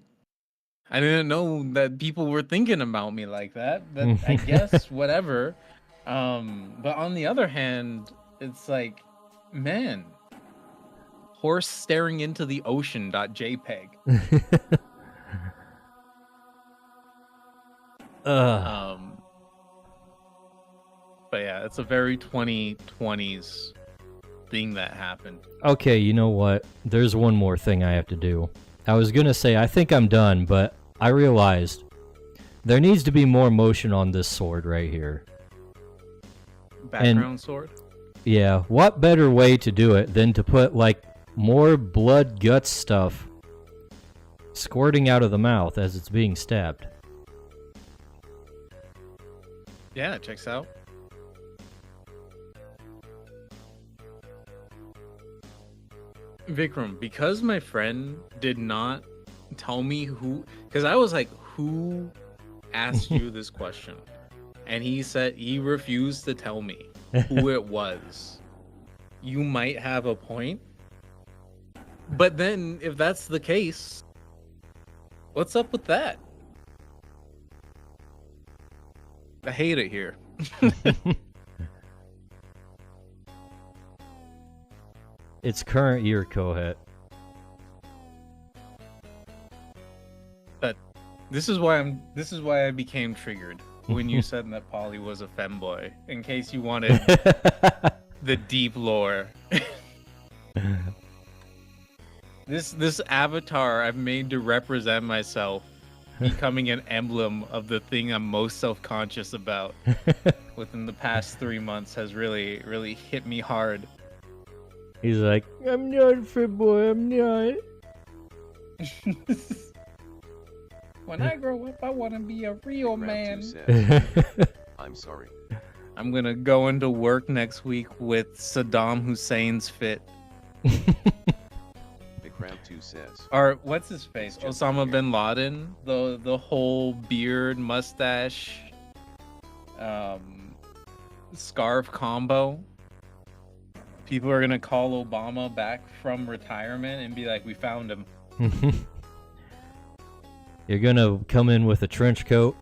I didn't know that people were thinking about me like that, but I guess whatever. But on the other hand, it's like, man, horse staring into the ocean.jpg. Um, but yeah, it's a very 2020s thing that happened. Okay, you know what? There's one more thing I have to do. I was gonna say I think I'm done, but I realized there needs to be more motion on this sword right here. Background sword. Yeah, what better way to do it than to put, like, more blood guts stuff squirting out of the mouth as it's being stabbed? Yeah, it checks out. Vikram, because my friend did not tell me who, because I was like, who asked you this question? And he said he refused to tell me who it was. You might have a point. But then, if that's the case, what's up with that? I hate it here. It's current year, Kohet. But this is why I became triggered when you said that Polly was a femboy. In case you wanted the deep lore. This avatar I've made to represent myself becoming an emblem of the thing I'm most self-conscious about within the past 3 months has really hit me hard. He's like, I'm not a fit boy, I'm not. When I grow up, I want to be a real man. I'm sorry. I'm gonna go into work next week with Saddam Hussein's fit. Says. Or what's his face? Osama bin Laden. The whole beard, mustache, scarf combo. People are gonna call Obama back from retirement and be like, "We found him." You're gonna come in with a trench coat.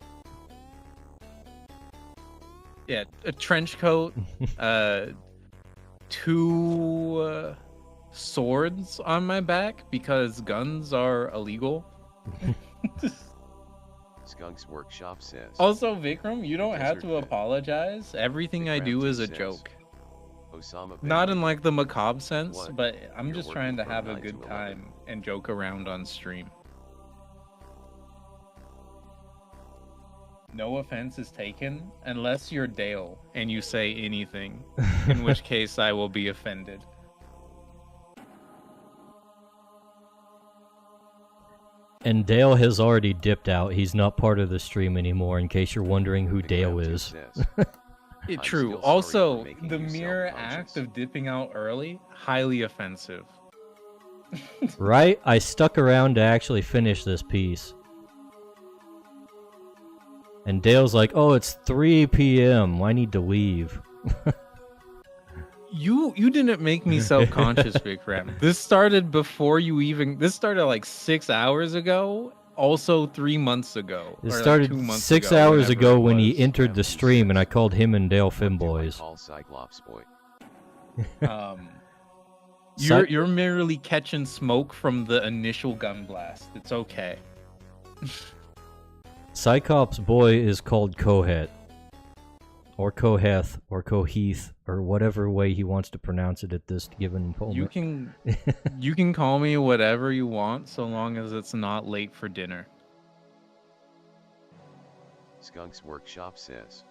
Yeah, a trench coat. Two. Swords on my back because guns are illegal. Skunk's Workshop says. Also, Vikram, you don't have to Fit. apologize. Everything I do is a joke. Osama Not in like the macabre sense, What? but I'm You're just trying to working have from a 9 good to time and joke around on stream. No offense is taken unless you're Dale and you say anything, in which case I will be offended. And Dale has already dipped out. He's not part of the stream anymore, in case you're wondering who Dale is. True. Also, the mere act of dipping out early, highly offensive. Right? I stuck around to actually finish this piece. And Dale's like, oh, it's 3 p.m. I need to leave. You didn't make me self-conscious, Vikram. This started before you even... This started like 6 hours ago. Also 3 months ago. It or started like 2 months 6 ago, hours whenever ago it when he was. entered the stream, and I called him and Dale femboys. Call Cyclops boy. You're merely catching smoke from the initial gun blast. It's okay. Cyclops boy is called Kohet. Or Koheth, or Koheth, or whatever way he wants to pronounce it at this given moment. You can call me whatever you want, so long as it's not late for dinner. Skunk's Workshop says.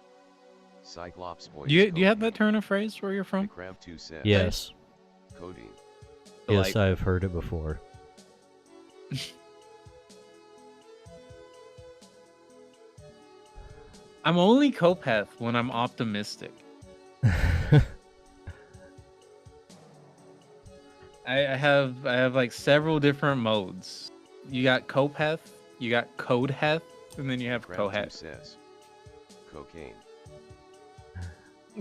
Cyclops boy. Do you have that turn of phrase where you're from? Crab 2 says. Yes. Codeine. Yes, I've heard it before. I'm only Kopeth when I'm optimistic. I have like several different modes. You got Kopeth, you got Codeheth, and then you have Crab Kohet. 2 says. Cocaine.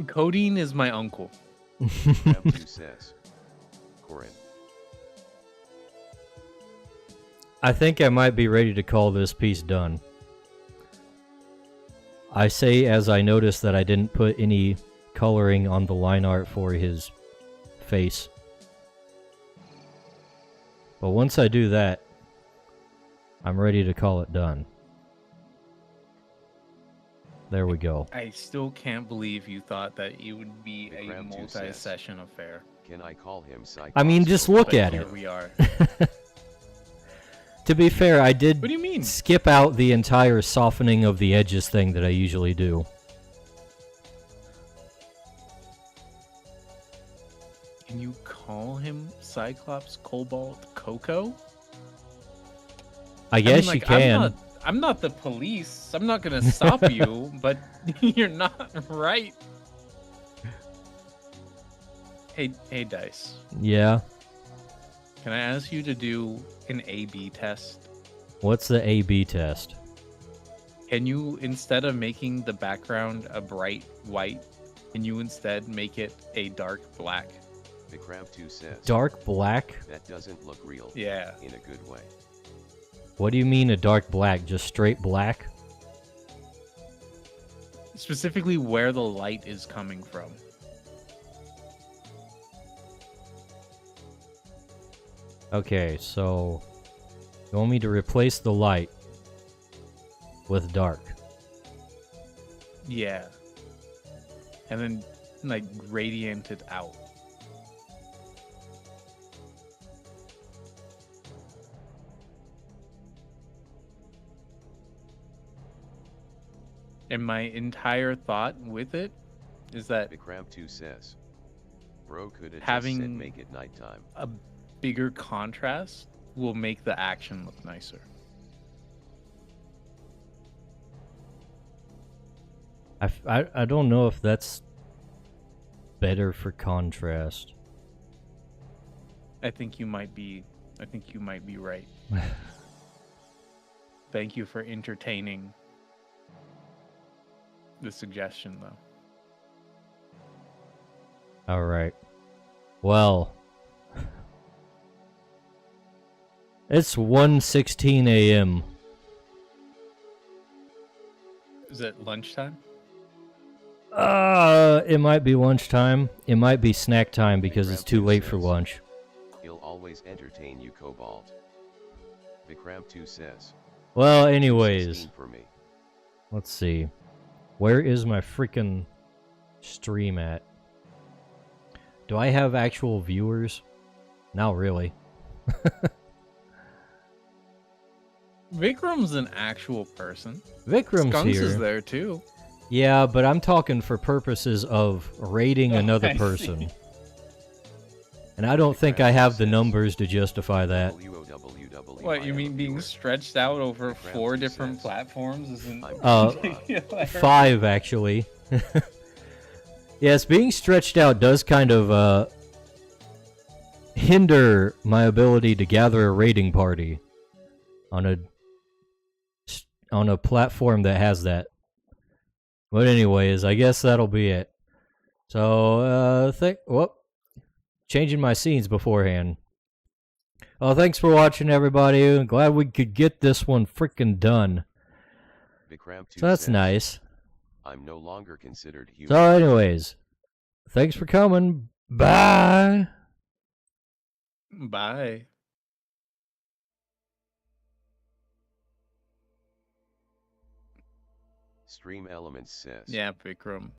Codeine is my uncle. Crab 2 says. Corin. I think I might be ready to call this piece done. I say as I notice that I didn't put any coloring on the line art for his face. But once I do that, I'm ready to call it done. There we go. I still can't believe you thought that it would be a Vikram too says. multi-session affair. Can I call him Cyclops? I mean, just look But at here it. we are. To be fair, I did What do you mean? skip out the entire softening of the edges thing that I usually do. Can you call him Cyclops Cobalt Coco? I guess you can. I'm not the police. I'm not gonna stop you, but you're not right. Hey, Dice. Yeah. Can I ask you to do an A/B test? What's the A/B test? Can you, instead of making the background a bright white, can you instead make it a dark black? Vikram too says. Dark black? That doesn't look real. Yeah. In a good way. What do you mean a dark black? Just straight black? Specifically where the light is coming from. Okay, so you want me to replace the light with dark? Yeah. And then, like, radiant it out. And my entire thought with it is that Vikram too says. Bro could have just Having- said make it nighttime. a bigger contrast will make the action look nicer. I don't know if that's better for contrast. I think you might be right. Thank you for entertaining the suggestion, though. All right. Well, it's 1:16 a.m. Is it lunchtime? It might be lunchtime. It might be snack time because it's too late for lunch. He'll always entertain you, Cobalt. Vikram too says. Well, anyways, 16 for me. let's see. Where is my freaking stream at? Do I have actual viewers? Not really. Vikram's an actual person. Vikram's Skunks here. is there too. Yeah, but I'm talking for purposes of rating another I person. see. And I don't think I have the numbers to justify that. What, you mean being stretched out over Vikram 4 too different says. platforms isn't I'm 5 actually. Yes, being stretched out does kind of hinder my ability to gather a raiding party on a platform that has that. But anyways, I guess that'll be it. So, changing my scenes beforehand. Well, thanks for watching, everybody. I'm glad we could get this one freaking done. Vikram too So that's says, nice. I'm no longer considered human. So anyways, thanks for coming. Bye. Bye. Stream Elements says. Yeah, Vikram.